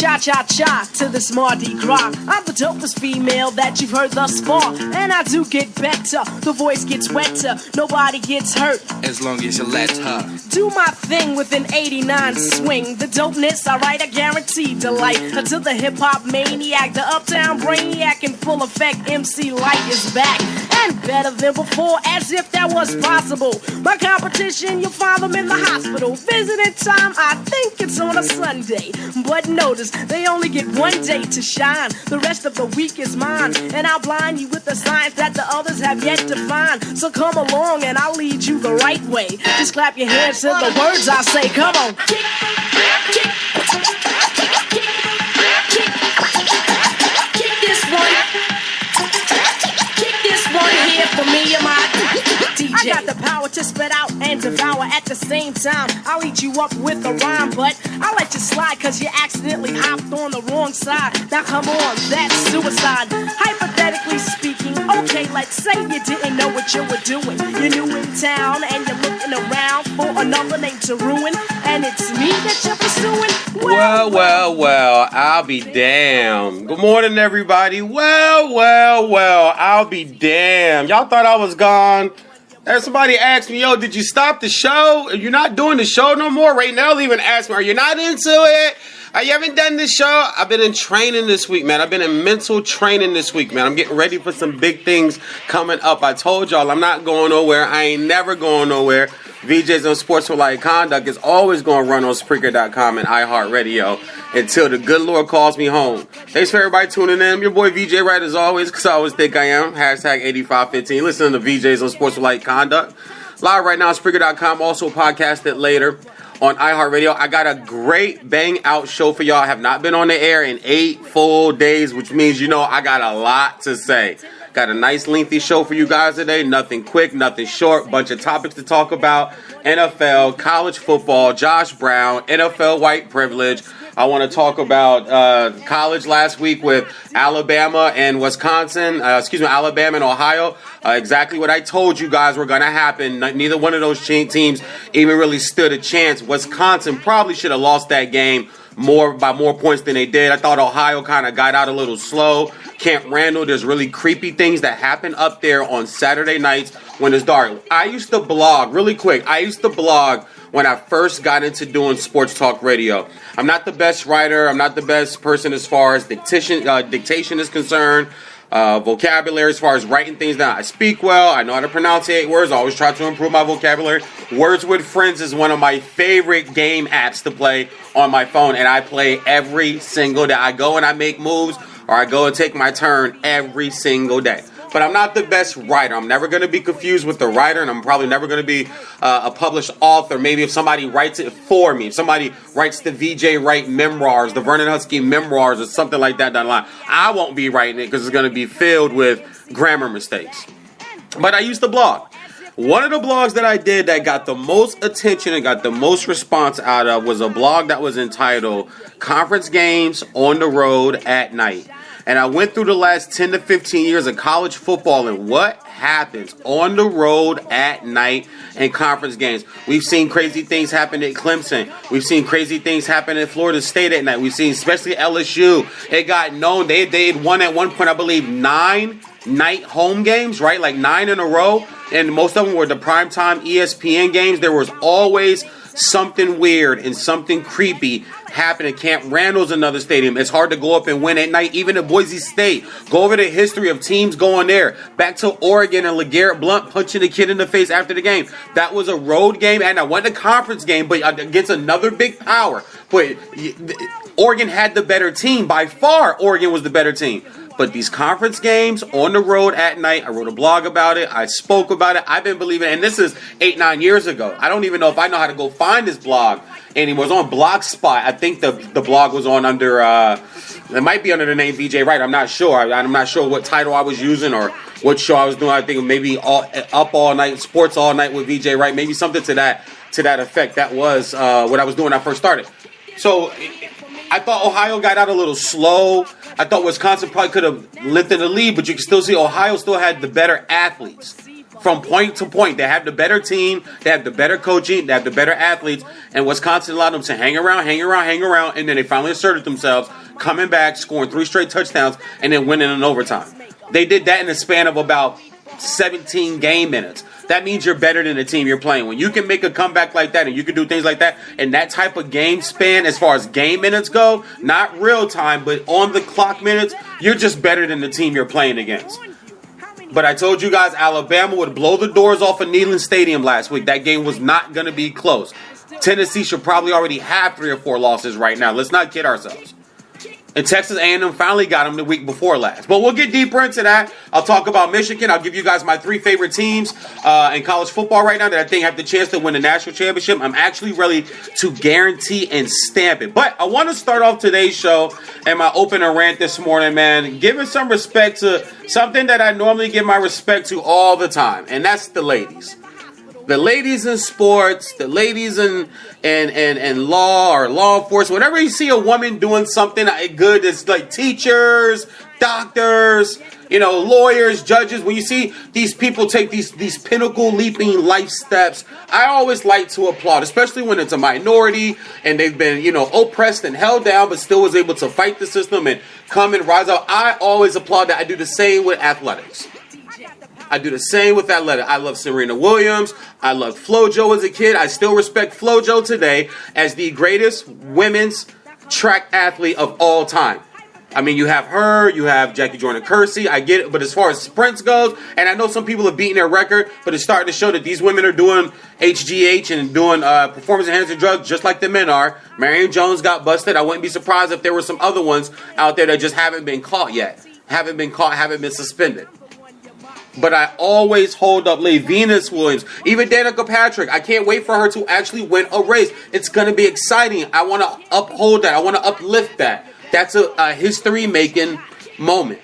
cha-cha-cha to this Mardi Gras. I'm the dopest female that you've heard thus far, and I do get better. The voice gets wetter, nobody gets hurt as long as you let her do my thing with an 89 swing. The dopeness, alright, I guarantee delight. Until the hip-hop maniac, the uptown brainiac in full effect, MC Light is back. And better than before, as if that was possible. My competition, you'll find them in the hospital. Visiting time, I think it's on a Sunday. But notice, they only get one day to shine. The rest of the week is mine. And I'll blind you with the science that the others have yet to find. So come along and I'll lead you the right way. Just clap your hands to the words I say. Come on. Kick this one. Kick this one here for me and my DJ. I got the power to spit out and devour at the same time. I'll eat you up with a rhyme, but I'll let you slide cause you accidentally hopped on the wrong side. Now come on, that's suicide. Hypothetically speaking, okay, let's say you didn't know what you were doing. You're new in town and you're looking around for another name to ruin, and it's me that you're pursuing. Well, I'll be damned. Good morning, everybody. Well, I'll be damned. Y'all thought I was gone? And somebody asked me, yo, did you stop the show? You're not doing the show no more? Right now, they'll even ask me, are you not into it? You haven't done this show? I've been in training this week, man. I've been in mental training this week, man. I'm getting ready for some big things coming up. I told y'all I'm not going nowhere. I ain't never going nowhere. VJs on Sports with Light Conduct is always going to run on Spreaker.com and iHeartRadio until the good Lord calls me home. Thanks for everybody tuning in. I'm your boy VJ Wright as always, because I always think I am. Hashtag 8515. Listen to VJs on Sports with Light Conduct. Live right now on Spreaker.com. Also podcasted later on iHeartRadio. I got a great bang out show for y'all. I have not been on the air in 8 full days, which means, I got a lot to say. Got a nice lengthy show for you guys today. Nothing quick, nothing short. Bunch of topics to talk about. NFL, college football, Josh Brown, NFL white privilege. I want to talk about college last week with Alabama and Wisconsin. Alabama and Ohio. Exactly what I told you guys were going to happen. Neither one of those teams even really stood a chance. Wisconsin probably should have lost that game by more points than they did. I thought Ohio kind of got out a little slow. Camp Randall, there's really creepy things that happen up there on Saturday nights when it's dark. I used to blog, really quick, when I first got into doing sports talk radio. I'm not the best writer. I'm not the best person as far as dictation is concerned. Vocabulary as far as writing things down. I speak well. I know how to pronounce 8 words. I always try to improve my vocabulary. Words with Friends is one of my favorite game apps to play on my phone, and I play every single day. I go and I make moves, or I go and take my turn every single day. But I'm not the best writer. I'm never going to be confused with the writer, and I'm probably never going to be a published author. Maybe if somebody writes it for me, if somebody writes the VJ Wright memoirs, the Vernon Husky memoirs, or something like that down the line, I won't be writing it because it's going to be filled with grammar mistakes. But I used to blog. One of the blogs that I did that got the most attention and got the most response out of was a blog that was entitled Conference Games on the Road at Night. And I went through the last 10 to 15 years of college football and what happens on the road at night in conference games. We've seen crazy things happen at Clemson. We've seen crazy things happen at Florida State at night. We've seen especially LSU. It got known. They had won at one point, I believe, 9 night home games, right? Like 9 in a row. And most of them were the primetime ESPN games. There was always something weird and something creepy happening. Camp Randall's another stadium. It's hard to go up and win at night. Even at Boise State. Go over the history of teams going there. Back to Oregon and LeGarrette Blount punching the kid in the face after the game. That was a road game, and I won the conference game, but against another big power. But Oregon had the better team. By far, Oregon was the better team. But these conference games on the road at night, I wrote a blog about it. I spoke about it. I've been believing it. And this is 8-9 years ago. I don't even know if I know how to go find this blog anymore. It was on Blogspot. I think the blog was on under, it might be under the name VJ Wright. I'm not sure. I'm not sure what title I was using or what show I was doing. I think maybe Up All Night, Sports All Night with VJ Wright. Maybe something to that effect. That was what I was doing when I first started. So I thought Ohio got out a little slow. I thought Wisconsin probably could have lifted the lead, but you can still see Ohio still had the better athletes. from point to point. They have the better team, they have the better coaching, they have the better athletes, and Wisconsin allowed them to hang around, and then they finally asserted themselves, coming back, scoring 3 straight touchdowns, and then winning in overtime. They did that in the span of about 17 game minutes. That means you're better than the team you're playing. When you can make a comeback like that and you can do things like that in that type of game span, as far as game minutes go, not real time, but on the clock minutes, you're just better than the team you're playing against. But I told you guys Alabama would blow the doors off of Neyland Stadium last week. That game was not going to be close. Tennessee should probably already have 3 or 4 losses right now. Let's not kid ourselves. And Texas A&M finally got them the week before last. But we'll get deeper into that. I'll talk about Michigan. I'll give you guys my 3 favorite teams in college football right now that I think have the chance to win the national championship. I'm actually ready to guarantee and stamp it. But I want to start off today's show and my opener rant this morning, man, giving some respect to something that I normally give my respect to all the time, and that's the ladies. The ladies in sports, the ladies in law or law enforcement. Whenever you see a woman doing something good, it's like teachers, doctors, lawyers, judges. When you see these people take these pinnacle leaping life steps, I always like to applaud, especially when it's a minority and they've been, oppressed and held down, but still was able to fight the system and come and rise up. I always applaud that. I do the same with athletics. I do the same with athletics. I love Serena Williams. I loved FloJo as a kid. I still respect FloJo today as the greatest women's track athlete of all time. I mean, you have her, you have Jackie Jordan-Kersee. I get it, but as far as sprints goes, and I know some people have beaten their record, but it's starting to show that these women are doing HGH and doing performance-enhancing drugs just like the men are. Marion Jones got busted. I wouldn't be surprised if there were some other ones out there that just haven't been caught yet. Haven't been suspended. But I always hold up Venus Williams, even Danica Patrick. I can't wait for her to actually win a race. It's going to be exciting. I want to uphold that. I want to uplift that. That's a history-making moment.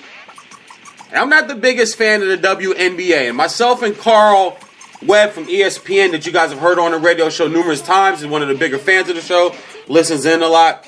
And I'm not the biggest fan of the WNBA. And myself and Carl Webb from ESPN, that you guys have heard on the radio show numerous times, is one of the bigger fans of the show, listens in a lot.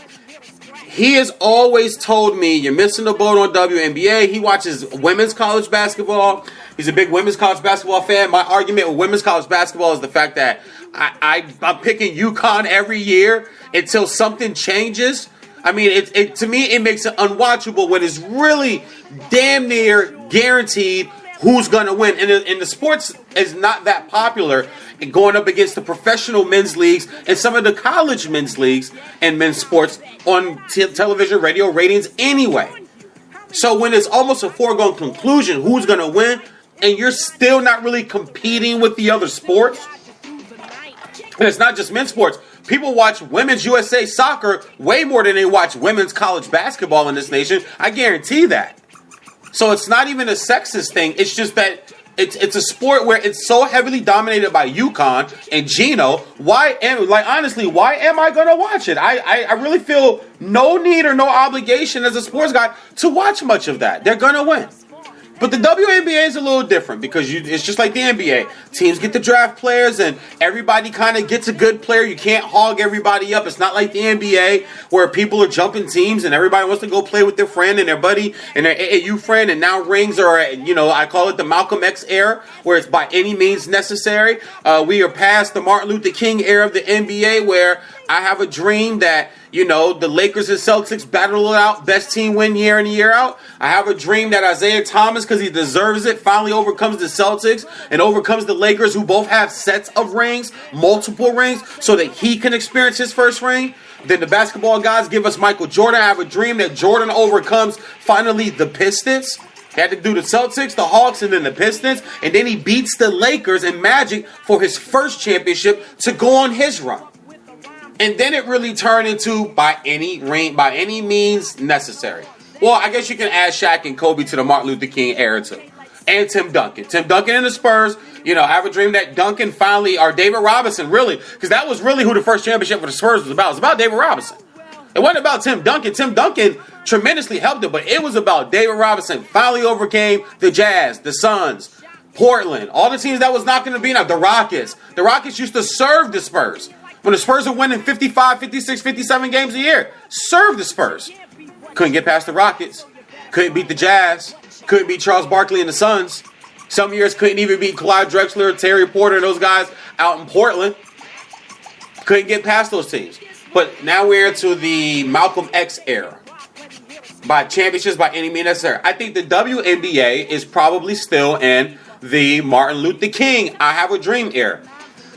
He has always told me, you're missing the boat on WNBA. He watches women's college basketball. He's a big women's college basketball fan. My argument with women's college basketball is the fact that I'm picking UConn every year until something changes. I mean, to me, it makes it unwatchable when it's really damn near guaranteed who's going to win. And the sports is not that popular going up against the professional men's leagues and some of the college men's leagues and men's sports on television, radio ratings anyway. So when it's almost a foregone conclusion who's going to win, and you're still not really competing with the other sports, and it's not just men's sports. People watch Women's USA soccer way more than they watch women's college basketball in this nation. I guarantee that. So it's not even a sexist thing. It's just that it's a sport where it's so heavily dominated by UConn and Gino. Why am I going to watch it? I really feel no need or no obligation as a sports guy to watch much of that. They're going to win. But the WNBA is a little different because it's just like the NBA. Teams get to draft players and everybody kind of gets a good player. You can't hog everybody up. It's not like the NBA where people are jumping teams and everybody wants to go play with their friend and their buddy and their AAU friend, and now rings are, I call it the Malcolm X era, where it's by any means necessary. We are past the Martin Luther King era of the NBA, where I have a dream that, the Lakers and Celtics battle it out, best team win year in and year out. I have a dream that Isaiah Thomas, because he deserves it, finally overcomes the Celtics and overcomes the Lakers, who both have sets of rings, multiple rings, so that he can experience his first ring. Then the basketball guys give us Michael Jordan. I have a dream that Jordan overcomes, finally, the Pistons. He had to do the Celtics, the Hawks, and then the Pistons. And then he beats the Lakers and Magic for his first championship to go on his run. And then it really turned into by any means necessary. Well, I guess you can add Shaq and Kobe to the Martin Luther King era too. And Tim Duncan. Tim Duncan and the Spurs. I have a dream that Duncan finally, or David Robinson, really, because that was really who the first championship for the Spurs was about. It was about David Robinson. It wasn't about Tim Duncan. Tim Duncan tremendously helped it, but it was about David Robinson finally overcame the Jazz, the Suns, Portland, all the teams that was not going to be enough. The Rockets. The Rockets used to serve the Spurs. When the Spurs were winning 55, 56, 57 games a year, serve the Spurs. Couldn't get past the Rockets. Couldn't beat the Jazz. Couldn't beat Charles Barkley and the Suns. Some years couldn't even beat Clyde Drexler, Terry Porter, and those guys out in Portland. Couldn't get past those teams. But now we're into the Malcolm X era. By championships by any means necessary. I think the WNBA is probably still in the Martin Luther King I Have a Dream era.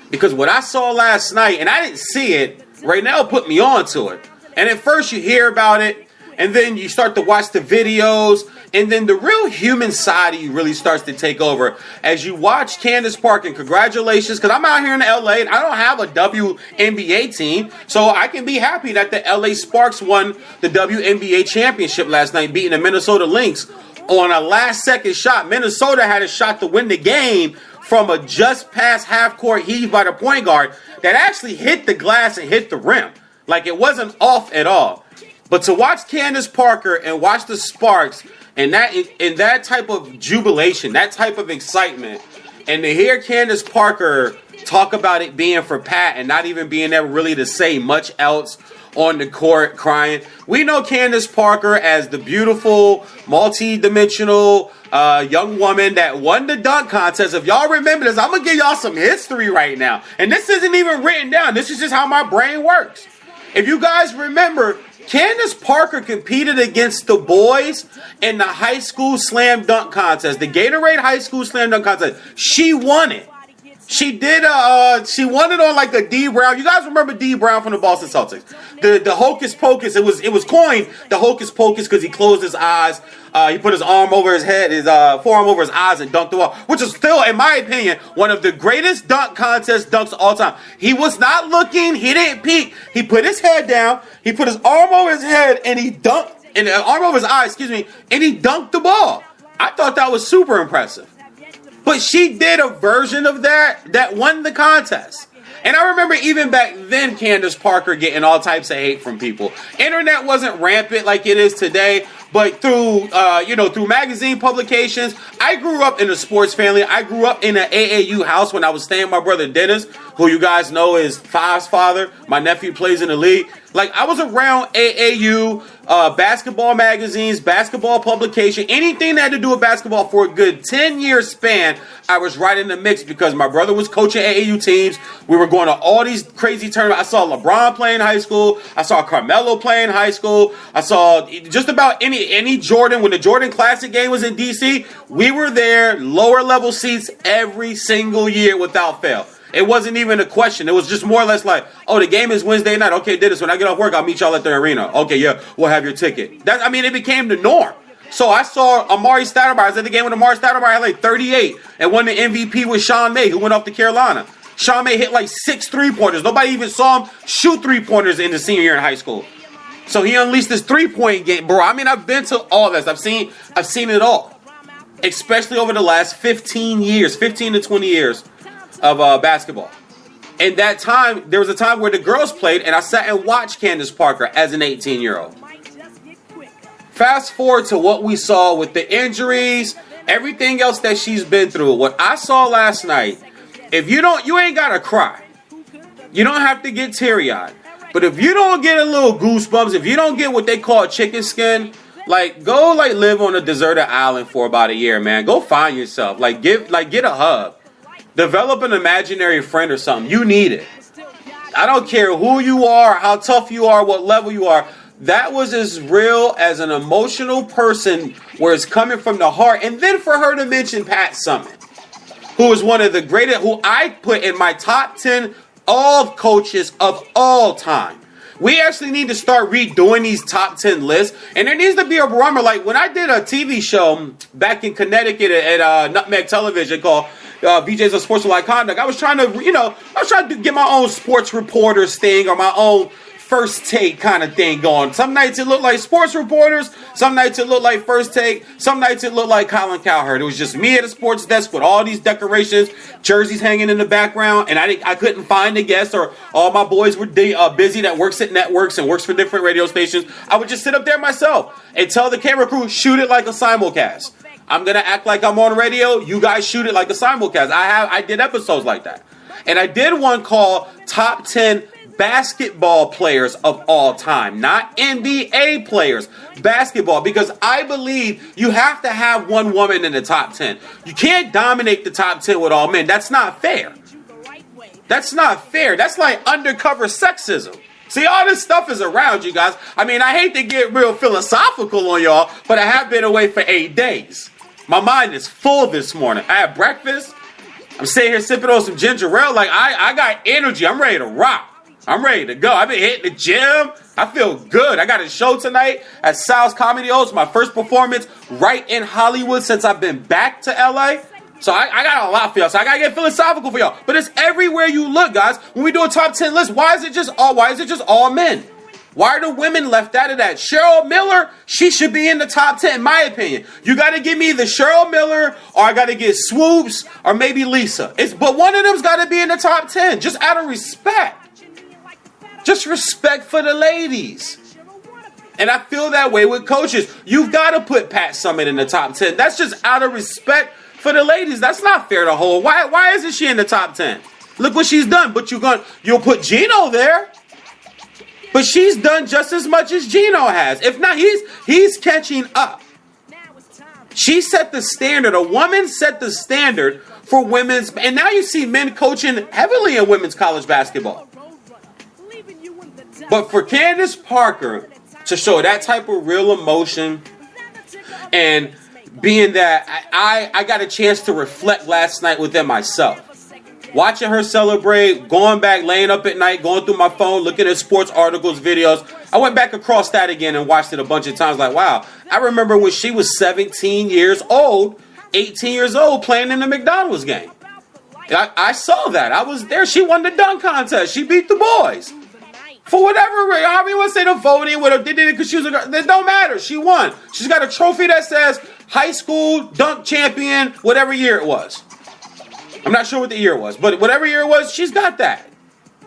Because what I saw last night, and I didn't see it, Raynell put me on to it. And at first you hear about it, and then you start to watch the videos, and then the real human side of you really starts to take over as you watch Candace Parker. And congratulations, because I'm out here in LA, and I don't have a WNBA team, so I can be happy that the LA Sparks won the WNBA championship last night, beating the Minnesota Lynx on a last-second shot. Minnesota had a shot to win the game from a just past half-court heave by the point guard that actually hit the glass and hit the rim. Like, it wasn't off at all. But to watch Candace Parker and watch the Sparks and that type of jubilation, that type of excitement, and to hear Candace Parker talk about it being for Pat and not even being able really to say much else on the court, crying. We know Candace Parker as the beautiful, multi-dimensional young woman that won the dunk contest. If y'all remember this, I'm going to give y'all some history right now. And this isn't even written down. This is just how my brain works. If you guys remember, Candace Parker competed against the boys in the high school slam dunk contest, the Gatorade High School Slam Dunk Contest. She won it. She did. She won it on like a D Brown. You guys remember D Brown from the Boston Celtics? The hocus pocus. It was coined the hocus pocus because he closed his eyes. He put his arm over his head, his forearm over his eyes, and dunked the ball, which is still, in my opinion, one of the greatest dunk contest dunks of all time. He was not looking. He didn't peek. He put his head down. He put his arm over his head, and he dunked. And arm over his eye, and he dunked the ball. I thought that was super impressive. But she did a version of that won the contest. And I remember even back then, Candace Parker getting all types of hate from people. Internet wasn't rampant like it is today, but through magazine publications. I grew up in a sports family. I grew up in an AAU house when I was staying with my brother Dennis, who you guys know is Five's father. My nephew plays in the league. Like, I was around AAU, basketball magazines, basketball publication, anything that had to do with basketball for a good 10-year span. I was right in the mix because my brother was coaching AAU teams. We were going to all these crazy tournaments. I saw LeBron play in high school. I saw Carmelo play in high school. I saw just about any Jordan. When the Jordan Classic game was in D.C., we were there, lower level seats every single year without fail. It wasn't even a question. It was just more or less like, oh, the game is Wednesday night. Okay, Dennis, when I get off work, I'll meet y'all at the arena. Okay, yeah, we'll have your ticket. It became the norm. So I saw Amari Stoudemire. I was at the game with Amari Stoudemire. I had like 38 and won the MVP with Sean May, who went off to Carolina. Sean May hit like 6 3-pointers. Nobody even saw him shoot 3-pointers in the senior year in high school. So he unleashed this 3-point game. Bro, I mean, I've been to all this. I've seen it all. Especially over the last 15 to 20 years of basketball. And that time, there was a time where the girls played, and I sat and watched Candace Parker as an 18-year-old. Fast forward to what we saw with the injuries, everything else that she's been through. What I saw last night, you ain't gotta cry. You don't have to get teary-eyed. But if you don't get a little goosebumps, if you don't get what they call chicken skin, go live on a deserted island for about a year, man. Go find yourself. Get a hug. Develop an imaginary friend or something. You need it. I don't care who you are, how tough you are, what level you are. That was as real as an emotional person where it's coming from the heart. And then for her to mention Pat Summitt, who is one of the greatest, who I put in my top 10 all coaches of all time. We actually need to start redoing these top 10 lists. And there needs to be a barometer. Like when I did a TV show back in Connecticut at Nutmeg Television called VJ's of Sportsmanlike Conduct, I was trying to get my own sports reporters thing or my own first take kind of thing going. Some nights it looked like sports reporters. Some nights it looked like first take. Some nights it looked like Colin Cowherd. It was just me at a sports desk with all these decorations, jerseys hanging in the background, and I couldn't find a guest, or all my boys were busy that works at networks and works for different radio stations. I would just sit up there myself and tell the camera crew, shoot it like a simulcast. I'm going to act like I'm on radio. You guys shoot it like a simulcast. I did episodes like that. And I did one called Top 10 basketball players of all time, not NBA players, basketball, because I believe you have to have one woman in the top 10. You can't dominate the top 10 with all men. That's not fair. That's not fair. That's like undercover sexism. See, all this stuff is around you guys. I mean, I hate to get real philosophical on y'all, but I have been away for 8 days. My mind is full this morning. I had breakfast. I'm sitting here sipping on some ginger ale. Like, I got energy. I'm ready to rock. I'm ready to go. I've been hitting the gym. I feel good. I got a show tonight at Sal's Comedy O's. My first performance right in Hollywood since I've been back to LA. So I got a lot for y'all. So I got to get philosophical for y'all. But it's everywhere you look, guys. When we do a top 10 list, why is it just all men? Why are the women left out of that? Cheryl Miller, she should be in the top 10, in my opinion. You got to give me the Cheryl Miller, or I got to get Swoops, or maybe Lisa. But one of them's got to be in the top 10, just out of respect. Just respect for the ladies. And I feel that way with coaches. You've got to put Pat Summitt in the top 10. That's just out of respect for the ladies. That's not fair to hold. Why isn't she in the top 10? Look what she's done. But you'll put Gino there. But she's done just as much as Gino has. If not, he's catching up. She set the standard. A woman set the standard for women's. And now you see men coaching heavily in women's college basketball. But for Candace Parker to show that type of real emotion, and being that I got a chance to reflect last night within myself. Watching her celebrate, going back, laying up at night, going through my phone, looking at sports articles, videos. I went back across that again and watched it a bunch of times. Like, wow, I remember when she was 17 years old, 18 years old, playing in the McDonald's game. I saw that. I was there. She won the dunk contest. She beat the boys. For whatever reason, I mean, let's say the voting, whatever, they did it because she was a girl. It don't matter. She won. She's got a trophy that says high school dunk champion, whatever year it was. I'm not sure what the year was, but whatever year it was, she's got that.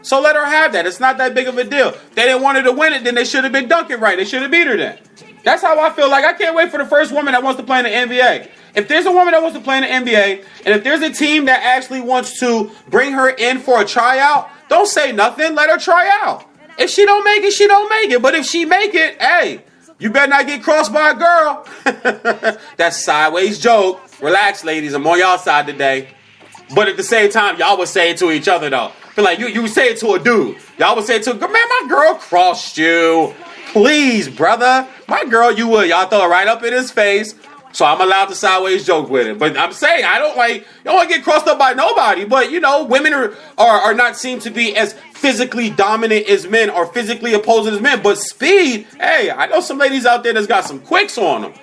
So let her have that. It's not that big of a deal. If they didn't want her to win it, then they should have been dunking right. They should have beat her then. That's how I feel. Like, I can't wait for the first woman that wants to play in the NBA. If there's a woman that wants to play in the NBA, and if there's a team that actually wants to bring her in for a tryout, don't say nothing. Let her try out. If she don't make it, she don't make it. But if she make it, hey, you better not get crossed by a girl. That's sideways joke. Relax, ladies. I'm on y'all side today. But at the same time, y'all would say it to each other, though. Feel like you would say it to a dude. Y'all would say it to a girl. Man, my girl crossed you. Please, brother. My girl, you would. Y'all throw it right up in his face. So I'm allowed to sideways joke with it. But I'm saying, I don't you don't want to get crossed up by nobody. But, women are not seen to be as physically dominant as men or physically opposing as men. But speed, hey, I know some ladies out there that's got some quicks on them.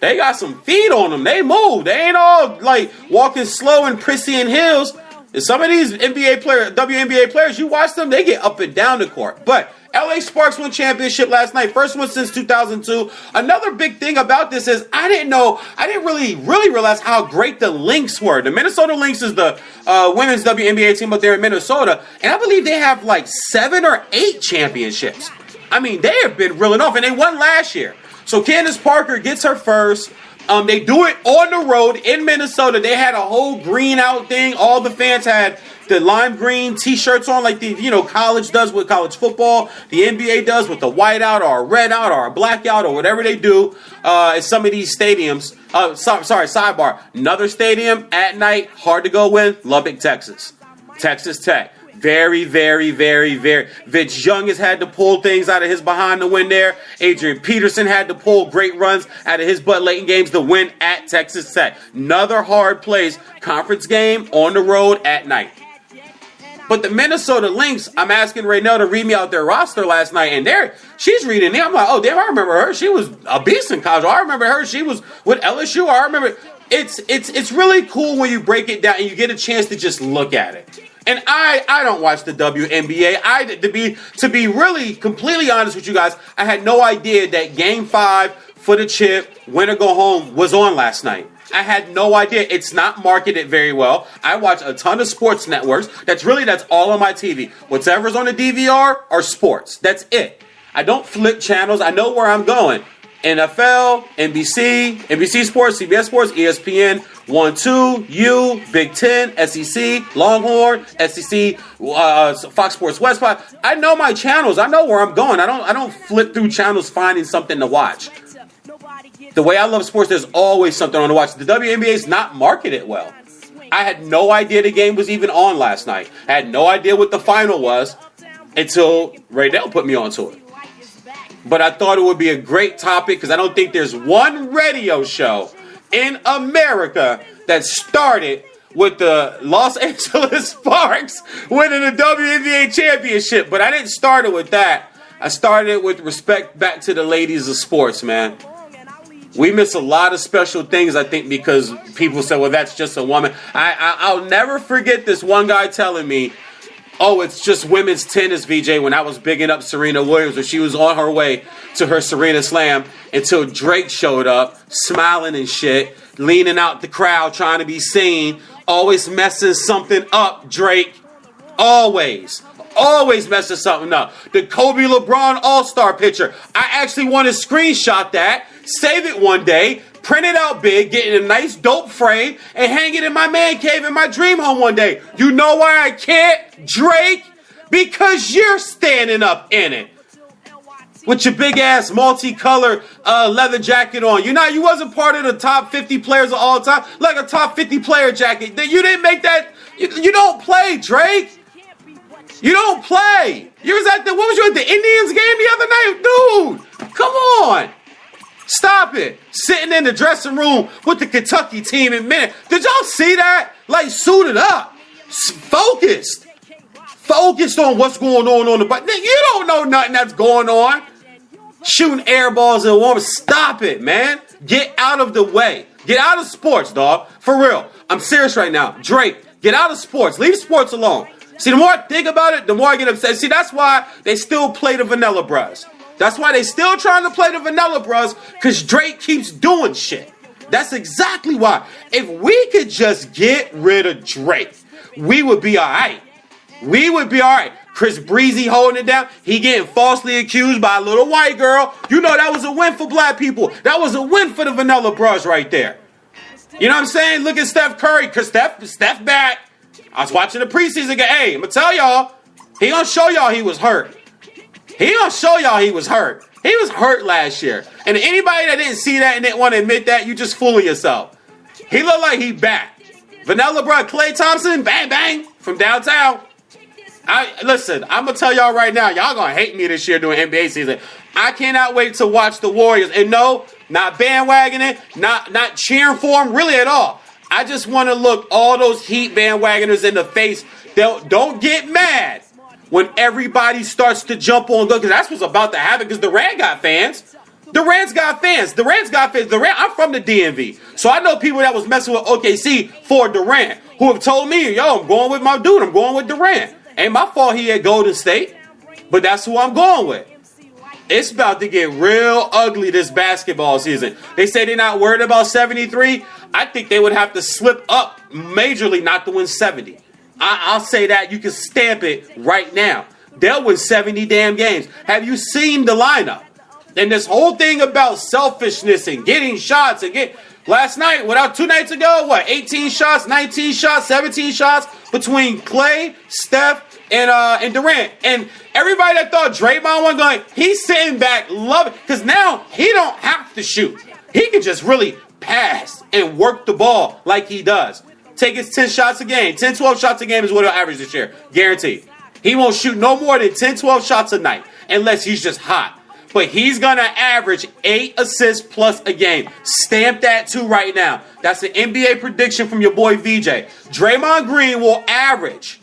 They got some feet on them. They move. They ain't all like walking slow and prissy in heels. And some of these NBA players, WNBA players, you watch them, they get up and down the court. But LA Sparks won championship last night. First one since 2002. Another big thing about this is I didn't really realize how great the Lynx were. The Minnesota Lynx is the women's WNBA team up there in Minnesota. And I believe they have like 7 or 8 championships. I mean, they have been reeling off, and they won last year. So Candace Parker gets her first. They do it on the road in Minnesota. They had a whole green out thing. All the fans had the lime green t-shirts on like the college does with college football. The NBA does with the white out or a red out or a black out or whatever they do at some of these stadiums. Sidebar. Another stadium at night, hard to go in, Lubbock, Texas. Texas Tech. Very, very, very, very. Vince Young has had to pull things out of his behind to win there. Adrian Peterson had to pull great runs out of his butt late in games to win at Texas Tech. Another hard place, conference game on the road at night. But the Minnesota Lynx, I'm asking Raynell to read me out their roster last night, and she's reading me. I'm like, oh, damn, I remember her. She was a beast in college. I remember her. She was with LSU. I remember. It's really cool when you break it down and you get a chance to just look at it. And I don't watch the WNBA. To be really completely honest with you guys, I had no idea that Game 5 for the chip, win or go home, was on last night. I had no idea. It's not marketed very well. I watch a ton of sports networks. That's all on my TV. Whatever's on the DVR are sports. That's it. I don't flip channels. I know where I'm going. NFL, NBC Sports, CBS Sports, ESPN, 1-2, U, Big Ten, SEC, Longhorn, SEC, Fox Sports West. I know my channels. I know where I'm going. I don't flip through channels finding something to watch. The way I love sports, there's always something on to watch. The WNBA is not marketed well. I had no idea the game was even on last night. I had no idea what the final was until Ray Dell put me onto it. But I thought it would be a great topic because I don't think there's one radio show in America that started with the Los Angeles Sparks winning the WNBA championship. But I didn't start it with that. I started it with respect back to the ladies of sports, man. We miss a lot of special things, I think, because people say, well, that's just a woman. I'll never forget this one guy telling me, oh, it's just women's tennis, VJ, when I was bigging up Serena Williams, when she was on her way to her Serena Slam, until Drake showed up, smiling and shit, leaning out the crowd, trying to be seen, always messing something up, Drake. Always messing something up. The Kobe LeBron All-Star picture. I actually want to screenshot that, save it one day, print it out big, get in a nice dope frame, and hang it in my man cave in my dream home one day. You know why I can't, Drake? Because you're standing up in it. With your big ass multicolored leather jacket on. You wasn't part of the top 50 players of all time. Like a top 50 player jacket. You didn't make that. You don't play, Drake. You don't play. What was you at the Indians game the other night? Dude, come on. Stop it. Sitting in the dressing room with the Kentucky team in minute. Did y'all see that? Like, suited up. Focused. Focused on what's going on the bus. You don't know nothing that's going on. Shooting air balls and warm. Stop it, man. Get out of the way. Get out of sports, dog. For real. I'm serious right now. Drake, get out of sports. Leave sports alone. See, the more I think about it, the more I get upset. See, that's why they still play the Vanilla Bros. That's why they still trying to play the Vanilla Bros, because Drake keeps doing shit. That's exactly why. If we could just get rid of Drake, we would be all right. We would be all right. Chris Breezy holding it down. He getting falsely accused by a little white girl. You know that was a win for black people. That was a win for the Vanilla Bros right there. You know what I'm saying? Look at Steph Curry, because Steph back. I was watching the preseason game. Hey, I'm going to tell y'all, he going to show y'all he was hurt. He going to show y'all he was hurt. He was hurt last year. And anybody that didn't see that and didn't want to admit that, you just fooling yourself. He looked like he back. Vanilla Bro, Klay Thompson, bang, bang, from downtown. Listen, I'm going to tell y'all right now, y'all going to hate me this year during NBA season. I cannot wait to watch the Warriors. And no, not bandwagoning, not cheering for them, really at all. I just want to look all those Heat bandwagoners in the face. Don't get mad when everybody starts to jump on good, because that's what's about to happen, because Durant got fans. Durant's got fans. I'm from the DMV. So I know people that was messing with OKC for Durant who have told me, yo, I'm going with my dude. I'm going with Durant. Ain't my fault he at Golden State, but that's who I'm going with. It's about to get real ugly this basketball season. They say they're not worried about 73. I think they would have to slip up majorly not to win 70. I'll say that. You can stamp it right now. They'll win 70 damn games. Have you seen the lineup? And this whole thing about selfishness and getting shots and last night, 2 nights ago, 18 shots, 19 shots, 17 shots between Klay, Steph, and Durant. And everybody that thought Draymond wasn't going, he's sitting back loving, because now he don't have to shoot. He can just really pass and work the ball like he does. Take his 10 shots a game. 10, 12 shots a game is what he'll average this year. Guaranteed. He won't shoot no more than 10, 12 shots a night unless he's just hot. But he's going to average 8 assists plus a game. Stamp that too right now. That's an NBA prediction from your boy VJ. Draymond Green will average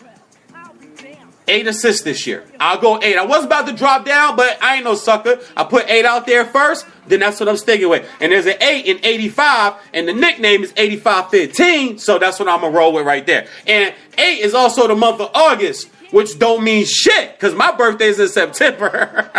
8 assists this year. I'll go 8. I was about to drop down, but I ain't no sucker. I put 8 out there first, then that's what I'm sticking with. And there's an 8 in 85, and the nickname is 8515, so that's what I'm going to roll with right there. And 8 is also the month of August, which don't mean shit, because my birthday is in September.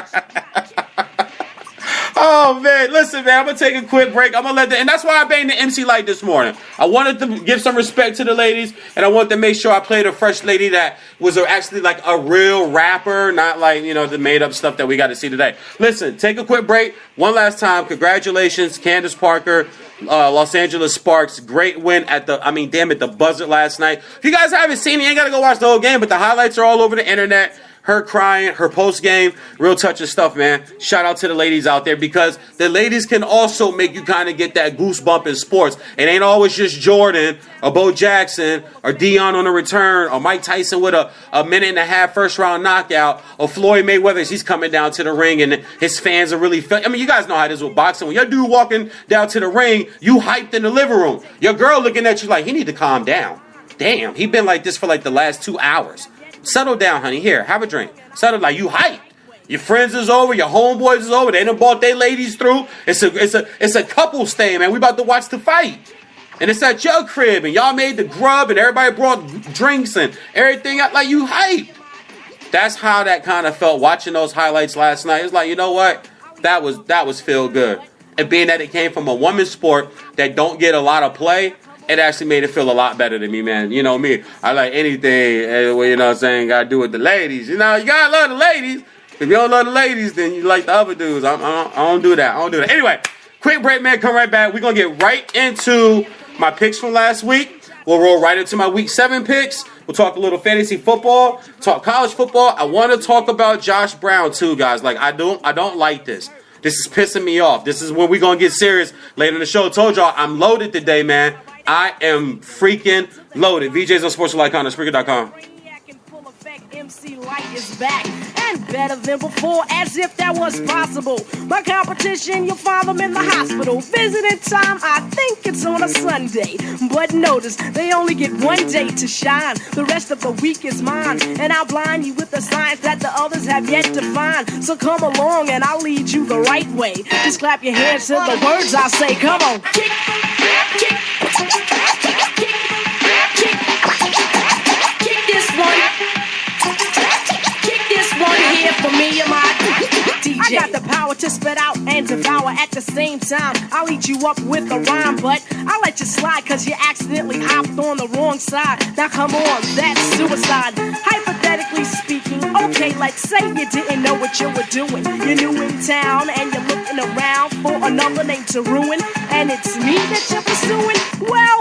Oh, man. Listen, man, I'm going to take a quick break. I'm going to and that's why I banged the MC light this morning. I wanted to give some respect to the ladies, and I wanted to make sure I played a fresh lady that was actually like a real rapper, not like, the made up stuff that we got to see today. Listen, take a quick break. One last time, congratulations, Candace Parker. Los Angeles Sparks, great win at the buzzer last night. If you guys haven't seen it, you ain't got to go watch the whole game, but the highlights are all over the internet. Her crying, her post-game, real touching stuff, man. Shout out to the ladies out there, because the ladies can also make you kind of get that goosebump in sports. It ain't always just Jordan or Bo Jackson or Dion on a return or Mike Tyson with a minute and a half first-round knockout or Floyd Mayweather as he's coming down to the ring and his fans are really you guys know how it is with boxing. When your dude walking down to the ring, you hyped in the living room. Your girl looking at you like, he need to calm down. Damn, he been like this for like the last 2 hours. Settle down, honey. Here, have a drink. Settle like you hyped. Your friends is over. Your homeboys is over. They done brought their ladies through. It's a couple stay, man. We about to watch the fight. And it's at your crib. And y'all made the grub. And everybody brought drinks and everything out like you hyped. That's how that kind of felt watching those highlights last night. It's like, you know what? That was feel good. And being that it came from a women's sport that don't get a lot of play, it actually made it feel a lot better to me, man. You know me. I like anything, you know what I'm saying, got to do with the ladies. You know, you got to love the ladies. If you don't love the ladies, then you like the other dudes. I don't do that. I don't do that. Anyway, quick break, man. Come right back. We're going to get right into my picks from last week. We'll roll right into my Week 7 picks. We'll talk a little fantasy football, talk college football. I want to talk about Josh Brown, too, guys. Like, I don't like this. This is pissing me off. This is when we're going to get serious later in the show. I told y'all I'm loaded today, man. I am freaking loaded. VJs on Sports Like on Spreaker.com. MC Light is back and better than before, as if that was possible. My competition, you'll find them in the hospital. Visiting time, I think it's on a Sunday. But notice, they only get one day to shine. The rest of the week is mine. And I'll blind you with the science that the others have yet to find. So come along and I'll lead you the right way. Just clap your hands to the words I say. Come on. Kick, kick, kick this one. Kick this one here for me and my DJ. I got the power to spit out and devour at the same time. I'll eat you up with a rhyme, but I'll let you slide cause you accidentally hopped on the wrong side. Now come on, that's suicide. Hypothetically speaking, okay, like say you didn't know what you were doing. You're new in town and you're looking around for another name to ruin. And it's me that you're pursuing? Well,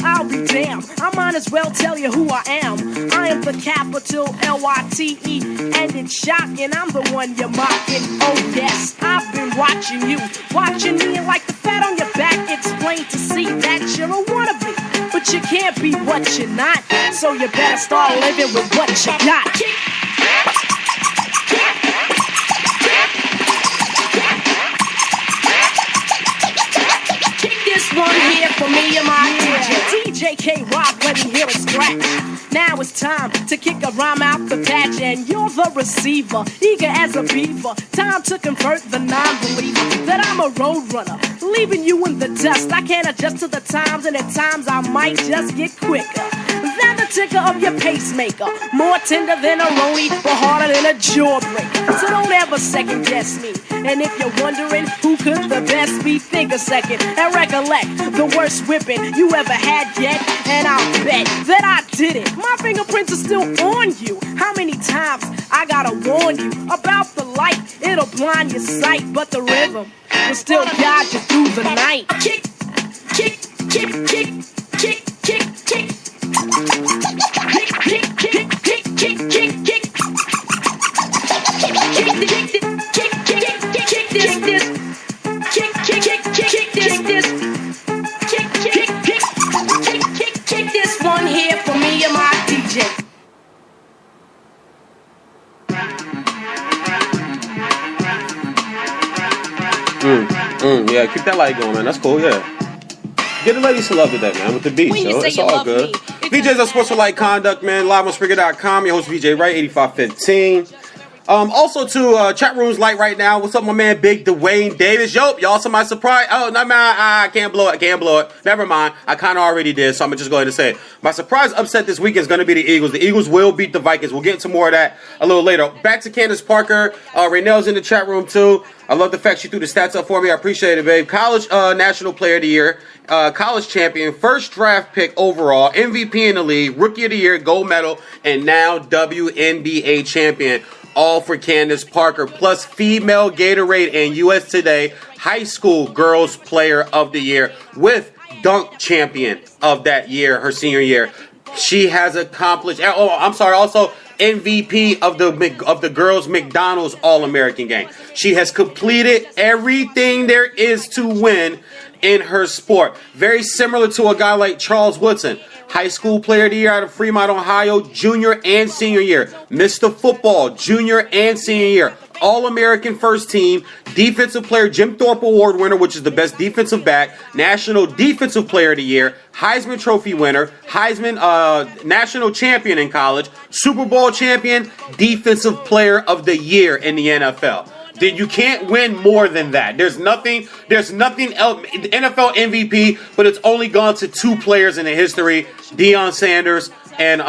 I'll be damned. I might as well tell you who I am. I am the capital L-Y-T-E, and it's shocking, I'm the one you're mocking. Oh yes, I've been watching you, watching me, and like the fat on your back, it's plain to see that you're a wannabe. But you can't be what you're not, so you better start living with what you got. One here for me and my DJ K-Rock, let me hear a scratch. Now it's time to kick a rhyme out the patch, and you're the receiver, eager as a beaver. Time to convert the non-believer that I'm a road runner, leaving you in the dust. I can't adjust to the times, and at times I might just get quicker than the ticker of your pacemaker. More tender than a roadie, but harder than a jawbreaker. So don't ever second guess me. And if you're wondering who could the best be, think a second and recollect the worst whipping you ever had yet. And I'll bet that I did it. My fingerprints are still on you. How many times I gotta warn you about the light? It'll blind your sight, but the rhythm will still guide you through the night. Kick, kick, kick, kick, kick, kick, kick. Kick, kick, kick, kick, kick, kick, kick. Kick this. Kick this one here for me and my DJ. Yeah, keep that light going, man. That's cool, yeah. Get the ladies to love today, man, with the beat, so it's all good. VJ's on Sports for Light Conduct, man. Live on Spreaker.com. Your host, VJ Wright, 8515. Also, to chat rooms light right now. What's up, my man, Big Dwayne Davis? Yo, y'all saw my surprise. Oh, no, man, I can't blow it. Never mind. I kind of already did, so I'm going to just go ahead and say it. My surprise upset this week is going to be the Eagles. The Eagles will beat the Vikings. We'll get into more of that a little later. Back to Candace Parker. Raynell's in the chat room, too. I love the fact she threw the stats up for me. I appreciate it, babe. College National Player of the Year. College champion, first draft pick overall, MVP in the league, rookie of the year, gold medal, and now WNBA champion. all for Candace Parker, plus female Gatorade and US Today High School Girls Player of the Year with dunk champion of that year, her senior year. She has accomplished, also MVP of the girls McDonald's All-American game. She has completed everything there is to win in her sport. Very similar to a guy like Charles Woodson. High School Player of the Year out of Fremont, Ohio, junior and senior year. Mr. Football, junior and senior year. All-American first team, Defensive Player Jim Thorpe Award winner, which is the best defensive back, National Defensive Player of the Year, Heisman Trophy winner, Heisman National Champion in college, Super Bowl champion, Defensive Player of the Year in the NFL. Then you can't win more than that. There's nothing else. The NFL MVP, but it's only gone to two players in the history, Deion Sanders and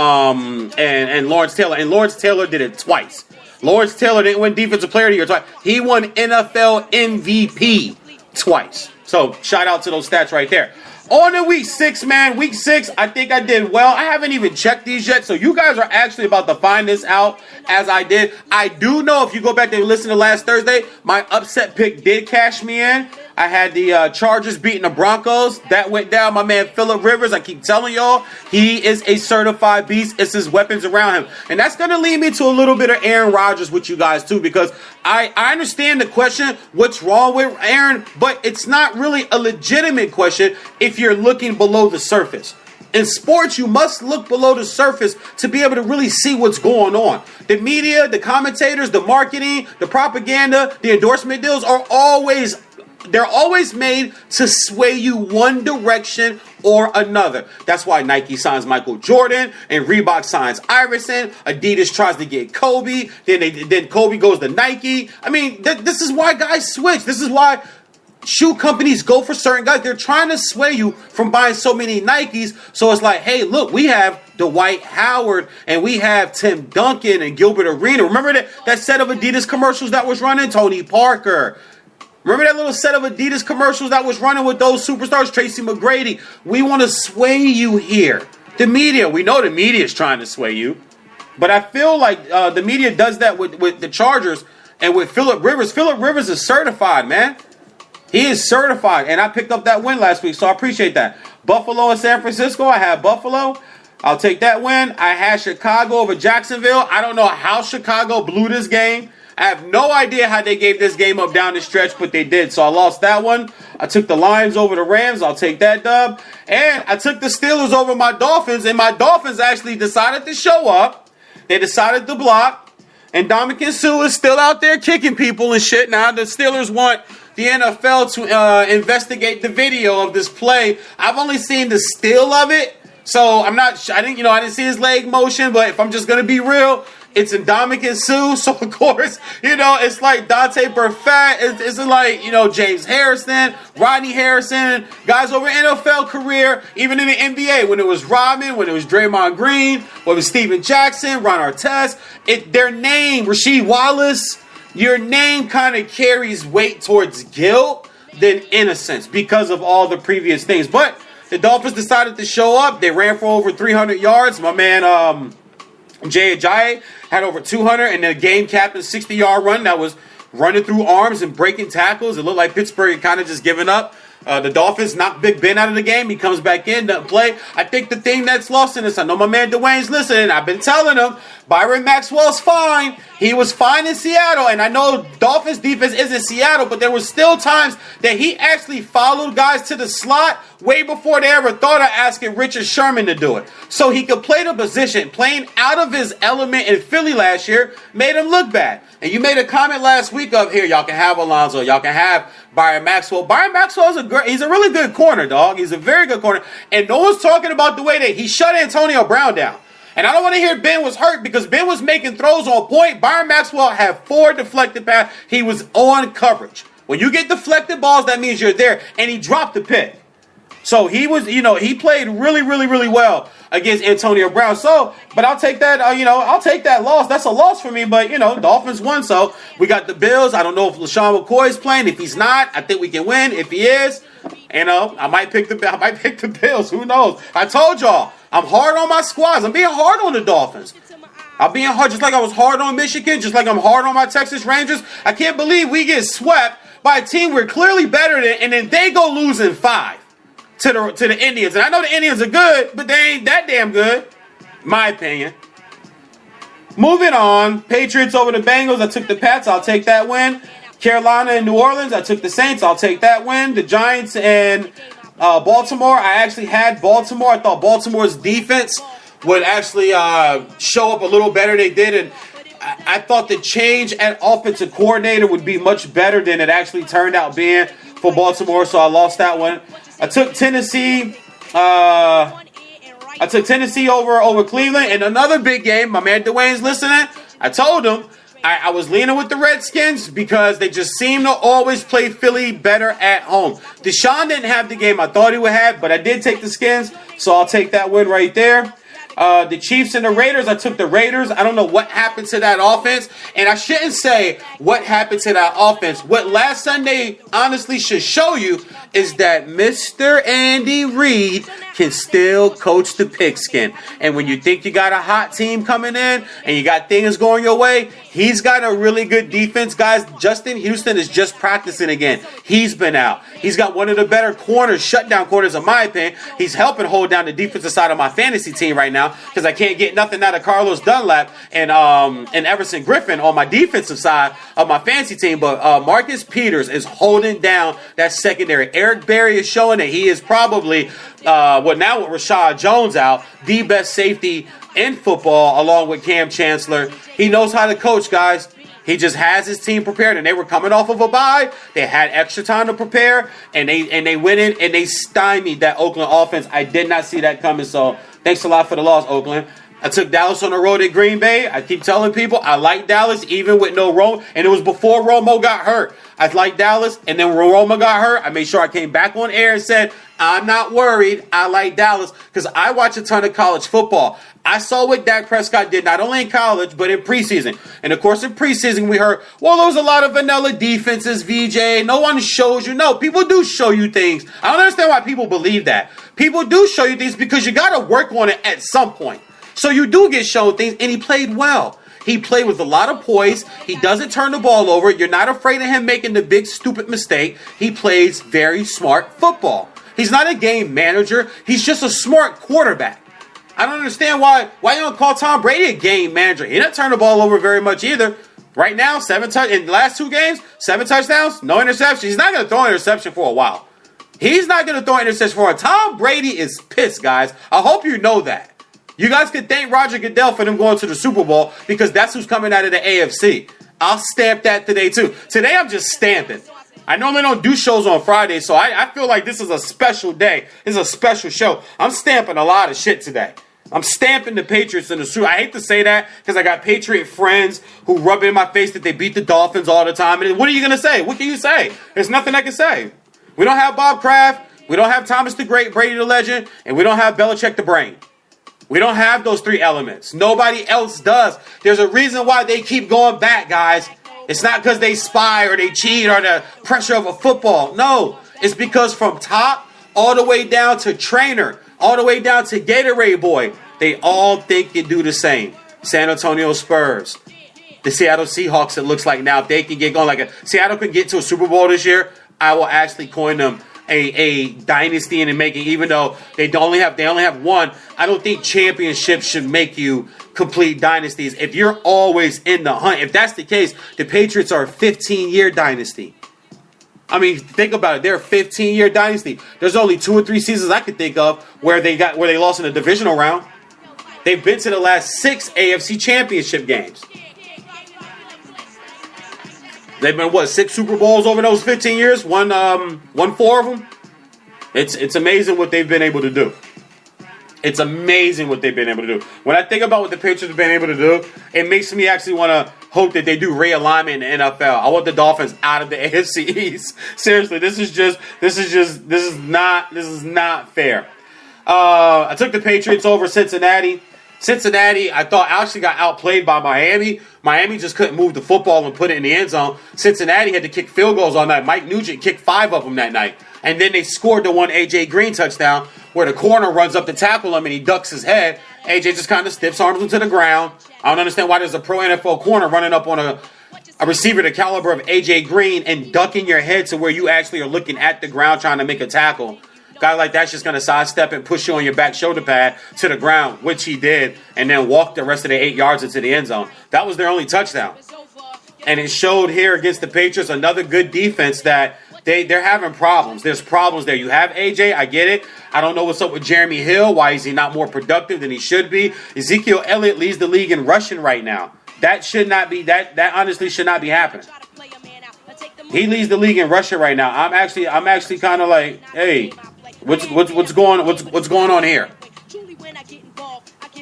Lawrence Taylor. And Lawrence Taylor did it twice. Lawrence Taylor didn't win Defensive Player of the Year twice. He won NFL MVP twice. So shout out to those stats right there. On to week 6, man. Week 6, I think I did well. I haven't even checked these yet, so you guys are actually about to find this out as I did. I do know if you go back and listen to last Thursday, my upset pick did cash me in. I had the Chargers beating the Broncos. That went down. My man Phillip Rivers, I keep telling y'all, he is a certified beast. It's his weapons around him. And that's going to lead me to a little bit of Aaron Rodgers with you guys too, because I understand the question, what's wrong with Aaron, but it's not really a legitimate question if you're looking below the surface. In sports, you must look below the surface to be able to really see what's going on. The media, the commentators, the marketing, the propaganda, the endorsement deals are always made to sway you one direction or another. That's why Nike signs Michael Jordan and Reebok signs Iverson. Adidas tries to get Kobe. Then Kobe goes to Nike. I mean, this is why guys switch. This is why shoe companies go for certain guys. They're trying to sway you from buying so many Nikes. So it's like, hey, look, we have Dwight Howard and we have Tim Duncan and Gilbert Arenas. Remember that set of Adidas commercials that was running? Tony Parker. Remember that little set of Adidas commercials that was running with those superstars, Tracy McGrady? We want to sway you here. The media, we know the media is trying to sway you. But I feel like the media does that with the Chargers and with Phillip Rivers. Phillip Rivers is certified, man. He is certified. And I picked up that win last week, so I appreciate that. Buffalo and San Francisco, I have Buffalo. I'll take that win. I had Chicago over Jacksonville. I don't know how Chicago blew this game. I have no idea how they gave this game up down the stretch, but they did. So I lost that one. I took the Lions over the Rams. I'll take that dub. And I took the Steelers over my Dolphins, and my Dolphins actually decided to show up. They decided to block. And Ndamukong Suh is still out there kicking people and shit. Now the Steelers want the NFL to investigate the video of this play. I've only seen the still of it. So I didn't see his leg motion, but if I'm just gonna be real, it's Ndamukong Suh, so of course, it's like Dante Burfett, it's like, James Harrison, Rodney Harrison, guys over NFL career, even in the NBA, when it was Rodman, when it was Draymond Green, when it was Steven Jackson, Ron Artest, their name, Rasheed Wallace, your name kind of carries weight towards guilt than innocence because of all the previous things. But the Dolphins decided to show up. They ran for over 300 yards. My man, Jay Ajayi had over 200, and the game capped a 60-yard run that was running through arms and breaking tackles. It looked like Pittsburgh had kind of just given up. The Dolphins knocked Big Ben out of the game. He comes back in, doesn't play. I think the thing that's lost in this, I know my man Dwayne's listening. I've been telling him, Byron Maxwell's fine. He was fine in Seattle, and I know Dolphins defense isn't Seattle, but there were still times that he actually followed guys to the slot way before they ever thought of asking Richard Sherman to do it. So he could play the position. Playing out of his element in Philly last year made him look bad. And you made a comment last week of, here, y'all can have Alonzo, y'all can have Byron Maxwell. Byron Maxwell he's a really good corner, dog. He's a very good corner. And no one's talking about the way that he shut Antonio Brown down. And I don't want to hear Ben was hurt because Ben was making throws on point. Byron Maxwell had 4 deflected passes. He was on coverage. When you get deflected balls, that means you're there. And he dropped the pick. So he was, he played really, really, really well against Antonio Brown. So, but I'll take that, I'll take that loss. That's a loss for me, but, Dolphins won. So we got the Bills. I don't know if LaShawn McCoy's playing. If he's not, I think we can win. If he is, I might pick the Bills. Who knows? I told y'all, I'm hard on my squads. I'm being hard on the Dolphins. I'm being hard, just like I was hard on Michigan, just like I'm hard on my Texas Rangers. I can't believe we get swept by a team we're clearly better than, and then they go losing 5 to the Indians. And I know the Indians are good, but they ain't that damn good, my opinion. Moving on, Patriots over the Bengals. I took the Pats. I'll take that win. Carolina and New Orleans. I took the Saints. I'll take that win. The Giants and Baltimore. I actually had Baltimore. I thought Baltimore's defense would actually show up a little better. They did, and I thought the change at offensive coordinator would be much better than it actually turned out being for Baltimore, so I lost that one. I took Tennessee. I took Tennessee over Cleveland. And another big game, my man Dwayne's listening. I told him I was leaning with the Redskins because they just seem to always play Philly better at home. Deshaun didn't have the game I thought he would have, but I did take the Skins, so I'll take that win right there. The Chiefs and the Raiders, I took the Raiders. I don't know what happened to that offense, and I shouldn't say what happened to that offense. What last Sunday honestly should show you is that Mr. Andy Reid can still coach the pigskin. And when you think you got a hot team coming in and you got things going your way, he's got a really good defense. Guys, Justin Houston is just practicing again. He's been out. He's got one of the better corners, shutdown corners in my opinion. He's helping hold down the defensive side of my fantasy team right now because I can't get nothing out of Carlos Dunlap and Everson Griffin on my defensive side of my fantasy team. But Marcus Peters is holding down that secondary. Eric Berry is showing that he is probably, with Rashad Jones out, the best safety in football along with Cam Chancellor. He knows how to coach, guys. He just has his team prepared, and they were coming off of a bye. They had extra time to prepare, and they went in and they stymied that Oakland offense. I did not see that coming, so thanks a lot for the loss, Oakland. I took Dallas on the road at Green Bay. I keep telling people I like Dallas even with no Romo, and it was before Romo got hurt. I like Dallas, and then when Romo got hurt, I made sure I came back on air and said, I'm not worried. I like Dallas because I watch a ton of college football. I saw what Dak Prescott did, not only in college, but in preseason. And, of course, in preseason, we heard, well, there was a lot of vanilla defenses, VJ. No one shows you. No, people do show you things. I don't understand why people believe that. People do show you things because you got to work on it at some point. So you do get shown things, and he played well. He played with a lot of poise. He doesn't turn the ball over. You're not afraid of him making the big, stupid mistake. He plays very smart football. He's not a game manager. He's just a smart quarterback. I don't understand why you don't call Tom Brady a game manager. He doesn't turn the ball over very much either. Right now, in the last 2 games, 7 touchdowns, no interception. He's not going to throw an interception for a while. He's not going to throw an interception for a while. Tom Brady is pissed, guys. I hope you know that. You guys can thank Roger Goodell for them going to the Super Bowl because that's who's coming out of the AFC. I'll stamp that today, too. Today, I'm just stamping. I normally don't do shows on Friday, so I feel like this is a special day. This is a special show. I'm stamping a lot of shit today. I'm stamping the Patriots in the Super Bowl. I hate to say that because I got Patriot friends who rub it in my face that they beat the Dolphins all the time. And what are you going to say? What can you say? There's nothing I can say. We don't have Bob Kraft. We don't have Thomas the Great, Brady the Legend. And we don't have Belichick the Brain. We don't have those 3 elements. Nobody else does. There's a reason why they keep going back, guys. It's not because they spy or they cheat or the pressure of a football. No, it's because from top all the way down to trainer, all the way down to Gatorade boy, they all think you do the same. San Antonio Spurs, the Seattle Seahawks, it looks like now, if they can get going, like Seattle can get to a Super Bowl this year, I will actually coin them a dynasty in the making, even though they only have one. I don't think championships should make you complete dynasties. If you're always in the hunt, if that's the case, the Patriots are a 15-year dynasty. I mean, think about it. They're a 15-year dynasty. There's only 2 or 3 seasons I could think of where they lost in the divisional round. They've been to the last 6 AFC championship games. They've been, 6 Super Bowls over those 15 years? Won 4 of them? It's amazing what they've been able to do. It's amazing what they've been able to do. When I think about what the Patriots have been able to do, it makes me actually want to hope that they do realignment in the NFL. I want the Dolphins out of the AFC East. Seriously, this is not fair. I took the Patriots over Cincinnati. Cincinnati, I thought, actually got outplayed by Miami. Miami just couldn't move the football and put it in the end zone. Cincinnati had to kick field goals all night. Mike Nugent kicked 5 of them that night. And then they scored the one A.J. Green touchdown, where the corner runs up to tackle him and he ducks his head. AJ just kind of stiffs arms him to the ground. I don't understand why there's a pro NFL corner running up on a receiver the caliber of AJ Green and ducking your head to where you actually are looking at the ground trying to make a tackle. Guy like that's just going to sidestep and push you on your back shoulder pad to the ground, which he did, and then walk the rest of the 8 yards into the end zone. That was their only touchdown. And it showed here against the Patriots another good defense that they're having problems. There's problems there. You have AJ, I get it. I don't know what's up with Jeremy Hill. Why is he not more productive than he should be? Ezekiel Elliott leads the league in rushing right now. That should not be that honestly should not be happening. He leads the league in rushing right now. I'm actually kind of like, hey, what's going on here?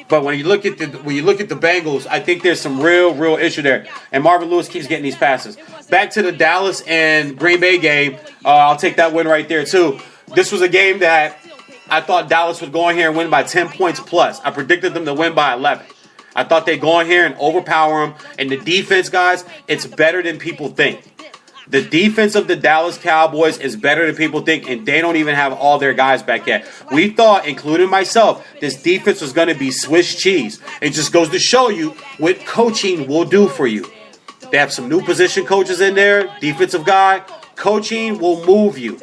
But when you look at the Bengals, I think there's some real issue there. And Marvin Lewis keeps getting these passes. Back to the Dallas and Green Bay game. I'll take that win right there too. This was a game that I thought Dallas would go in here and win by 10 points plus. I predicted them to win by 11. I thought they'd go in here and overpower them. And the defense, guys, it's better than people think. The defense of the Dallas Cowboys is better than people think, and they don't even have all their guys back yet. We thought, including myself, this defense was going to be Swiss cheese. It just goes to show you what coaching will do for you. They have some new position coaches in there, defensive guy. Coaching will move you.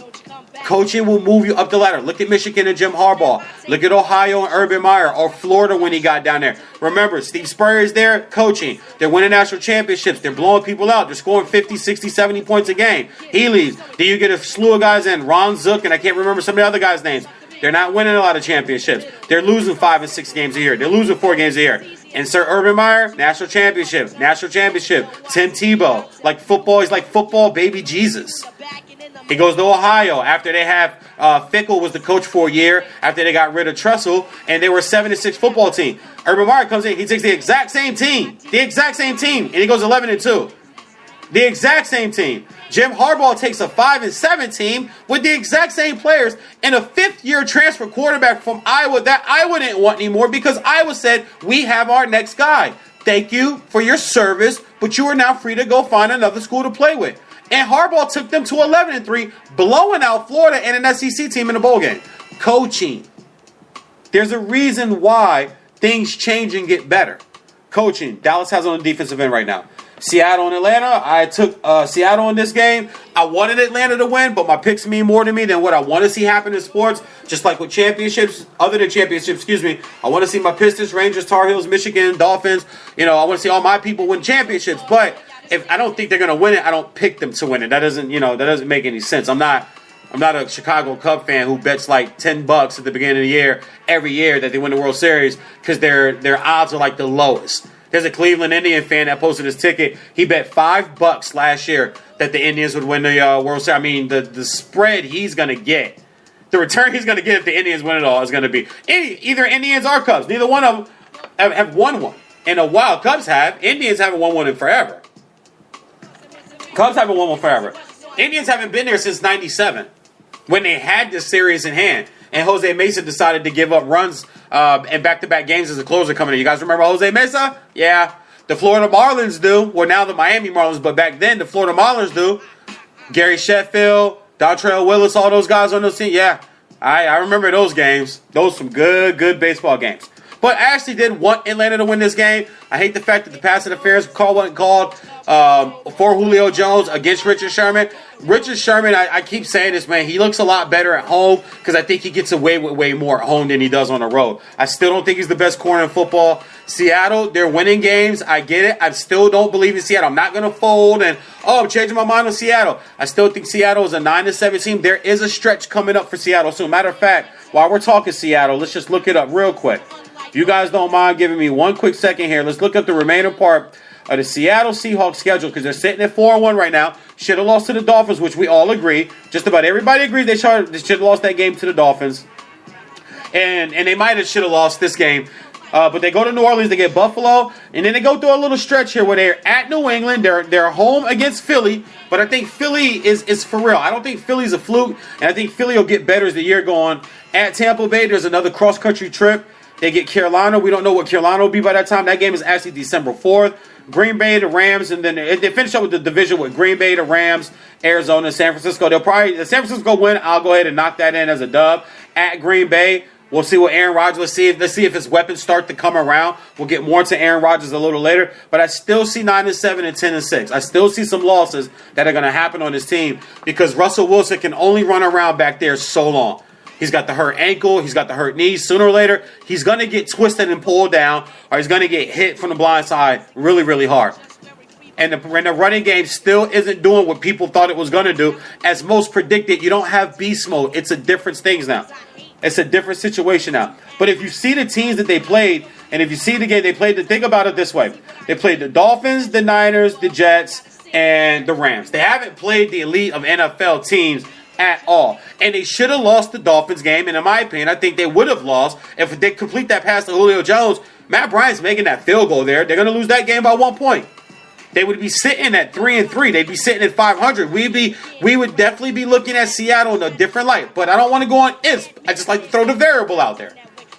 Coaching will move you up the ladder. Look at Michigan and Jim Harbaugh. Look at Ohio and Urban Meyer, or Florida when he got down there. Remember, Steve Spurrier is there coaching. They're winning national championships. They're blowing people out. They're scoring 50, 60, 70 points a game. He leaves. Then you get a slew of guys in. Ron Zook, and I can't remember some of the other guys' names. They're not winning a lot of championships. They're losing 5 and 6 games a year. They're losing 4 games a year. Insert Urban Meyer, national championship. Tim Tebow. Like football, he's like football baby Jesus. He goes to Ohio after they have Fickle was the coach for a year after they got rid of Tressel, and they were a 7-6 football team. Urban Meyer comes in, he takes the exact same team, and he goes 11-2. The exact same team. Jim Harbaugh takes a 5-7 team with the exact same players and a 5th-year transfer quarterback from Iowa that Iowa didn't want anymore because Iowa said, we have our next guy. Thank you for your service, but you are now free to go find another school to play with. And Harbaugh took them to 11-3, blowing out Florida and an SEC team in the bowl game. Coaching. There's a reason why things change and get better. Coaching. Dallas has on the defensive end right now. Seattle and Atlanta. I took Seattle in this game. I wanted Atlanta to win, but my picks mean more to me than what I want to see happen in sports. Just like with championships, other than championships, I want to see my Pistons, Rangers, Tar Heels, Michigan, Dolphins. I want to see all my people win championships, but if I don't think they're going to win it, I don't pick them to win it. That doesn't make any sense. I'm not a Chicago Cub fan who bets like $10 at the beginning of the year every year that they win the World Series because their odds are like the lowest. There's a Cleveland Indian fan that posted his ticket. He bet $5 last year that the Indians would win the World Series. I mean, the spread he's going to get, the return he's going to get if the Indians win it all is going to be either Indians or Cubs. Neither one of them have won one in a while. Cubs have. Indians haven't won one in forever. Cubs haven't won one forever. Indians haven't been there since 97 when they had this series in hand. And Jose Mesa decided to give up runs and back-to-back games as the closer coming in. You guys remember Jose Mesa? Yeah. The Florida Marlins do. Well, now the Miami Marlins, but back then the Florida Marlins do. Gary Sheffield, Dontrell Willis, all those guys on those teams. Yeah, I remember those games. Those some good baseball games. But I actually did want Atlanta to win this game. I hate the fact that the pass interference call wasn't called for Julio Jones against Richard Sherman. Richard Sherman, I keep saying this, man, he looks a lot better at home because I think he gets away with way more at home than he does on the road. I still don't think he's the best corner in football. Seattle, they're winning games. I get it. I still don't believe in Seattle. I'm not going to fold and, I'm changing my mind on Seattle. I still think Seattle is a 9-7 team. There is a stretch coming up for Seattle. So, matter of fact, while we're talking Seattle, let's just look it up real quick. If you guys don't mind giving me one quick second here, let's look up the remaining part of the Seattle Seahawks schedule because they're sitting at 4-1 right now. Should have lost to the Dolphins, which we all agree. Just about everybody agrees they should have lost that game to the Dolphins. And they might have should have lost this game. But they go to New Orleans, they get Buffalo, and then they go through a little stretch here where they're at New England. They're home against Philly, but I think Philly is for real. I don't think Philly's a fluke, and I think Philly will get better as the year goes on. At Tampa Bay, there's another cross-country trip. They get Carolina. We don't know what Carolina will be by that time. That game is actually December 4th. Green Bay, the Rams, and then they finish up with the division with Green Bay, the Rams, Arizona, San Francisco. They'll probably, if San Francisco win, I'll go ahead and knock that in as a dub. At Green Bay, we'll see what Aaron Rodgers, let's see if his weapons start to come around. We'll get more into Aaron Rodgers a little later. But I still see 9-7 and 10-6. I still see some losses that are going to happen on this team because Russell Wilson can only run around back there so long. He's got the hurt ankle. He's got the hurt knee. Sooner or later, he's going to get twisted and pulled down, or he's going to get hit from the blind side really, really hard. And the running game still isn't doing what people thought it was going to do. As most predicted, you don't have beast mode. It's a different things now. It's a different situation now. But if you see the teams that they played, and if you see the game they played, think about it this way. They played the Dolphins, the Niners, the Jets, and the Rams. They haven't played the elite of NFL teams at all. And they should have lost the Dolphins game. And in my opinion, I think they would have lost if they complete that pass to Julio Jones. Matt Bryant's making that field goal there. They're going to lose that game by 1 point. They would be sitting at 3-3. They'd be sitting at 500. We would definitely be looking at Seattle in a different light. But I don't want to go on ifs. I just like to throw the variable out there.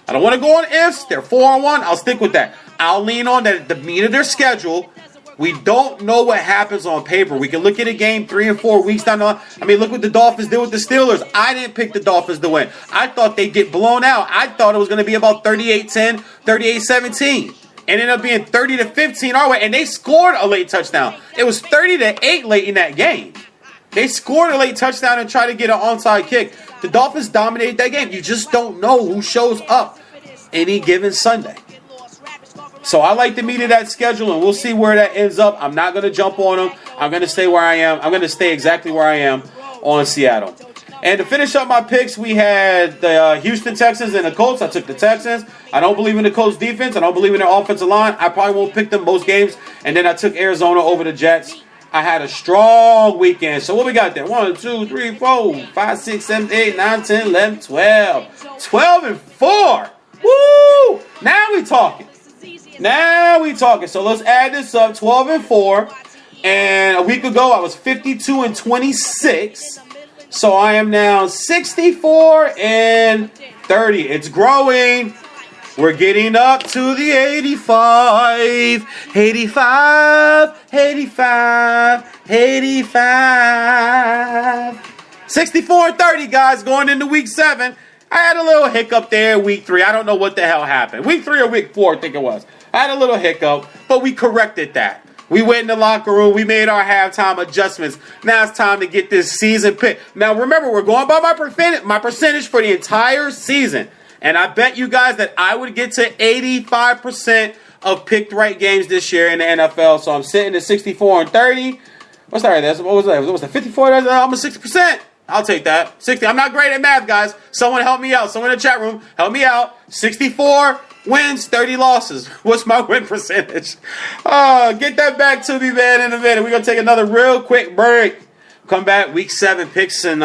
I don't want to go on ifs. They're 4-1. I'll stick with that. I'll lean on that at the meat of their schedule. We don't know what happens on paper. We can look at a game 3 and 4 weeks down the line. I mean, look what the Dolphins did with the Steelers. I didn't pick the Dolphins to win. I thought they'd get blown out. I thought it was going to be about 38-10, 38-17. Ended up being 30-15 our way, and they scored a late touchdown. It was 30-8 late in that game. They scored a late touchdown and tried to get an onside kick. The Dolphins dominated that game. You just don't know who shows up any given Sunday. So I like the meat of that schedule, and we'll see where that ends up. I'm not going to jump on them. I'm going to stay where I am. I'm going to stay exactly where I am on Seattle. And to finish up my picks, we had the Houston Texans and the Colts. I took the Texans. I don't believe in the Colts defense. I don't believe in their offensive line. I probably won't pick them most games. And then I took Arizona over the Jets. I had a strong weekend. So what we got there? 1, 2, 3, 4, 5, 6, 7, 8, 9, 10, 11, 12. 12 and 4. Woo! Now we talking. So let's add this up. 12 and 4. And a week ago, I was 52 and 26. So I am now 64 and 30. It's growing. We're getting up to the 85. 64 and 30, guys, going into week 7. I had a little hiccup there week 3. I don't know what the hell happened. Week 3 or week 4, I think it was. I had a little hiccup, but we corrected that. We went in the locker room. We made our halftime adjustments. Now it's time to get this season pick. Now remember, we're going by my percentage for the entire season. And I bet you guys that I would get to 85% of picked right games this year in the NFL. So I'm sitting at 64 and 30. What's that right there? What was that? What was that? 54? Almost 60%. I'll take that. 60. I'm not great at math, guys. Someone help me out. Someone in the chat room, help me out. 64 wins, 30 losses. What's my win percentage? Get that back to me, man, in a minute. We're going to take another real quick break. Come back, week 7 picks and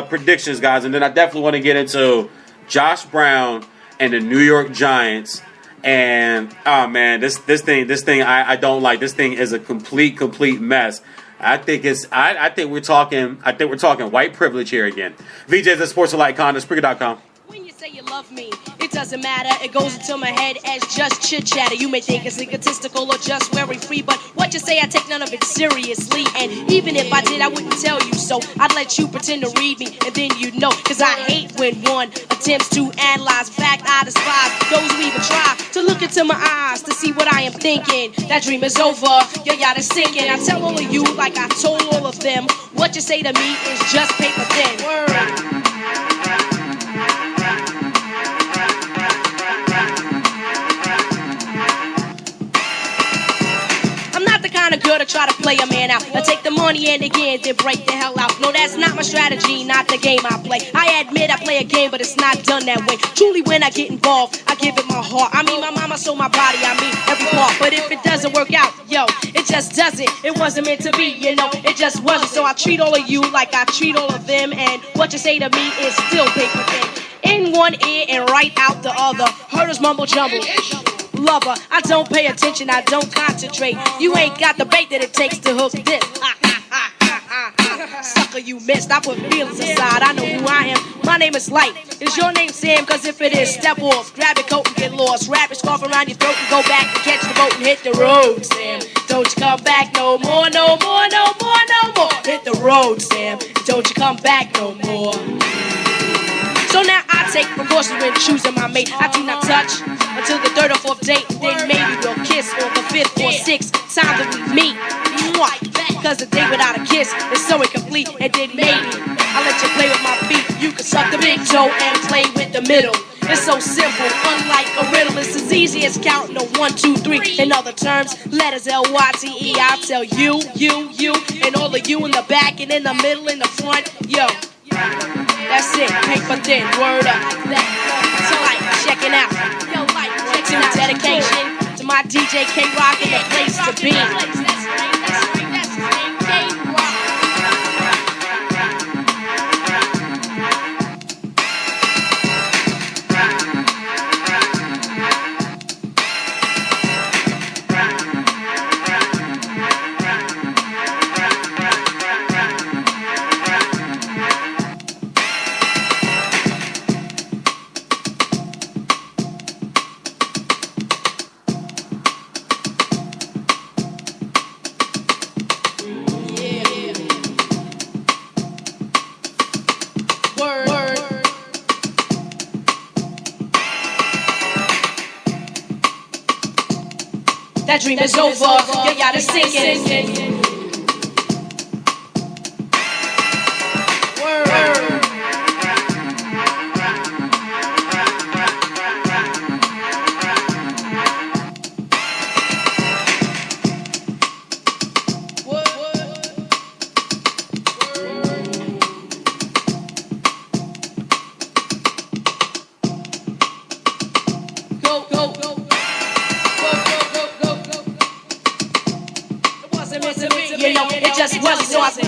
predictions, guys. And then I definitely want to get into Josh Brown and the New York Giants. And, oh, man, this thing I don't like. This thing is a complete mess. I think we're talking white privilege here again. VJ's at Sports Alike Con, Spreaker.com. When you say you love me, it doesn't matter. It goes into my head as just chit chatter. You may think it's egotistical or just very free, but what you say, I take none of it seriously. And even if I did, I wouldn't tell you so. I'd let you pretend to read me, and then you'd know. Cause I hate when one attempts to analyze. Fact, I despise those who even try to look into my eyes to see what I am thinking. That dream is over, your yacht is sinking. I tell all of you, like I told all of them, what you say to me is just paper thin. Word. Girl to try to play a man out. I take the money and again then break the hell out. No, that's not my strategy, not the game I play. I admit I play a game, but it's not done that way. Truly, when I get involved, I give it my heart. I mean, my mama sold my body, I mean every part. But if it doesn't work out, yo, it just doesn't. It wasn't meant to be, you know, it just wasn't. So I treat all of you like I treat all of them. And what you say to me is still paper thin. In one ear and right out the other. Herders mumble jumble. Lover, I don't pay attention, I don't concentrate. You ain't got the bait that it takes to hook this. Sucker, sucker you missed. I put feelings aside, I know who I am. My name is Light. Is your name Sam? Cause if it is, step off. Grab your coat and get lost. Wrap your scarf around your throat and go back and catch the boat and hit the road, Sam. Don't you come back no more, no more, no more, no more. Hit the road, Sam. Don't you come back no more. So now I take precautions when choosing my mate. I do not touch until the third or fourth date. Then maybe we'll kiss on the fifth or sixth time that we meet. Cause a date without a kiss is so incomplete. And then maybe I'll let you play with my feet. You can suck the big toe and play with the middle. It's so simple, unlike a riddle. It's as easy as counting a 1, 2, 3. In other terms, letters L-Y-T-E. I'll tell you, and all of you in the back and in the middle, in the front. Yo, that's it, paper thin, word up. So like, check it out. Yo, like, check it out. Dedication to my DJ K-Rock and the place to be. That dream is over, you gotta sink it. You know, it just wasn't, so I said.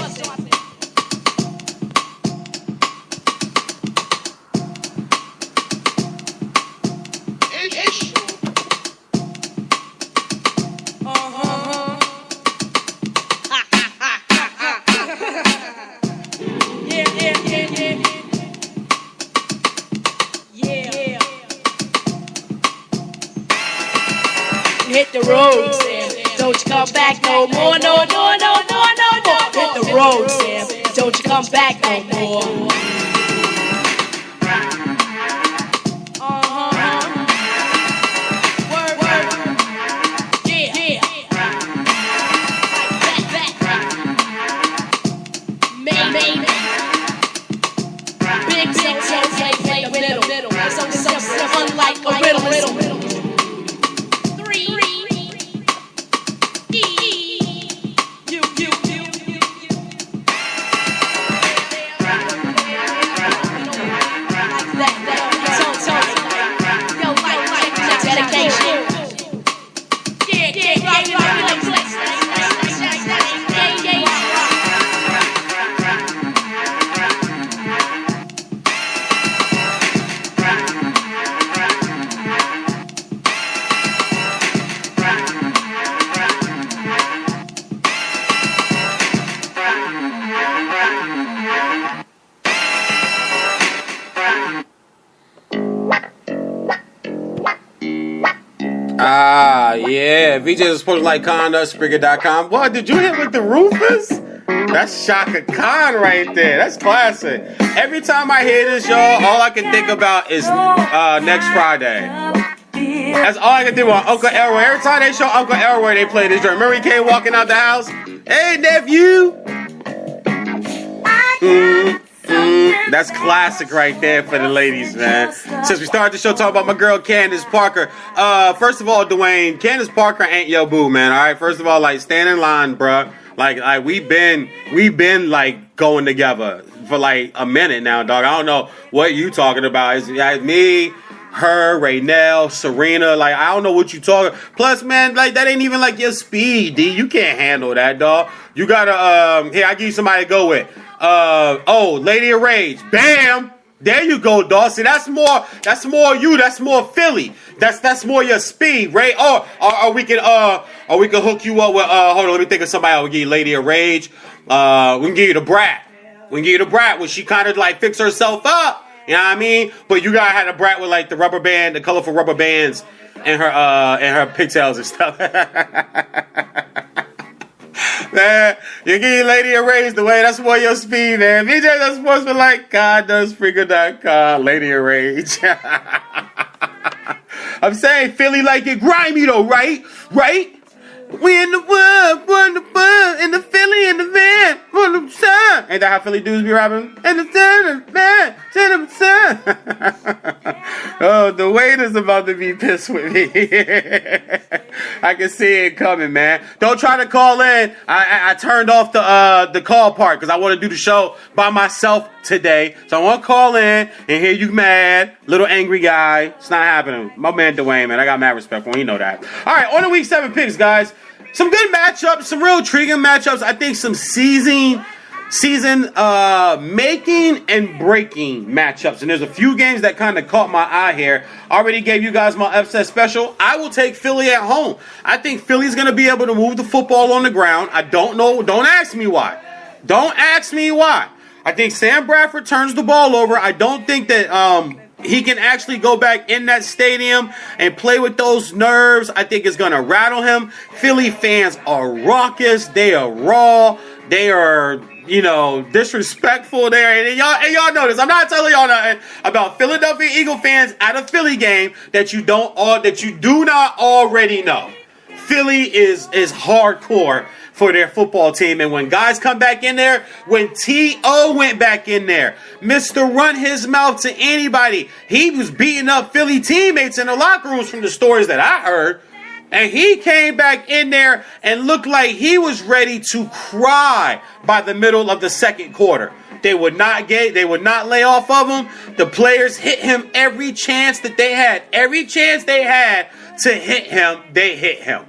Hit the road, Sam. Don't you come back no more, no more, no more, no more. Hit the road, Sam. Don't you come back no more. Word, word. Yeah, yeah. Main. Big play the middle. So unlike a riddle. Yeah, VJs are supposed to like Spreaker.com. What, did you hit with the Rufus? That's Shaka Khan right there. That's classic. Every time I hear this, y'all, all I can think about is next Friday. That's all I can think about. Uncle Elroy. Every time they show Uncle Elroy, they play this joint. Remember he came walking out the house? Hey, nephew. That's classic right there for the ladies, man. Since we started the show talking about my girl Candace Parker. First of all, Dwayne, Candace Parker ain't your boo, man. All right. First of all, like, stand in line, bruh. Like we've been like going together for like a minute now, dog. I don't know what you talking about. It's me, her, Raynell, Serena. Like, I don't know what you talking. Plus, man, like, that ain't even like your speed, D. You can't handle that, dog. You gotta here, I give you somebody to go with. Lady of Rage. Bam! There you go, dog. See, that's more you. That's more Philly. That's more your speed, Ray. Or we can hook you up with hold on, let me think of somebody else. We'll give you Lady of Rage. We can give you the Brat. When you get a brat, when she kind of like fix herself up, you know what I mean? But you gotta have a brat with like the rubber band, the colorful rubber bands, and her pigtails and stuff. Man, you give your lady a raise the way. That's more your speed, man. BJ does sports for like God does freaker.com. Lady a rage. I'm saying Philly like it grimy though, right? Right? We in the wood, in the Philly, in the van, for the sun. Ain't that how Philly dudes be rapping? In the sun, man, to the sun. Oh, the waiter's about to be pissed with me. I can see it coming, man. Don't try to call in. I turned off the call part because I want to do the show by myself today. So I want to call in and hear you mad, little angry guy. It's not happening. My man Dwayne, man, I got mad respect for him. You know that. All right, on the week 7 picks, guys. Some good matchups, some real intriguing matchups. I think some season making and breaking matchups. And there's a few games that kind of caught my eye here. I already gave you guys my upset special. I will take Philly at home. I think Philly's going to be able to move the football on the ground. I don't know. Don't ask me why. Don't ask me why. I think Sam Bradford turns the ball over. I don't think that he can actually go back in that stadium and play with those nerves. I think it's going to rattle him. Philly fans are raucous. They are raw. They are, disrespectful there. And y'all know this. I'm not telling y'all nothing about Philadelphia Eagle fans at a Philly game that you do not already know. Philly is hardcore for their football team. And when guys come back in there, when T.O. went back in there, Mr. Run His Mouth to anybody, he was beating up Philly teammates in the locker rooms from the stories that I heard. And he came back in there and looked like he was ready to cry by the middle of the second quarter. They would not lay off of him. The players hit him every chance that they had. Every chance they had to hit him, they hit him.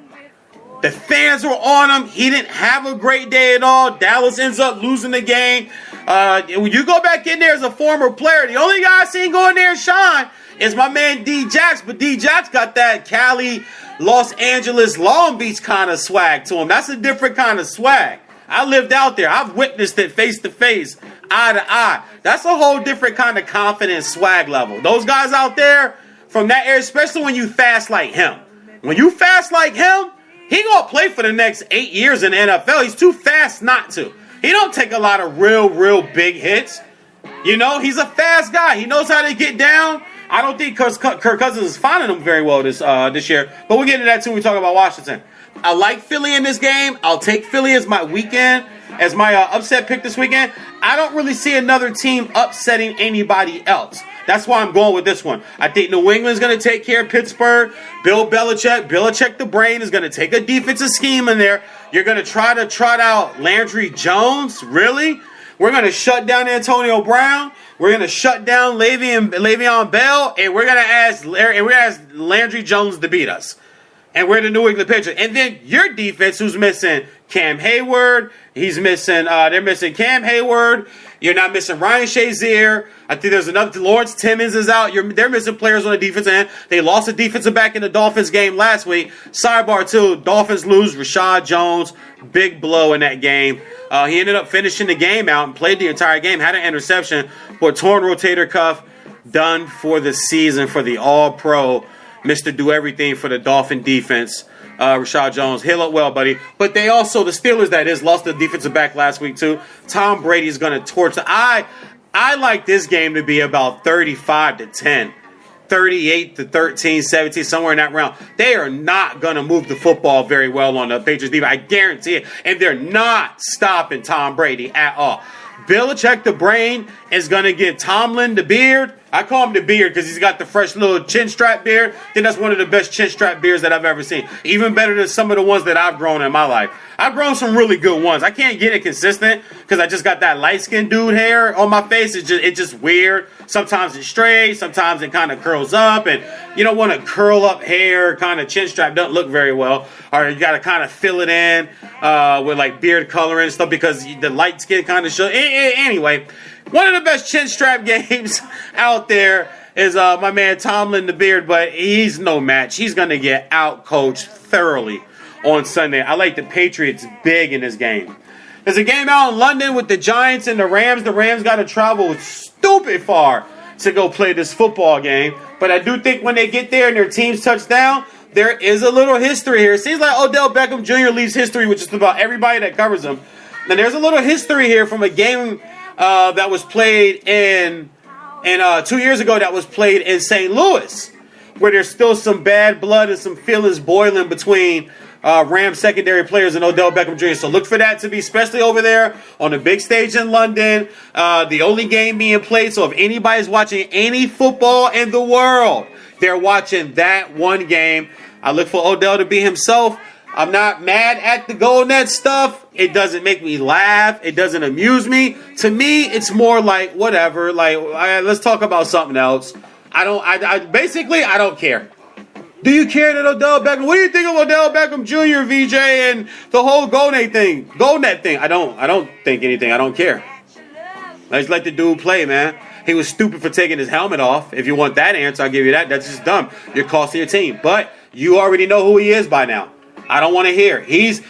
The fans were on him. He didn't have a great day at all. Dallas ends up losing the game. When you go back in there as a former player, the only guy I seen go in there and shine is my man D. Jax. But D. Jax got that Cali, Los Angeles, Long Beach kind of swag to him. That's a different kind of swag. I lived out there. I've witnessed it face to face, eye to eye. That's a whole different kind of confidence swag level. Those guys out there from that area, especially when you fast like him. When you fast like him, he gonna play for the next 8 years in the NFL. He's too fast not to. He don't take a lot of real big hits. He's a fast guy. He knows how to get down. I don't think Kirk Cousins is finding him very well this year. But we'll get into that too when we talk about Washington. I like Philly in this game. I'll take Philly as my upset pick this weekend. I don't really see another team upsetting anybody else. That's why I'm going with this one. I think New England's going to take care of Pittsburgh. Bill Belichick the brain, is going to take a defensive scheme in there. You're going to try to trot out Landry Jones? Really? We're going to shut down Antonio Brown. We're going to shut down Le'Veon Bell. And we're going to ask Landry Jones to beat us. And we're the New England Patriots. And then your defense, who's missing Cam Hayward. They're missing Cam Hayward. You're not missing Ryan Shazier. I think there's another. Lawrence Timmons is out. They're missing players on the defense end. They lost a defensive back in the Dolphins game last week. Sidebar too. Dolphins lose Rashad Jones. Big blow in that game. He ended up finishing the game out and played the entire game. Had an interception, but torn rotator cuff. Done for the season for the All-Pro. Mr. Do Everything for the Dolphin defense. Rashad Jones, heal up well, buddy. But they also, the Steelers, that is, lost the defensive back last week, too. Tom Brady is going to torch. I like this game to be about 35-10, 38-13, 17, somewhere in that round. They are not going to move the football very well on the Patriots defense. I guarantee it. And they're not stopping Tom Brady at all. Belichick the brain is going to give Tomlin the beard. I call him the beard because he's got the fresh little chin strap beard. I think that's one of the best chin strap beards that I've ever seen. Even better than some of the ones that I've grown in my life. I've grown some really good ones. I can't get it consistent because I just got that light-skinned dude hair on my face. It's just weird. Sometimes it's straight. Sometimes it kind of curls up. And you don't want to curl up hair, kind of chin strap. Doesn't look very well. Or you got to kind of fill it in with like beard coloring and stuff because the light skin kind of shows. Anyway, one of the best chin strap games out there is my man Tomlin the Beard, but he's no match. He's going to get out-coached thoroughly on Sunday. I like the Patriots big in this game. There's a game out in London with the Giants and the Rams. The Rams got to travel stupid far to go play this football game. But I do think when they get there and their teams touch down, there is a little history here. It seems like Odell Beckham Jr. leaves history with just about everybody that covers him. And there's a little history here from a game that was played in 2 years ago that was played in St. Louis, where there's still some bad blood and some feelings boiling between Rams secondary players and Odell Beckham Jr. So look for that to be, especially over there on the big stage in London. The only game being played. So if anybody's watching any football in the world, they're watching that one game. I look for Odell to be himself. I'm not mad at the GoldNet stuff. It doesn't make me laugh. It doesn't amuse me. To me, it's more like whatever. Like, let's talk about something else. I don't care. Do you care that Odell Beckham? What do you think of Odell Beckham Jr., VJ, and the whole GoldNet thing? I don't think anything. I don't care. I just let the dude play, man. He was stupid for taking his helmet off. If you want that answer, I'll give you that. That's just dumb. You're costing your team. But you already know who he is by now. I don't want to hear. He's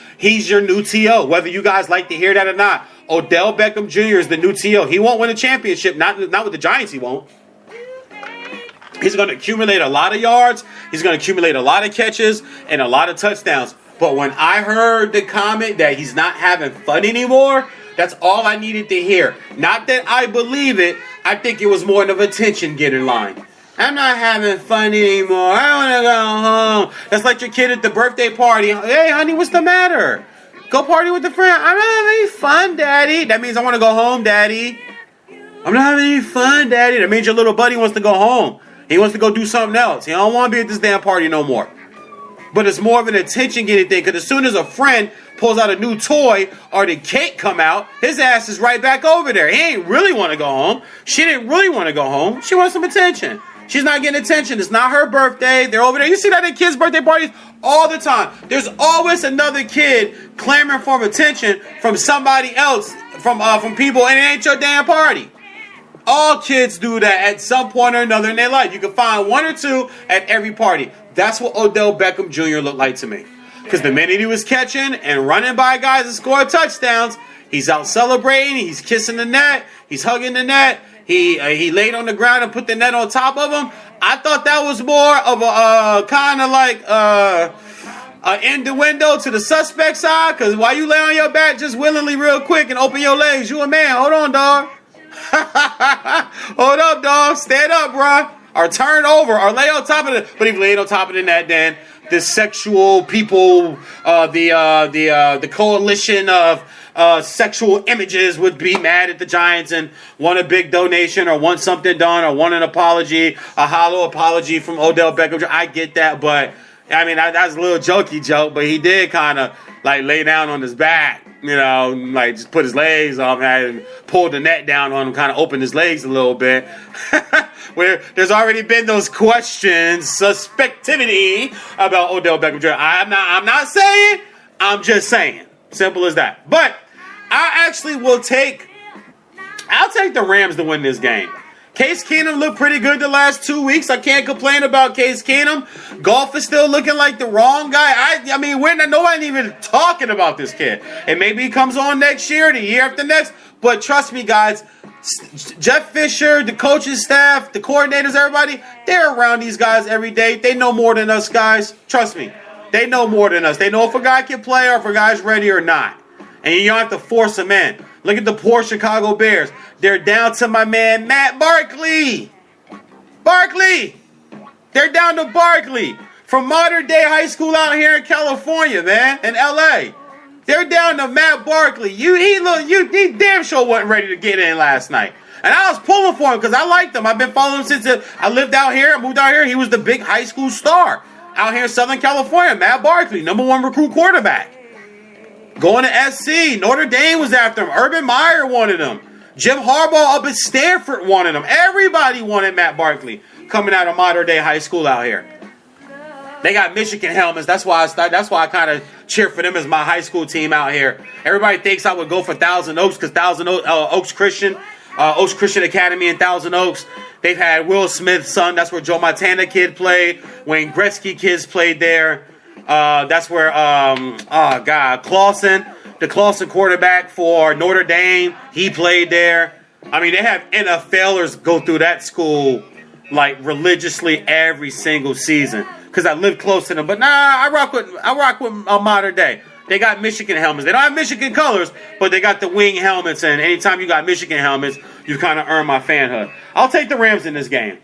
your new T.O., whether you guys like to hear that or not. Odell Beckham Jr. is the new T.O. He won't win a championship. Not with the Giants, he won't. He's going to accumulate a lot of yards. He's going to accumulate a lot of catches and a lot of touchdowns. But when I heard the comment that he's not having fun anymore, that's all I needed to hear. Not that I believe it. I think it was more of a attention-getter line. I'm not having fun anymore. I want to go home. That's like your kid at the birthday party. Hey, honey, what's the matter? Go party with the friend. I'm not having any fun, Daddy. That means I want to go home, Daddy. I'm not having any fun, Daddy. That means your little buddy wants to go home. He wants to go do something else. He don't want to be at this damn party no more. But it's more of an attention-getting thing. Because as soon as a friend pulls out a new toy or the cake come out, his ass is right back over there. He ain't really want to go home. She didn't really want to go home. She wants some attention. She's not getting attention. It's not her birthday. They're over there. You see that at kids' birthday parties all the time. There's always another kid clamoring for attention from somebody else, from people, and it ain't your damn party. All kids do that at some point or another in their life. You can find one or two at every party. That's what Odell Beckham Jr. looked like to me. Because the minute he was catching and running by guys and scoring touchdowns, he's out celebrating, he's kissing the net, he's hugging the net, he laid on the ground and put the net on top of him. I thought that was more of a kind of like an innuendo to the suspect side. Because while you lay on your back just willingly real quick and open your legs, you a man. Hold on, dog. Hold up, dog. Stand up, bro. Or turn over, or lay on top of it. But if you laid on top of the net, then the sexual people, the coalition of sexual images would be mad at the Giants and want a big donation or want something done or want an apology, a hollow apology from Odell Beckham. I get that, but I mean that's a little jokey joke. But he did kind of like lay down on his back. You know, like just put his legs up and pull the net down on him, kind of open his legs a little bit. Where there's already been those questions, suspectivity about Odell Beckham Jr. I'm not saying, I'm just saying. Simple as that. But I actually I'll take the Rams to win this game. Case Keenum looked pretty good the last 2 weeks. I can't complain about Case Keenum. Golf is still looking like the wrong guy. I mean, nobody even talking about this kid. And maybe he comes on next year, the year after next. But trust me, guys, Jeff Fisher, the coaching staff, the coordinators, everybody, they're around these guys every day. They know more than us, guys. Trust me. They know more than us. They know if a guy can play or if a guy's ready or not. And you don't have to force him in. Look at the poor Chicago Bears. They're down to my man, Matt Barkley. They're down to Barkley from Modern Day High School out here in California, man, in L.A. They're down to Matt Barkley. He damn sure wasn't ready to get in last night. And I was pulling for him because I liked him. I've been following him since I lived out here. I moved out here. He was the big high school star out here in Southern California. Matt Barkley, #1 recruit quarterback. Going to SC. Notre Dame was after him. Urban Meyer wanted him. Jim Harbaugh up at Stanford wanted him. Everybody wanted Matt Barkley coming out of Modern Day High School out here. They got Michigan helmets. That's why I kind of cheer for them as my high school team out here. Everybody thinks I would go for Thousand Oaks because Oaks Christian Academy in Thousand Oaks. They've had Will Smith's son. That's where Joe Montana kid played. Wayne Gretzky kids played there. That's where Clausen the Clawson quarterback for Notre Dame. He played there. I mean, they have NFLers go through that school like religiously every single season because I live close to them. But nah, I rock with modern day. They got Michigan helmets. They don't have Michigan colors, but they got the wing helmets. And anytime you got Michigan helmets, you kind of earn my fanhood. I'll take the Rams in this game.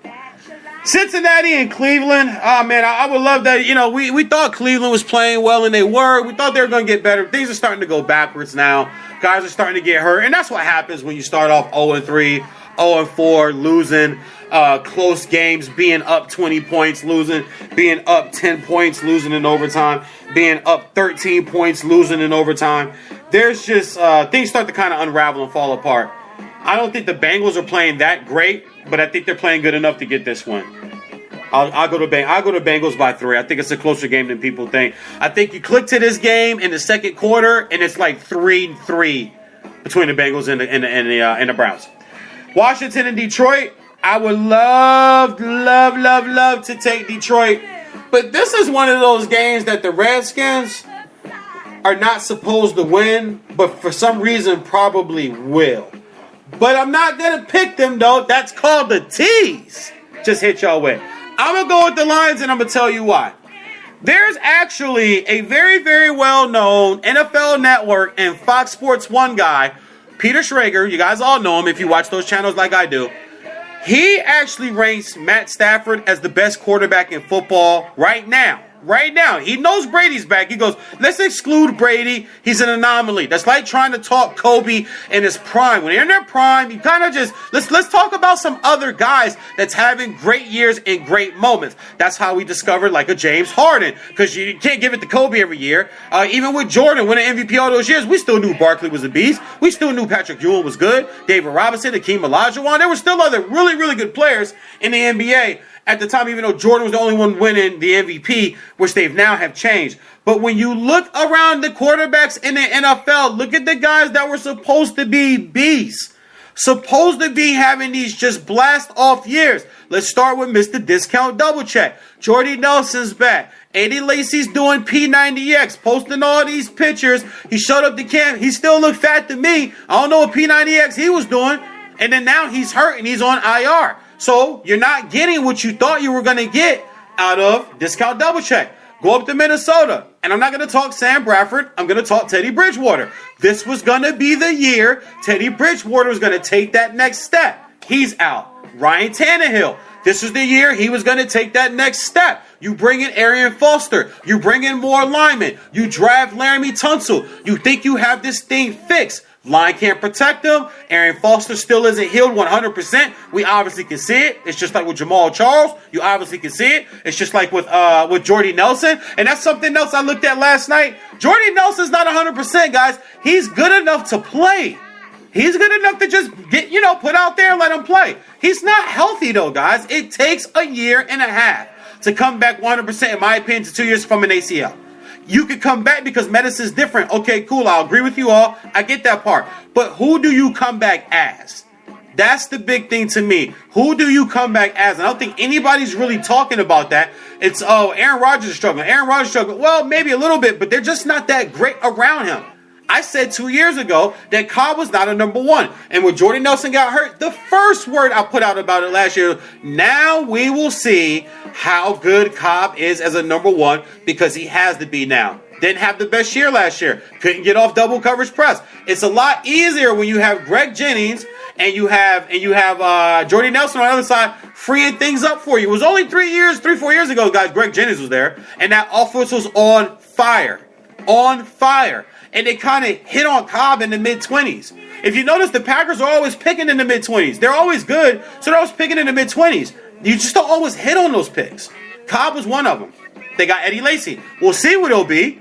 Cincinnati and Cleveland. Oh, man, I would love that. You know, we thought Cleveland was playing well, and they were. We thought they were going to get better. Things are starting to go backwards now. Guys are starting to get hurt. And that's what happens when you start off 0-3, 0-4, losing close games, being up 20 points, losing, being up 10 points, losing in overtime, being up 13 points, losing in overtime. There's just things start to kind of unravel and fall apart. I don't think the Bengals are playing that great, but I think they're playing good enough to get this win. I'll go to Bengals by 3. I think it's a closer game than people think. I think you click to this game in the second quarter, and it's like 3-3 between the Bengals and the Browns. Washington and Detroit. I would love to take Detroit, but this is one of those games that the Redskins are not supposed to win, but for some reason probably will. But I'm not going to pick them, though. That's called the tease. Just hit y'all with. I'm going to go with the Lions, and I'm going to tell you why. There's actually a very, very well-known NFL Network and Fox Sports 1 guy, Peter Schrager. You guys all know him if you watch those channels like I do. He actually ranks Matt Stafford as the best quarterback in football right now. Right now. He knows Brady's back. He goes, let's exclude Brady. He's an anomaly. That's like trying to talk Kobe in his prime. When they're in their prime, you kind of just, let's talk about some other guys that's having great years and great moments. That's how we discovered like a James Harden, because you can't give it to Kobe every year. Even with Jordan winning MVP all those years, we still knew Barkley was a beast. We still knew Patrick Ewing was good. David Robinson, Hakeem Olajuwon. There were still other really, really good players in the NBA at the time, even though Jordan was the only one winning the MVP, which they've now have changed. But when you look around the quarterbacks in the NFL, look at the guys that were supposed to be beasts, supposed to be having these just blast off years. Let's start with Mr. Discount Double Check. Jordy Nelson's back. Eddie Lacy's doing P90X, posting all these pictures. He showed up to camp. He still looked fat to me. I don't know what P90X he was doing. And then now he's hurt and he's on IR. So you're not getting what you thought you were going to get out of Discount Double Check. Go up to Minnesota. And I'm not going to talk Sam Bradford. I'm going to talk Teddy Bridgewater. This was going to be the year Teddy Bridgewater was going to take that next step. He's out. Ryan Tannehill. This was the year he was going to take that next step. You bring in Arian Foster. You bring in more linemen. You draft Laramie Tunsil. You think you have this thing fixed. Line can't protect him. Arian Foster still isn't healed 100%. We obviously can see it. It's just like with Jamal Charles. You obviously can see it. It's just like with Jordy Nelson. And that's something else I looked at last night. Jordy Nelson's not 100%, guys. He's good enough to play. He's good enough to just get, put out there and let him play. He's not healthy, though, guys. It takes a year and a half to come back 100%, in my opinion, to 2 years from an ACL. You could come back because medicine's different. Okay, cool. I'll agree with you all. I get that part. But who do you come back as? That's the big thing to me. Who do you come back as? And I don't think anybody's really talking about that. It's, Aaron Rodgers is struggling. Aaron Rodgers is struggling. Well, maybe a little bit, but they're just not that great around him. I said 2 years ago that Cobb was not a number one. And when Jordy Nelson got hurt, the first word I put out about it last year, now we will see how good Cobb is as a number one because he has to be now. Didn't have the best year last year. Couldn't get off double coverage press. It's a lot easier when you have Greg Jennings and you have Jordy Nelson on the other side freeing things up for you. It was only 4 years ago, guys. Greg Jennings was there, and that offense was on fire. On fire. And they kind of hit on Cobb in the mid-20s. If you notice, the Packers are always picking in the mid-20s. They're always good, so they're always picking in the mid-20s. You just don't always hit on those picks. Cobb was one of them. They got Eddie Lacy. We'll see what it'll be.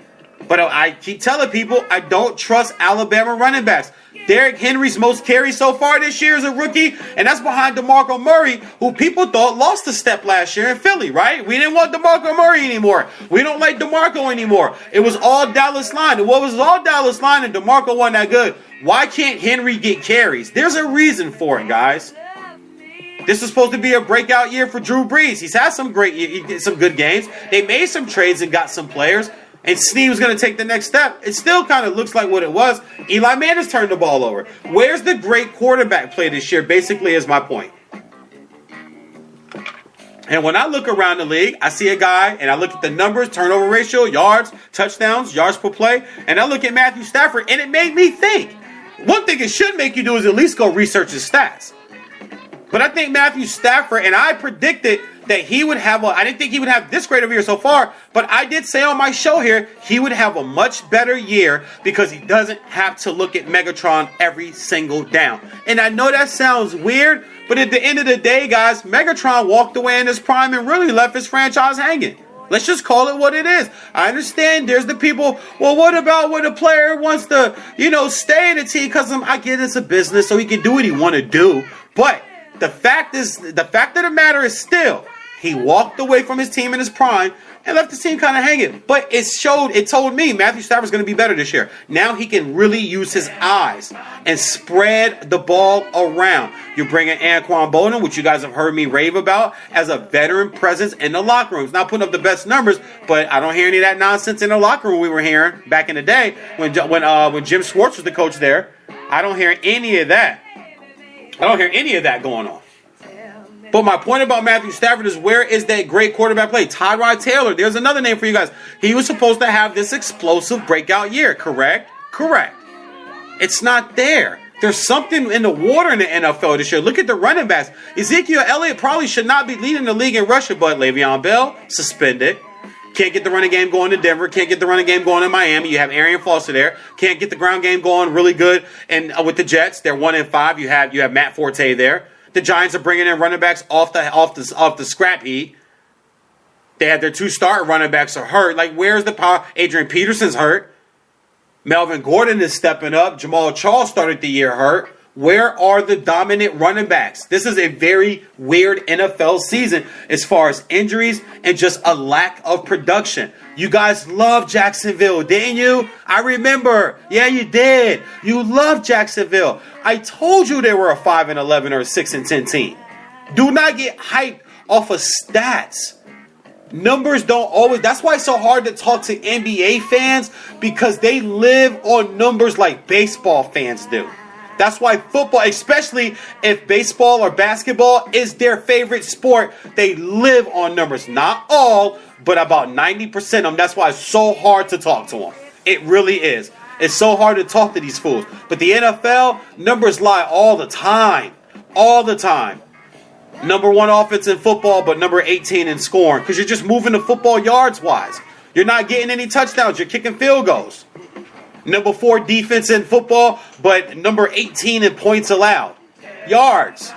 But I keep telling people I don't trust Alabama running backs. Derrick Henry's most carries so far this year as a rookie, and that's behind DeMarco Murray, who people thought lost a step last year in Philly, right? We didn't want DeMarco Murray anymore. We don't like DeMarco anymore. It was all Dallas line. And what was all Dallas line and DeMarco wasn't that good? Why can't Henry get carries? There's a reason for it, guys. This is supposed to be a breakout year for Drew Brees. He's had some good games. They made some trades and got some players. and Snead was going to take the next step, it still kind of looks like what it was. Eli Manning's turned the ball over. Where's the great quarterback play this year, basically, is my point. And when I look around the league, I see a guy, and I look at the numbers, turnover ratio, yards, touchdowns, yards per play, and I look at Matthew Stafford, and it made me think. One thing it should make you do is at least go research his stats. But I think Matthew Stafford, and I predicted that he would have I didn't think he would have this great of a year so far, but I did say on my show here, he would have a much better year because he doesn't have to look at Megatron every single down. And I know that sounds weird, but at the end of the day, guys, Megatron walked away in his prime and really left his franchise hanging. Let's just call it what it is. I understand there's the people, well, what about when a player wants to, stay in the team because I get it's a business so he can do what he want to do. But the fact of the matter is still, he walked away from his team in his prime and left the team kind of hanging. But it told me Matthew Stafford's going to be better this year. Now he can really use his eyes and spread the ball around. You're bringing Ncaa Bolden, which you guys have heard me rave about, as a veteran presence in the locker rooms. Not putting up the best numbers, but I don't hear any of that nonsense in the locker room we were hearing back in the day when Jim Schwartz was the coach there. I don't hear any of that. I don't hear any of that going on. But my point about Matthew Stafford is, where is that great quarterback play? Tyrod Taylor, there's another name for you guys. He was supposed to have this explosive breakout year, correct? Correct. It's not there. There's something in the water in the NFL this year. Look at the running backs. Ezekiel Elliott probably should not be leading the league in rushing, but Le'Veon Bell, suspended. Can't get the running game going in Denver. Can't get the running game going in Miami. You have Arian Foster there. Can't get the ground game going really good. And with the Jets, they're 1-5. You have Matt Forte there. The Giants are bringing in running backs off the scrap heap. They had their 2 starting running backs are hurt. Like, where's the power? Adrian Peterson's hurt. Melvin Gordon is stepping up. Jamal Charles started the year hurt. Where are the dominant running backs? This is a very weird NFL season as far as injuries and just a lack of production. You guys loved Jacksonville, didn't you? I remember. Yeah, you did. You loved Jacksonville. I told you they were a 5-11 or a 6-10 team. Do not get hyped off of stats. Numbers don't always. That's why it's so hard to talk to NBA fans, because they live on numbers like baseball fans do. That's why football, especially if baseball or basketball is their favorite sport, they live on numbers. Not all, but about 90% of them. That's why it's so hard to talk to them. It really is. It's so hard to talk to these fools. But the NFL, numbers lie all the time. All the time. Number 1 offense in football, but number 18 in scoring. Because you're just moving the football yards-wise. You're not getting any touchdowns. You're kicking field goals. Number 4 defense in football, but number 18 in points allowed. Yards.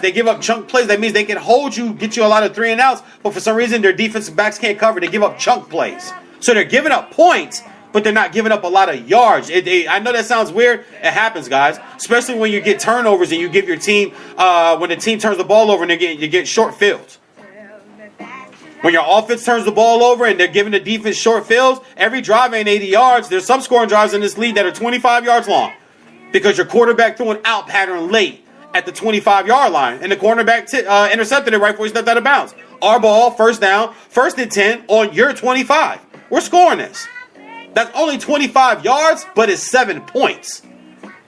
They give up chunk plays. That means they can hold you, get you a lot of 3 and outs, but for some reason their defensive backs can't cover. They give up chunk plays. So they're giving up points, but they're not giving up a lot of yards. I know that sounds weird. It happens, guys. Especially when you get turnovers and you give your team, when the team turns the ball over and you get short fields. When your offense turns the ball over and they're giving the defense short fields, every drive ain't 80 yards. There's some scoring drives in this league that are 25 yards long because your quarterback threw an out pattern late at the 25-yard line, and the cornerback intercepted it right before he stepped out of bounds. Our ball, first down, 1st and 10 on your 25. We're scoring this. That's only 25 yards, but it's 7 points.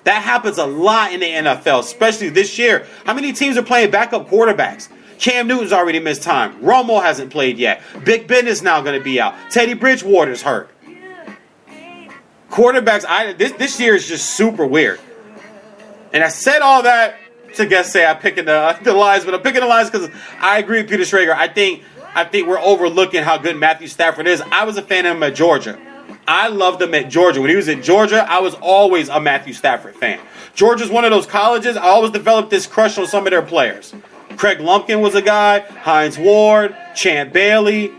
That happens a lot in the NFL, especially this year. How many teams are playing backup quarterbacks? Cam Newton's already missed time. Romo hasn't played yet. Big Ben is now going to be out. Teddy Bridgewater's hurt. Quarterbacks, this year is just super weird. And I said all that to guess say I'm picking the lines, but I'm picking the lines because I agree with Peter Schrager. I think we're overlooking how good Matthew Stafford is. I was a fan of him at Georgia. I loved him at Georgia. When he was at Georgia, I was always a Matthew Stafford fan. Georgia's one of those colleges, I always developed this crush on some of their players. Craig Lumpkin was a guy, Hines Ward, Champ Bailey,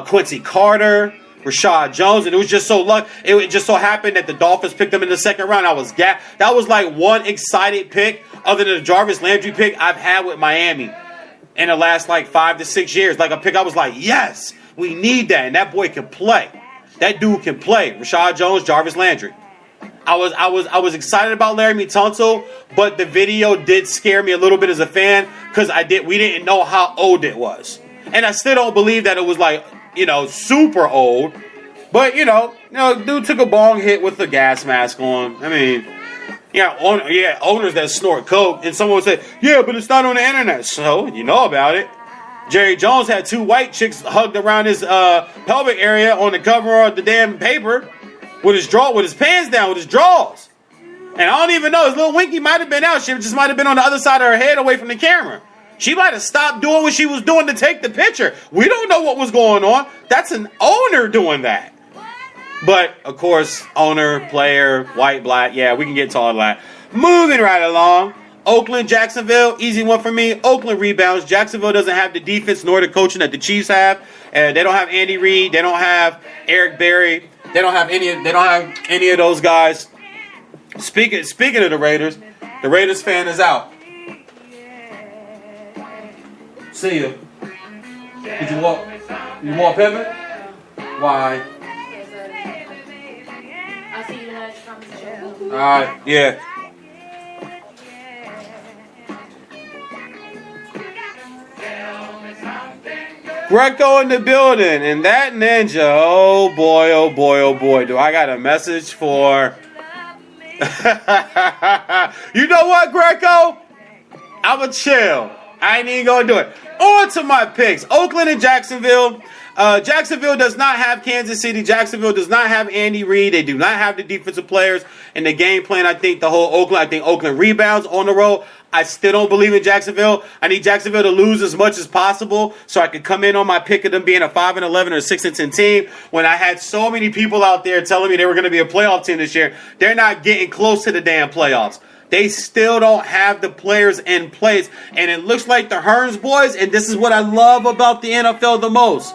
Quincy Carter, Rashad Jones, and it was just so it just so happened that the Dolphins picked him in the 2nd round. That was like one excited pick other than the Jarvis Landry pick I've had with Miami in the last like 5 to 6 years. Like a pick I was like, yes, we need that, and that boy can play. That dude can play. Rashad Jones, Jarvis Landry. I was excited about Laramie Tunsil, but the video did scare me a little bit as a fan because we didn't know how old it was. And I still don't believe that it was like super old. But, dude took a bong hit with the gas mask on. I mean, owners that snort coke. And someone would say, yeah, but it's not on the internet. So, you know about it. Jerry Jones had 2 white chicks hugged around his pelvic area on the cover of the damn paper with his pants down, with his drawers. And I don't even know, his little winky might have been out. She just might have been on the other side of her head away from the camera. She might have stopped doing what she was doing to take the picture. We don't know what was going on. That's an owner doing that. But, of course, owner, player, white, black, yeah, we can get to all that. Moving right along. Oakland, Jacksonville, easy one for me. Oakland rebounds. Jacksonville doesn't have the defense nor the coaching that the Chiefs have. They don't have Andy Reid. They don't have Eric Berry. They don't have any of those guys. Speaking of the Raiders fan is out. See ya. Did you walk? You walk Pippin? Why? I'll see you tonight. Alright, yeah. Greco in the building, and that ninja, oh boy, do I got a message for... You know what, Greco? I'ma chill. I ain't even gonna do it. On to my picks. Oakland and Jacksonville. Jacksonville does not have Kansas City. Jacksonville does not have Andy Reid. They do not have the defensive players and the game plan. I think Oakland rebounds on the road. I still don't believe in Jacksonville. I need Jacksonville to lose as much as possible so I could come in on my pick of them being a 5-11 or 6-10 team when I had so many people out there telling me they were going to be a playoff team this year. They're not getting close to the damn playoffs. They still don't have the players in place. And it looks like the Hearns boys, and this is what I love about the NFL the most.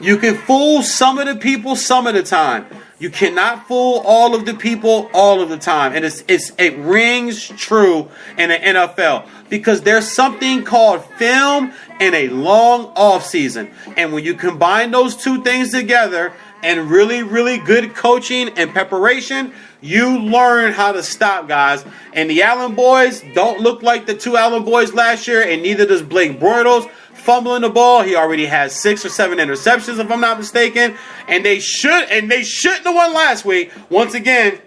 You can fool some of the people some of the time. You cannot fool all of the people all of the time. And it rings true in the NFL because there's something called film and a long off season. And when you combine those two things together and really, really good coaching and preparation, you learn how to stop guys. And the Allen boys don't look like the 2 Allen boys last year, and neither does Blake Bortles. Fumbling the ball, he already has 6 or 7 interceptions, if I'm not mistaken. And they shouldn't have won last week. Once again,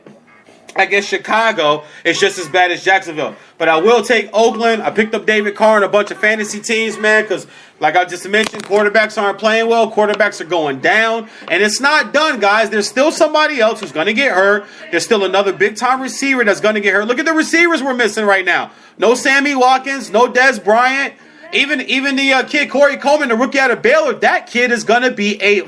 I guess Chicago is just as bad as Jacksonville. But I will take Oakland. I picked up David Carr and a bunch of fantasy teams, man, because like I just mentioned, quarterbacks aren't playing well. Quarterbacks are going down. And it's not done, guys. There's still somebody else who's going to get hurt. There's still another big-time receiver that's going to get hurt. Look at the receivers we're missing right now. No Sammy Watkins, no Dez Bryant. Even the kid Corey Coleman, the rookie out of Baylor, that kid is gonna be a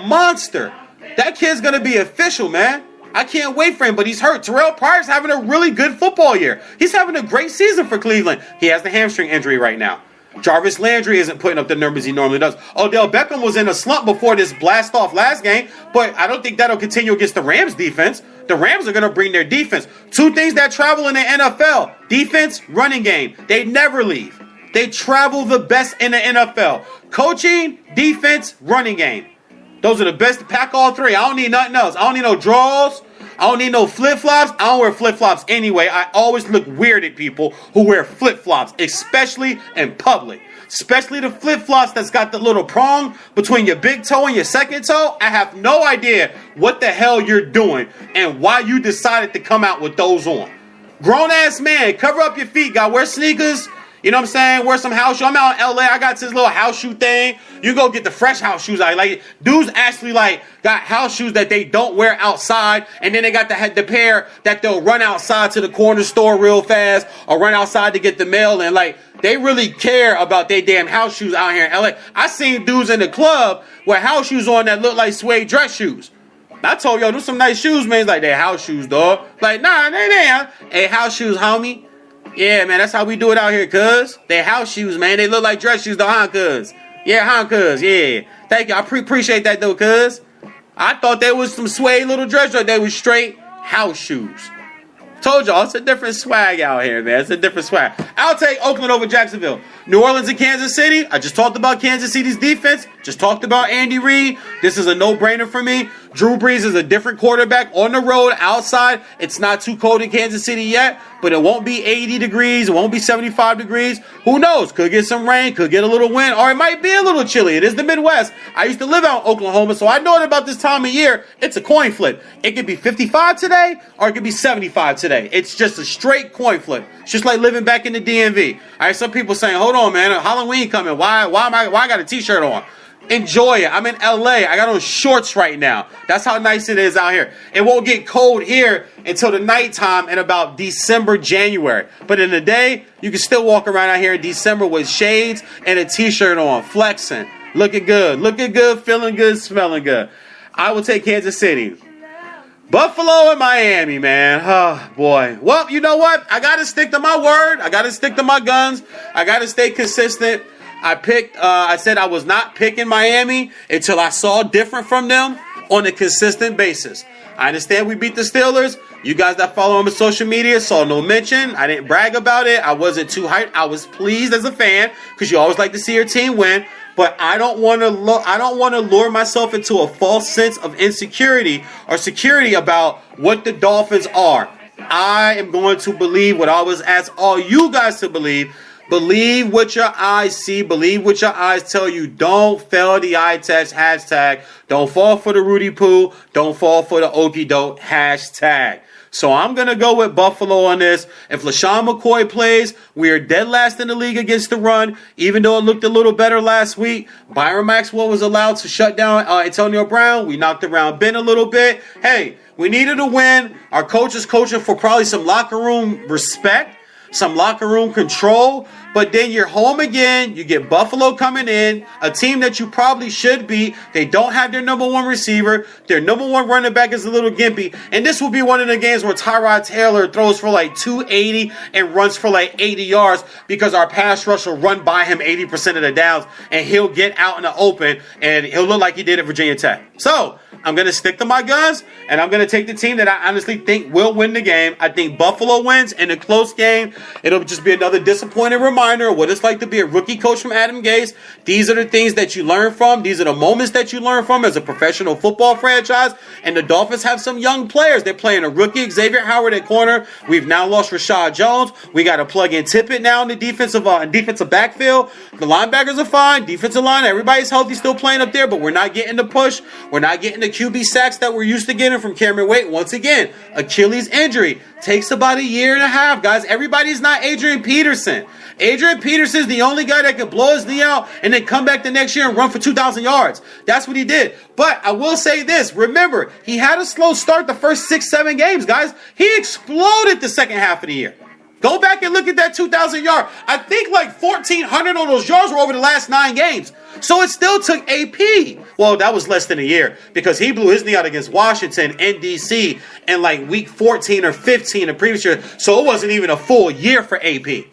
monster. That kid's gonna be official, man. I can't wait for him, but he's hurt. Terrell Pryor's having a really good football year. He's having a great season for Cleveland. He has the hamstring injury right now. Jarvis Landry isn't putting up the numbers he normally does. Odell Beckham was in a slump before this blast off last game, but I don't think that'll continue against the Rams defense. The Rams are going to bring their defense. 2 things that travel in the NFL: defense, running game. They never leave. They travel the best in the NFL. Coaching, defense, running game. Those are the best. Pack all 3. I don't need nothing else. I don't need no draws. I don't need no flip-flops. I don't wear flip-flops anyway. I always look weird at people who wear flip-flops, especially in public. Especially the flip-flops that's got the little prong between your big toe and your second toe. I have no idea what the hell you're doing and why you decided to come out with those on. Grown-ass man, cover up your feet, guy. Wear sneakers. You know what I'm saying? Wear some house shoes. I'm out in LA. I got this little house shoe thing. You go get the fresh house shoes. Like dudes actually got house shoes that they don't wear outside, and then they got the pair that they'll run outside to the corner store real fast or run outside to get the mail. And they really care about their damn house shoes out here in LA. I seen dudes in the club with house shoes on that look like suede dress shoes. I told y'all, those some nice shoes, man. It's like they house shoes, dog. Like, nah, they ain't. Hey, house shoes, homie. Yeah, man, that's how we do it out here, cuz. They house shoes, man. They look like dress shoes, though, huh, cuz? Yeah, huh, cuz? Yeah. Thank you. I appreciate that, though, cuz. I thought they was some suede little dress shoes. They was straight house shoes. Told y'all, it's a different swag out here, man. It's a different swag. I'll take Oakland over Jacksonville. New Orleans and Kansas City. I just talked about Kansas City's defense. Just talked about Andy Reid. This is a no-brainer for me. Drew Brees is a different quarterback on the road, outside. It's not too cold in Kansas City yet, but it won't be 80 degrees. It won't be 75 degrees. Who knows? Could get some rain, could get a little wind, or it might be a little chilly. It is the Midwest. I used to live out in Oklahoma, so I know that about this time of year, it's a coin flip. It could be 55 today, or it could be 75 today. It's just a straight coin flip. It's just like living back in the DMV. All right, some people saying, hold on, man, Halloween coming. Why I got a t-shirt on? Enjoy it. I'm in LA. I got on shorts right now. That's how nice it is out here. It won't get cold here until the nighttime in about December, January. But in the day, you can still walk around out here in December with shades and a t-shirt on, flexing, looking good, feeling good, smelling good. I will take Kansas City. Buffalo and Miami, man. Oh, boy. Well, you know what? I got to stick to my word. I got to stick to my guns. I got to stay consistent. I said I was not picking Miami until I saw different from them on a consistent basis. I understand we beat the Steelers. You guys that follow them on social media saw no mention. I didn't brag about it. I wasn't too hyped. I was pleased as a fan because you always like to see your team win. But I don't want to lure myself into a false sense of insecurity or security about what the Dolphins are. I am going to believe what I always ask all you guys to believe. Believe what your eyes see. Believe what your eyes tell you. Don't fail the eye test. Hashtag. Don't fall for the Rudy Poo. Don't fall for the okie doke. Hashtag. So I'm going to go with Buffalo on this. If LaShawn McCoy plays, we are dead last in the league against the run, even though it looked a little better last week. Byron Maxwell was allowed to shut down Antonio Brown. We knocked around Ben a little bit. Hey, we needed a win. Our coach is coaching for probably some locker room respect, some locker room control. But then you're home again. You get Buffalo coming in, a team that you probably should beat. They don't have their number one receiver. Their number one running back is a little gimpy. And this will be one of the games where Tyrod Taylor throws for like 280 and runs for like 80 yards because our pass rush will run by him 80% of the downs, and he'll get out in the open, and he'll look like he did at Virginia Tech. So I'm going to stick to my guns, and I'm going to take the team that I honestly think will win the game. I think Buffalo wins in a close game. It'll just be another disappointing reminder of what it's like to be a rookie coach from Adam Gase. These are the things that you learn from. These are the moments that you learn from as a professional football franchise. And the Dolphins have some young players. They're playing a rookie, Xavier Howard at corner. We've now lost Rashad Jones. We got to plug in Tippett now in the defensive backfield. The linebackers are fine. Defensive line, everybody's healthy, still playing up there, but we're not getting the push. We're not getting the QB sacks that we're used to getting from Cameron Wake. Once again, Achilles injury. Takes about a year and a half, guys. Everybody's not Adrian Peterson. Adrian Peterson is the only guy that can blow his knee out and then come back the next year and run for 2,000 yards. That's what he did. But I will say this. Remember, he had a slow start the first 6-7 games, guys. He exploded the second half of the year. Go back and look at that 2,000 yard. I think like 1,400 of those yards were over the last 9 games. So it still took AP. Well, that was less than a year because he blew his knee out against Washington and DC in like week 14 or 15 the previous year. So it wasn't even a full year for AP.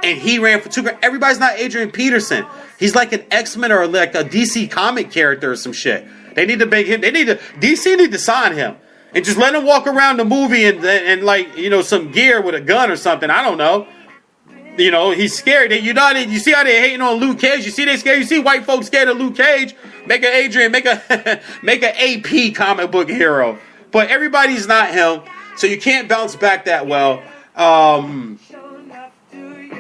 And he ran for 2 grand. Everybody's not Adrian Peterson. He's like an X-Men or like a DC comic character or some shit. They need to make him. DC need to sign him. And just let him walk around the movie and like, you know, some gear with a gun or something. I don't know. You know, he's scared. You see how they hating on Luke Cage? You see they scared? You see white folks scared of Luke Cage? Make an Adrian, make an AP comic book hero. But everybody's not him. So you can't bounce back that well.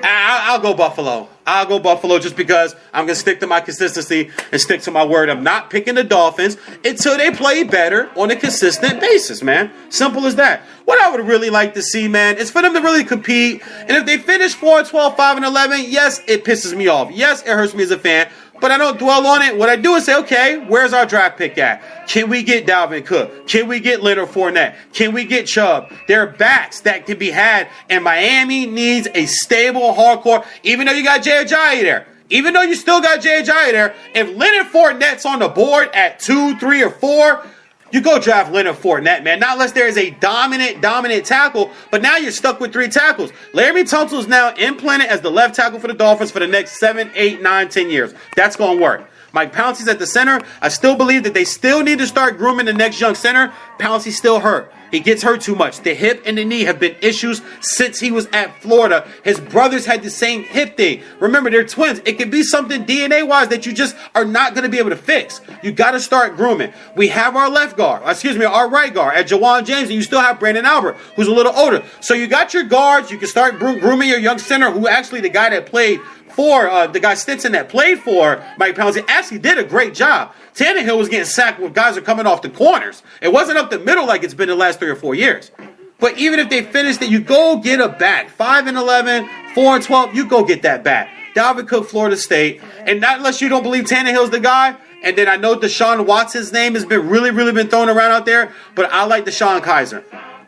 I'll go Buffalo. I'll go Buffalo just because I'm going to stick to my consistency and stick to my word. I'm not picking the Dolphins until they play better on a consistent basis, man. Simple as that. What I would really like to see, man, is for them to really compete. And if they finish 4-12, 5-11, yes, it pisses me off. Yes, it hurts me as a fan. But I don't dwell on it. What I do is say, okay, where's our draft pick at? Can we get Dalvin Cook? Can we get Leonard Fournette? Can we get Chubb? There are backs that can be had, and Miami needs a stable, hardcore, even though you got Jay Ajayi there. Even though you still got Jay Ajayi there, if Leonard Fournette's on the board at 2, 3, or 4, you go draft Leonard Fournette, man. Not unless there is a dominant tackle, but now you're stuck with 3 tackles. Laramie Tunsil is now implanted as the left tackle for the Dolphins for the next 7, 8, 9, 10 years. That's going to work. Mike Pouncey's at the center. I still believe that they still need to start grooming the next young center. Pouncey's still hurt. He gets hurt too much. The hip and the knee have been issues since he was at Florida. His brothers had the same hip thing. Remember, they're twins. It could be something DNA-wise that you just are not going to be able to fix. You got to start grooming. We have our our right guard at Jawan James, and you still have Brandon Albert, who's a little older. So you got your guards. You can start grooming your young center, who actually the guy that played for, the guy Stinson that played for Mike Pouncey actually did a great job. Tannehill was getting sacked when guys are coming off the corners. It wasn't up the middle like it's been the last 3 or 4 years. But even if they finished it, you go get a back. 5-11, 4-12, you go get that back. Dalvin Cook, Florida State. And not unless you don't believe Tannehill's the guy. And then I know Deshaun Watson's name has been really been thrown around out there. But I like Deshaun Kaiser.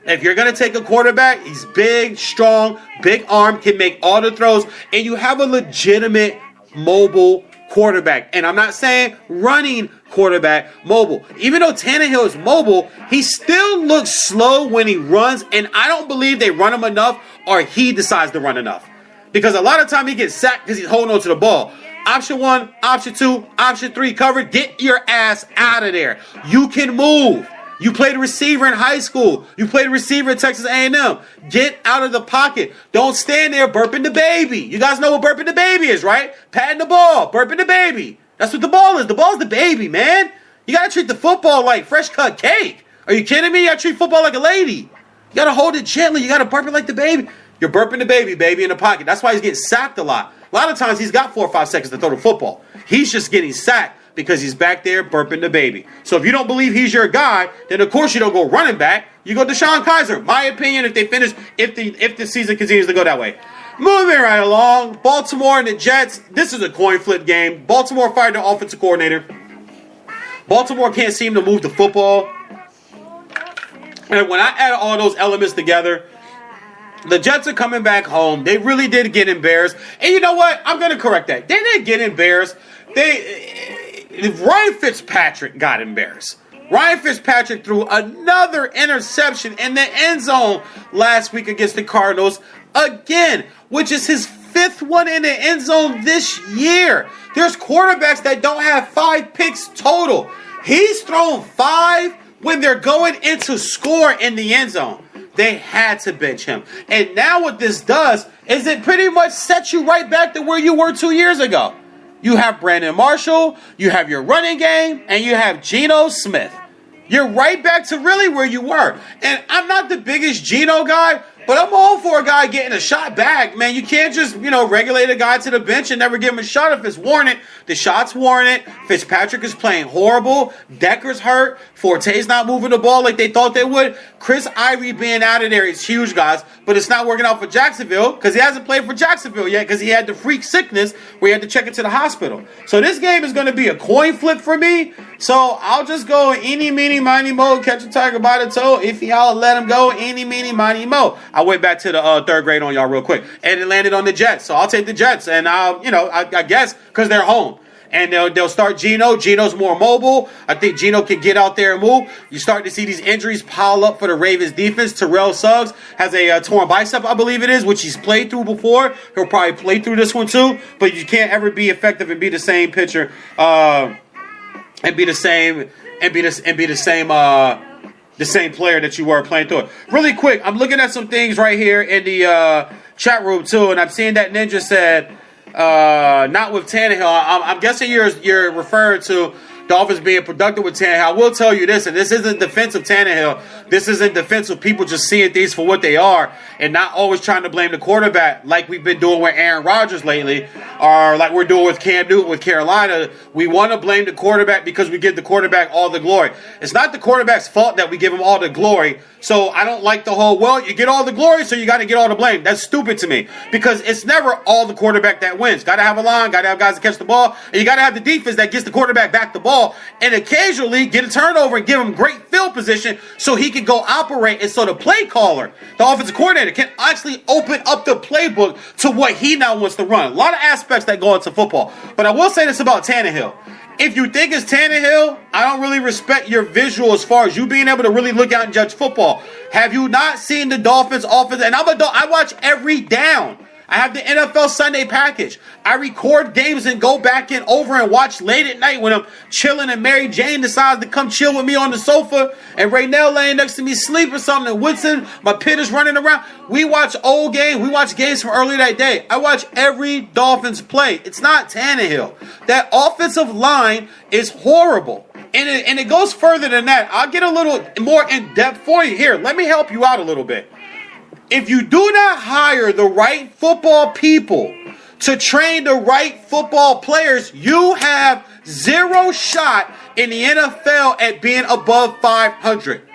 If you're going to take a quarterback, he's big, strong, big arm, can make all the throws. And you have a legitimate mobile quarterback. And I'm not saying running quarterback, mobile. Even though Tannehill is mobile, he still looks slow when he runs. And I don't believe they run him enough or he decides to run enough. Because a lot of time he gets sacked because he's holding on to the ball. Option 1, option 2, option 3 covered. Get your ass out of there. You can move. You played receiver in high school. You played receiver at Texas A&M. Get out of the pocket. Don't stand there burping the baby. You guys know what burping the baby is, right? Patting the ball, burping the baby. That's what the ball is. The ball's the baby, man. You got to treat the football like fresh cut cake. Are you kidding me? You got to treat football like a lady. You got to hold it gently. You got to burp it like the baby. You're burping the baby in the pocket. That's why he's getting sacked a lot. A lot of times he's got 4 or 5 seconds to throw the football. He's just getting sacked because he's back there burping the baby. So if you don't believe he's your guy, then of course you don't go running back. You go Deshaun Kaiser. My opinion, if the season continues to go that way. Moving right along, Baltimore and the Jets. This is a coin flip game. Baltimore fired their offensive coordinator. Baltimore can't seem to move the football. And when I add all those elements together, the Jets are coming back home. They really did get embarrassed. And you know what? I'm going to correct that. They didn't get embarrassed. Ryan Fitzpatrick got embarrassed. Ryan Fitzpatrick threw another interception in the end zone last week against the Cardinals again, which is his 5th one in the end zone this year. There's quarterbacks that don't have 5 picks total. He's thrown 5 when they're going into score in the end zone. They had to bench him. And now what this does is it pretty much sets you right back to where you were 2 years ago. You have Brandon Marshall, you have your running game, and you have Geno Smith. You're right back to really where you were. And I'm not the biggest Geno guy, but I'm all for a guy getting a shot back, man. You can't just, regulate a guy to the bench and never give him a shot if it's warranted. The shot's warranted. Fitzpatrick is playing horrible. Decker's hurt. Forte's not moving the ball like they thought they would. Chris Ivory being out of there is huge, guys. But it's not working out for Jacksonville because he hasn't played for Jacksonville yet because he had the freak sickness where he had to check into the hospital. So this game is going to be a coin flip for me. So I'll just go eeny, meeny, miny, mo, catch a tiger by the toe. If y'all let him go, eeny, meeny, miny, mo. I went back to the 3rd grade on y'all real quick. And it landed on the Jets. So I'll take the Jets. And I guess because they're home. And they'll start Geno. Geno's more mobile. I think Geno can get out there and move. You start to see these injuries pile up for the Ravens defense. Terrell Suggs has a torn bicep, I believe it is, which he's played through before. He'll probably play through this one too. But you can't ever be effective and be the same pitcher. And be the same player that you were playing through it. Really quick, I'm looking at some things right here in the chat room too, and I'm seeing that Ninja said not with Tannehill. I'm guessing you're referring to Dolphins being productive with Tannehill. I will tell you this, and this isn't defense of Tannehill. This isn't defense of people just seeing things for what they are and not always trying to blame the quarterback like we've been doing with Aaron Rodgers lately or like we're doing with Cam Newton with Carolina. We want to blame the quarterback because we give the quarterback all the glory. It's not the quarterback's fault that we give him all the glory. So I don't like the whole, well, you get all the glory, so you got to get all the blame. That's stupid to me because it's never all the quarterback that wins. Got to have a line, got to have guys to catch the ball, and you got to have the defense that gets the quarterback back the ball and occasionally get a turnover and give him great field position so he can go operate and so the play caller, the offensive coordinator, can actually open up the playbook to what he now wants to run. A lot of aspects that go into football. But I will say this about Tannehill. If you think it's Tannehill, I don't really respect your visual as far as you being able to really look out and judge football. Have you not seen the Dolphins offense? And I watch every down. I have the NFL Sunday package. I record games and go back in over and watch late at night when I'm chilling and Mary Jane decides to come chill with me on the sofa and Raynell laying next to me sleep or something and Woodson, my pit is running around. We watch old games. We watch games from earlier that day. I watch every Dolphins play. It's not Tannehill. That offensive line is horrible. And it goes further than that. I'll get a little more in depth for you. Here, let me help you out a little bit. If you do not hire the right football people to train the right football players, you have zero shot in the NFL at being above 500.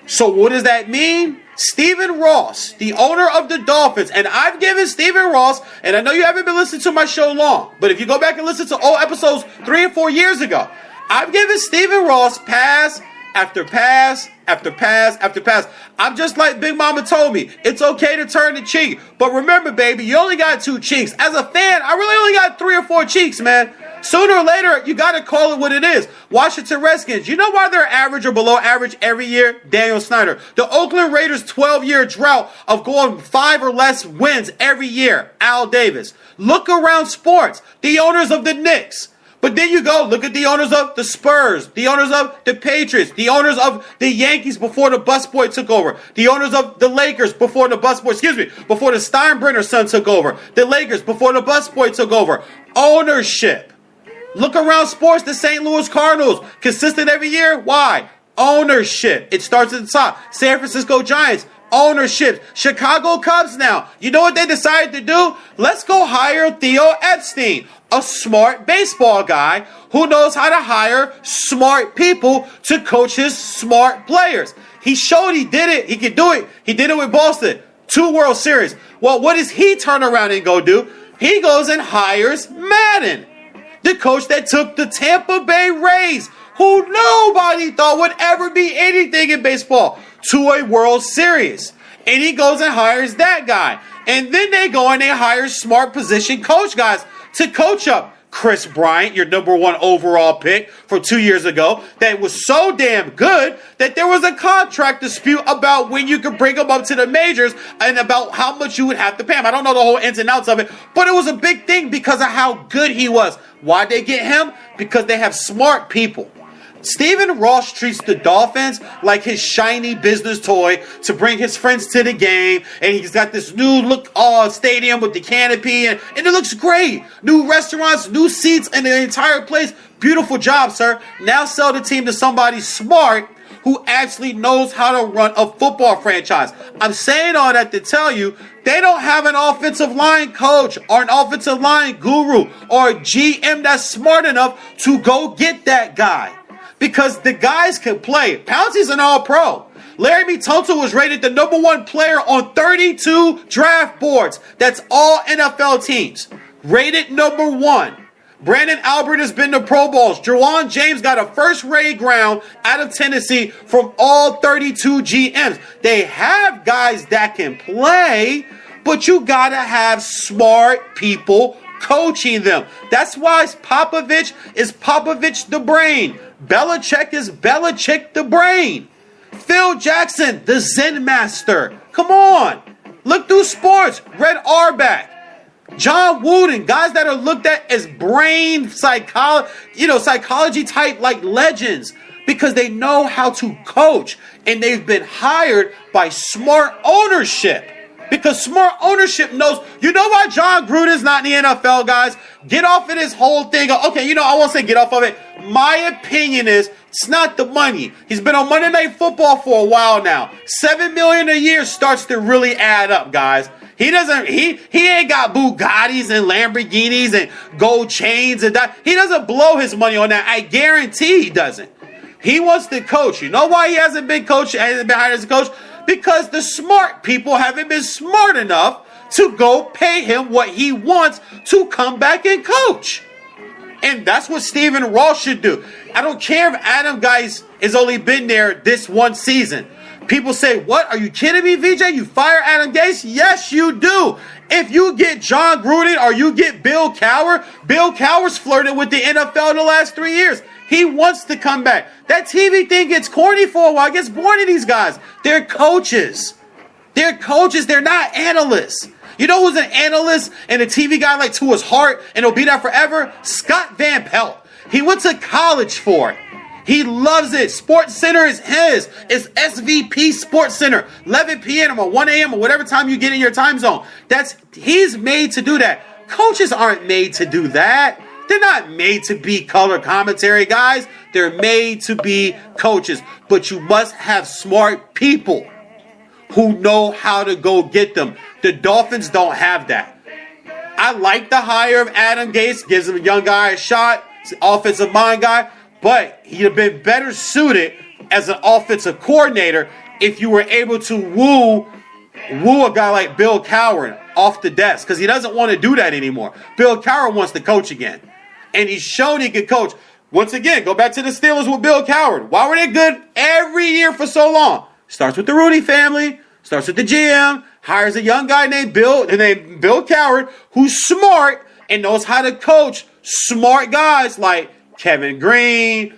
So what does that mean? Stephen Ross, the owner of the Dolphins, and I've given Stephen Ross, and I know you haven't been listening to my show long, but if you go back and listen to old episodes 3 or 4 years ago, I've given Stephen Ross pass after pass after pass after pass. I'm just like Big Mama told me. It's okay to turn the cheek. But remember, baby, you only got 2 cheeks. As a fan, I really only got 3 or 4 cheeks, man. Sooner or later, you got to call it what it is. Washington Redskins. You know why they're average or below average every year? Daniel Snyder. The Oakland Raiders' 12-year drought of going 5 or less wins every year. Al Davis. Look around sports. The owners of the Knicks. But then you go, look at the owners of the Spurs, the owners of the Patriots, the owners of the Yankees before the busboy took over, the owners of the Lakers before the before the Steinbrenner son took over, the Lakers before the busboy took over. Ownership. Look around sports, the St. Louis Cardinals, consistent every year. Why? Ownership. It starts at the top. San Francisco Giants. Ownership. Chicago Cubs now. You know what they decided to do? Let's go hire Theo Epstein, a smart baseball guy who knows how to hire smart people to coach his smart players. He showed he did it. He could do it. He did it with Boston. 2 World Series. Well, what does he turn around and go do? He goes and hires Madden, the coach that took the Tampa Bay Rays, who nobody thought would ever be anything in baseball, to a World Series. And he goes and hires that guy. And then they go and they hire smart position coach guys to coach up Chris Bryant, your number 1 overall pick for 2 years ago, that was so damn good that there was a contract dispute about when you could bring him up to the majors and about how much you would have to pay him. I don't know the whole ins and outs of it, but it was a big thing because of how good he was. Why'd they get him? Because they have smart people. Stephen Ross treats the Dolphins like his shiny business toy to bring his friends to the game, and he's got this new look stadium with the canopy, and it looks great. New restaurants, new seats, and the entire place. Beautiful job, sir. Now sell the team to somebody smart who actually knows how to run a football franchise. I'm saying all that to tell you, they don't have an offensive line coach or an offensive line guru or a GM that's smart enough to go get that guy. Because the guys can play. Pouncey's an all-pro. Laramie Tunsil was rated the number 1 player on 32 draft boards. That's all NFL teams. Rated number 1. Brandon Albert has been to Pro Bowls. Jawan James got a first-grade ground out of Tennessee from all 32 GMs. They have guys that can play, but you gotta have smart people coaching them. That's why Popovich is Popovich the brain. Belichick is Belichick the brain. Phil Jackson, the Zen master. Come on. Look through sports. Red Auerbach. John Wooden. Guys that are looked at as brain psychology type like legends. Because they know how to coach. And they've been hired by smart ownership. Because smart ownership knows, you know why John Gruden's not in the NFL, guys? Get off of this whole thing. Okay, I won't say get off of it. My opinion is, it's not the money. He's been on Monday Night Football for a while now. $7 million a year starts to really add up, guys. He ain't got Bugattis and Lamborghinis and gold chains and that. He doesn't blow his money on that. I guarantee he doesn't. He wants to coach. You know why he hasn't been hired as a coach? Because the smart people haven't been smart enough to go pay him what he wants to come back and coach. And that's what Stephen Ross should do. I don't care if Adam Gase has only been there this 1 season. People say, what? Are you kidding me, VJ? You fire Adam Gase? Yes, you do. If you get John Gruden or you get Bill Cowher's flirted with the NFL in the last 3 years. He wants to come back. That TV thing gets corny for a while. It gets boring to these guys. They're coaches. They're coaches. They're not analysts. You know who's an analyst and a TV guy like to his heart and he'll be there forever? Scott Van Pelt. He went to college for it. He loves it. Sports Center is his. It's SVP Sports Center. 11 p.m. or 1 a.m. or whatever time you get in your time zone. He's made to do that. Coaches aren't made to do that. They're not made to be color commentary guys. They're made to be coaches. But you must have smart people who know how to go get them. The Dolphins don't have that. I like the hire of Adam Gase. Gives him a young guy a shot. He's an offensive mind guy. But he'd have been better suited as an offensive coordinator if you were able to woo a guy like Bill Cowher off the desk. Because he doesn't want to do that anymore. Bill Cowher wants to coach again. And he's shown he can coach. Once again, go back to the Steelers with Bill Cowher. Why were they good every year for so long? Starts with the Rudy family. Starts with the GM. Hires a young guy named Bill Cowher, who's smart and knows how to coach smart guys like Kevin Green,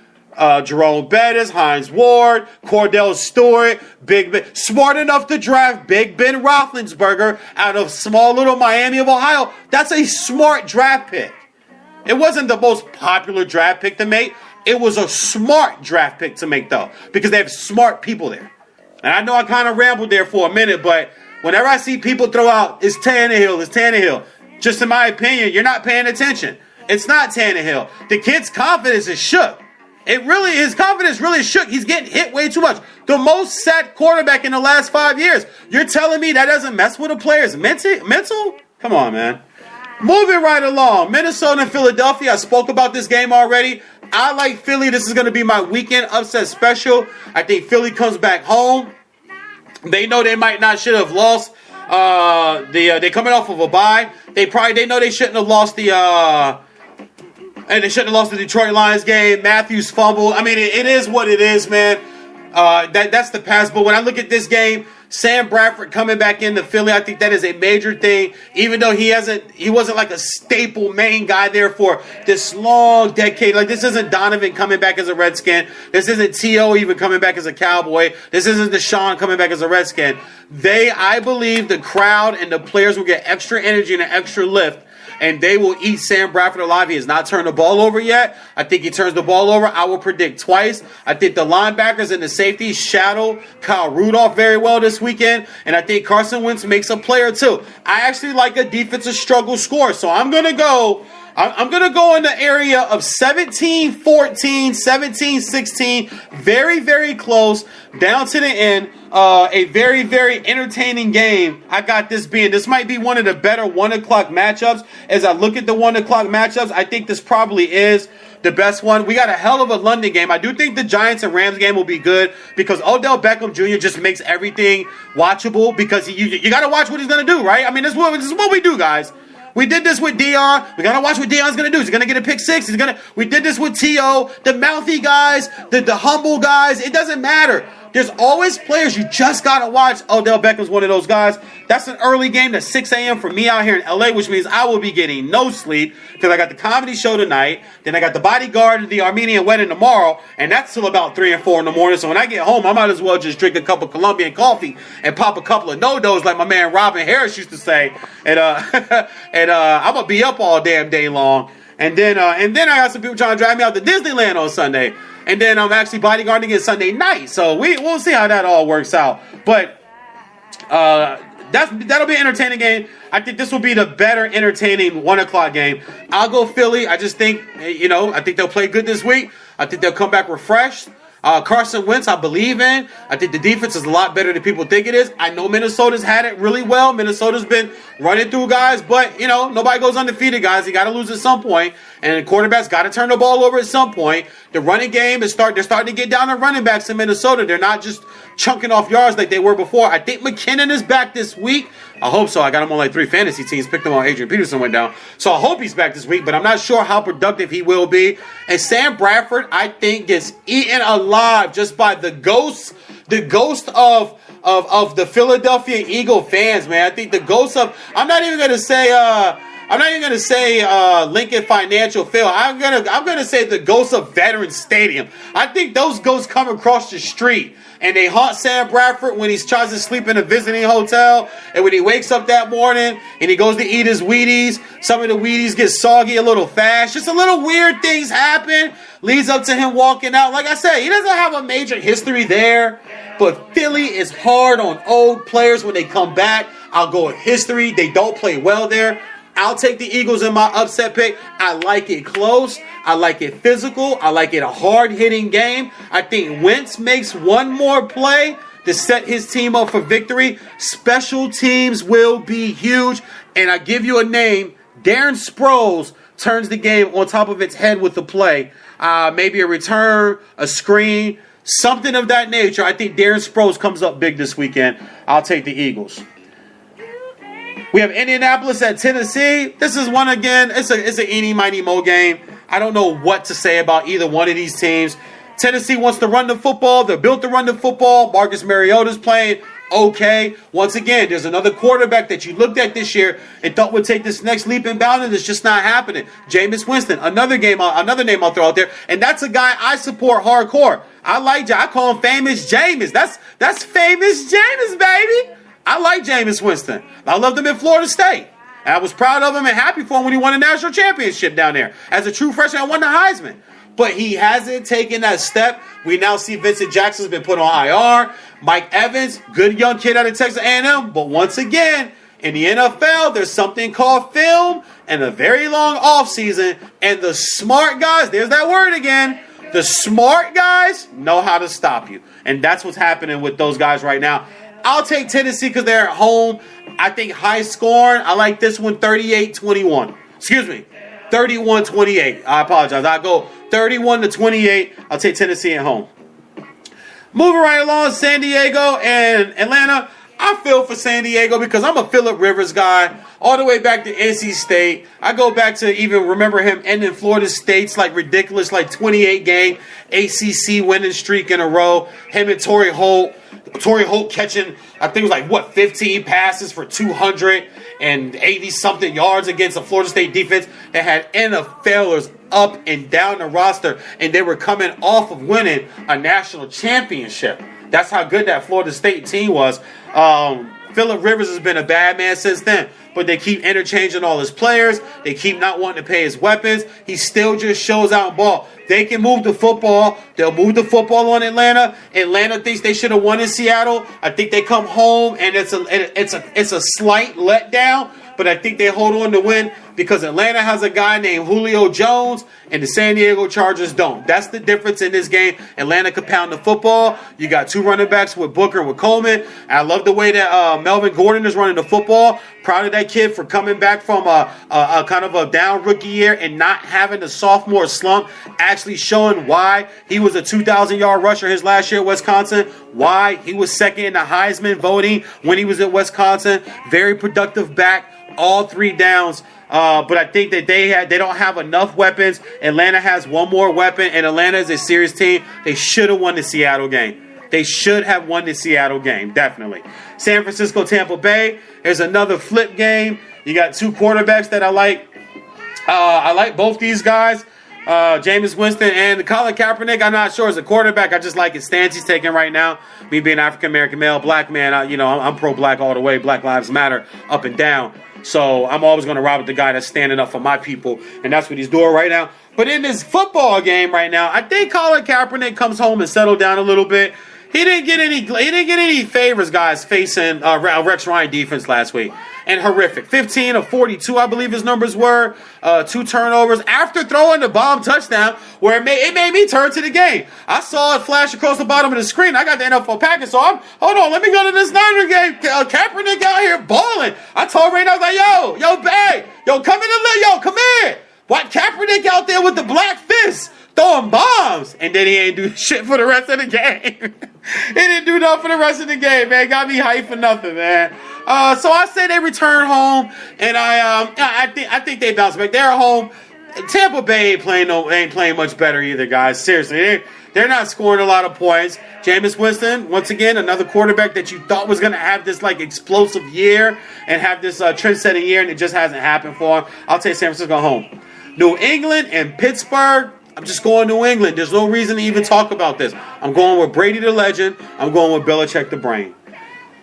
Jerome Bettis, Hines Ward, Cordell Stewart, Big Ben. Smart enough to draft Big Ben Roethlisberger out of small little Miami of Ohio. That's a smart draft pick. It wasn't the most popular draft pick to make. It was a smart draft pick to make, though, because they have smart people there. And I know I kind of rambled there for a minute, but whenever I see people throw out, it's Tannehill, just in my opinion, you're not paying attention. It's not Tannehill. The kid's confidence is shook. His confidence really shook. He's getting hit way too much. The most sacked quarterback in the last 5 years. You're telling me that doesn't mess with a player's mental? Come on, man. Moving right along. Minnesota and Philadelphia. I spoke about this game already. I like Philly. This is going to be my weekend upset special. I think Philly comes back home. They know they might not should have lost. They coming off of a bye. They know they shouldn't have lost and they shouldn't have lost the Detroit Lions game. Matthews fumbled. I mean, it is what it is, man. That's the past. But when I look at this game, Sam Bradford coming back into Philly, I think that is a major thing. Even though he wasn't like a staple main guy there for this long decade. Like, this isn't Donovan coming back as a Redskin. This isn't T.O. even coming back as a Cowboy. This isn't Deshaun coming back as a Redskin. I believe the crowd and the players will get extra energy and an extra lift, and they will eat Sam Bradford alive. He has not turned the ball over yet. I think he turns the ball over. I will predict twice. I think the linebackers and the safeties shadow Kyle Rudolph very well this weekend. And I think Carson Wentz makes a play or two. I actually like a defensive struggle score. So I'm going to go in the area of 17-14, 17-16. Very, very close. Down to the end. A very, very entertaining game. I got this might be one of the better 1 o'clock matchups. As I look at the 1 o'clock matchups, I think this probably is the best one. We got a hell of a London game. I do think the Giants and Rams game will be good because Odell Beckham Jr. just makes everything watchable because you got to watch what he's going to do, right? I mean, this is what we do, guys. We did this with Dion. We got to watch what Dion's going to do. He's going to get a pick six. We did this with T.O., the mouthy guys, the humble guys. It doesn't matter. There's always players you just got to watch. Odell Beckham's one of those guys. That's an early game. That's 6 a.m. for me out here in L.A., which means I will be getting no sleep because I got the comedy show tonight. Then I got the bodyguard and the Armenian wedding tomorrow, and that's till about 3 and 4 in the morning. So when I get home, I might as well just drink a cup of Colombian coffee and pop a couple of no-dos like my man Robin Harris used to say. And I'm going to be up all damn day long. And then I got some people trying to drive me out to Disneyland on Sunday. And then I'm actually bodyguarding again Sunday night. So we'll see how that all works out. But that'll be an entertaining game. I think this will be the better entertaining 1 o'clock game. I'll go Philly. I just think, I think they'll play good this week. I think they'll come back refreshed. Carson Wentz, I believe in. I think the defense is a lot better than people think it is. I know Minnesota's had it really well. Minnesota's been running through guys, but, nobody goes undefeated, guys. You got to lose at some point, and the quarterback's got to turn the ball over at some point. The running game they're starting to get down to running backs in Minnesota. They're not just chunking off yards like they were before. I think McKinnon is back this week. I hope so. I got him on like 3 fantasy teams. Picked him on Adrian Peterson went down. So I hope he's back this week, but I'm not sure how productive he will be. And Sam Bradford, I think, gets eaten alive just by the ghost of the Philadelphia Eagle fans, man. I think the ghost of, I'm not even going to say I'm not even gonna say Lincoln Financial Field. I'm gonna say the ghosts of Veterans Stadium. I think those ghosts come across the street and they haunt Sam Bradford when he tries to sleep in a visiting hotel, and when he wakes up that morning and he goes to eat his Wheaties, some of the Wheaties get soggy a little fast. Just a little weird things happen. Leads up to him walking out. Like I said, he doesn't have a major history there, but Philly is hard on old players when they come back. I'll go with history. They don't play well there. I'll take the Eagles in my upset pick. I like it close. I like it physical. I like it a hard-hitting game. I think Wentz makes one more play to set his team up for victory. Special teams will be huge. And I give you a name. Darren Sproles turns the game on top of its head with the play. Maybe a return, a screen, something of that nature. I think Darren Sproles comes up big this weekend. I'll take the Eagles. We have Indianapolis at Tennessee. This is one again. It's an eeny, miny, mo game. I don't know what to say about either one of these teams. Tennessee wants to run the football. They're built to run the football. Marcus Mariota's playing okay. Once again, there's another quarterback that you looked at this year and thought would take this next leap and bound, and it's just not happening. Jameis Winston, another name I'll throw out there, and that's a guy I support hardcore. I call him Famous Jameis. That's Famous Jameis, baby. I like Jameis Winston. I loved him in Florida State. And I was proud of him and happy for him when he won a national championship down there. As a true freshman, I won the Heisman. But he hasn't taken that step. We now see Vincent Jackson's been put on IR. Mike Evans, good young kid out of Texas A&M. But once again, in the NFL, there's something called film and a very long offseason. And the smart guys, there's that word again, the smart guys know how to stop you. And that's what's happening with those guys right now. I'll take Tennessee because they're at home. I think high scoring. I like this one 38-21. Excuse me, 31-28. I apologize. I'll go 31-28. I'll take Tennessee at home. Moving right along, San Diego and Atlanta. I feel for San Diego because I'm a Phillip Rivers guy. All the way back to NC State. I go back to even remember him ending Florida State's like ridiculous, like 28-game ACC winning streak in a row. Him and Torrey Holt catching, I think it was like, 15 passes for 280-something yards against a Florida State defense that had NFLers up and down the roster, and they were coming off of winning a national championship. That's how good that Florida State team was. Phillip Rivers has been a bad man since then, but they keep interchanging all his players. They keep not wanting to pay his weapons. He still just shows out ball. They can move the football. They'll move the football on Atlanta. Atlanta thinks they should have won in Seattle. I think they come home and it's a slight letdown, but I think they hold on to win because Atlanta has a guy named Julio Jones and the San Diego Chargers don't. That's the difference in this game. Atlanta can pound the football. You got two running backs with Booker and with Coleman. And I love the way that Melvin Gordon is running the football. Proud of that kid for coming back from a kind of a down rookie year and not having a sophomore slump. Actually showing why he was a 2,000-yard rusher his last year at Wisconsin. Why he was second in the Heisman voting when he was at Wisconsin. Very productive back. All three downs. But I think that they don't have enough weapons. Atlanta has one more weapon, and Atlanta is a serious team. They should have won the Seattle game. They should have won the Seattle game, definitely. San Francisco, Tampa Bay. There's another flip game. You got two quarterbacks that I like. I like both these guys. Jameis Winston and Colin Kaepernick. I'm not sure as a quarterback. I just like his stance he's taking right now. Me being African-American male, black man, I'm pro-black all the way. Black Lives Matter, up and down. So I'm always going to ride with the guy that's standing up for my people, and that's what he's doing right now. But in this football game right now, I think Colin Kaepernick comes home and settled down a little bit. He didn't get any favors, guys, facing Rex Ryan defense last week. And horrific. 15 of 42, I believe his numbers were. 2 turnovers after throwing the bomb touchdown where it made me turn to the game. I saw it flash across the bottom of the screen. I got the NFL package, so hold on, let me go to this Niner game. Kaepernick out here balling. I told Ray, I was like, yo, babe, come here. What, Kaepernick out there with the black fist throwing bombs, and then he ain't do shit for the rest of the game. He didn't do nothing for the rest of the game, man. Got me hyped for nothing, man. So I say they return home, and I think they bounce back. They're at home. Tampa Bay ain't playing much better either, guys. Seriously, they're not scoring a lot of points. Jameis Winston, once again, another quarterback that you thought was going to have this like explosive year and have this trend-setting year, and it just hasn't happened for him. I'll take San Francisco home. New England and Pittsburgh. I'm just going New England. There's no reason to even talk about this. I'm going with Brady the legend. I'm going with Belichick the brain.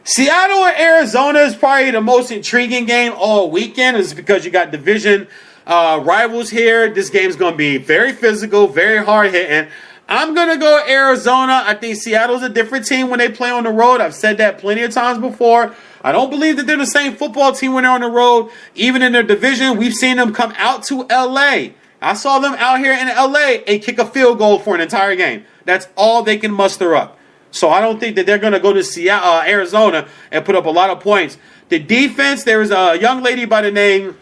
Seattle and Arizona is probably the most intriguing game all weekend. It's because you got division rivals here. This game's going to be very physical, very hard hitting. I'm going to go Arizona. I think Seattle's a different team when they play on the road. I've said that plenty of times before. I don't believe that they're the same football team when they're on the road. Even in their division, we've seen them come out to L.A. I saw them out here in L.A. and kick a field goal for an entire game. That's all they can muster up. So I don't think that they're going to go to Arizona and put up a lot of points. The defense, there is a young lady by the name,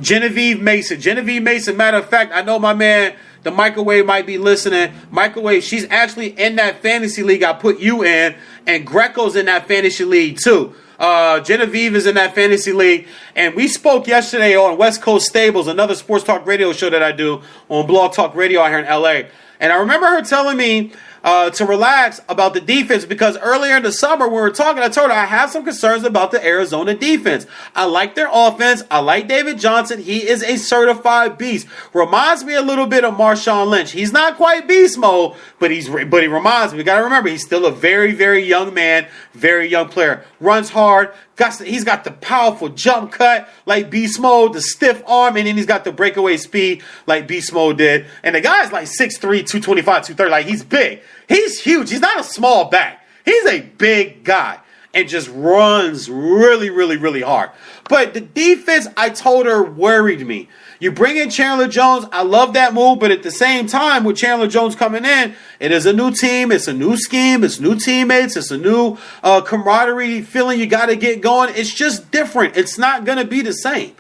Genevieve Mason. Genevieve Mason, matter of fact, I know my man, the Microwave, might be listening. Microwave, she's actually in that fantasy league I put you in, and Greco's in that fantasy league too. Genevieve is in that fantasy league, and we spoke yesterday on West Coast Stables, another sports talk radio show that I do on Blog Talk Radio out here in LA. And I remember her telling me to relax about the defense because earlier in the summer when we were talking, I told her I have some concerns about the Arizona defense. I like their offense. I like David Johnson. He is a certified beast. Reminds me a little bit of Marshawn Lynch. He's not quite beast mode, but he reminds me. We got to remember, he's still a very, very young man, very young player. Runs hard. He's got the powerful jump cut like Beast Mode, the stiff arm, and then he's got the breakaway speed like Beast Mode did. And the guy's like 6'3", 225, 230. Like, he's big. He's huge. He's not a small back. He's a big guy and just runs really, really, really hard. But the defense, I told her, worried me. You bring in Chandler Jones. I love that move, but at the same time, with Chandler Jones coming in, it is a new team. It's a new scheme. It's new teammates. It's a new camaraderie feeling you got to get going. It's just different. It's not going to be the same.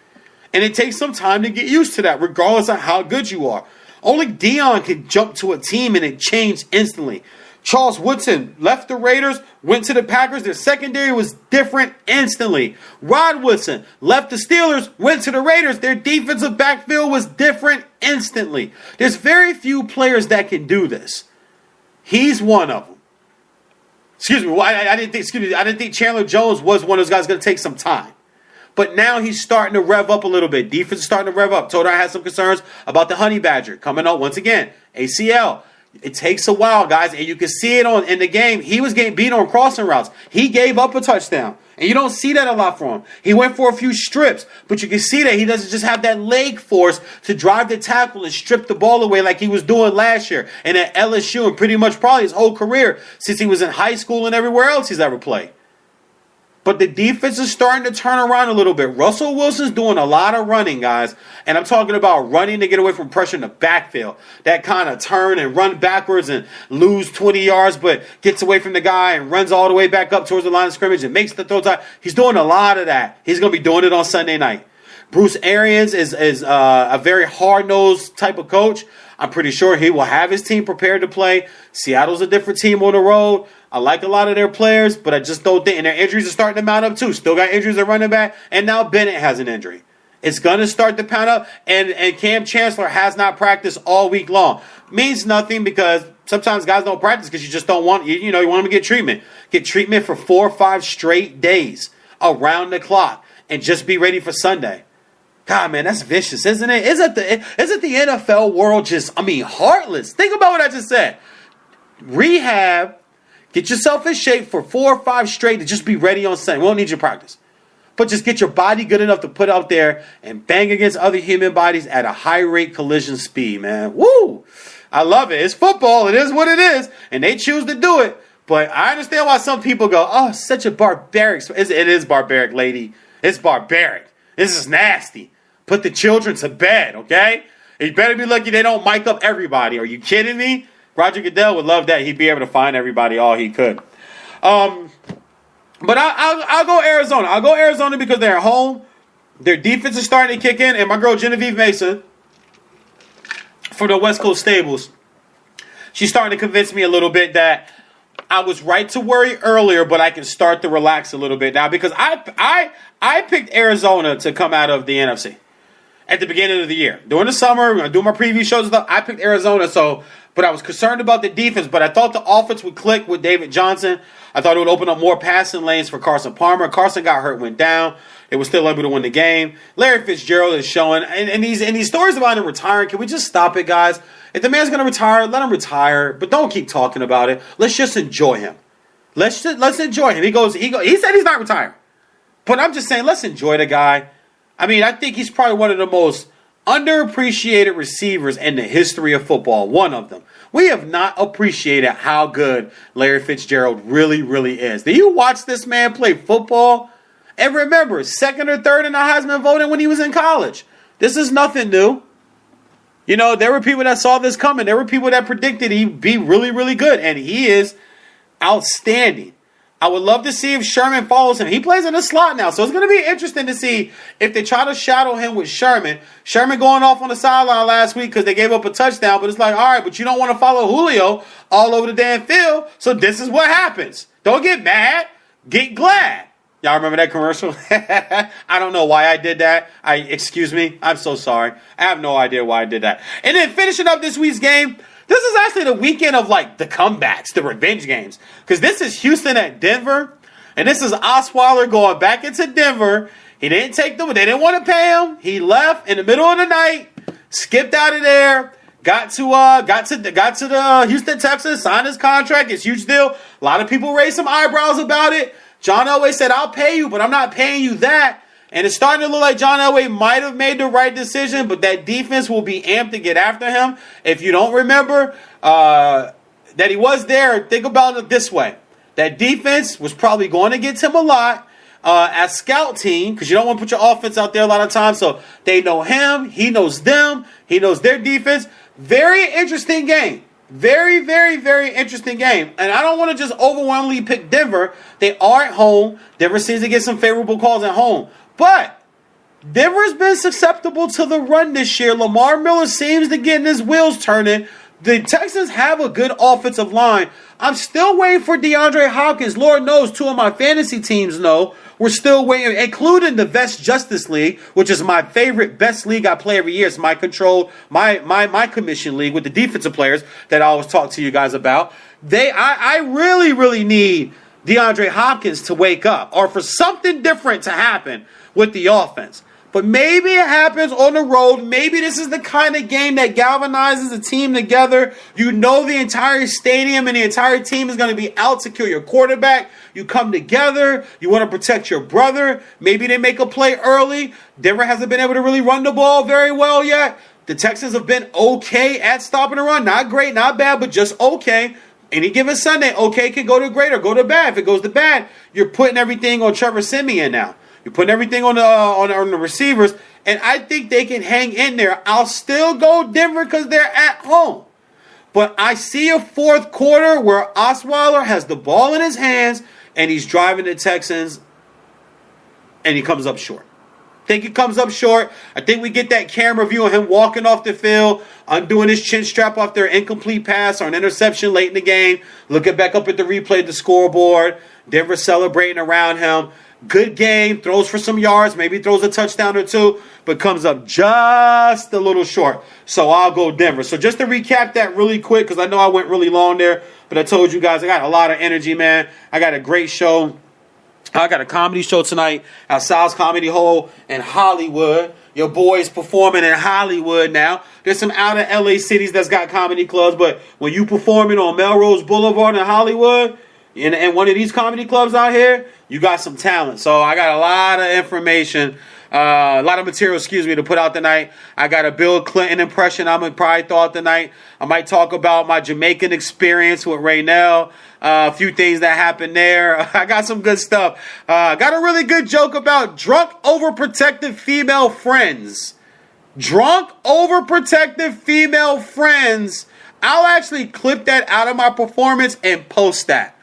And it takes some time to get used to that, regardless of how good you are. Only Dion could jump to a team and it changed instantly. Charles Woodson left the Raiders, went to the Packers. Their secondary was different instantly. Rod Woodson left the Steelers, went to the Raiders. Their defensive backfield was different instantly. There's very few players that can do this. He's one of them. I didn't think Chandler Jones was one of those guys going to take some time. But now he's starting to rev up a little bit. Defense is starting to rev up. Told her I had some concerns about the Honey Badger coming up once again. ACL. It takes a while, guys, and you can see it in the game. He was getting beat on crossing routes. He gave up a touchdown, and you don't see that a lot from him. He went for a few strips, but you can see that he doesn't just have that leg force to drive the tackle and strip the ball away like he was doing last year and at LSU and pretty much probably his whole career since he was in high school and everywhere else he's ever played. But the defense is starting to turn around a little bit. Russell Wilson's doing a lot of running, guys. And I'm talking about running to get away from pressure in the backfield. That kind of turn and run backwards and lose 20 yards, but gets away from the guy and runs all the way back up towards the line of scrimmage and makes the throw time. He's doing a lot of that. He's going to be doing it on Sunday night. Bruce Arians is a very hard-nosed type of coach. I'm pretty sure he will have his team prepared to play. Seattle's a different team on the road. I like a lot of their players, but I just don't think. And their injuries are starting to mount up too. Still got injuries at running back, and now Bennett has an injury. It's going to start to pound up, and Cam Chancellor has not practiced all week long. Means nothing because sometimes guys don't practice because you just don't want, you want them to get treatment. Get treatment for 4 or 5 straight days around the clock and just be ready for Sunday. God, man, that's vicious, isn't it? Isn't the NFL world just, heartless? Think about what I just said. Rehab. Get yourself in shape for 4 or 5 straight to just be ready on Sunday. We won't need your practice. But just get your body good enough to put out there and bang against other human bodies at a high rate collision speed, man. Woo! I love it. It's football. It is what it is. And they choose to do it. But I understand why some people go, oh, such a barbaric. It is barbaric, lady. It's barbaric. This is nasty. Put the children to bed, okay? You better be lucky they don't mic up everybody. Are you kidding me? Roger Goodell would love that. He'd be able to find everybody all he could. But I'll go Arizona. I'll go Arizona because they're at home. Their defense is starting to kick in. And my girl Genevieve Mason from the West Coast Stables, she's starting to convince me a little bit that I was right to worry earlier, but I can start to relax a little bit now because I picked Arizona to come out of the NFC. at the beginning of the year. During the summer, when I do my preview shows and stuff, I picked Arizona, but I was concerned about the defense, but I thought the offense would click with David Johnson. I thought it would open up more passing lanes for Carson Palmer. Carson got hurt, went down. It was still able to win the game. Larry Fitzgerald is showing, and these stories about him retiring, can we just stop it, guys? If the man's going to retire, let him retire, but don't keep talking about it. Let's just enjoy him. Let's enjoy him. He said he's not retiring. But I'm just saying, let's enjoy the guy. I mean, I think he's probably one of the most underappreciated receivers in the history of football. One of them. We have not appreciated how good Larry Fitzgerald really, really is. Do you watch this man play football? And remember, second or third in the Heisman voting when he was in college. This is nothing new. You know, there were people that saw this coming. There were people that predicted he'd be really, really good. And he is outstanding. I would love to see if Sherman follows him. He plays in the slot now, so it's going to be interesting to see if they try to shadow him with Sherman. Sherman going off on the sideline last week because they gave up a touchdown, but it's like, all right, but you don't want to follow Julio all over the damn field, so this is what happens. Don't get mad, get glad. Y'all remember that commercial? I don't know why I did that. Excuse me, I'm so sorry. I have no idea why I did that. And then finishing up this week's game, this is actually the weekend of, like, the comebacks, the revenge games. Because this is Houston at Denver, and this is Osweiler going back into Denver. He didn't take them, they didn't want to pay him. He left in the middle of the night, skipped out of there, got to the Houston Texans, signed his contract. It's a huge deal. A lot of people raised some eyebrows about it. John Elway said, I'll pay you, but I'm not paying you that. And it's starting to look like John Elway might have made the right decision, but that defense will be amped to get after him. If you don't remember that he was there, think about it this way. That defense was probably going against him a lot as scout team, because you don't want to put your offense out there a lot of times. So they know him. He knows them. He knows their defense. Very interesting game. Very, very, very interesting game. And I don't want to just overwhelmingly pick Denver. They are at home. Denver seems to get some favorable calls at home. But Denver's been susceptible to the run this year. Lamar Miller seems to get his wheels turning. The Texans have a good offensive line. I'm still waiting for DeAndre Hopkins. Lord knows, two of my fantasy teams know. We're still waiting, including the Vest Justice League, which is my favorite best league I play every year. It's my control, my commission league with the defensive players that I always talk to you guys about. I really, really need DeAndre Hopkins to wake up or for something different to happen with the offense. But maybe it happens on the road. Maybe this is the kind of game that galvanizes a team together. You know the entire stadium and the entire team is going to be out to kill your quarterback. You come together. You want to protect your brother. Maybe they make a play early. Denver hasn't been able to really run the ball very well yet. The Texans have been okay at stopping the run. Not great, not bad, but just okay. Any given Sunday, okay can go to great or go to bad. If it goes to bad, you're putting everything on Trevor Siemian now. You're putting everything on the receivers, and I think they can hang in there. I'll still go Denver because they're at home. But I see a fourth quarter where Osweiler has the ball in his hands, and he's driving the Texans, and he comes up short. I think he comes up short. I think we get that camera view of him walking off the field, undoing his chin strap off their incomplete pass or an interception late in the game, looking back up at the replay of the scoreboard, Denver celebrating around him. Good game, throws for some yards, maybe throws a touchdown or two, but comes up just a little short. So I'll go Denver. So just to recap that really quick, because I know I went really long there, but I told you guys I got a lot of energy, man. I got a great show. I got a comedy show tonight at Sal's Comedy Hole in Hollywood. Your boy's performing in Hollywood now. There's some out of LA cities that's got comedy clubs, but when you performing on Melrose Boulevard in Hollywood, in one of these comedy clubs out here, you got some talent. So I got a lot of information, a lot of material, to put out tonight. I got a Bill Clinton impression I'm going to probably throw out tonight. I might talk about my Jamaican experience with Raynell, a few things that happened there. I got some good stuff. Got a really good joke about drunk, overprotective female friends. Drunk, overprotective female friends. I'll actually clip that out of my performance and post that.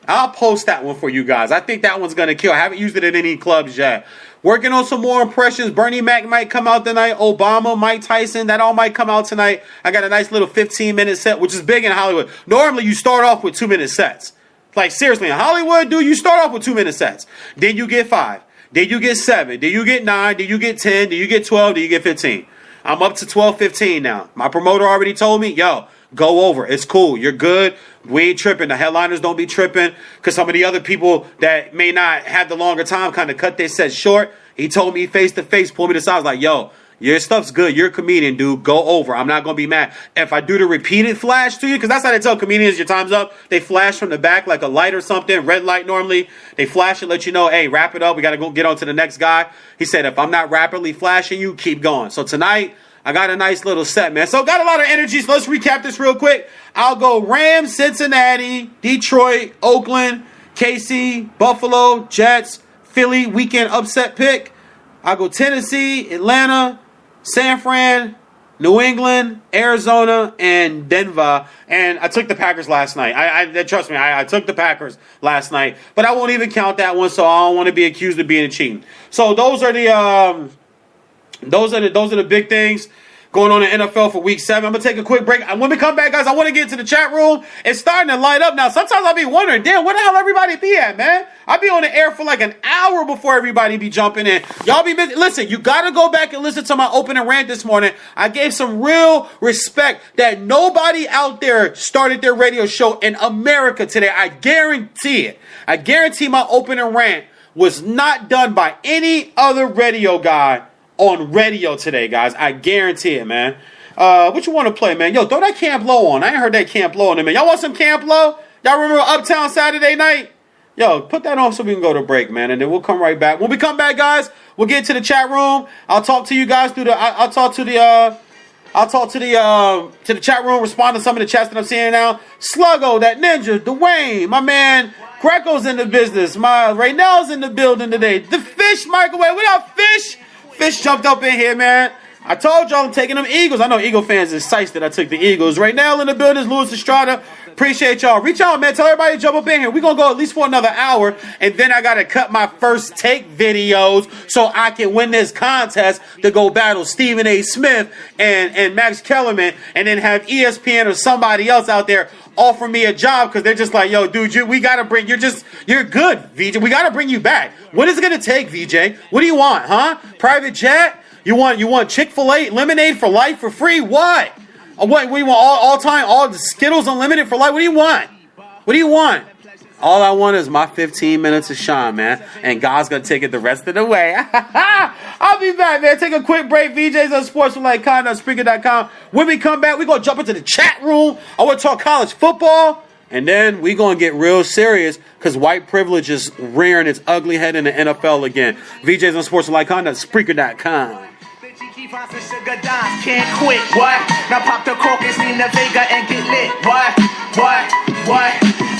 I'll post that one for you guys. I think that one's going to kill. I haven't used it in any clubs yet. Working on some more impressions. Bernie Mac might come out tonight. Obama, Mike Tyson, that all might come out tonight. I got a nice little 15-minute set, which is big in Hollywood. Normally, you start off with 2-minute sets. Like, seriously, in Hollywood, dude, you start off with 2-minute sets. Then you get 5. Then you get 7. Then you get 9. Then you get 10. Then you get 12. Then you get 15. I'm up to 12, 15 now. My promoter already told me, yo, go over. It's cool. You're good. We ain't tripping. The headliners don't be tripping because some of the other people that may not have the longer time kind of cut their set short. He told me face to face, pulled me to the side. I was like, yo, your stuff's good. You're a comedian, dude. Go over. I'm not going to be mad. If I do the repeated flash to you, because that's how they tell comedians your time's up. They flash from the back like a light or something, red light normally. They flash and let you know, hey, wrap it up. We got to go get on to the next guy. He said, if I'm not rapidly flashing you, keep going. So tonight, I got a nice little set, man. So got a lot of energy. So let's recap this real quick. I'll go Rams, Cincinnati, Detroit, Oakland, KC, Buffalo, Jets, Philly, weekend upset pick. I'll go Tennessee, Atlanta, San Fran, New England, Arizona, and Denver. And I took the Packers last night. I trust me, I took the Packers last night. But I won't even count that one, so I don't want to be accused of being cheating. So those are the big things going on in NFL for week 7. I'm going to take a quick break. When we come back, guys, I want to get into the chat room. It's starting to light up now. Sometimes I'll be wondering, damn, where the hell everybody be at, man? I'll be on the air for like an hour before everybody be jumping in. Y'all be busy. Listen, you got to go back and listen to my opening rant this morning. I gave some real respect that nobody out there started their radio show in America today. I guarantee it. I guarantee my opening rant was not done by any other radio guy on radio today, guys. I guarantee it, man. What you want to play, man? Yo, throw that Camp Low on. I ain't heard that Camp Low on it, man. Y'all want some Camp Low? Y'all remember Uptown Saturday night? Yo, put that on so we can go to break, man, and then we'll come right back. When we come back, guys, we'll get to the chat room. I'll talk to you guys through the. I'll talk to the chat room. Respond to some of the chats that I'm seeing now. Sluggo, that ninja, Dwayne, my man. Greco's in the business. My Raynell's in the building today. The Fish microwave. What up, Fish? Fish jumped up in here, man. I told y'all I'm taking them Eagles. I know Eagle fans is psyched that I took the Eagles. Right now in the building, Louis Estrada. Appreciate y'all. Reach out, man. Tell everybody to jump up in here. We're going to go at least for another hour. And then I got to cut my first take videos so I can win this contest to go battle Stephen A. Smith and Max Kellerman. And then have ESPN or somebody else out there offer me a job because they're just like, yo, dude, we got to bring, you're good, VJ. We got to bring you back. What is it going to take, VJ? What do you want, huh? Private jet? You want Chick-fil-A lemonade for life for free? What? What do you want? All time, all the Skittles unlimited for life? What do you want? What do you want? All I want is my 15 minutes of shine, man. And God's going to take it the rest of the way. I'll be back, man. Take a quick break. VJs on Sports with Like Content, Spreaker.com. When we come back, we're going to jump into the chat room. I want to talk college football. And then we're going to get real serious because white privilege is rearing its ugly head in the NFL again. VJs on Sports with Like Content, Spreaker.com. Can't quit, what? Now pop the cork and steam the Vega and get lit, what?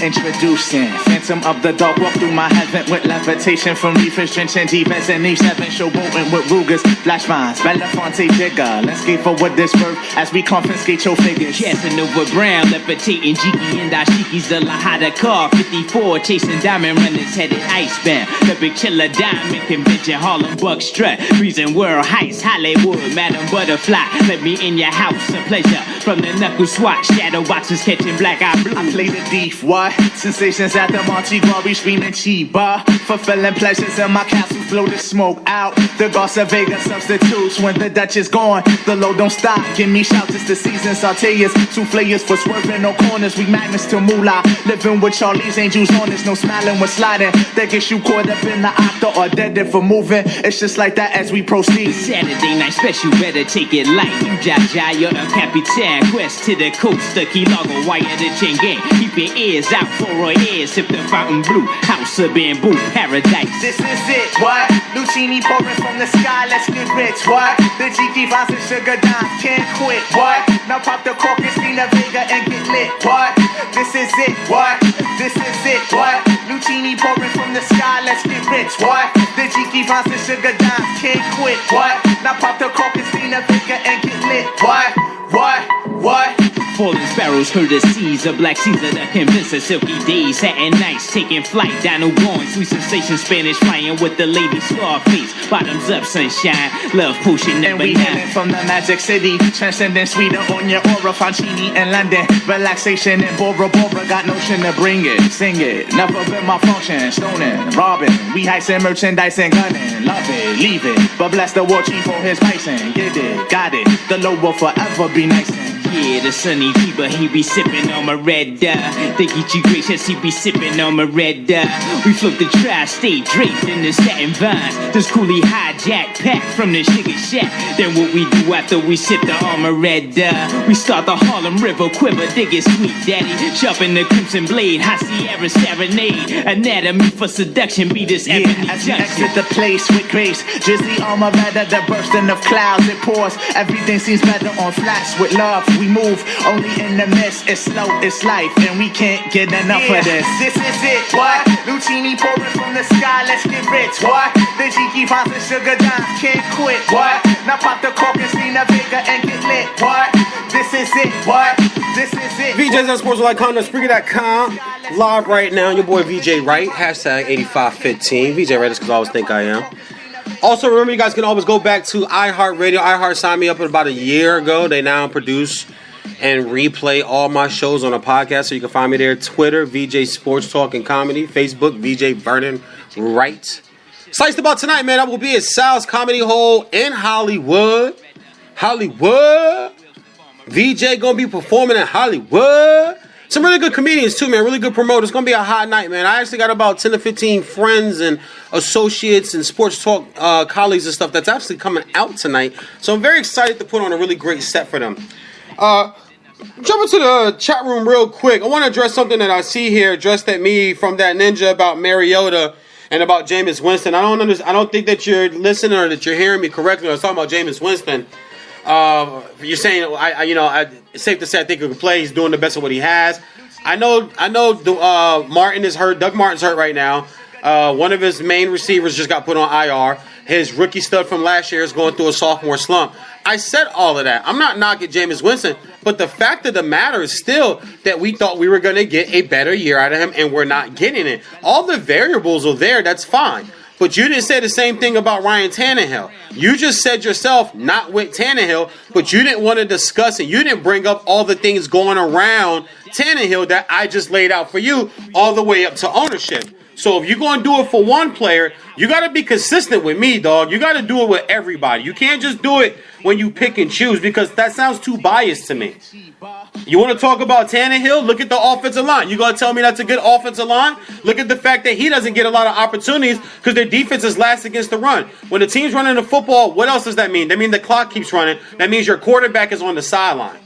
Introducing Phantom of the Dark, walk through my heaven with levitation from reefers, drenching defense and Eve 7 showboating with Rugers, flash mines, Belafonte Jigger. Let's skate for what this worth as we confiscate your figures. Casanova Brown, levitating Jiki and Dashiki's the Lahada car, 54, chasing diamond runners headed icebound. The big chiller diamond convention, Harlem Buck strut, freezing world heights, Hollywood, Madam Butterfly. Let me in your house, a pleasure. From the knuckle swatch, shadow boxes catching black eye blue. I play the thief, what? Sensations at the Monte Glory screaming Chiba. Fulfilling pleasures in my castles, blow the smoke out. The Garza Vega substitutes when the Dutch is gone. The low don't stop, give me shouts, it's the season. Sauteas, souffleurs for swerving no corners. We magnets to moolah. Living with Charlie's Angels on us, no smiling when sliding. That gets you caught up in the octa or dead for moving. It's just like that as we proceed. Saturday night special, better take it light. You Jaja, you're a Capitan. Quest to the coast, the Key Largo, wire the chain gang. Keep your ears out for our ears. Sip the fountain blue, house of bamboo, paradise. This is it, what? Lucini pouring from the sky, let's get rich, what? The Jiki vibes and sugar dimes, can't quit, what? Now pop the cork and steam the Vega and get lit, what? This is it, what? This is it, what? Lucini pouring from the sky, let's get rich, what? The Jiki vibes and sugar dimes, can't quit, what? Now pop the cork and steam the Vega and get lit, what? falling sparrows heard the seas of Black Caesar, the convince of silky days, satin nights, taking flight, dino going, sweet sensation, Spanish flying with the lady Scarface, bottoms up, sunshine, love potion And number we 9. hailing from the magic city, transcending sweeter on your aura, Fancini in London, relaxation in Bora Bora, got notion to bring it, sing it, never been my function, stoning, robbing, we heisting merchandise and gunning, love it, leave it, but bless the war chief for his bison, get it, got it, the low will forever be nice. Yeah, the sunny fever, he be sipping on my red Think he too gracious, he be sipping on my red We float the tri-state draped in the satin vines. This coolie hijack pack from the sugar shack. Then what we do after we sip the armor red we start the Harlem River quiver, dig it sweet daddy. Sharpen the crimson blade, high Sierra serenade. Anatomy for seduction, be this Yeah, ebony as you junction. exit the place with grace, drizzy armor better, the bursting of clouds, it pours, everything seems better on flats with love. We move only in the mist. It's slow, it's life, and we can't get enough of this. This is it, what? Lucini pouring from the sky, let's get rich, what? The Jiki finds the sugar dimes, can't quit, what? Now pop the cork and see the Vega and get lit, what? This is it, what? This is it. VJs on sports.com, Spreaker.com. Live right now, your boy VJ Wright, hashtag 8515. VJ Wright is because I always think I am. Also, remember, you guys can always go back to iHeartRadio. iHeart signed me up about a year ago. They now produce and replay all my shows on a podcast, so you can find me there. Twitter, VJ Sports Talk and Comedy. Facebook, VJ Vernon Wright. Sliced about tonight, man. I will be at Sal's Comedy Hall in Hollywood. VJ gonna be performing in Hollywood. Some really good comedians too, man. Really good promoters. It's gonna be a hot night, man. I actually got about 10 to 15 friends and associates and sports talk colleagues and stuff that's actually coming out tonight. So I'm very excited to put on a really great set for them. Jump into the chat room real quick. I want to address something that I see here addressed at me from that ninja about Mariota and about Jameis Winston. I don't think that you're listening or that you're hearing me correctly. I was talking about Jameis Winston. You're saying it's safe to say I think he can play. He's doing the best of what he has. I know. Martin is hurt. Doug Martin's hurt right now. One of his main receivers just got put on IR. His rookie stud from last year is going through a sophomore slump. I said all of that. I'm not knocking Jameis Winston, but the fact of the matter is still that we thought we were going to get a better year out of him, and we're not getting it. All the variables are there. That's fine. But you didn't say the same thing about Ryan Tannehill. You just said yourself, not with Tannehill, but you didn't want to discuss it. You didn't bring up all the things going around Tannehill that I just laid out for you all the way up to ownership. So if you're going to do it for one player, you got to be consistent with me, dog. You got to do it with everybody. You can't just do it when you pick and choose because that sounds too biased to me. You want to talk about Tannehill? Look at the offensive line. You going to tell me that's a good offensive line? Look at the fact that he doesn't get a lot of opportunities because their defense is last against the run. When the team's running the football, what else does that mean? That means the clock keeps running. That means your quarterback is on the sideline.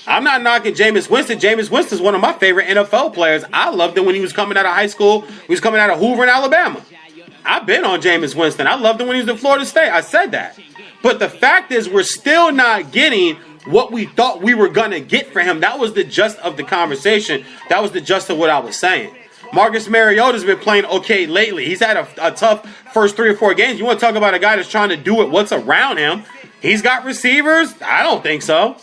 I'm not knocking Jameis Winston. Jameis Winston is one of my favorite NFL players. I loved him when he was coming out of high school. He was coming out of Hoover in Alabama. I've been on Jameis Winston. I loved him when he was in Florida State. I said that. But the fact is we're still not getting what we thought we were going to get for him. That was the gist of the conversation. That was the gist of what I was saying. Marcus Mariota's been playing okay lately. He's had a tough first 3 or 4 games. You want to talk about a guy that's trying to do it, what's around him? He's got receivers? I don't think so.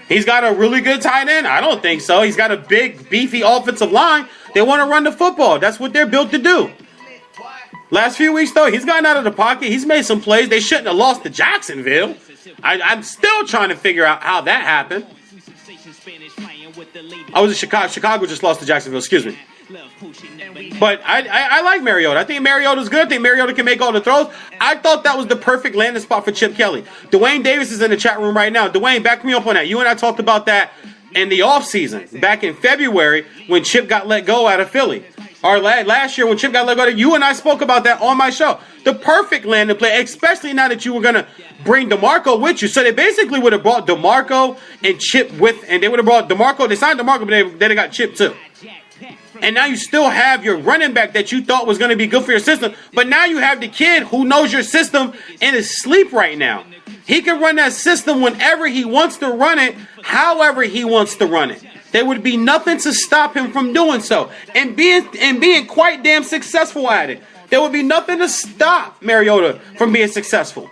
He's got a really good tight end? I don't think so. He's got a big, beefy offensive line. They want to run the football. That's what they're built to do. Last few weeks, though, he's gotten out of the pocket. He's made some plays. They shouldn't have lost to Jacksonville. I'm still trying to figure out how that happened. I was in Chicago. Chicago just lost to Jacksonville. Excuse me. But I like Mariota. I think Mariota's good. I think Mariota can make all the throws. I thought that was the perfect landing spot for Chip Kelly. Dwayne Davis is in the chat room right now. Dwayne, back me up on that. You and I talked about that in the offseason, back in February when Chip got let go out of Philly. Or last year when Chip got let go, you and I spoke about that on my show. The perfect landing play, especially now that you were going to bring DeMarco with you. So they basically would have brought DeMarco and Chip with, and they would have brought DeMarco. They signed DeMarco, but they got Chip too. And now you still have your running back that you thought was going to be good for your system. But now you have the kid who knows your system and is asleep right now. He can run that system whenever he wants to run it, however he wants to run it. There would be nothing to stop him from doing so. And being quite damn successful at it. There would be nothing to stop Mariota from being successful.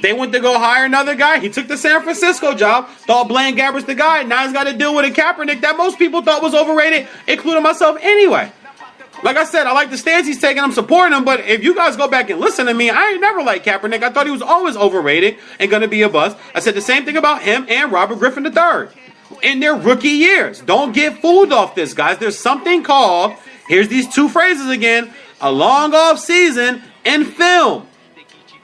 They went to go hire another guy. He took the San Francisco job. Thought Blaine Gabbert's the guy. Now he's got to deal with a Kaepernick that most people thought was overrated, including myself anyway. Like I said, I like the stance he's taking. I'm supporting him. But if you guys go back and listen to me, I ain't never liked Kaepernick. I thought he was always overrated and going to be a bust. I said the same thing about him and Robert Griffin III in their rookie years. Don't get fooled off this, guys. There's something called, here's these two phrases again, a long off season and film.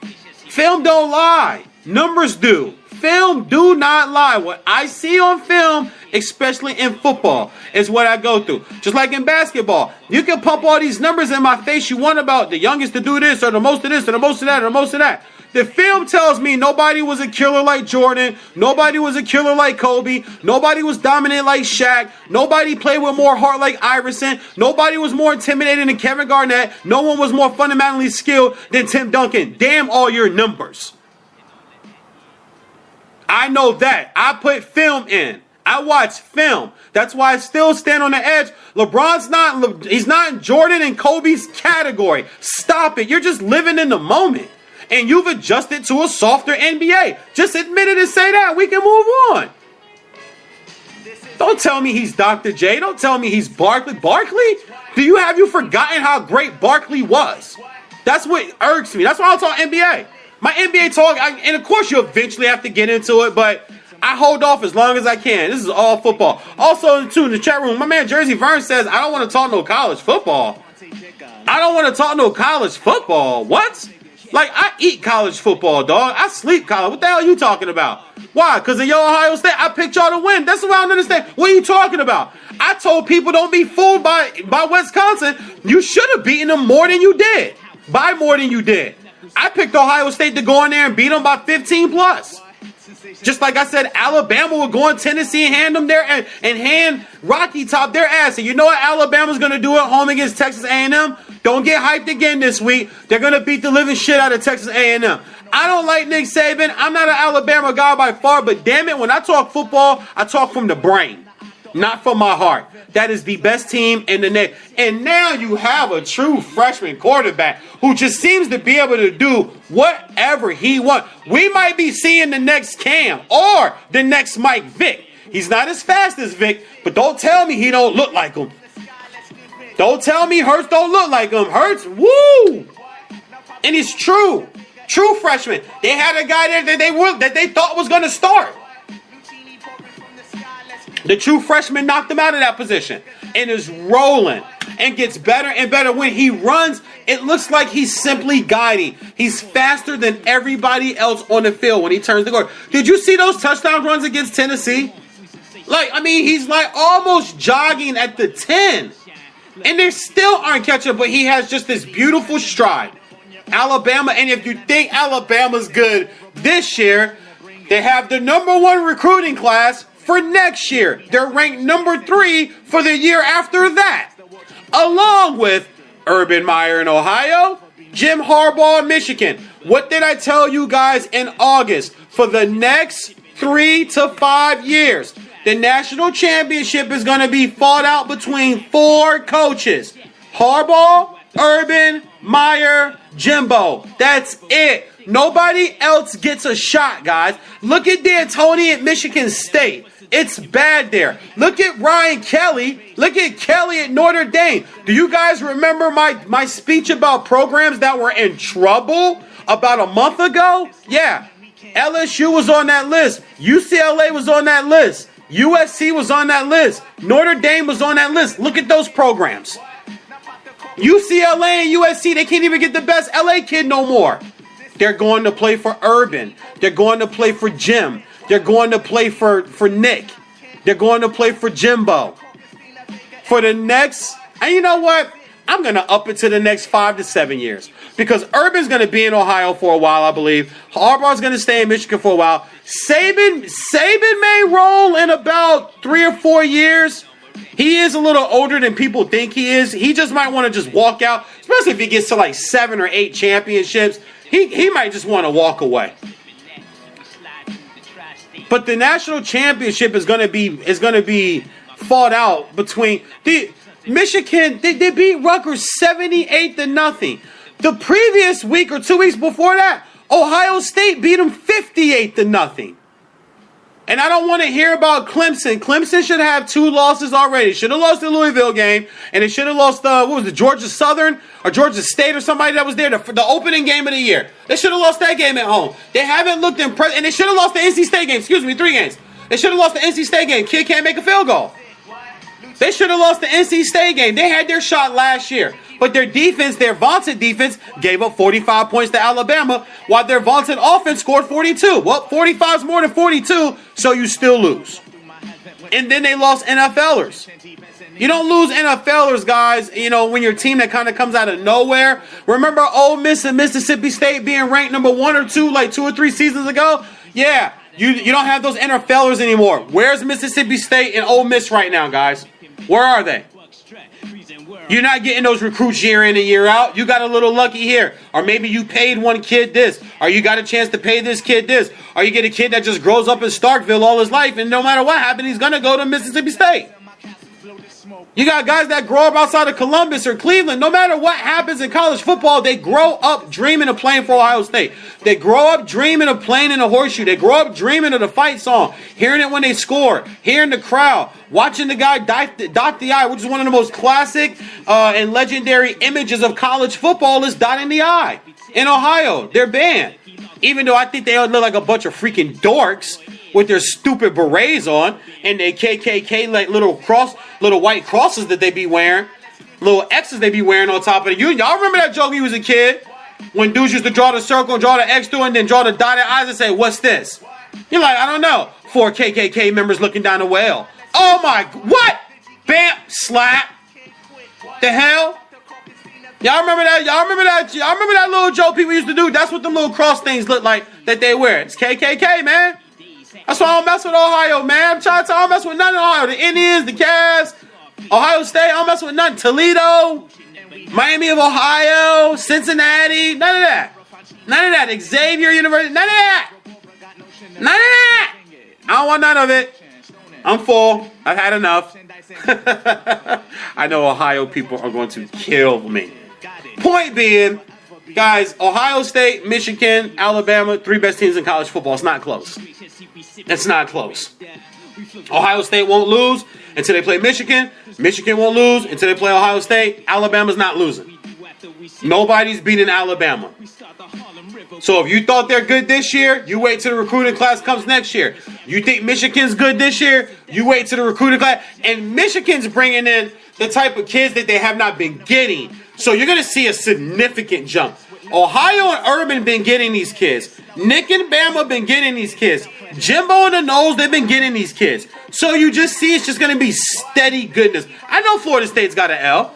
Film don't lie. Numbers do. Film do not lie. What I see on film, especially in football, is what I go through. Just like in basketball. You can pump all these numbers in my face you want about the youngest to do this or the most of this or the most of that or the most of that. The film tells me nobody was a killer like Jordan. Nobody was a killer like Kobe. Nobody was dominant like Shaq. Nobody played with more heart like Iverson. Nobody was more intimidating than Kevin Garnett. No one was more fundamentally skilled than Tim Duncan. Damn all your numbers. I know that. I put film in. I watch film. That's why I still stand on the edge. He's not in Jordan and Kobe's category. Stop it. You're just living in the moment. And you've adjusted to a softer NBA. Just admit it and say that. We can move on. Don't tell me he's Dr. J. Don't tell me he's Barkley. Barkley? Have you forgotten how great Barkley was? That's what irks me. That's why I'll talk NBA. My NBA talk, and of course you eventually have to get into it, but I hold off as long as I can. This is all football. Also, too, in the chat room, my man Jersey Vern says, I don't want to talk no college football. I don't want to talk no college football. What? Like, I eat college football, dog. I sleep college. What the hell are you talking about? Why? Because of your Ohio State? I picked y'all to win. That's what I don't understand. What are you talking about? I told people don't be fooled by Wisconsin. You should have beaten them more than you did. By more than you did. I picked Ohio State to go in there and beat them by 15 plus. Just like I said, Alabama would go in Tennessee and hand them and hand Rocky Top their ass. And you know what Alabama's going to do at home against Texas A&M? Don't get hyped again this week. They're going to beat the living shit out of Texas A&M. I don't like Nick Saban. I'm not an Alabama guy by far, but damn it, when I talk football, I talk from the brain, not from my heart. That is the best team in the nation. And now you have a true freshman quarterback who just seems to be able to do whatever he wants. We might be seeing the next Cam or the next Mike Vick. He's not as fast as Vick, but don't tell me he don't look like him. Don't tell me Hurts don't look like him. Hurts, woo! And it's true. True freshman. They had a guy there that they thought was going to start. The true freshman knocked him out of that position and is rolling and gets better and better. When he runs, it looks like he's simply guiding. He's faster than everybody else on the field when he turns the corner. Did you see those touchdown runs against Tennessee? He's like almost jogging at the 10. And they still aren't catching, but he has just this beautiful stride. Alabama, and if you think Alabama's good this year, they have the #1 recruiting class for next year. They're ranked #3 for the year after that. Along with Urban Meyer in Ohio, Jim Harbaugh in Michigan. What did I tell you guys in August? For the next 3 to 5 years, the national championship is going to be fought out between 4 coaches. Harbaugh, Urban, Meyer, Jimbo. That's it. Nobody else gets a shot, guys. Look at D'Antoni at Michigan State. It's bad there. Look at Ryan Kelly. Look at Kelly at Notre Dame. Do you guys remember my speech about programs that were in trouble about a month ago? Yeah. LSU was on that list. UCLA was on that list. USC was on that list. Notre Dame was on that list. Look at those programs. UCLA and USC, they can't even get the best LA kid no more. They're going to play for Urban. They're going to play for Jim. They're going to play for Nick. They're going to play for Jimbo. For the next, and you know what? I'm going to up it to the next 5 to 7 years. Because Urban's going to be in Ohio for a while, I believe. Harbaugh's going to stay in Michigan for a while. Saban may roll in about 3 or 4 years. He is a little older than people think he is. He just might want to just walk out. Especially if he gets to like 7 or 8 championships. He might just want to walk away. But the national championship is going to be fought out between the Michigan. They beat Rutgers 78-0. The previous week or 2 weeks before that, Ohio State beat them 58-0. And I don't want to hear about Clemson. Clemson should have 2 losses already. Should have lost the Louisville game, and they should have lost Georgia Southern or Georgia State or somebody that was there, the opening game of the year. They should have lost that game at home. They haven't looked impressed, and they should have lost the NC State game. 3 games. They should have lost the NC State game. Kid can't make a field goal. They should have lost the NC State game. They had their shot last year. But their defense, their vaunted defense, gave up 45 points to Alabama, while their vaunted offense scored 42. Well, 45 is more than 42, so you still lose. And then they lost NFLers. You don't lose NFLers, guys, when your team that kind of comes out of nowhere. Remember Ole Miss and Mississippi State being ranked number 1 or 2 like 2 or 3 seasons ago? Yeah, you don't have those NFLers anymore. Where's Mississippi State and Ole Miss right now, guys? Where are they? You're not getting those recruits year in and year out. You got a little lucky here. Or maybe you paid one kid this. Or you got a chance to pay this kid this. Or you get a kid that just grows up in Starkville all his life, and no matter what happens, he's going to go to Mississippi State. You got guys that grow up outside of Columbus or Cleveland. No matter what happens in college football, they grow up dreaming of playing for Ohio State. They grow up dreaming of playing in a horseshoe. They grow up dreaming of the fight song, hearing it when they score, hearing the crowd, watching the guy dot the I, which is one of the most classic and legendary images of college football, is dotting the I. In Ohio, they're banned. Even though I think they all look like a bunch of freaking dorks with their stupid berets on and their KKK like little white crosses that they be wearing, little X's they be wearing on top of it. Y'all remember that joke when you was a kid? When dudes used to draw the circle and draw the X through and then draw the dotted I's and say, what's this? You're like, I don't know. 4 KKK members looking down a whale. Oh my, what? Bam, slap. The hell? Y'all remember that? Y'all remember that little joke people used to do? That's what the little cross things look like that they wear. It's KKK, man. That's why I don't mess with Ohio, man. I'm trying to tell you, I don't mess with none of Ohio. The Indians, the Cavs, Ohio State, I don't mess with none. Toledo, Miami of Ohio, Cincinnati, none of that. None of that. Xavier University, none of that. None of that. I don't want none of it. I'm full. I've had enough. I know Ohio people are going to kill me. Point being, guys, Ohio State, Michigan, Alabama, 3 best teams in college football. It's not close. It's not close. Ohio State won't lose until they play Michigan. Michigan won't lose until they play Ohio State. Alabama's not losing. Nobody's beating Alabama. So if you thought they're good this year, you wait till the recruiting class comes next year. You think Michigan's good this year, you wait till the recruiting class. And Michigan's bringing in the type of kids that they have not been getting. So you're going to see a significant jump. Ohio and Urban been getting these kids. Nick and Bama been getting these kids. Jimbo and the Knowles, they've been getting these kids. So you just see it's just going to be steady goodness. I know Florida State's got an L.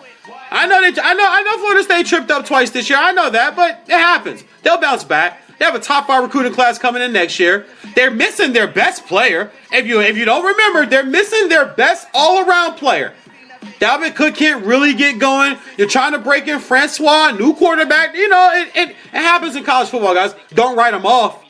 I know Florida State tripped up twice this year. I know that, but it happens. They'll bounce back. They have a top 5 recruiting class coming in next year. They're missing their best player. If you don't remember, they're missing their best all-around player. Dalvin Cook can't really get going. You're trying to break in Francois, new quarterback. It happens in college football, guys. Don't write them off.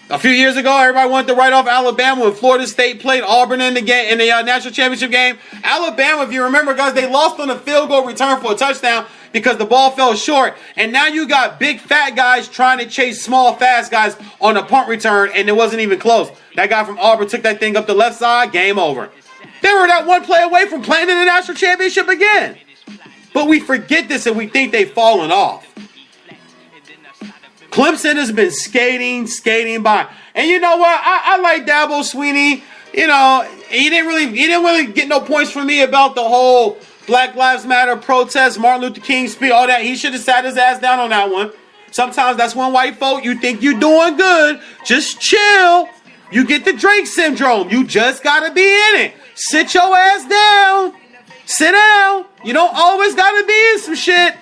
A few years ago, everybody wanted to write off Alabama when Florida State played Auburn in the national championship game. Alabama, if you remember, guys, they lost on a field goal return for a touchdown because the ball fell short. And now you got big fat guys trying to chase small fast guys on a punt return, and it wasn't even close. That guy from Auburn took that thing up the left side, game over. They were that one play away from playing in the national championship again. But we forget this and we think they've fallen off. Clemson has been skating by. And you know what? I like Dabo Swinney. He didn't really get no points from me about the whole Black Lives Matter protest, Martin Luther King speech, all that. He should have sat his ass down on that one. Sometimes that's when white folk, you think you're doing good. Just chill. You get the Drake syndrome. You just got to be in it. Sit your ass down. Sit down. You don't always got to be in some shit.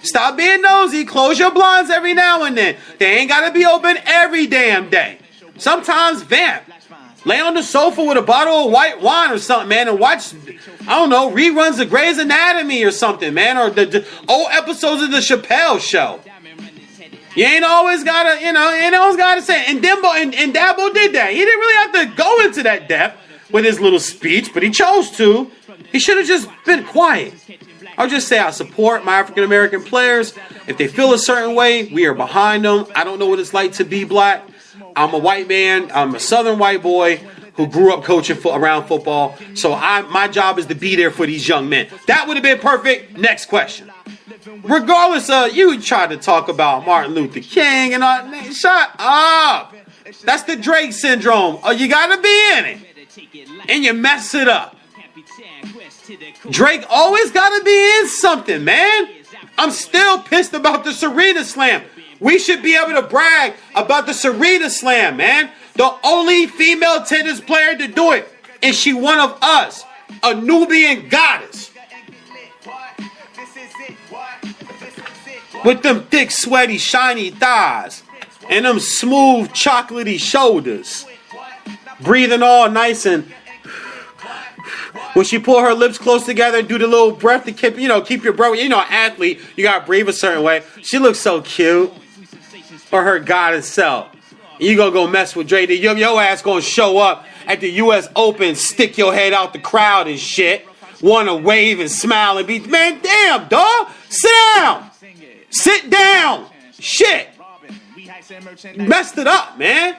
Stop being nosy. Close your blinds every now and then. They ain't got to be open every damn day. Sometimes vamp. Lay on the sofa with a bottle of white wine or something, man, and watch, reruns of Grey's Anatomy or something, man, or the old episodes of the Chappelle Show. You ain't always gotta say it. And Dabo did that. He didn't really have to go into that depth with his little speech, but he chose to. He should have just been quiet. I'll just say I support my African American players. If they feel a certain way, we are behind them. I don't know what it's like to be black. I'm a white man. I'm a southern white boy who grew up coaching around football. So my job is to be there for these young men. That would have been perfect. Next question. Regardless of, you tried to talk about Martin Luther King and all, man, shut up. That's the Drake syndrome. Oh, you got to be in it. And you mess it up. Drake always got to be in something, man. I'm still pissed about the Serena Slam. We should be able to brag about the Serena Slam, man. The only female tennis player to do it. And she one of us. A Nubian goddess. With them thick, sweaty, shiny thighs. And them smooth, chocolatey shoulders. Breathing all nice and... When she pull her lips close together and do the little breath to keep your breath. Athlete, you gotta breathe a certain way. She looks so cute. Or her goddess self. You gonna go mess with Drake. Your ass gonna show up at the U.S. Open, stick your head out the crowd and shit. Wanna wave and smile and be, man, damn, dog. Sit down. Sit down. Shit. Messed it up, man.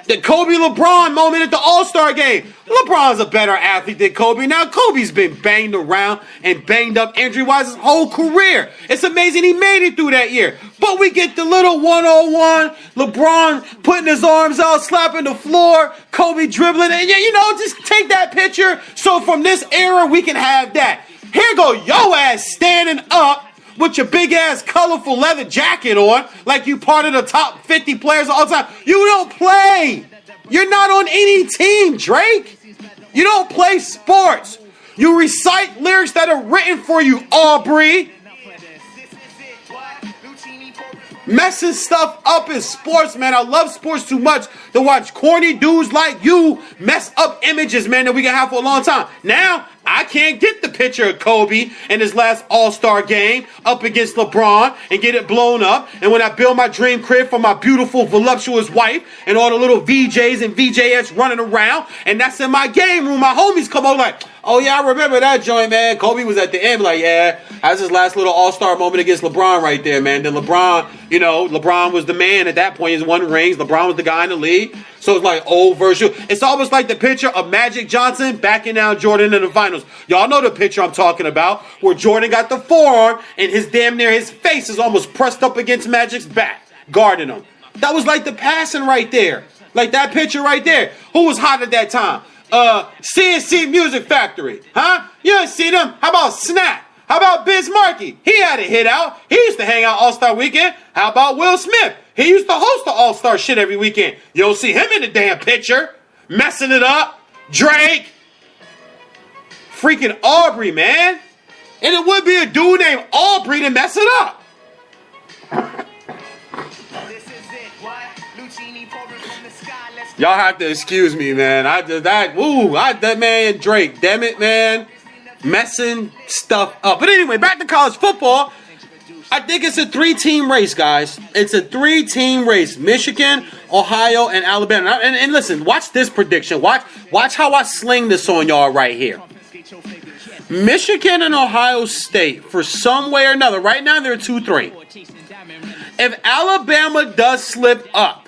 The Kobe LeBron moment at the All-Star game. LeBron's a better athlete than Kobe. Now, Kobe's been banged around and banged up injury-wise his whole career. It's amazing he made it through that year. But we get the little 101, LeBron putting his arms out, slapping the floor, Kobe dribbling, and just take that picture. So from this era, we can have that. Here go your ass standing up with your big-ass colorful leather jacket on, like you part of the top 50 players of all time. You don't play. You're not on any team, Drake. You don't play sports. You recite lyrics that are written for you, Aubrey. Messing stuff up in sports, man. I love sports too much to watch corny dudes like you mess up images, man, that we can have for a long time. Now, I can't get the picture of Kobe in his last All-Star game up against LeBron and get it blown up. And when I build my dream crib for my beautiful, voluptuous wife and all the little VJs and VJS running around, and that's in my game room, my homies come over like, oh yeah, I remember that joint, man. Kobe was at the end like, yeah, that's his last little All-Star moment against LeBron right there, man. Then LeBron, LeBron was the man at that point. He's won rings. LeBron was the guy in the league. So it's like old version. It's almost like the picture of Magic Johnson backing down Jordan in the finals. Y'all know the picture I'm talking about, where Jordan got the forearm and his face is almost pressed up against Magic's back, guarding him. That was like the passing right there. Like that picture right there. Who was hot at that time? CNC Music Factory. Huh? You didn't see them? How about Snap? How about Biz Markie? He had a hit out. He used to hang out All-Star Weekend. How about Will Smith? He used to host the All-Star shit every weekend. You don't see him in the damn picture. Messing it up. Drake. Freaking Aubrey, man. And it would be a dude named Aubrey to mess it up. Y'all have to excuse me, man. That man Drake, damn it, man. Messing stuff up. But anyway, back to college football. I think it's a 3-team race, guys. It's a 3-team race. Michigan, Ohio, and Alabama. And listen, watch this prediction. Watch how I sling this on y'all right here. Michigan and Ohio State, for some way or another, right now they're 2-3. If Alabama does slip up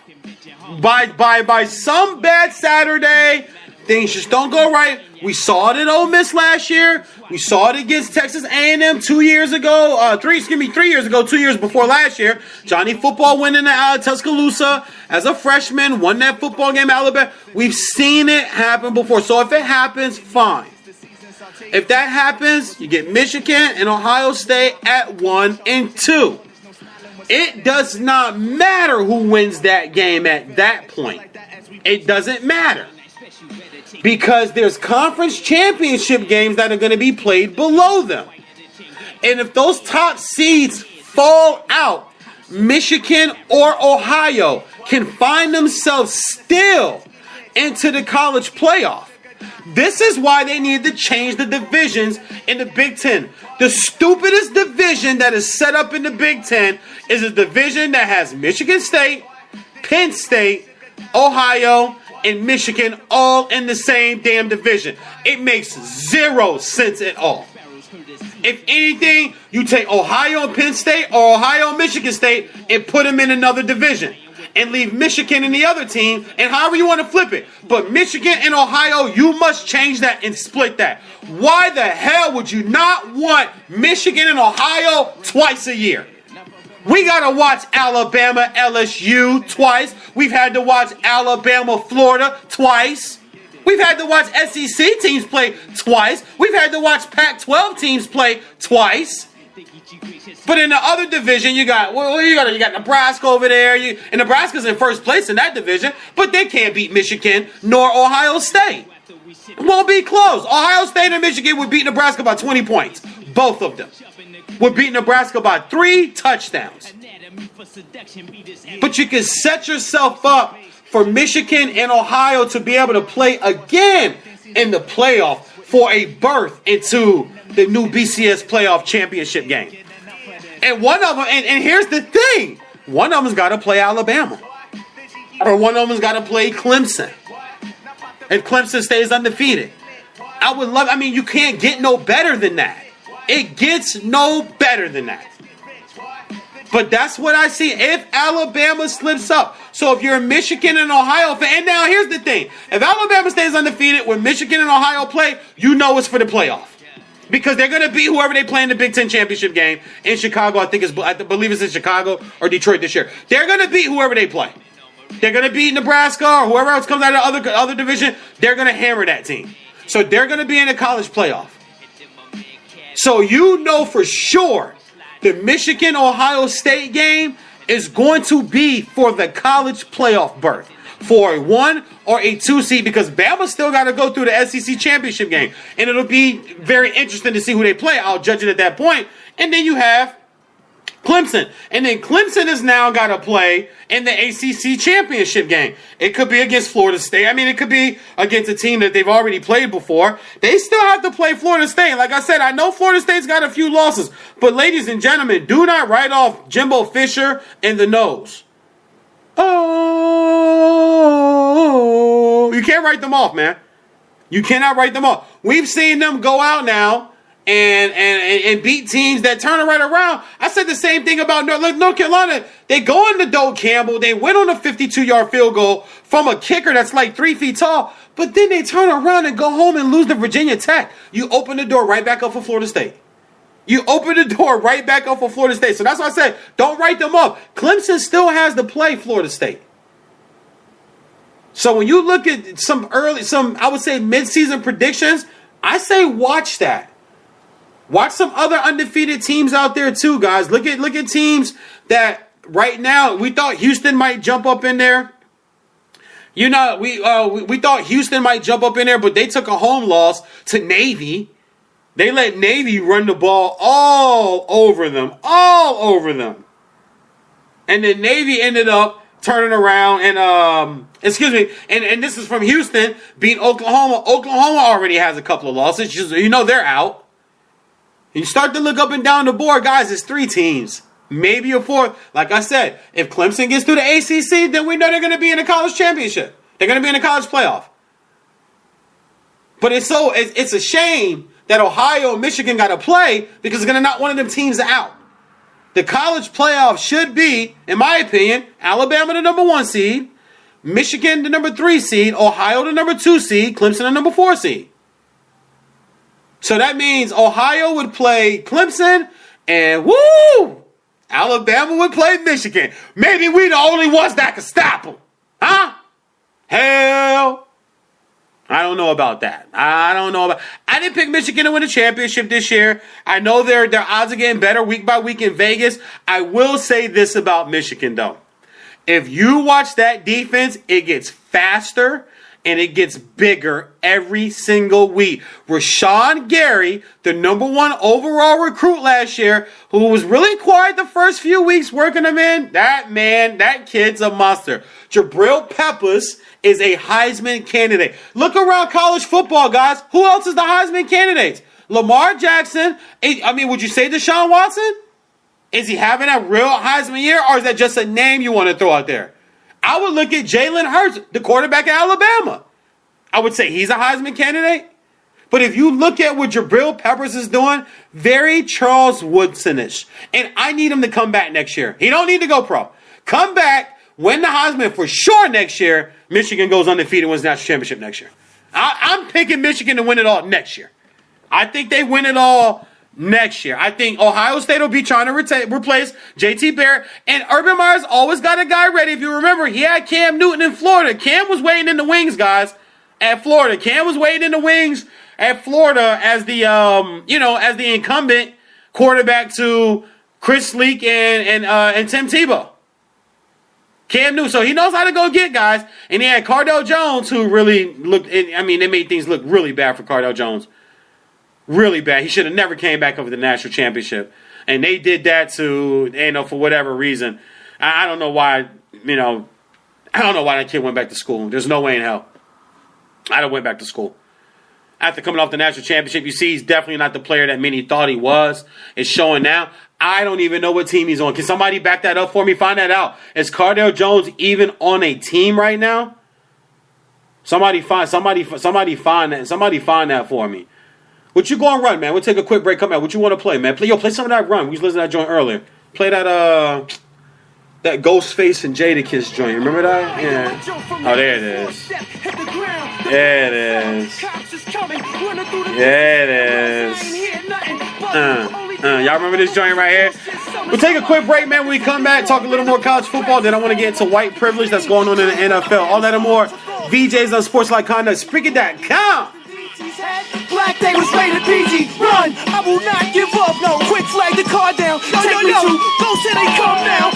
by some bad Saturday, things just don't go right. We saw it in Ole Miss last year. We saw it against Texas A&M 2 years ago. 3 years ago, 2 years before last year. Johnny Football went into Tuscaloosa as a freshman, won that football game at Alabama. We've seen it happen before. So if it happens, fine. If that happens, you get Michigan and Ohio State at 1 and 2. It does not matter who wins that game at that point. It doesn't matter. Because there's conference championship games that are going to be played below them. And if those top seeds fall out, Michigan or Ohio can find themselves still into the college playoff. This is why they need to change the divisions in the Big Ten. The stupidest division that is set up in the Big Ten is a division that has Michigan State, Penn State, Ohio, and Michigan all in the same damn division. It makes zero sense at all. If anything, you take Ohio and Penn State or Ohio and Michigan State and put them in another division. And leave Michigan and the other team, and however you want to flip it. But Michigan and Ohio, you must change that and split that. Why the hell would you not want Michigan and Ohio twice a year? We got to watch Alabama, LSU twice. We've had to watch Alabama, Florida twice. We've had to watch SEC teams play twice. We've had to watch Pac-12 teams play twice. But in the other division, you got Nebraska over there. And Nebraska's in first place in that division, but they can't beat Michigan nor Ohio State. It won't be close. Ohio State and Michigan would beat Nebraska by 20 points. Both of them would beat Nebraska by 3 touchdowns. But you can set yourself up for Michigan and Ohio to be able to play again in the playoff for a berth into the new BCS playoff championship game. And one of them, and here's the thing, one of them's got to play Alabama. Or one of them's got to play Clemson. If Clemson stays undefeated. You can't get no better than that. It gets no better than that. But that's what I see if Alabama slips up. So if you're a Michigan and Ohio fan, and now here's the thing. If Alabama stays undefeated when Michigan and Ohio play, you know it's for the playoff. Because they're going to beat whoever they play in the Big Ten championship game in Chicago. I believe it's in Chicago or Detroit this year. They're going to beat whoever they play. They're going to beat Nebraska or whoever else comes out of the other division. They're going to hammer that team. So they're going to be in a college playoff. So you know for sure the Michigan-Ohio State game is going to be for the college playoff berth. For a 1 or a 2 seed, because Bama still got to go through the SEC championship game. And it'll be very interesting to see who they play. I'll judge it at that point. And then you have Clemson. And then Clemson has now got to play in the ACC championship game. It could be against Florida State. It could be against a team that they've already played before. They still have to play Florida State. Like I said, I know Florida State's got a few losses. But ladies and gentlemen, do not write off Jimbo Fisher in the nose. Oh, you can't write them off, man. You cannot write them off. We've seen them go out now and beat teams that turn it right around. I said the same thing about North Carolina. They go into Doak Campbell. They went on a 52-yard field goal from a kicker that's like 3 feet tall. But then they turn around and go home and lose to Virginia Tech. You open the door right back up for Florida State. You open the door right back up for Florida State. So that's why I said, don't write them up. Clemson still has to play Florida State. So when you look at some I would say mid-season predictions, I say watch that. Watch some other undefeated teams out there too, guys. Look at teams that right now we thought Houston might jump up in there. We thought Houston might jump up in there, but they took a home loss to Navy. They let Navy run the ball all over them. And then Navy ended up turning around and, and this is from Houston, beating Oklahoma. Oklahoma already has a couple of losses. They're out. You start to look up and down the board, guys, it's 3 teams. Maybe a 4th. Like I said, if Clemson gets through the ACC, then we know they're going to be in the college championship. They're going to be in the college playoff. But it's a shame that Ohio and Michigan got to play because it's going to knock one of them teams out. The college playoff should be, in my opinion, Alabama the number 1 seed, Michigan the number 3 seed, Ohio the number 2 seed, Clemson the number 4 seed. So that means Ohio would play Clemson and Alabama would play Michigan. Maybe we the only ones that can stop them. Huh? Hell, I don't know about that. I didn't pick Michigan to win the championship this year. I know their odds are getting better week by week in Vegas. I will say this about Michigan, though. If you watch that defense, it gets faster and it gets bigger every single week. Rashawn Gary, the number 1 overall recruit last year, who was really quiet the first few weeks working him in, that kid's a monster. Jabril Peppers is a Heisman candidate. Look around college football, guys. Who else is the Heisman candidates? Lamar Jackson. Would you say Deshaun Watson? Is he having a real Heisman year, or is that just a name you want to throw out there? I would look at Jalen Hurts, the quarterback at Alabama. I would say he's a Heisman candidate. But if you look at what Jabril Peppers is doing, very Charles Woodson-ish. And I need him to come back next year. He don't need to go pro. Come back, win the Heisman for sure next year. Michigan goes undefeated and wins the national championship next year. I'm picking Michigan to win it all next year. I think they win it all next year. I think Ohio State will be trying to replace JT Barrett. And Urban Meyer's always got a guy ready. If you remember, he had Cam Newton in Florida. Cam was waiting in the wings, guys, at Florida. Cam was waiting in the wings at Florida as the as the incumbent quarterback to Chris Leak and Tim Tebow. Cam Newton, so he knows how to go get guys. And he had Cardale Jones, who really looked. They made things look really bad for Cardale Jones, really bad. He should have never came back over the national championship, and they did that for whatever reason. I don't know why. I don't know why that kid went back to school. There's no way in hell I'd have went back to school. After coming off the national championship, you see he's definitely not the player that many thought he was. It's showing now. I don't even know what team he's on. Can somebody back that up for me? Find that out. Is Cardale Jones even on a team right now? Somebody find that for me. What you going to run, man? We'll take a quick break. Come out. What you want to play, man? Play some of that run. We was listening to that joint earlier. Play that Ghostface and Jadakiss joint. Remember that? Yeah. Oh, there it is. There it is. There it is. Y'all remember this joint right here? We'll take a quick break, man. When we come back, talk a little more college football. Then I want to get into white privilege that's going on in the NFL. All that and more. VJs on Sports Like Conduct. Spreaker.com. Black Day was rated PG. Run, I will not give up. No, quick flag the car down. Take me to go till they come now.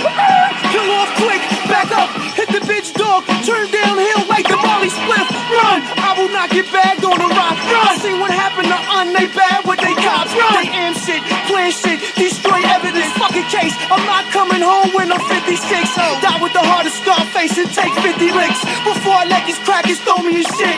Kill off quick, back up, hit the bitch dog. Turn downhill like the Molly Spliff. Run, I will not get bagged on the rock. Run, see what happened to they bad with they cops. Run, they am shit, plan shit, destroy evidence. Fucking case, I'm not coming home when I'm 56. Die with the heart of Scarface and take 50 licks before I let these crackers throw me in shit.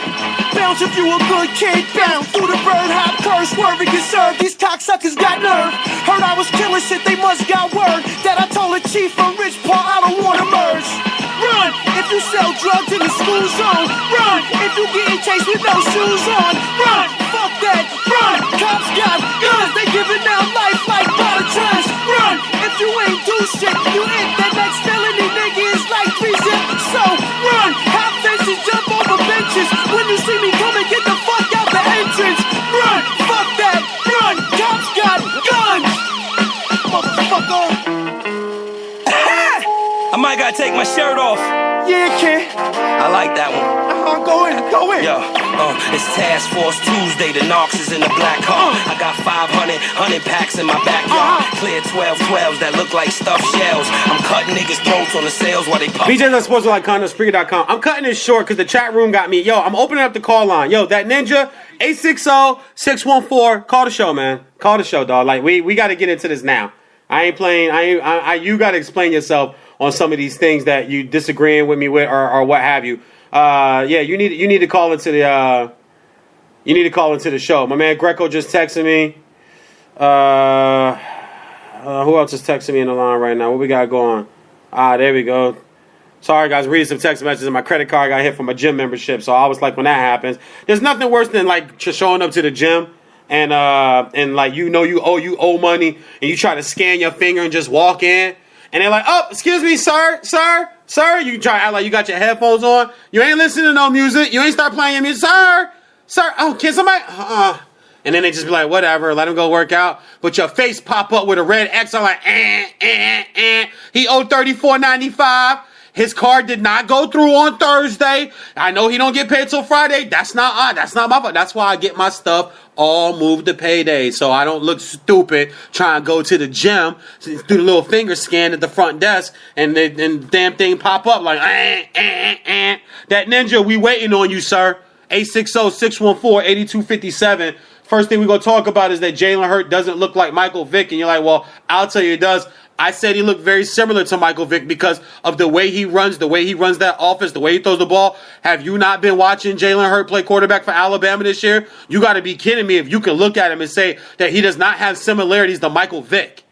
Bounce if you a good kid, bounce through the bird hop curse, swerving get served. These cocksuckers got nerve. Heard I was killing shit, they must got word that I told the chief from Rich Paul I don't wanna merge. Run if you sell drugs in the school zone. Run if you getting chased with no shoes on. Run, fuck that. Run, cops got guns, they giving out life like Bottle-Trans. Run if you ain't do shit, you hit that next felony, nigga is like 3-zip. So run, hop fences, jump over benches. When you see me coming, get the fuck out the entrance. Run, fuck that. Run, cops got guns. Motherfucker. I might gotta take my shirt off. Yeah, kid. I like that one. Go in. Yo, it's Task Force Tuesday. The Knox is in the black car. I got 100 packs in my backyard. Clear 12-12s that look like stuffed shells. I'm cutting niggas' throats on the sales while they pop. VJ's on Sports Like Conduct, Spreaker.com. I'm cutting this short because the chat room got me. Yo, I'm opening up the call line. Yo, that ninja, 860-614. Call the show, man. Call the show, dog. Like, we got to get into this now. I ain't playing. You got to explain yourself on some of these things that you disagreeing with me with or what have you. You need to call into the show. My man Greco just texted me. Who else is texting me in the line right now? What we got going? There we go. Sorry guys, reading some text messages. My credit card got hit from a gym membership, so I was like, when that happens, there's nothing worse than like showing up to the gym and like you owe money and you try to scan your finger and just walk in. And they're like, oh, excuse me, sir. You try to act like you got your headphones on. You ain't listening to no music. You ain't start playing your music. Sir. Oh, can somebody? And then they just be like, whatever, let him go work out. But your face pop up with a red X. I'm like, He owed $34.95. His card did not go through on Thursday. I know he don't get paid till Friday. That's not my fault. That's why I get my stuff all moved to payday, so I don't look stupid trying to go to the gym, do the little finger scan at the front desk, and the damn thing pop up like, That ninja, we waiting on you, sir. 860-614-8257. First thing we're going to talk about is that Jalen Hurts doesn't look like Michael Vick, and you're like, well, I'll tell you it does. I said he looked very similar to Michael Vick because of the way he runs that offense, the way he throws the ball. Have you not been watching Jalen Hurts play quarterback for Alabama this year? You got to be kidding me if you can look at him and say that he does not have similarities to Michael Vick.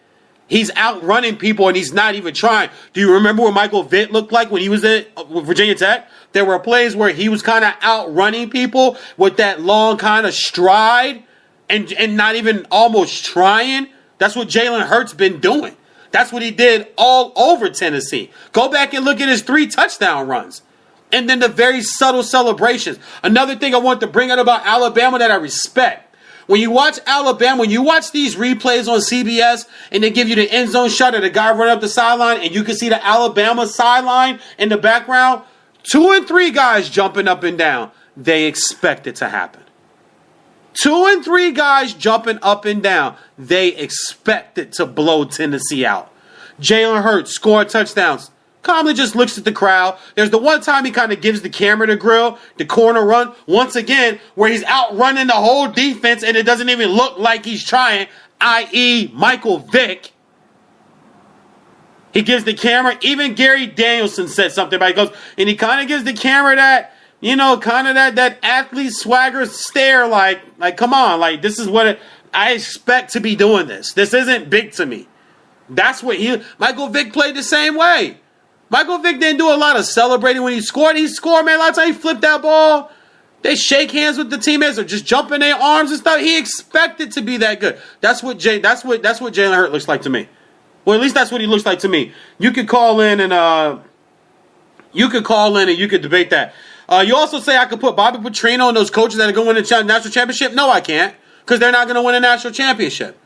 He's outrunning people and he's not even trying. Do you remember what Michael Vick looked like when he was at Virginia Tech? there were plays where he was kind of outrunning people with that long kind of stride and not even almost trying. That's what Jalen Hurts been doing. That's what he did all over Tennessee. Go back and look at his 3 touchdown runs. And then the very subtle celebrations. Another thing I want to bring up about Alabama that I respect. When you watch Alabama, when you watch these replays on CBS and they give you the end zone shot of the guy running up the sideline and you can see the Alabama sideline in the background, 2 and 3 guys jumping up and down. They expect it to happen. 2 and 3 guys jumping up and down. They expect it to blow Tennessee out. Jalen Hurts scored touchdowns. Calmly just looks at the crowd. There's the one time he kind of gives the camera the grill, the corner run, once again, where he's outrunning the whole defense and it doesn't even look like he's trying, i.e. Michael Vick. He gives the camera, even Gary Danielson said something about it. He goes, and he kind of gives the camera that, kind of that athlete swagger stare, like come on, like this is what I expect to be doing this. This isn't big to me. That's what Michael Vick played the same way. Michael Vick didn't do a lot of celebrating when he scored. He scored, man. A lot of times he flipped that ball. They shake hands with the teammates or just jump in their arms and stuff. He expected to be that good. That's what Jalen Hurts looks like to me. Well, at least that's what he looks like to me. You could call in and you could debate that. You also say I could put Bobby Petrino and those coaches that are going to win the national championship. No, I can't, because they're not going to win a national championship.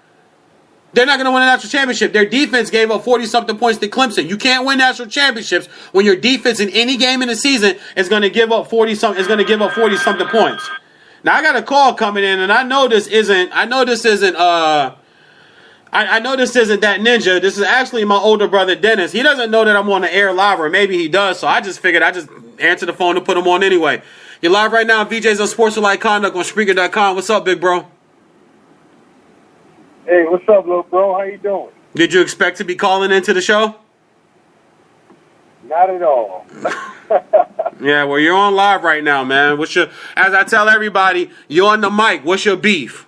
They're not going to win a national championship. Their defense gave up 40-something points to Clemson. You can't win national championships when your defense in any game in the season is going to give up 40-something. Is going to give up 40-something points. Now I got a call coming in, and I know this isn't that ninja. This is actually my older brother Dennis. He doesn't know that I'm on the air live, or maybe he does. So I just figured I just answer the phone and put him on anyway. You're live right now on VJs on Sports Like Conduct on Spreaker.com. What's up, big bro? Hey, what's up, little bro? How you doing? Did you expect to be calling into the show? Not at all. Yeah, well, you're on live right now, man. As I tell everybody, you're on the mic. What's your beef?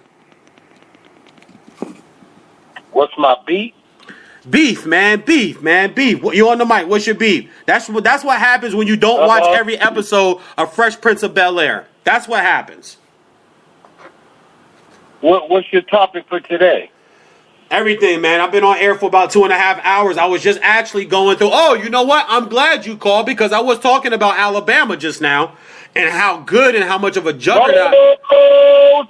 What's my beef? Beef, man. You're on the mic. What's your beef? That's what happens when you don't watch every episode of Fresh Prince of Bel-Air. That's what happens. What's your topic for today? Everything, man. I've been on air for about 2.5 hours. I was just actually going through. Oh, you know what? I'm glad you called, because I was talking about Alabama just now and how good and how much of a juggernaut. And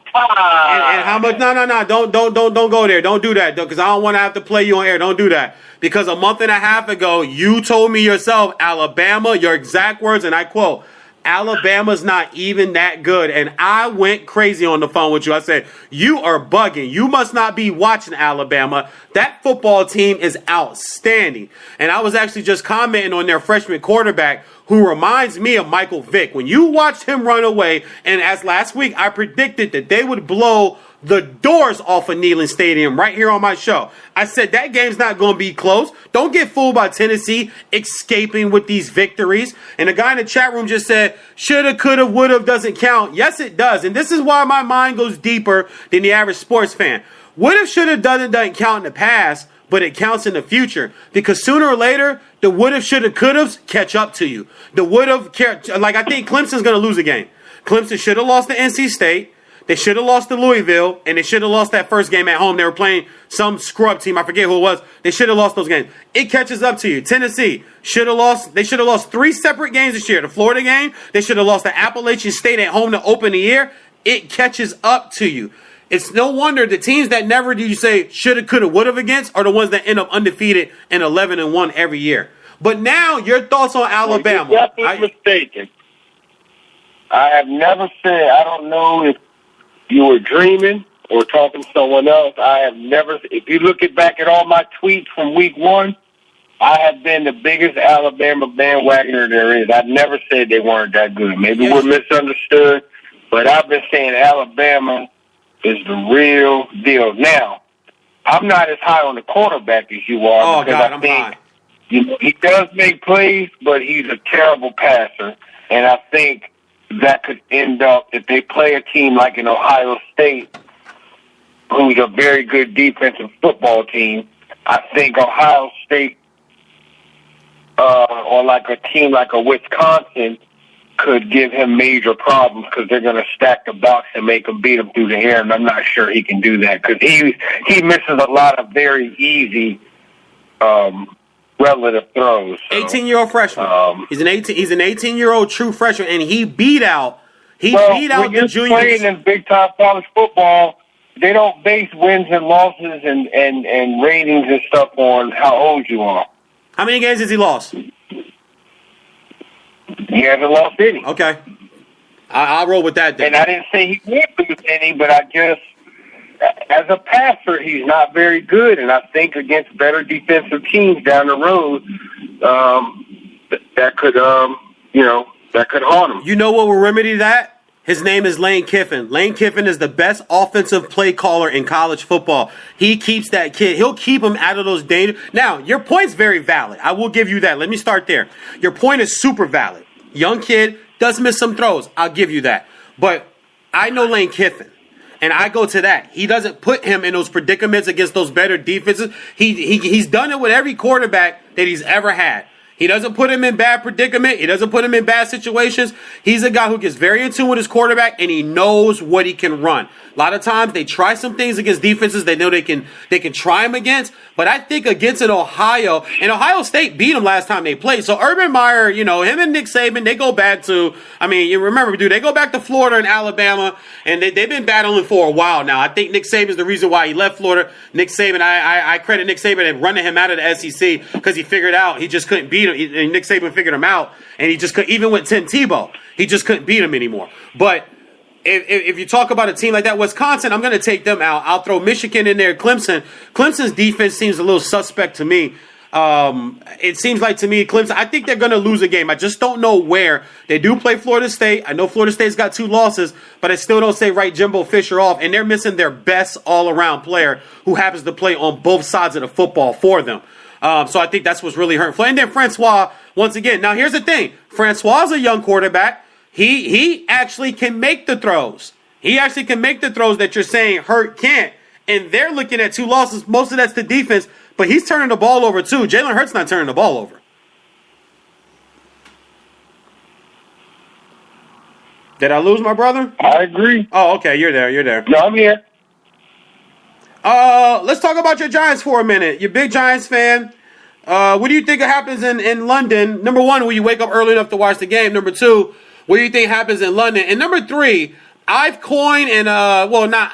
how much? No. Don't go there. Don't do that, because I don't want to have to play you on air. Don't do that. Because a month and a half ago, you told me yourself, Alabama, your exact words, and I quote, Alabama's not even that good. And I went crazy on the phone with you. I said, you are bugging. You must not be watching Alabama. That football team is outstanding. And I was actually just commenting on their freshman quarterback, who reminds me of Michael Vick. When you watched him run away, and as last week I predicted that they would blow the doors off of Neyland Stadium right here on my show. I said that game's not going to be close. Don't get fooled by Tennessee escaping with these victories. And the guy in the chat room just said, shoulda, coulda, woulda doesn't count. Yes, it does. And this is why my mind goes deeper than the average sports fan. Woulda, shoulda, doesn't count in the past, but it counts in the future. Because sooner or later, the woulda, shoulda, couldas catch up to you. The woulda, I think Clemson's going to lose a game. Clemson should have lost to NC State. They should have lost to Louisville, and they should have lost that first game at home. They were playing some scrub team. I forget who it was. They should have lost those games. It catches up to you. Tennessee should have lost. They should have lost 3 separate games this year. The Florida game, they should have lost to Appalachian State at home to open the year. It catches up to you. It's no wonder the teams that never do you say shoulda, coulda, woulda against are the ones that end up undefeated and 11-1 every year. But now your thoughts on Alabama? Well, you're definitely mistaken. I have never said. I don't know if you were dreaming or talking to someone else. I have never. If you look back at all my tweets from week 1, I have been the biggest Alabama bandwagoner there is. I've never said they weren't that good. Maybe we're misunderstood, but I've been saying Alabama is the real deal. Now, I'm not as high on the quarterback as you are, because I think he does make plays, but he's a terrible passer, and I think that could end up, if they play a team like in Ohio State, who's a very good defensive football team, I think Ohio State or like a team like a Wisconsin could give him major problems because they're going to stack the box and make him beat him through the air, and I'm not sure he can do that because he misses a lot of very easy relative throws. So, 18-year-old freshman. He's an 18-year-old true freshman, and he beat out the juniors. When you're playing in big-time college football, they don't base wins and losses and ratings and stuff on how old you are. How many games has he lost? He hasn't lost any. Okay. I'll roll with that then. And I didn't say he can't lose any, but I just, as a passer, he's not very good. And I think against better defensive teams down the road, that could haunt him. You know what will remedy that? His name is Lane Kiffin. Lane Kiffin is the best offensive play caller in college football. He keeps that kid. He'll keep him out of those danger. Now, your point's very valid. I will give you that. Let me start there. Your point is super valid. Young kid does miss some throws. I'll give you that. But I know Lane Kiffin, and I go to that. He doesn't put him in those predicaments against those better defenses. He's done it with every quarterback that he's ever had. He doesn't put him in bad predicament. He doesn't put him in bad situations. He's a guy who gets very in tune with his quarterback, and he knows what he can run. A lot of times they try some things against defenses they know they can try him against. But I think against an Ohio, and Ohio State beat him last time they played. So Urban Meyer, him and Nick Saban, they go back to, you remember, dude, they go back to Florida and Alabama, and they've been battling for a while now. I think Nick Saban's the reason why he left Florida. Nick Saban, I credit Nick Saban and running him out of the SEC because he figured out he just couldn't beat him. And Nick Saban figured him out, and he just couldn't, even with Tim Tebow, he just couldn't beat him anymore. But if you talk about a team like that, Wisconsin, I'm going to take them out. I'll throw Michigan in there. Clemson. Clemson's defense seems a little suspect to me. It seems like to me, Clemson, I think they're going to lose a game. I just don't know where. They do play Florida State. I know Florida State's got 2 losses, but I still don't say write Jimbo Fisher off. And they're missing their best all-around player who happens to play on both sides of the football for them. So I think that's what's really hurting. And then Francois, once again. Now, here's the thing. Francois is a young quarterback. He actually can make the throws. He actually can make the throws that you're saying Hurt can't. And they're looking at 2 losses. Most of that's the defense. But he's turning the ball over, too. Jalen Hurts not turning the ball over. Did I lose my brother? I agree. Oh, okay. You're there. No, I'm here. Let's talk about your Giants for a minute. You're a big Giants fan. What do you think happens in London? Number 1, will you wake up early enough to watch the game? Number 2, what do you think happens in London? And number 3, I've coined and not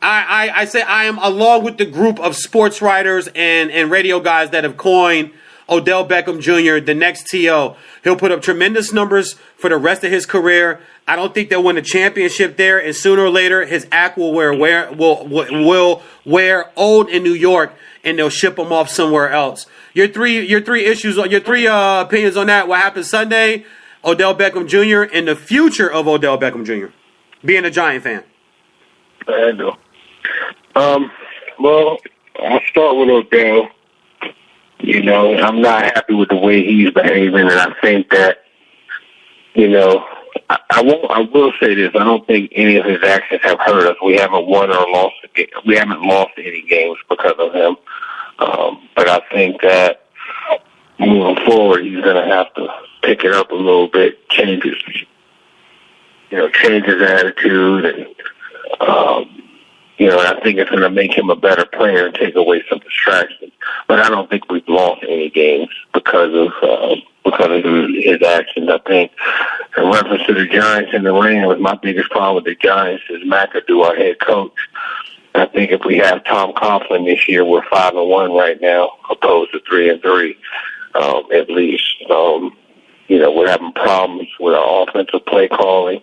I say I am along with the group of sports writers and radio guys that have coined Odell Beckham Jr. the next T.O. He'll put up tremendous numbers for the rest of his career. I don't think they'll win a championship there, and sooner or later his act will wear old in New York, and they'll ship him off somewhere else. Your three opinions on that. What happens Sunday? Odell Beckham Jr. and the future of Odell Beckham Jr. Being a Giant fan. I know. Well, I'll start with Odell. I'm not happy with the way he's behaving, and I think that, I will say this. I don't think any of his actions have hurt us. We haven't won or lost a game. We haven't lost any games because of him. But I think that moving forward, he's going to have to pick it up a little bit, change his attitude, and I think it's going to make him a better player and take away some distractions. But I don't think we've lost any games because of his actions. I think in reference to the Giants in the ring, it was my biggest problem with the Giants is McAdoo, our head coach. I think if we have Tom Coughlin this year, we're 5-1 right now, opposed to 3-3, at least. We're having problems with our offensive play calling.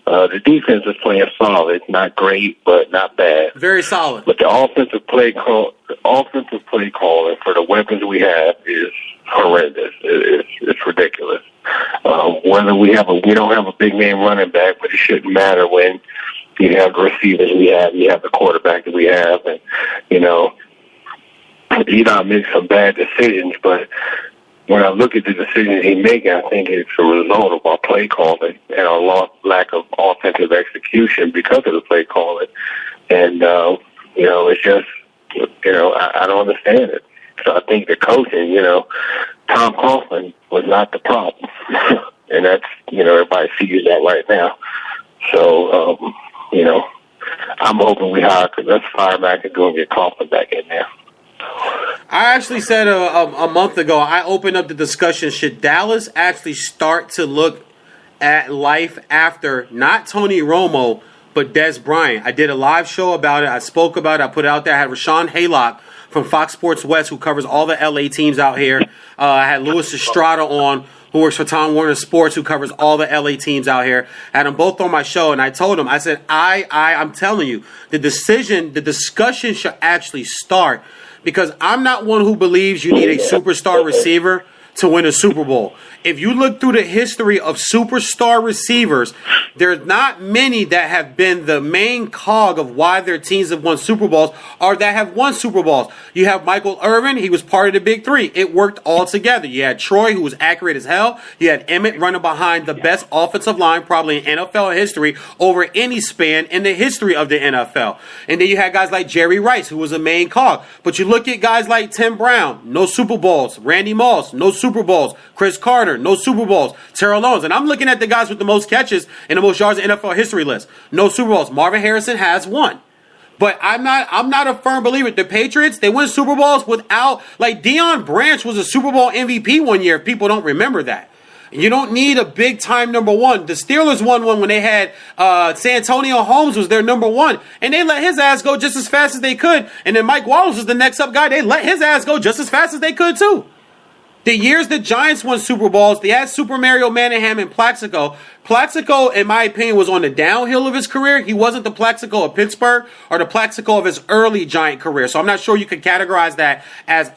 The defense is playing solid, not great, but not bad. Very solid. But the offensive play calling for the weapons we have is horrendous. It's ridiculous. Whether we don't have a big name running back, but it shouldn't matter when you have the receivers we have, you have the quarterback that we have, and Eli makes some bad decisions, but when I look at the decisions he's making, I think it's a result of our play calling and our lack of offensive execution because of the play calling. And, it's just, I don't understand it. So I think the coaching, Tom Coughlin was not the problem. And that's, everybody sees that right now. So, I'm hoping we hire, because let's fire back and go and get Coughlin back in there. I actually said a month ago, I opened up the discussion, should Dallas actually start to look at life after not Tony Romo, but Des Bryant? I did a live show about it. I spoke about it. I put it out there. I had Rashawn Haylock from Fox Sports West, who covers all the LA teams out here. I had Louis Estrada on, who works for Tom Warner Sports, who covers all the LA teams out here. I had them both on my show, and I told them, I said, I'm telling you, the discussion should actually start, because I'm not one who believes you need a superstar receiver to win a Super Bowl. If you look through the history of superstar receivers, there's not many that have been the main cog of why their teams have won Super Bowls or that have won Super Bowls. You have Michael Irvin. He was part of the Big Three. It worked all together. You had Troy, who was accurate as hell. You had Emmett running behind the best offensive line probably in NFL history over any span in the history of the NFL. And then you had guys like Jerry Rice, who was a main cog. But you look at guys like Tim Brown, no Super Bowls. Randy Moss, no Super Bowls. Chris Carter, no Super Bowls. Terrell Owens. And I'm looking at the guys with the most catches and the most yards in NFL history list. No Super Bowls. Marvin Harrison has one. But I'm not a firm believer. The Patriots, they win Super Bowls without, like, Deion Branch was a Super Bowl MVP one year, if people don't remember that. You don't need a big-time number one. The Steelers won one when they had Santonio Holmes was their number one, and they let his ass go just as fast as they could. And then Mike Wallace was the next up guy. They let his ass go just as fast as they could, too. The years the Giants won Super Bowls, they had Super Mario Manningham and Plaxico. Plaxico, in my opinion, was on the downhill of his career. He wasn't the Plaxico of Pittsburgh or the Plaxico of his early Giant career. So I'm not sure you could categorize that as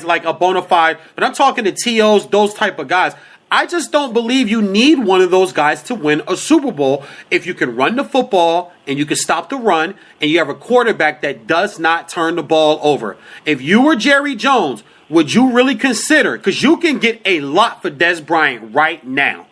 like a bona fide. But I'm talking to TOs, those type of guys. I just don't believe you need one of those guys to win a Super Bowl if you can run the football and you can stop the run and you have a quarterback that does not turn the ball over. If you were Jerry Jones, would you really consider, because you can get a lot for Des Bryant right now,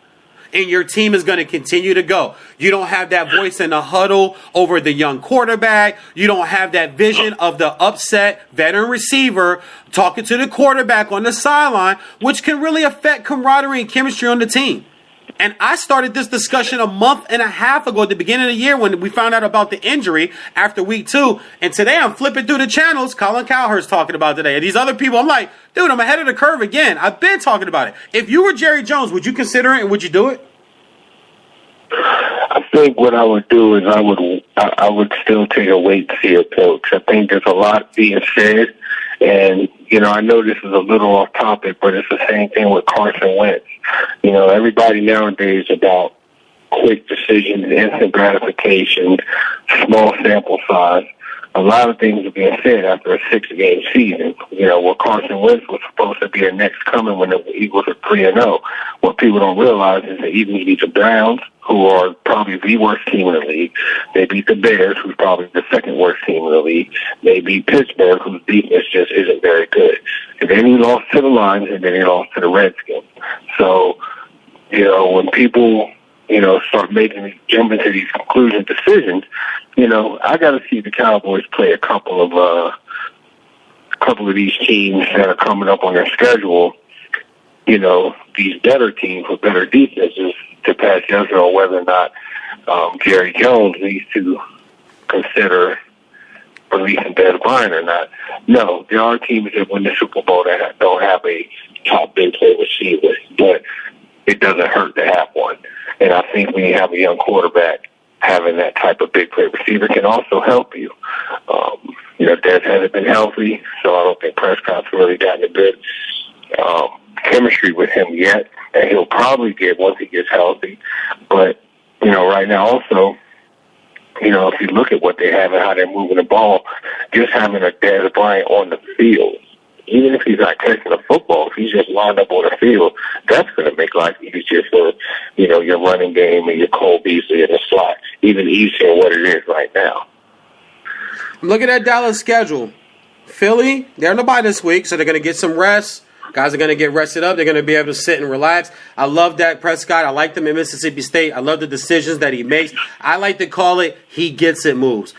and your team is going to continue to go. You don't have that voice in the huddle over the young quarterback. You don't have that vision of the upset veteran receiver talking to the quarterback on the sideline, which can really affect camaraderie and chemistry on the team. And I started this discussion a month and a half ago at the beginning of the year when we found out about the injury after week 2. And today I'm flipping through the channels. Colin Cowherd's talking about today. And these other people, I'm like, dude, I'm ahead of the curve again. I've been talking about it. If you were Jerry Jones, would you consider it and would you do it? I think what I would do is I would still take a wait-and-see approach. I think there's a lot being said. And, I know this is a little off topic, but it's the same thing with Carson Wentz. Everybody nowadays about quick decisions, instant gratification, small sample size. A lot of things are being said after a 6-game season. Where Carson Wentz was supposed to be a next coming when the Eagles are 3-0. What people don't realize is the Eagles beat the Browns, who are probably the worst team in the league. They beat the Bears, who's probably the second worst team in the league. They beat Pittsburgh, whose defense just isn't very good. And then he lost to the Lions, and then he lost to the Redskins. So, when people, start jumping to these conclusion decisions, I got to see the Cowboys play a couple of these teams that are coming up on their schedule. These better teams with better defenses to pass judgment on whether or not Jerry Jones needs to consider releasing Des Bryant or not. No, there are teams that win the Super Bowl that don't have a top big play receiver, but it doesn't hurt to have one. And I think when you have a young quarterback, having that type of big play receiver can also help you. Des hasn't been healthy, so I don't think Prescott's really gotten a good chemistry with him yet, and he'll probably get once he gets healthy. But, right now also, if you look at what they have and how they're moving the ball, just having a Des Bryant on the field, even if he's not catching the football, if he's just lined up on the field, that's going to make life easier for, your running game and your Cole Beasley in the slot, even easier than what it is right now. I'm looking at Dallas' schedule. Philly, they're on the bye this week, so they're going to get some rest. Guys are going to get rested up. They're going to be able to sit and relax. I love Dak Prescott. I like him in Mississippi State. I love the decisions that he makes. I like to call it he gets it moves.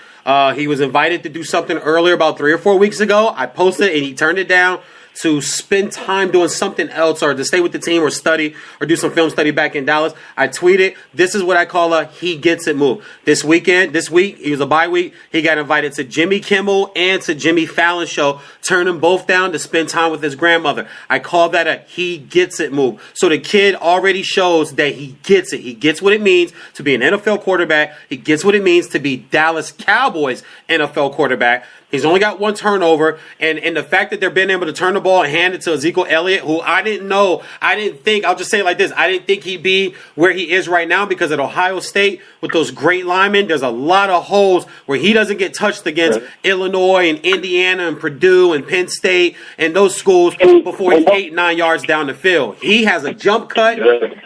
He was invited to do something earlier about 3 or 4 weeks ago. I posted and he turned it down. to spend time doing something else or to stay with the team or study or do some film study back in Dallas, I tweeted, this is what I call a he gets it move. This week, it was a bye week, he got invited to Jimmy Kimmel and to Jimmy Fallon's show, turned them both down to spend time with his grandmother. I call that a he gets it move. So the kid already shows that he gets it. He gets what it means to be an NFL quarterback. He gets what it means to be Dallas Cowboys NFL quarterback. He's only got one turnover, and the fact that they're being able to turn the ball and hand it to Ezekiel Elliott, who I'll just say it like this, I didn't think he'd be where he is right now because at Ohio State, with those great linemen, there's a lot of holes where he doesn't get touched against Illinois and Indiana and Purdue and Penn State and those schools before he's 8-9 yards down the field. He has a jump cut.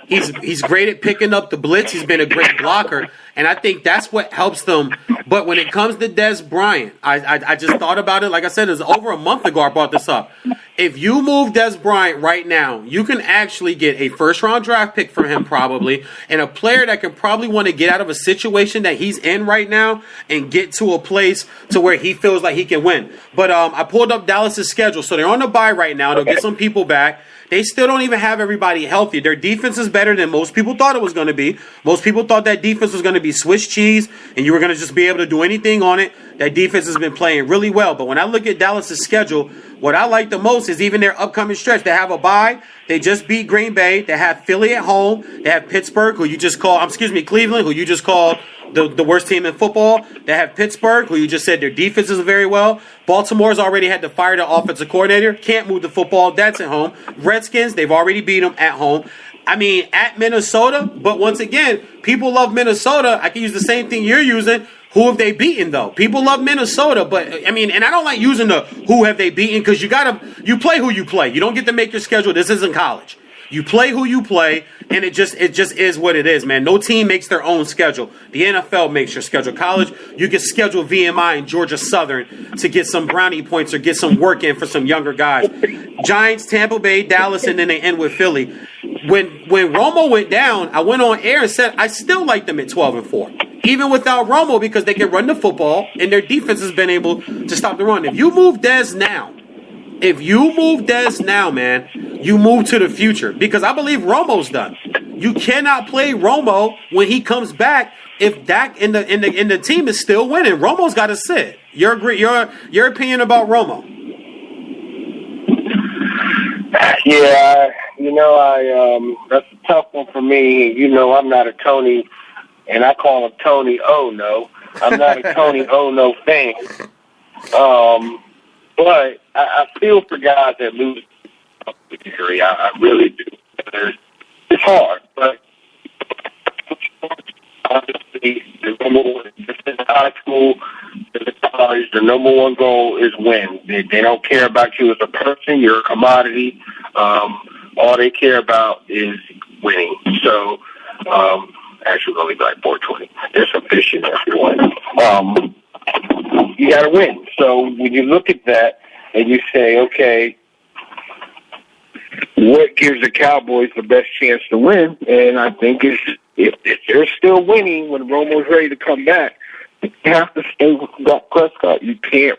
He's great at picking up the blitz. He's been a great blocker. And I think that's what helps them. But when it comes to Dez Bryant, I just thought about it. Like I said, it was over a month ago I brought this up. If you move Dez Bryant right now, you can actually get a first-round draft pick for him probably, and a player that can probably want to get out of a situation that he's in right now and get to a place to where he feels like he can win. But I pulled up Dallas's schedule. So they're on the bye right now. They'll get some people back. They still don't even have everybody healthy. Their defense is better than most people thought it was going to be. Most people thought that defense was going to be Swiss cheese and you were going to just be able to do anything on it. That defense has been playing really well. But when I look at Dallas' schedule, what I like the most is even their upcoming stretch. They have a bye. They just beat Green Bay. They have Philly at home. They have Pittsburgh, Cleveland, who you just called the worst team in football. They have Pittsburgh, who you just said their defense is very well. Baltimore's already had to fire the offensive coordinator. Can't move the football. That's at home. Redskins, they've already beat them at home. I mean, at Minnesota, but once again, people love Minnesota. I can use the same thing you're using. Who have they beaten, though? People love Minnesota, but, I mean, and I don't like using the who have they beaten because you play who you play. You don't get to make your schedule. This isn't college. You play who you play, and it just is what it is, man. No team makes their own schedule. The NFL makes your schedule. College, you can schedule VMI and Georgia Southern to get some brownie points or get some work in for some younger guys. Giants, Tampa Bay, Dallas, and then they end with Philly. When Romo went down, I went on air and said I still like them at 12-4. Even without Romo, because they can run the football, and their defense has been able to stop the run. If you move Dez now, man, you move to the future. Because I believe Romo's done. You cannot play Romo when he comes back if Dak and the team is still winning. Romo's got to sit. Your opinion about Romo? Yeah, that's a tough one for me. You know, I'm not a Tony, and I call him Tony Oh No. I'm not a Tony Oh No fan. But I feel for guys that lose injury. I really do. It's hard, but obviously the number one in high school, in college, the number one goal is win. They don't care about you as a person. You're a commodity. All they care about is winning. So, actually, only like 420. There's some fish in there for one. You got to win. So when you look at that and you say, okay, what gives the Cowboys the best chance to win? And I think if they're still winning when Romo's ready to come back, you have to stay with Dak Prescott. You can't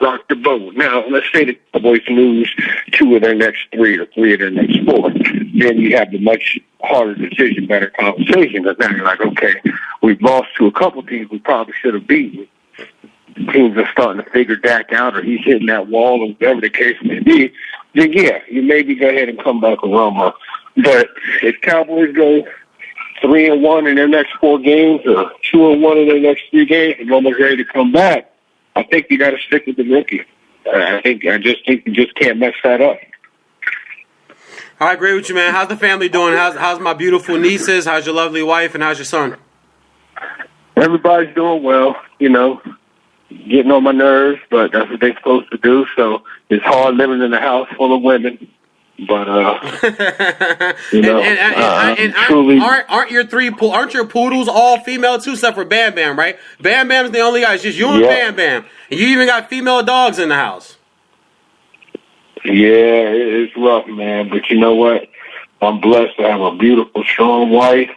rock the boat. Now, let's say the Cowboys lose 2 of their next 3 or 3 of their next 4. Then you have the much harder decision, better conversation. Because now you're like, okay, we've lost to a couple teams we probably should have beaten. Teams are starting to figure Dak out, or he's hitting that wall, or whatever the case may be. Then yeah, you maybe go ahead and come back with Romo. But if Cowboys go 3-1 in their next 4 games, or 2-1 in their next 3 games, and Romo's ready to come back, I think you got to stick with the rookie. I just think you just can't mess that up. I agree with you, man. How's the family doing? How's my beautiful nieces? How's your lovely wife? And how's your son? Everybody's doing well, getting on my nerves, but that's what they're supposed to do. So it's hard living in a house full of women. But truly, aren't your poodles all female too, except for Bam Bam, right? Bam Bam's the only guy. It's just you and Bam Bam, and you even got female dogs in the house. Yeah, it's rough, man. But you know what? I'm blessed to have a beautiful, strong wife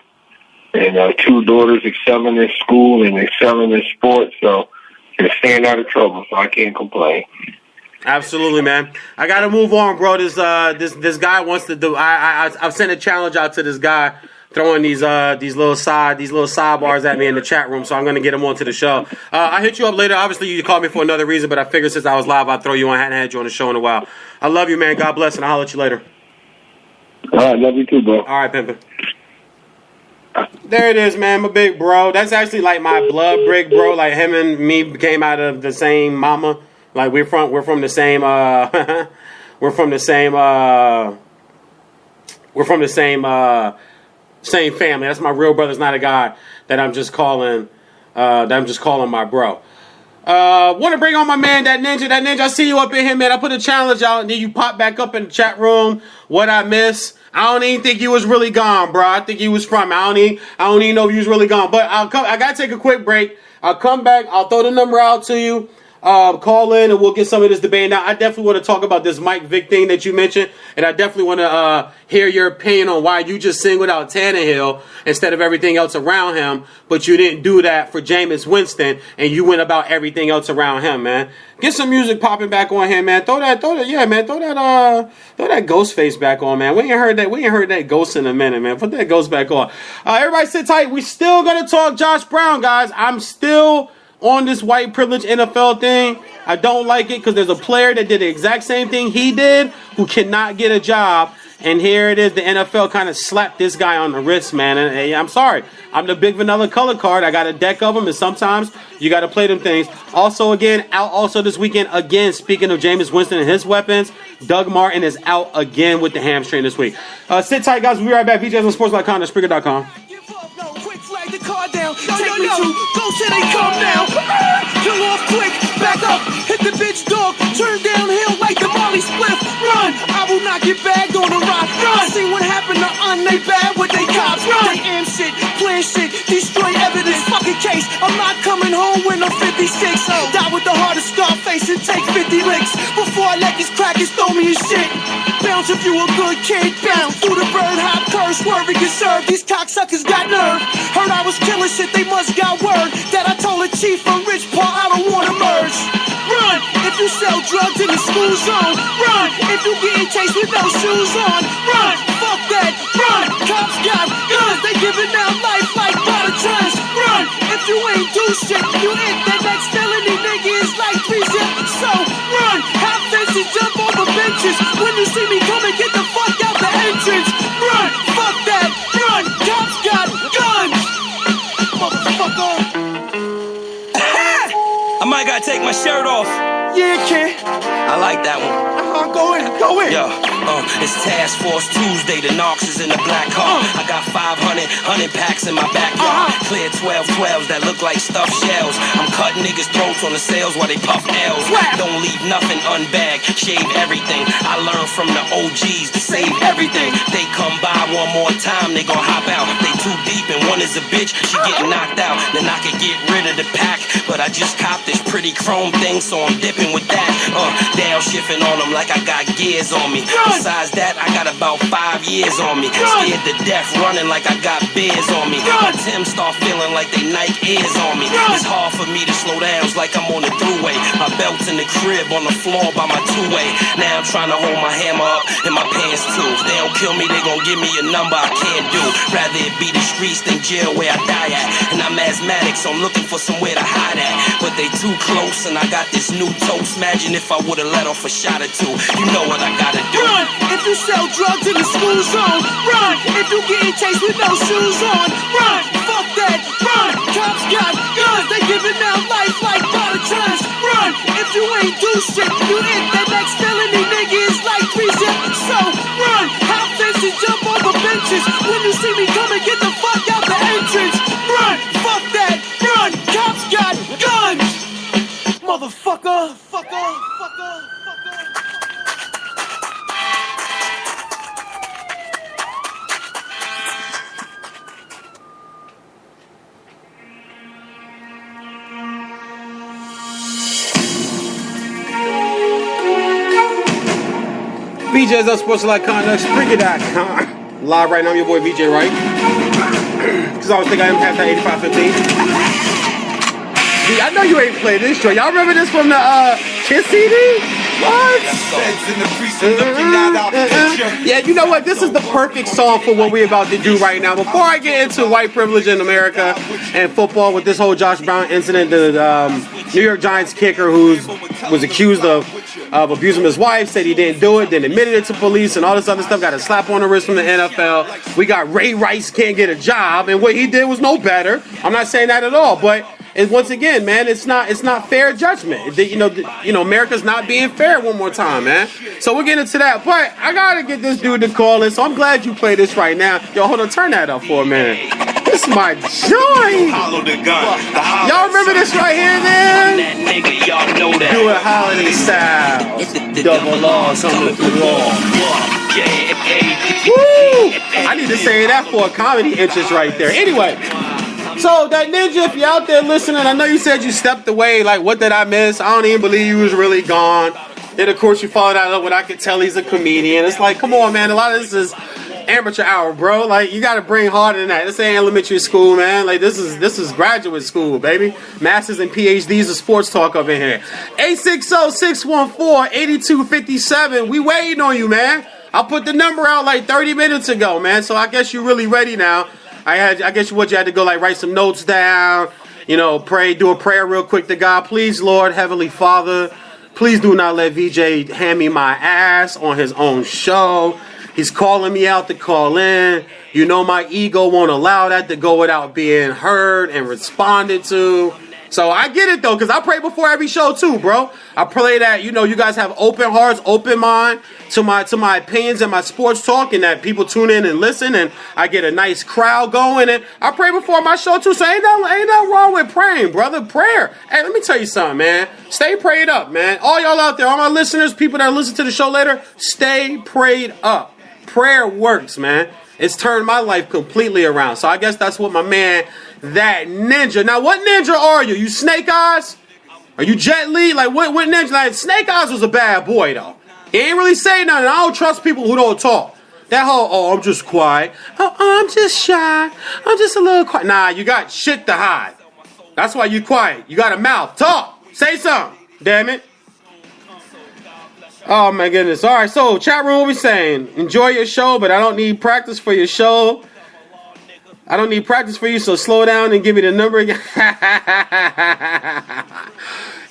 and 2 daughters excelling in school and excelling in sports. So they're staying out of trouble, so I can't complain. Absolutely, man. I gotta move on, bro. This guy wants to do. I've sent a challenge out to this guy throwing these little sidebars at me in the chat room. So I'm gonna get him onto the show. I hit you up later. Obviously, you called me for another reason, but I figured since I was live, I'd throw you on. I hadn't had you on the show in a while. I love you, man. God bless, and I'll holler at you later. All right, love you too, bro. All right, pimpin'. There it is, man. My big bro. That's actually like my blood break, bro. Like him and me came out of the same mama. Like we're from the same same family. That's my real brother's not a guy that I'm just calling my bro. Want to bring on my man, that ninja. I see you up in here, man. I put a challenge out and then you pop back up in the chat room. What I miss? I don't even think you was really gone, bro. I think you was from. I don't even know if you was really gone. But I gotta take a quick break. I'll come back. I'll throw the number out to you. Call in and we'll get some of this debate. Now, I definitely want to talk about this Mike Vick thing that you mentioned, and I definitely want to hear your opinion on why you just singled out Tannehill instead of everything else around him, but you didn't do that for Jameis Winston, and you went about everything else around him, man. Get some music popping back on here, man. Throw that Ghostface back on, man. We ain't heard that Ghost in a minute, man. Put that Ghost back on. Everybody sit tight. We still gonna talk Josh Brown, guys. I'm still on this white privilege NFL thing. I don't like it because there's a player that did the exact same thing he did who cannot get a job. And here it is, the NFL kind of slapped this guy on the wrist, man. And hey, I'm sorry. I'm the big vanilla color card. I got a deck of them, and sometimes you got to play them things. Also, again, out also this weekend. Again, speaking of Jameis Winston and his weapons, Doug Martin is out again with the hamstring this week. Sit tight, guys. We'll be right back. VJs on Sports.com and Spreaker.com. Flag the car down, take me to, go till they come down. Kill off quick, back up, hit the bitch dog, turn downhill like the Molly Spliff. Run, I will not get bagged on the rock. Run, see what happened to they bad with they cops. Run, they am shit, plan shit, destroy evidence. Fucking case, I'm not coming home when I'm 56. Die with the heart of Scarface and take 50 licks before I let these crackers throw me in shit. Bounce if you a good kid, bounce through the bird hop curse, swerving can serve. These cocksuckers got nerve. Heard I was killing shit, they must got word that I told the chief from Rich Paul I don't wanna merge. Run, if you sell drugs in the school zone. Run, if you getting chased with no shoes on. Run, fuck that, run, cops got guns, they giving out life like by the tons. Run, if you ain't do shit, you hit that next felony, nigga, it's like 3 zip. So, run, have fences, jump on the benches. When you see me coming, get the fuck out the entrance. Run, fuck that, run, cops got guns. Motherfucker. I might gotta take my shirt off. Yeah, kid. I like that one. Go in. Yo, it's Task Force Tuesday. The Knox is in the black car. I got 500 packs in my backyard. Clear 12-12s that look like stuffed shells. I'm cutting niggas' throats on the sales while they puff L's. Don't leave nothing unbagged. Shave everything. I learned from the OGs to save everything. They come by one more time, they gon' hop out. They too deep and one is a bitch. She getting knocked out. Then I could get rid of the pack, but I just copped this pretty chrome thing, so I'm dipping with that. Downshifting on them like I got gears on me. Besides that, I got about 5 years on me. Scared to death, running like I got beers on me. My Tim start feeling like they Nike ears on me. It's hard for me to slow down, it's like I'm on the thruway. My belt's in the crib on the floor by my two-way. Now I'm trying to hold my hammer up in my pants too. If they don't kill me, they gon' give me a number I can't do. Rather it be the streets than jail where I die at. And I'm asthmatic, so I'm looking for somewhere to hide at. But they too close, and I got this new toast. Imagine if I would've let off a shot or two. You know what I gotta do. Run, if you sell drugs in the school zone. Run, if you getting chased with no shoes on. Run, fuck that, run, cops got guns, they giving out life like by the tons. Run, if you ain't do shit, you hit that next felony, nigga, it's like 3 zip. So, run, hop fences, jump on the benches. When you see me coming, get the fuck out the entrance. Run, fuck that, run, cops got guns. Motherfucker, fucker. VJs on Sports.com, Spreaker.com. Live right now, I'm your boy VJ, right? Because I always think I am past that 85-15. I know you ain't played this show. Y'all remember this from the Kiss CD? Yeah, you know what? This is the perfect song for what we're about to do right now. Before I get into white privilege in America and football with this whole Josh Brown incident, the New York Giants kicker who was accused of abusing his wife, said he didn't do it, then admitted it to police and all this other stuff, got a slap on the wrist from the NFL. We got Ray Rice can't get a job, and what he did was no better. I'm not saying that at all, but once again, man, it's not fair judgment. You know, America's not being fair one more time, man. So we'll get into that. But I gotta get this dude to call in, so I'm glad you play this right now. Yo, hold on, turn that up for a minute. This is my joint. Y'all remember this right here, man? Do it holiday style. Double laws coming through law. Woo! I need to say that for a comedy interest right there. Anyway. So, that ninja, if you're out there listening, I know you said you stepped away. Like, what did I miss? I don't even believe you was really gone. Then, of course, you followed out what I could tell he's a comedian. It's like, come on, man. A lot of this is amateur hour, bro. Like, you got to bring harder than that. This ain't elementary school, man. Like, this is graduate school, baby. Masters and PhDs of sports talk up in here. 860-614-8257. We waiting on you, man. I put the number out like 30 minutes ago, man. So, I guess you're really ready now. I guess you had to go like write some notes down, pray, do a prayer real quick to God. Please, Lord, Heavenly Father, please do not let VJ hand me my ass on his own show. He's calling me out to call in. You know my ego won't allow that to go without being heard and responded to. So I get it though, because I pray before every show too, bro. I pray that, you guys have open hearts, open mind to my opinions and my sports talk, and that people tune in and listen, and I get a nice crowd going. And I pray before my show too, so ain't nothing wrong with praying, brother. Prayer. Hey, let me tell you something, man. Stay prayed up, man. All y'all out there, all my listeners, people that listen to the show later, stay prayed up. Prayer works, man. It's turned my life completely around. So I guess that's what my man, that ninja. Now, what ninja are you? You Snake Eyes? Are you Jet Li? Like, what ninja? Like, Snake Eyes was a bad boy, though. He ain't really say nothing. I don't trust people who don't talk. That whole, I'm just quiet. Oh, I'm just shy. I'm just a little quiet. Nah, you got shit to hide. That's why you quiet. You got a mouth. Talk. Say something. Damn it. Oh, my goodness. All right, so chat room, what we saying? Enjoy your show, but I don't need practice for your show. I don't need practice for you, so slow down and give me the number again.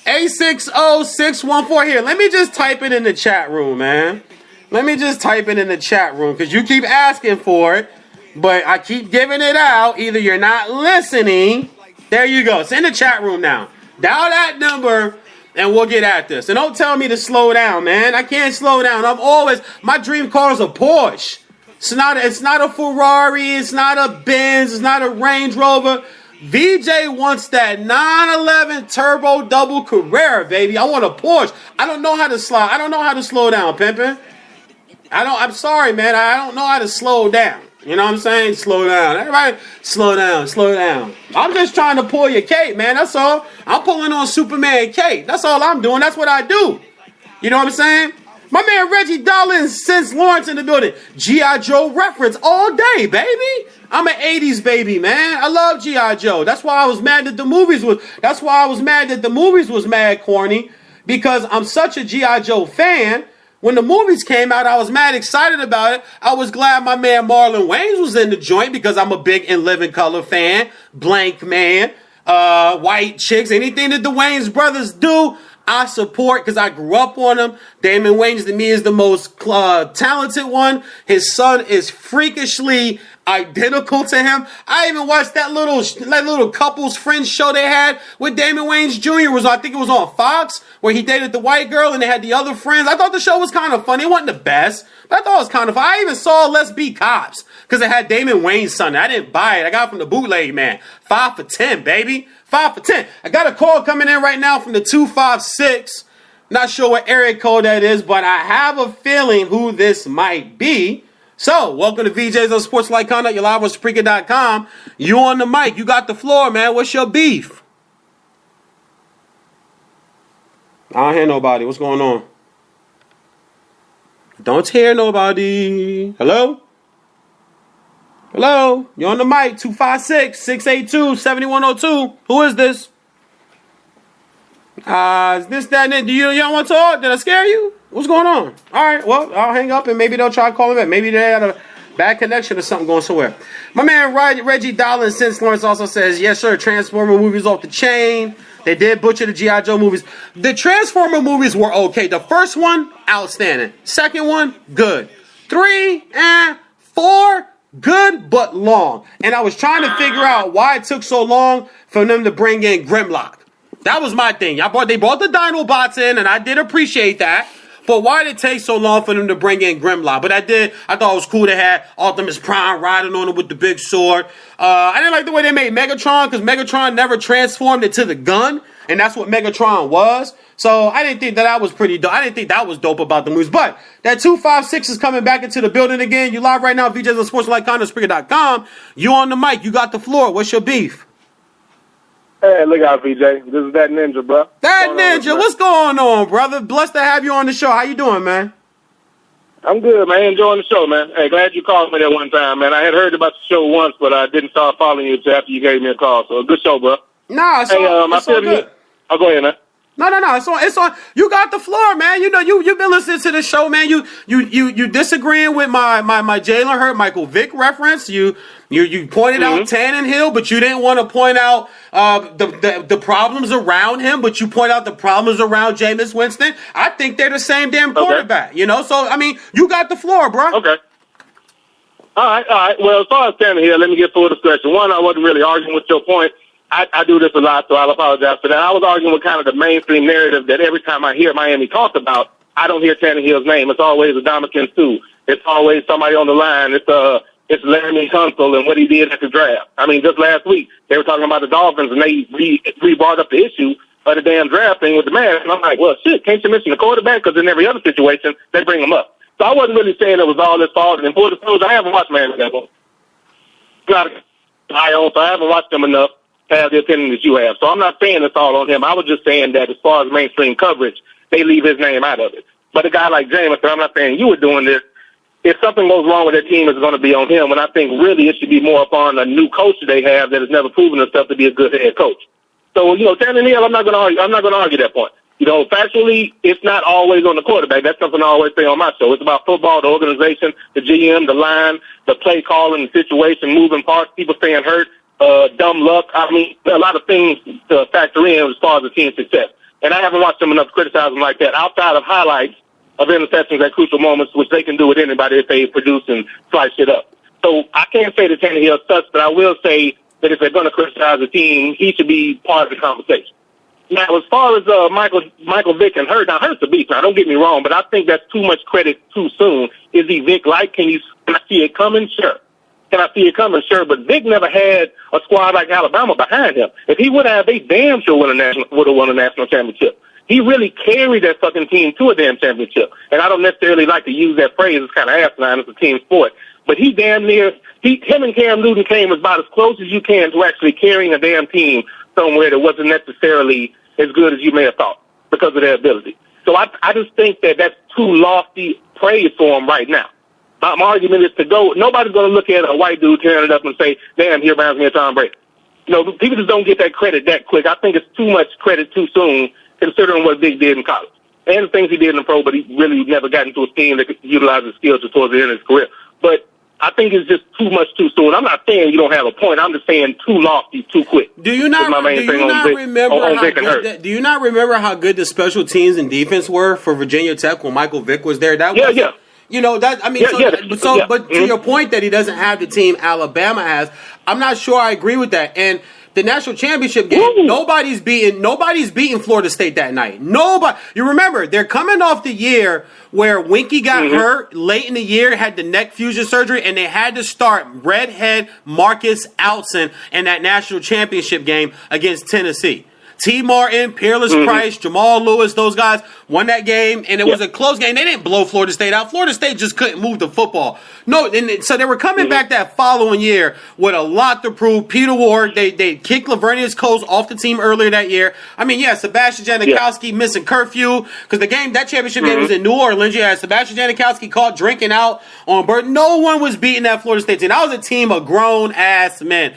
860-614 here. Let me just type it in the chat room, man. Let me just type it in the chat room, because you keep asking for it, but I keep giving it out. Either you're not listening. There you go. It's in the chat room now. Dial that number, and we'll get at this. And don't tell me to slow down, man. I can't slow down. My dream car is a Porsche. It's not a Ferrari. It's not a Benz. It's not a Range Rover. VJ wants that 911 Turbo Double Carrera, baby. I want a Porsche. I don't know how to slide. I don't know how to slow down, pimpin'. I'm sorry, man. I don't know how to slow down. You know what I'm saying? Slow down. Everybody, slow down, slow down. I'm just trying to pull your cape, man. That's all. I'm pulling on Superman cape. That's all I'm doing. That's what I do. You know what I'm saying? My man Reggie Dollins sends Lawrence in the building. G.I. Joe reference all day, baby. I'm an 80s baby, man. I love G.I. Joe. That's why I was mad that the movies was mad corny, because I'm such a G.I. Joe fan. When the movies came out, I was mad excited about it. I was glad my man Marlon Wayans was in the joint, because I'm a big In Living Color fan. Blank Man, White Chicks, anything that the Wayans brothers do, I support, because I grew up on them. Damon Wayans to me is the most talented one. His son is freakishly identical to him. I even watched that little couples friends show they had with Damon Wayans Jr. I think it was on Fox, where he dated the white girl and they had the other friends. I thought the show was kind of funny. It wasn't the best, but I thought it was kind of fun. I even saw Let's Be Cops, because it had Damon Wayans' son. I didn't buy it. I got it from the bootleg man. 5 for 10, baby. 5 for 10. I got a call coming in right now from the 256. Not sure what area code that is, but I have a feeling who this might be. So, welcome to VJ's on Sports Like Conduct. You're live on Spreaker.com. You on the mic. You got the floor, man. What's your beef? I don't hear nobody. What's going on? Don't hear nobody. Hello? Hello? You're on the mic. 256-682-7102. Who is this? This, that, and that. You don't want to talk? Did I scare you? What's going on? All right, well, I'll hang up and maybe they'll try to call me back. Maybe they had a bad connection or something going somewhere. My man Reggie Dollar in St. Lawrence also says, yes, sir, Transformer movies off the chain. They did butcher the G.I. Joe movies. The Transformer movies were okay. The first one, outstanding. Second one, good. 3 and 4, good but long. And I was trying to figure out why it took so long for them to bring in Grimlock. That was my thing. They brought the Dinobots in, and I did appreciate that. But why did it take so long for them to bring in Grimlock? But I thought it was cool they had Optimus Prime riding on it with the big sword. I didn't like the way they made Megatron, because Megatron never transformed into the gun, and that's what Megatron was. So I didn't think that was pretty dope. I didn't think that was dope about the movies. But that 256 is coming back into the building again. You live right now, VJs on SportsLikeCondoSpeaker.com. You on the mic. You got the floor. What's your beef? Hey, look out, VJ. This is that ninja, bro. That ninja, what's going on, brother? Blessed to have you on the show. How you doing, man? I'm good, man. Enjoying the show, man. Hey, glad you called me that one time, man. I had heard about the show once, but I didn't start following you until after you gave me a call. So, good show, bro. Nah, it's all good. Oh, go ahead, man. No. It's on. You got the floor, man. You know, you've been listening to the show, man. You disagreeing with my Jalen Hurts, Michael Vick reference. You pointed out Tannehill, but you didn't want to point out the problems around him, but you point out the problems around Jameis Winston. I think they're the same damn quarterback, you know? So, I mean, you got the floor, bro. Okay. All right. Well, as far as Tannehill, let me get full discretion. One, I wasn't really arguing with your point. I do this a lot, so I'll apologize for that. I was arguing with kind of the mainstream narrative that every time I hear Miami talked about, I don't hear Tannehill's name. It's always Adamkin Sue. It's always somebody on the line. It's Larry Tunsil and what he did at the draft. I mean, just last week, they were talking about the Dolphins, and they re-brought up the issue of the damn draft thing with the man. And I'm like, well, shit, can't you mention the quarterback? Because in every other situation, they bring him up. So I wasn't really saying it was all his fault. And for the Steelers, I haven't watched Miami that one. So I haven't watched them enough to have the opinion that you have. So I'm not saying it's all on him. I was just saying that as far as mainstream coverage, they leave his name out of it. But a guy like Jameis, I'm not saying you were doing this. If something goes wrong with their team, it's going to be on him. And I think really it should be more upon a new coach that they have that has never proven himself to be a good head coach. So, Tannehill, I'm not going to argue that point. Factually, it's not always on the quarterback. That's something I always say on my show. It's about football, the organization, the GM, the line, the play calling, the situation, moving parts, people staying hurt, dumb luck. I mean, there are a lot of things to factor in as far as the team's success. And I haven't watched them enough to criticize them like that outside of highlights of interceptions at crucial moments, which they can do with anybody if they produce and slice it up. So I can't say that Tannehill sucks, but I will say that if they're going to criticize the team, he should be part of the conversation. Now, as far as Michael Vick and Hurts, now Hurts a beast. Now, don't get me wrong, but I think that's too much credit too soon. Is he Vick-like? Can I see it coming? Sure. Can I see it coming? Sure. But Vick never had a squad like Alabama behind him. If he would have, they damn sure would have won a national championship. He really carried that fucking team to a damn championship. And I don't necessarily like to use that phrase. It's kind of asinine. It's a team sport. But him and Cam Newton came about as close as you can to actually carrying a damn team somewhere that wasn't necessarily as good as you may have thought because of their ability. So I just think that that's too lofty praise for him right now. My argument is to go, nobody's going to look at a white dude tearing it up and say, damn, he reminds me of Tom Brady. People just don't get that credit that quick. I think it's too much credit too soon, considering what Vic did in college. And the things he did in the pro, but he really never got into a team that could utilize his skills towards the end of his career. But I think it's just too much too soon. I'm not saying you don't have a point. I'm just saying too lofty, too quick. Do you not remember how good the special teams and defense were for Virginia Tech when Michael Vick was there? But to your point that he doesn't have the team Alabama has, I'm not sure I agree with that. And the national championship game, nobody's beating Florida State that night. Nobody. You remember, they're coming off the year where Winky got hurt late in the year, had the neck fusion surgery, and they had to start redhead Marcus Outzen in that national championship game against Tennessee. T. Martin, Peerless Price, Jamal Lewis, those guys won that game, and it was a close game. They didn't blow Florida State out. Florida State just couldn't move the football. So they were coming back that following year with a lot to prove. Peter Ward, they kicked Lavernius Coles off the team earlier that year. I mean, Sebastian Janikowski missing curfew because that championship game was in New Orleans. You had Sebastian Janikowski caught drinking out on Bert. No one was beating that Florida State team. That was a team of grown-ass men.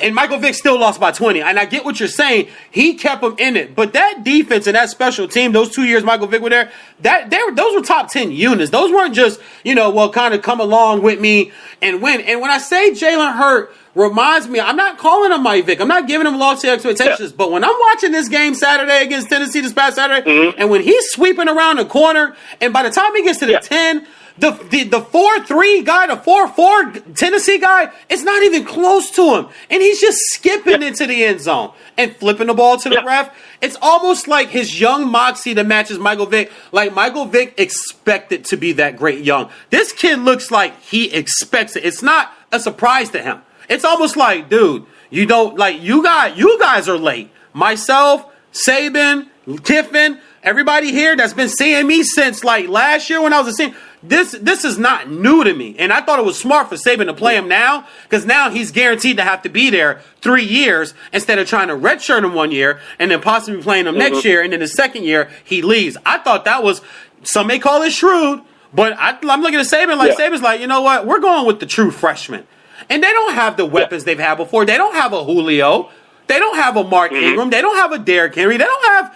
And Michael Vick still lost by 20. And I get what you're saying. He kept them in it. But that defense and that special team, those 2 years Michael Vick were there, those were top 10 units. Those weren't just, kind of come along with me and win. And when I say Jalen Hurts reminds me, I'm not calling him Mike Vick. I'm not giving him lofty expectations. Yeah. But when I'm watching this game Saturday against Tennessee this past Saturday, and when he's sweeping around the corner, and by the time he gets to the 10, the 4-3 guy, the 4-4 Tennessee guy, it's not even close to him. And he's just skipping into the end zone and flipping the ball to the ref. It's almost like his young moxie that matches Michael Vick. Like Michael Vick expected to be that great young. This kid looks like he expects it. It's not a surprise to him. It's almost like, dude, you guys are late. Myself, Saban, Kiffin, everybody here that's been seeing me since like last year when I was a senior. This is not new to me. And I thought it was smart for Saban to play him now because now he's guaranteed to have to be there 3 years instead of trying to redshirt him 1 year and then possibly playing him next year. And then the second year he leaves. I thought that was, some may call it shrewd, but I'm looking at Saban like Saban's like, you know what? We're going with the true freshman. And they don't have the weapons they've had before. They don't have a Julio. They don't have a Mark Ingram. They don't have a Derrick Henry. They don't have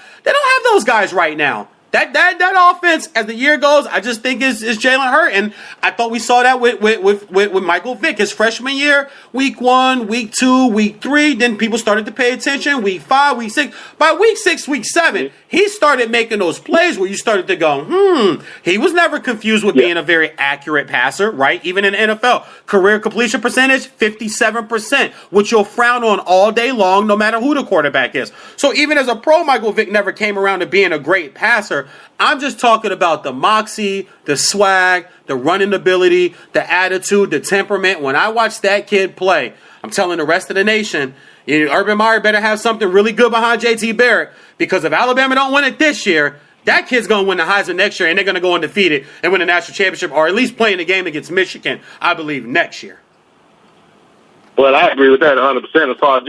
those guys right now. That offense, as the year goes, I just think is Jalen Hurts, and I thought we saw that with Michael Vick his freshman year, week 1, week 2, week 3. Then people started to pay attention. Week 5, week 6. By week 6, week 7, he started making those plays where you started to go, He was never confused with being a very accurate passer, right? Even in the NFL, career completion percentage 57%, which you'll frown on all day long, no matter who the quarterback is. So even as a pro, Michael Vick never came around to being a great passer. I'm just talking about the moxie, the swag, the running ability, the attitude, the temperament. When I watch that kid play, I'm telling the rest of the nation, Urban Meyer better have something really good behind JT Barrett, because if Alabama don't win it this year, that kid's going to win the Heisman next year, and they're going to go undefeated and win the national championship, or at least play in the game against Michigan, I believe, next year. Well, I agree with that 100%. As far as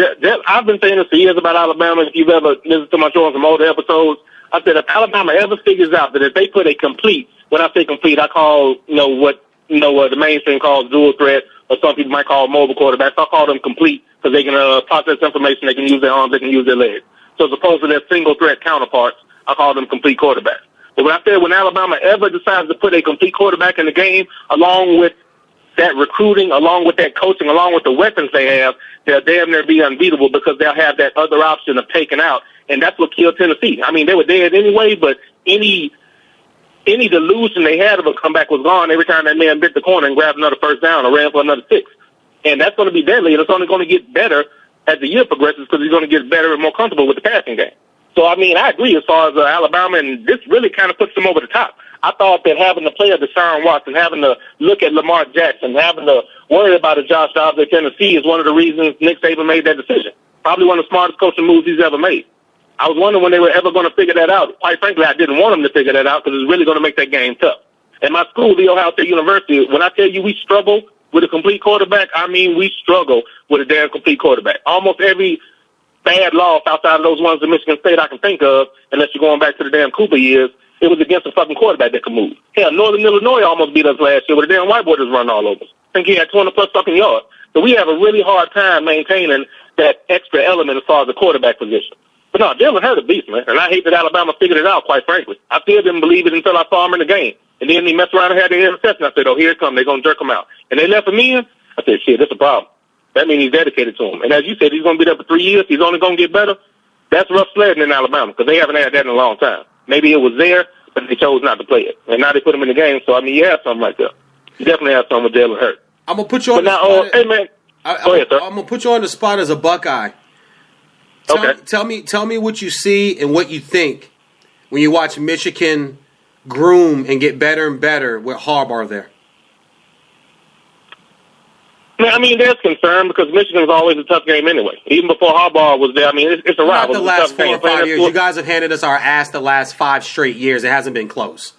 I've been saying this for years about Alabama. If you've ever listened to my show on some older episodes, I said if Alabama ever figures out that if they put a complete, when I say complete, I call what the mainstream calls dual threat, or some people might call mobile quarterbacks. I call them complete because they can process information, they can use their arms, they can use their legs. So as opposed to their single threat counterparts, I call them complete quarterbacks. But when I said when Alabama ever decides to put a complete quarterback in the game, along with that recruiting, along with that coaching, along with the weapons they have, they'll damn near be unbeatable because they'll have that other option of taking out. And that's what killed Tennessee. I mean, they were dead anyway, but any delusion they had of a comeback was gone every time that man bit the corner and grabbed another first down or ran for another 6. And that's going to be deadly, and it's only going to get better as the year progresses because he's going to get better and more comfortable with the passing game. So, I mean, I agree as far as Alabama, and this really kind of puts them over the top. I thought that having to play a Deshaun Watson, having to look at Lamar Jackson, having to worry about a Josh Dobbs at Tennessee is one of the reasons Nick Saban made that decision. Probably one of the smartest coaching moves he's ever made. I was wondering when they were ever going to figure that out. Quite frankly, I didn't want them to figure that out because it's really going to make that game tough. At my school, The Ohio State University, when I tell you we struggle with a complete quarterback, I mean we struggle with a damn complete quarterback. Almost every bad loss outside of those ones in Michigan State I can think of, unless you're going back to the damn Cooper years, it was against a fucking quarterback that could move. Hell, Northern Illinois almost beat us last year with a damn white boy that's running all over us. I think he had 200-plus fucking yards. So we have a really hard time maintaining that extra element as far as the quarterback position. But no, Jalen Hurts a beast, man. And I hate that Alabama figured it out, quite frankly. I still didn't believe it until I saw him in the game. And then he messed around and had the interception. I said, oh, here it comes. They're going to jerk him out. And they left him in. I said, shit, that's a problem. That means he's dedicated to him. And as you said, he's going to be there for 3 years. He's only going to get better. That's rough sledding in Alabama because they haven't had that in a long time. Maybe it was there, but they chose not to play it. And now they put him in the game. So, I mean, you have something like that. You definitely have something with Jalen Hurts. I'm going to put you on the spot. Hey, man. Go ahead, sir. I'm going to put you on the spot as a Buckeye. Tell me what you see and what you think when you watch Michigan groom and get better and better with Harbaugh there. I mean, there's concern because Michigan's always a tough game anyway. Even before Harbaugh was there, I mean, it's a rival. Not the last 4 or 5 years. You guys have handed us our ass the last 5 straight years. It hasn't been close.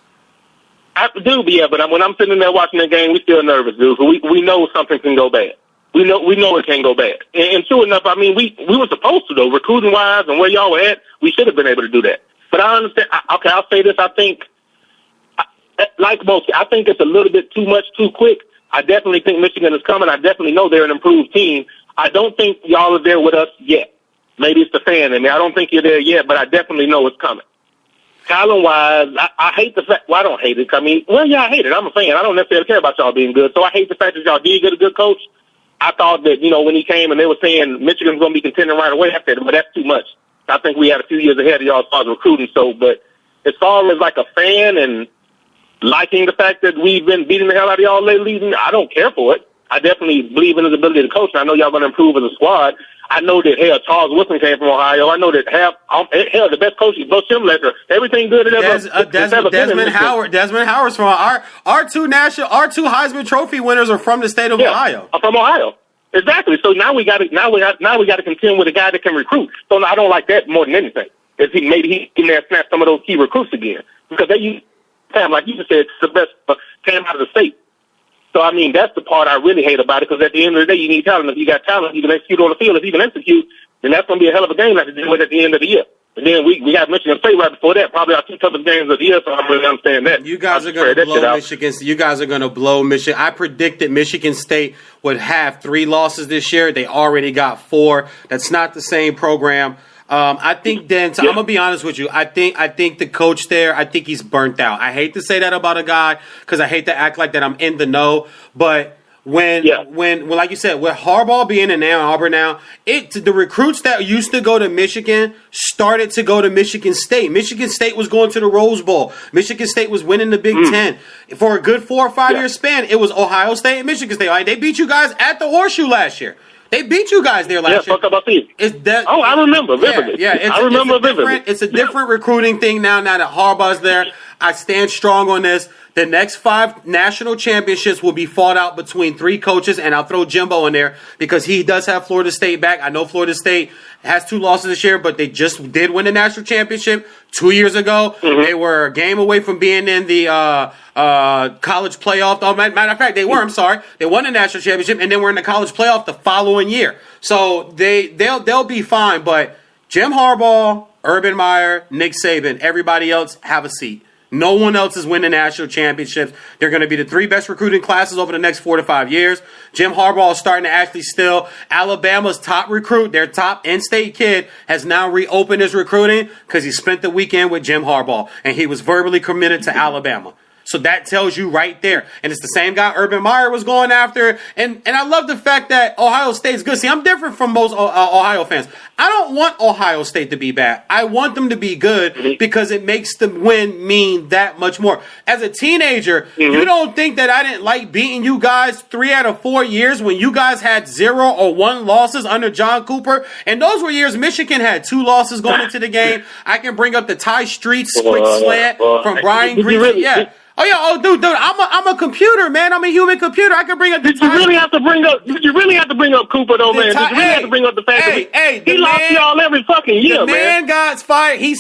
I do, yeah, but when I'm sitting there watching that game, we still nervous, dude. We know something can go bad. We know it can go bad. And true enough, I mean, we were supposed to, though, recruiting-wise and where y'all were at, we should have been able to do that. But I understand. Okay, I'll say this. I think, like most, I think it's a little bit too much too quick. I definitely think Michigan is coming. I definitely know they're an improved team. I don't think y'all are there with us yet. Maybe it's the fan in me. I don't think you're there yet, but I definitely know it's coming. Talent-wise, I hate the fact. Well, I don't hate it. I mean, well, yeah, I hate it. I'm a fan. I don't necessarily care about y'all being good. So I hate the fact that y'all did get a good coach. I thought that, when he came and they were saying Michigan's going to be contending right away, I said, well, that's too much. I think we had a few years ahead of y'all as far as recruiting. So, but as far as like a fan and liking the fact that we've been beating the hell out of y'all lately, I don't care for it. I definitely believe in his ability to coach, and I know y'all going to improve as a squad. I know that, Charles Woodson came from Ohio. I know that the best coach is Bo Schembechler. Everything good. Desmond Howard's from our two Heisman Trophy winners are from the state of Ohio. From Ohio. Exactly. So now we got to contend with a guy that can recruit. So I don't like that more than anything. Maybe he can snap some of those key recruits again, because like you just said, it's the best team out of the state. So, I mean, that's the part I really hate about it, because at the end of the day, you need talent. If you got talent, you can execute on the field. If you can execute, then that's going to be a hell of a game to deal with at the end of the year. And then we got Michigan State right before that, probably our two toughest games of the year, so I really understand that. You guys are going to blow Michigan. You guys are going to blow Michigan. I predicted Michigan State would have 3 losses this year. They already got 4. That's not the same program. I think I'm gonna be honest with you. I think the coach there, I think he's burnt out. I hate to say that about a guy, because I hate to act like that I'm in the know. But when like you said, with Harbaugh being in Ann Arbor now, the recruits that used to go to Michigan started to go to Michigan State. Michigan State was going to the Rose Bowl. Michigan State was winning the Big Ten. For a good 4 or 5 year span, it was Ohio State and Michigan State. They beat you guys at the Horseshoe last year. They beat you guys there last year. I remember vividly. It's a different recruiting thing now that Harbaugh's there. I stand strong on this. The next 5 national championships will be fought out between 3 coaches, and I'll throw Jimbo in there because he does have Florida State back. I know Florida State has 2 losses this year, but they just did win the national championship 2 years ago. They were a game away from being in the college playoff. Oh, matter of fact, they were. I'm sorry. They won the national championship, and then we're in the college playoff the following year. So they'll be fine. But Jim Harbaugh, Urban Meyer, Nick Saban, everybody else have a seat. No one else is winning national championships. They're going to be the 3 best recruiting classes over the next 4 to 5 years. Jim Harbaugh is starting to actually still. Alabama's top recruit, their top in-state kid, has now reopened his recruiting because he spent the weekend with Jim Harbaugh, and he was verbally committed to Alabama. So that tells you right there. And it's the same guy Urban Meyer was going after. And I love the fact that Ohio State's good. See, I'm different from most Ohio fans. I don't want Ohio State to be bad. I want them to be good because it makes the win mean that much more. As a teenager, you don't think that I didn't like beating you guys 3 out of 4 years when you guys had 0 or 1 losses under John Cooper? And those were years Michigan had 2 losses going into the game. I can bring up the Ty Streets quick slant from Brian Green. Yeah. Dude, I'm a computer, man. I'm a human computer. I can bring up the Did you really have to bring up Cooper, though, man? Did you really have to bring up the fact that he lost y'all every fucking year, man? The man got fired. He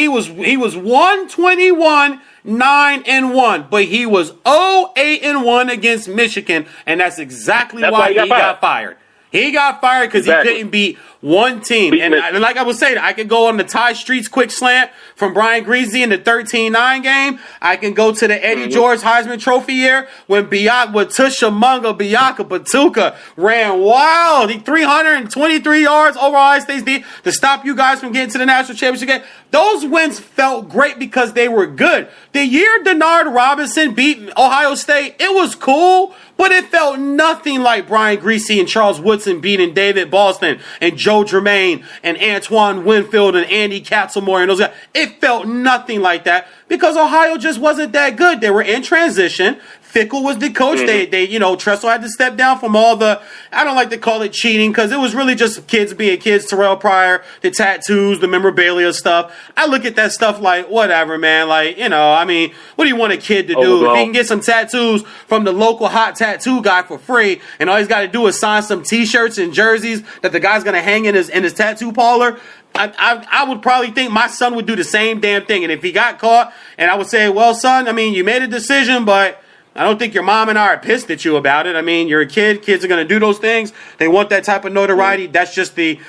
was 121, 9-1, but he was 0-8-1 against Michigan, and that's exactly why he got fired. He got fired because he couldn't beat one team. And like I was saying, I could go on the Ty Streets quick slant from Brian Greasy in the 13-9 game. I can go to the Eddie George Heisman Trophy year when Tushamunga Biaka Batuka ran wild. He 323 yards over Ohio State's D to stop you guys from getting to the national championship game. Those wins felt great because they were good. The year Denard Robinson beat Ohio State, it was cool, but it felt nothing like Brian Greasy and Charles Woodson beating David Boston and Joe Germain and Antoine Winfield and Andy Katzelmoyer and those guys. It felt nothing like that because Ohio just wasn't that good. They were in transition. Fickle was the coach. Tressel had to step down from all the, I don't like to call it cheating because it was really just kids being kids. Terrell Pryor, the tattoos, the memorabilia stuff. I look at that stuff like, whatever, man. Like, what do you want a kid to do? If he can get some tattoos from the local hot tattoo guy for free and all he's got to do is sign some t-shirts and jerseys that the guy's going to hang in his tattoo parlor, I would probably think my son would do the same damn thing. And if he got caught and I would say, well, son, you made a decision, but I don't think your mom and I are pissed at you about it. You're a kid. Kids are going to do those things. They want that type of notoriety. That's just the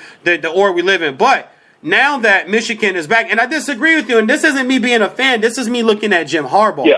org we live in. But now that Michigan is back, and I disagree with you, and this isn't me being a fan. This is me looking at Jim Harbaugh. Yeah.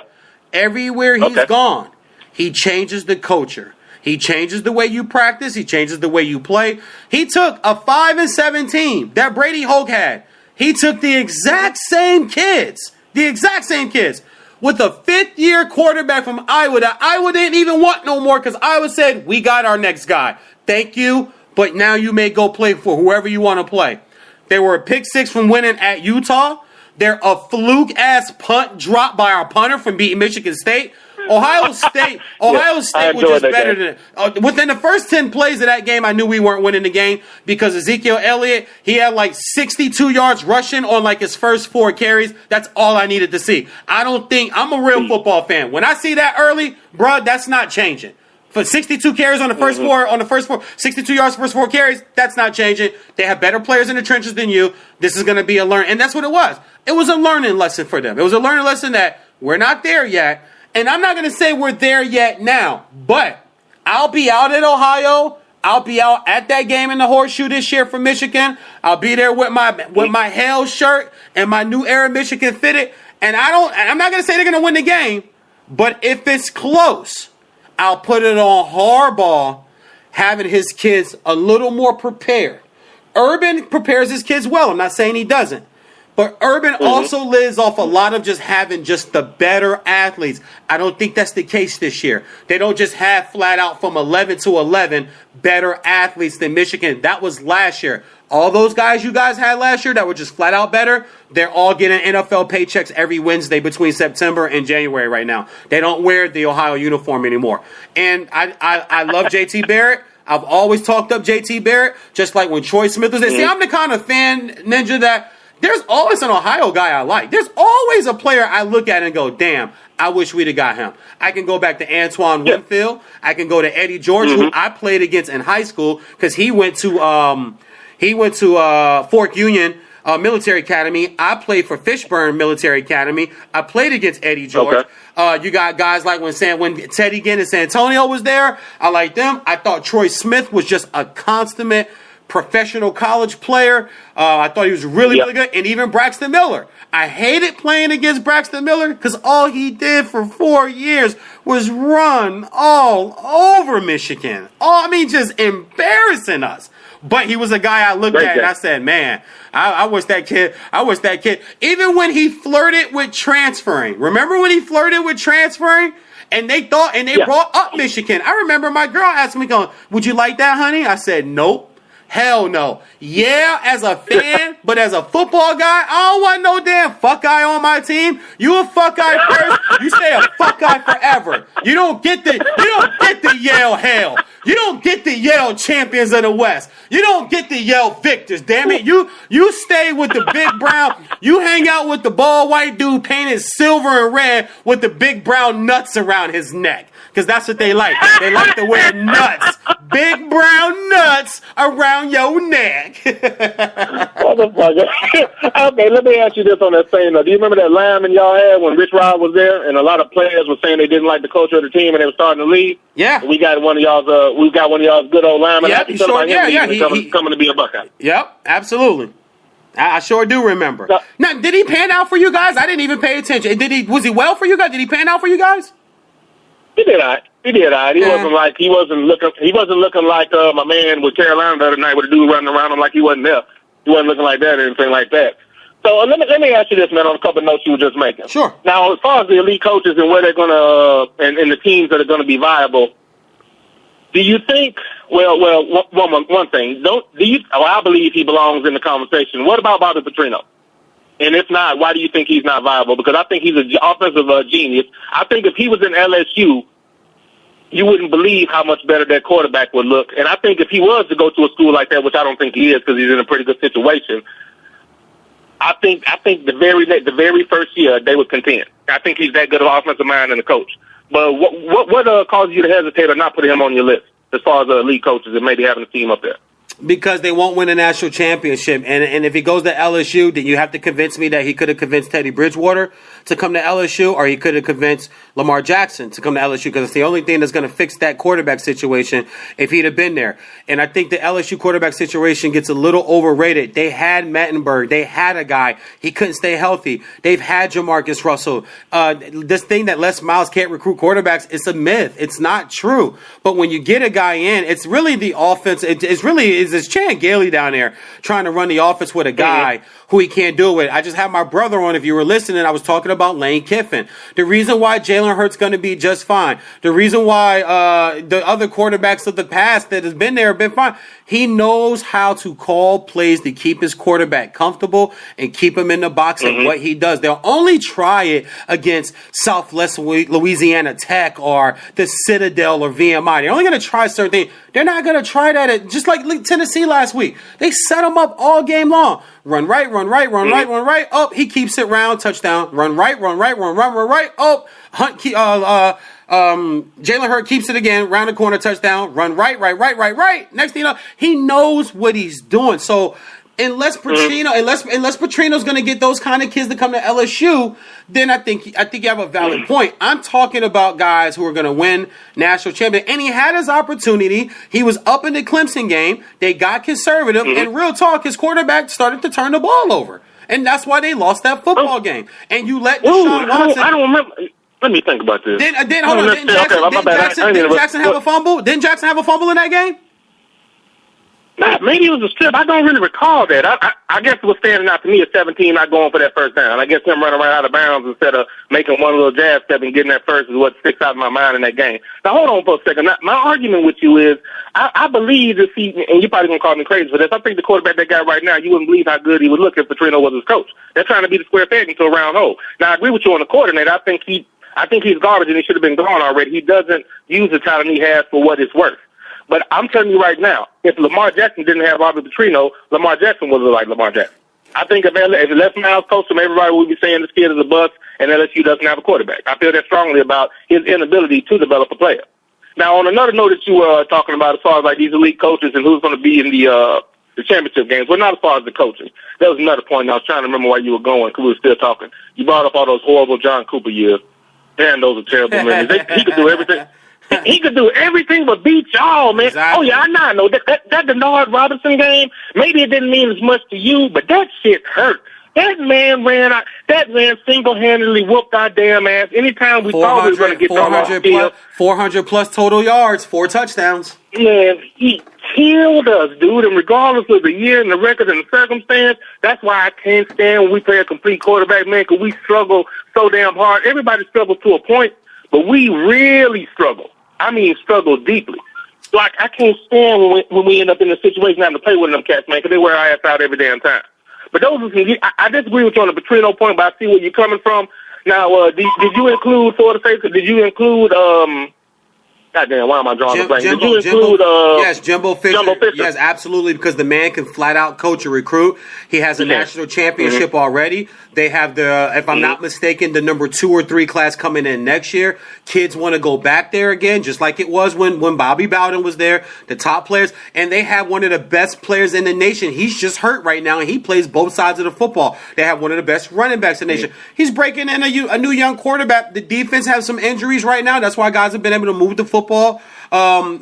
Everywhere he's gone, he changes the culture. He changes the way you practice. He changes the way you play. He took a 5-7 team that Brady Hoke had. He took the exact same kids with a fifth-year quarterback from Iowa that Iowa didn't even want no more because Iowa said, we got our next guy. Thank you, but now you may go play for whoever you want to play. They were a pick six from winning at Utah. They're a fluke-ass punt drop by our punter from beating Michigan State. Ohio State was just better than within the first 10 plays of that game, I knew we weren't winning the game because Ezekiel Elliott, he had like 62 yards rushing on like his first 4 carries. That's all I needed to see. I'm a real football fan. When I see that early, bro, that's not changing. For 62 carries on the first four, 62 yards first 4 carries, that's not changing. They have better players in the trenches than you. This is going to be a learn, and that's what it was. It was a learning lesson for them. It was a learning lesson that we're not there yet. And I'm not going to say we're there yet now, but I'll be out at Ohio. I'll be out at that game in the Horseshoe this year for Michigan. I'll be there with my Hell shirt and my New Era Michigan fitted. And I'm not going to say they're going to win the game, but if it's close, I'll put it on Harbaugh having his kids a little more prepared. Urban prepares his kids well. I'm not saying he doesn't. But Urban also lives off a lot of just having just the better athletes. I don't think that's the case this year. They don't just have flat out from 11 to 11 better athletes than Michigan. That was last year. All those guys you guys had last year that were just flat out better, they're all getting NFL paychecks every Wednesday between September and January right now. They don't wear the Ohio uniform anymore. And I love JT Barrett. I've always talked up JT Barrett, just like when Troy Smith was there. See, I'm the kind of fan, Ninja, that there's always an Ohio guy I like. There's always a player I look at and go, damn, I wish we'd have got him. I can go back to Antoine Winfield. I can go to Eddie George, who I played against in high school because he went to Fort Union Military Academy. I played for Fishburne Military Academy. I played against Eddie George. You got guys like when Teddy Ginn and Santonio was there. I like them. I thought Troy Smith was just a consummate professional college player. I thought he was really good. And even Braxton Miller. I hated playing against Braxton Miller because all he did for 4 years was run all over Michigan. Just embarrassing us. But he was a guy I looked at and I said, man, I wish that kid. Even when he flirted with transferring. Remember when he flirted with transferring? And they brought up Michigan. I remember my girl asked me, going, would you like that, honey? I said, nope. Hell no. Yeah, as a fan, but as a football guy, I don't want no damn fuck guy on my team. You a fuck guy first, you stay a fuck guy forever. You don't get the Yale hell. You don't get the Yale champions of the West. You don't get the Yale victors, damn it. You stay with the big brown, you hang out with the bald white dude painted silver and red with the big brown nuts around his neck. Because that's what they like. They like to wear nuts. Big brown nuts around your neck. Motherfucker. Okay, let me ask you this on that same note. Do you remember that lineman y'all had when Rich Rod was there and a lot of players were saying they didn't like the culture of the team and they were starting to leave? Yeah. We got one of y'all's good old linemen. Yeah, He's coming to be a Buckeye. Yep, absolutely. I sure do remember. Now, did he pan out for you guys? I didn't even pay attention. Was he well for you guys? Did he pan out for you guys? He did all right. He wasn't looking like my man with Carolina the other night with a dude running around him like he wasn't there. He wasn't looking like that or anything like that. So let me ask you this, man, on a couple of notes you were just making. Sure. Now, as far as the elite coaches and where they're gonna and the teams that are gonna be viable, do you think? Well, one thing. I believe he belongs in the conversation. What about Bobby Petrino? And if not, why do you think he's not viable? Because I think he's an offensive genius. I think if he was in LSU, you wouldn't believe how much better that quarterback would look. And I think if he was to go to a school like that, which I don't think he is because he's in a pretty good situation, I think the very first year they would contend. I think he's that good of an offensive mind and a coach. But what causes you to hesitate or not put him on your list as far as the elite coaches and maybe having a team up there? Because they won't win a national championship. And if he goes to LSU, then you have to convince me that he could have convinced Teddy Bridgewater to come to LSU, or he could have convinced Lamar Jackson to come to LSU, because it's the only thing that's going to fix that quarterback situation if he'd have been there. And I think the LSU quarterback situation gets a little overrated. They had Mettenberg. They had a guy. He couldn't stay healthy. They've had Jamarcus Russell. This thing that Les Miles can't recruit quarterbacks, it's a myth. It's not true. But when you get a guy in, it's really the offense. It's Chan Gailey down there trying to run the offense with a guy who he can't do it with. I just had my brother on. If you were listening, I was talking about Lane Kiffin. The reason why Jalen Hurts going to be just fine. The reason why the other quarterbacks of the past that has been there have been fine. He knows how to call plays to keep his quarterback comfortable and keep him in the box and what he does. They'll only try it against Southwest Louisiana Tech or the Citadel or VMI. They're only going to try certain things. They're not going to try that at, just like Tennessee last week. They set him up all game long. Run right, run right, run right, run right. Oh, he keeps it round, touchdown. Run right, run right, run right. Oh, Jalen Hurts keeps it again, round the corner, touchdown. Run right. Next thing you know, he knows what he's doing. So unless Petrino's going to get those kind of kids to come to LSU, then I think you have a valid point. I'm talking about guys who are going to win national champion, and he had his opportunity. He was up in the Clemson game. They got conservative, and real talk, his quarterback started to turn the ball over, and that's why they lost that football game. And you let Deshaun Watson. I don't remember. Let me think about this. Didn't Jackson have a fumble? Didn't Jackson have a fumble in that game? Nah, maybe it was a strip. I don't really recall that. I guess it was standing out to me at 17, not going for that first down. I guess him running right out of bounds instead of making one little jab step and getting that first is what sticks out in my mind in that game. Now, hold on for a second. My argument with you is I believe if he, and you're probably going to call me crazy for this, I think the quarterback they got right now, you wouldn't believe how good he would look if Petrino was his coach. They're trying to be the square peg into a round hole. Now, I agree with you on the coordinator. I think he's garbage and he should have been gone already. He doesn't use the talent he has for what it's worth. But I'm telling you right now, if Lamar Jackson didn't have Robert Petrino, Lamar Jackson would look like Lamar Jackson. I think if Les Miles coached him, everybody would be saying this kid is a bust and LSU doesn't have a quarterback. I feel that strongly about his inability to develop a player. Now, on another note that you were talking about as far as like these elite coaches and who's going to be in the championship games, well, not as far as the coaching. That was another point. I was trying to remember where you were going because we were still talking. You brought up all those horrible John Cooper years. Man, those are terrible memories. He could do everything. He could do everything but beat y'all, man. Exactly. Oh, yeah, I know. That Denard Robinson game, maybe it didn't mean as much to you, but that shit hurt. That man single-handedly whooped our damn ass. Anytime we thought we were going to get thrown off the field. 400-plus total yards, 4 touchdowns. Man, he killed us, dude, and regardless of the year and the record and the circumstance, that's why I can't stand when we play a complete quarterback, man, because we struggle so damn hard. Everybody struggles to a point, but we really struggle. I mean, struggle deeply. Like, I can't stand when we end up in a situation having to play with them cats, man, because they wear our ass out every damn time. But those are some, I disagree with you on the Petrino point, but I see where you're coming from. Now, did you include Florida State? Did you include, goddamn, why am I drawing a blank? Did you include, yes, Jimbo Fisher. Yes, absolutely, because the man can flat out coach a recruit. He has a national championship already. They have if I'm not mistaken, the number 2 or 3 class coming in next year. Kids want to go back there again, just like it was when Bobby Bowden was there, the top players. And they have one of the best players in the nation. He's just hurt right now, and he plays both sides of the football. They have one of the best running backs in the nation. He's breaking in a new young quarterback. The defense has some injuries right now. That's why guys have been able to move the football on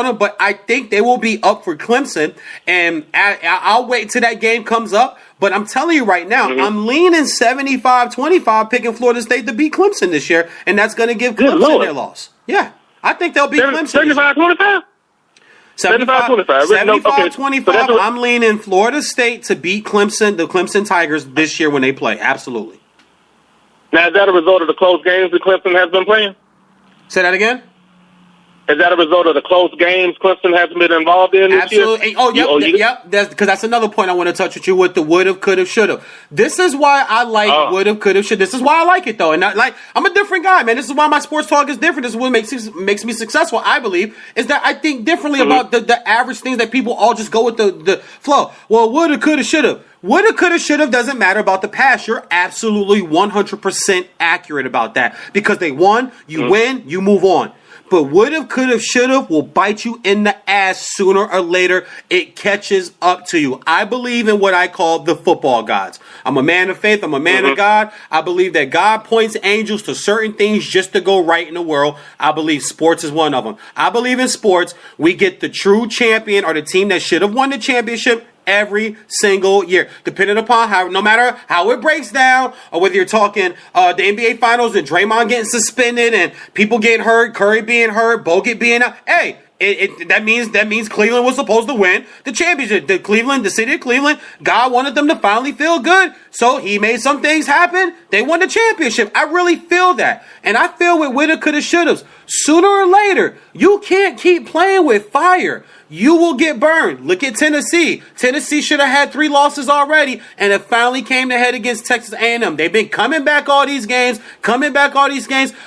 them. But I think they will be up for Clemson, and I'll wait till that game comes up. But I'm telling you right now, I'm leaning 75-25 picking Florida State to beat Clemson this year, and that's going to give Clemson their loss. Yeah, I think they'll beat Clemson. 75-25? 75-25. 75-25. I'm leaning Florida State to beat Clemson, the Clemson Tigers, this year when they play. Absolutely. Now, is that a result of the close games that Clemson has been playing? Say that again? Is that a result of the close games Clemson hasn't been involved in this year? Absolutely. Yep. Because that's another point I want to touch with you with the would've, could've, should've. This is why I like would've, could've, should. This is why I like it, though. And I'm a different guy, man. This is why my sports talk is different. This is what makes me successful, I believe, is that I think differently about the average things that people all just go with the flow. Well, would've, could've, should've. Woulda, coulda, shoulda doesn't matter about the past. You're absolutely 100% accurate about that. Because they won, you win, you move on. But would've, could've, should've will bite you in the ass sooner or later. It catches up to you. I believe in what I call the football gods. I'm a man of faith. I'm a man of God. I believe that God points angels to certain things just to go right in the world. I believe sports is one of them. I believe in sports, we get the true champion or the team that should have won the championship every single year, depending upon how, no matter how it breaks down, or whether you're talking the NBA Finals and Draymond getting suspended and people getting hurt, Curry being hurt, Bogut being out. Hey, that means Cleveland was supposed to win the championship. The city of Cleveland, God wanted them to finally feel good, so He made some things happen. They won the championship. I really feel that, and I feel with woulda, coulda, shouldas. Sooner or later, you can't keep playing with fire. You will get burned. Look at Tennessee. Tennessee should have had 3 losses already, and it finally came to head against Texas A&M. They've been coming back all these games,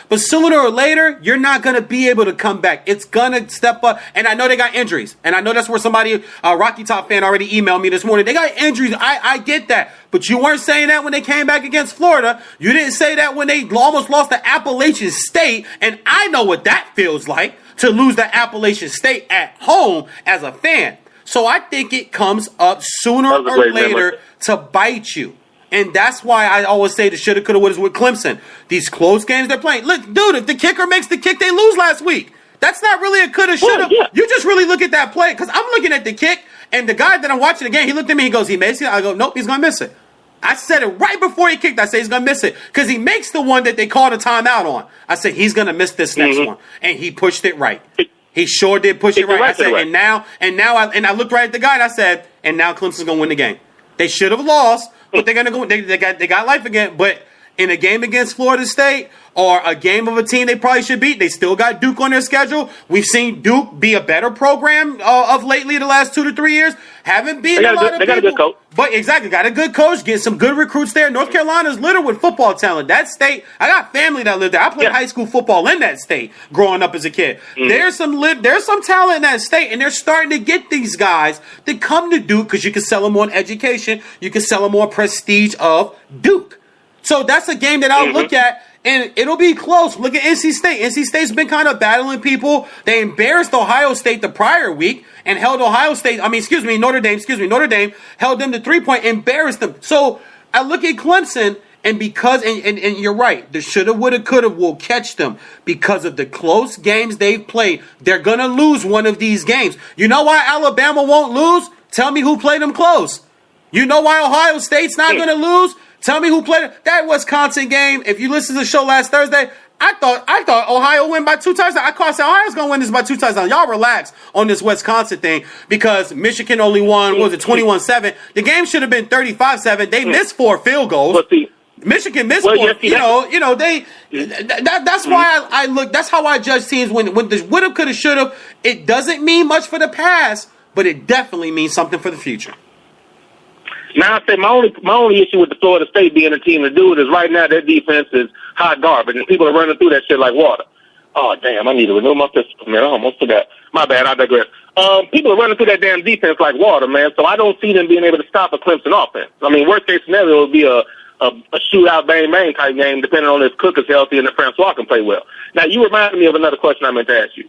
but sooner or later, you're not going to be able to come back. It's going to step up, and I know they got injuries, and I know that's where somebody, a Rocky Top fan, already emailed me this morning. They got injuries. I get that, but you weren't saying that when they came back against Florida. You didn't say that when they almost lost to Appalachian State, and I know what that feels like, to lose the Appalachian State at home as a fan. So I think it comes up sooner or later to bite you. And that's why I always say the shoulda, coulda, woulda with Clemson. These close games they're playing. Look, dude, if the kicker makes the kick, they lose last week. That's not really a coulda, shoulda. Yeah. You just really look at that play. Because I'm looking at the kick, and the guy that I'm watching the game, he looked at me, he goes, he makes it? I go, nope, he's going to miss it. I said it right before he kicked. I said he's going to miss it because he makes the one that they called a timeout on. I said he's going to miss this next one. And he pushed it right. He sure did push it right. I said, and now I looked right at the guy and I said, and now Clemson's going to win the game. They should have lost, but they're going to go. They got life again. But in a game against Florida State or a game of a team they probably should beat, they still got Duke on their schedule. We've seen Duke be a better program of lately the last 2 to 3 years. Haven't beaten a lot of people. They got a good coach. But exactly, got a good coach, getting some good recruits there. North Carolina's littered with football talent. That state, I got family that lived there. I played high school football in that state growing up as a kid. There's some talent in that state, and they're starting to get these guys to come to Duke because you can sell them on education. You can sell them on prestige of Duke. So that's a game that I'll look at, and it'll be close. Look at NC State. NC State's been kind of battling people. They embarrassed Ohio State the prior week and held Notre Dame held them to 3-point, embarrassed them. So I look at Clemson, and because, and you're right, the shoulda, woulda, coulda will catch them because of the close games they've played. They're going to lose one of these games. You know why Alabama won't lose? Tell me who played them close. You know why Ohio State's not going to lose? Tell me who played that Wisconsin game. If you listen to the show last Thursday, I thought Ohio win by 2 touchdowns. I said Ohio's going to win this by 2 touchdowns. Y'all relax on this Wisconsin thing because Michigan only won, 21-7? The game should have been 35-7. They missed 4 field goals. Michigan missed 4. That's why I look. That's how I judge teams when the woulda, coulda, shoulda. It doesn't mean much for the past, but it definitely means something for the future. Now, I say my only issue with the Florida State being a team to do it is right now their defense is hot garbage, and people are running through that shit like water. Oh, damn, I need to renew my pistol, man. I almost forgot. My bad, I digress. People are running through that damn defense like water, man, so I don't see them being able to stop a Clemson offense. I mean, worst-case scenario would be a shootout, bang-bang type game, depending on if Cook is healthy and if Francois can play well. Now, you reminded me of another question I meant to ask you.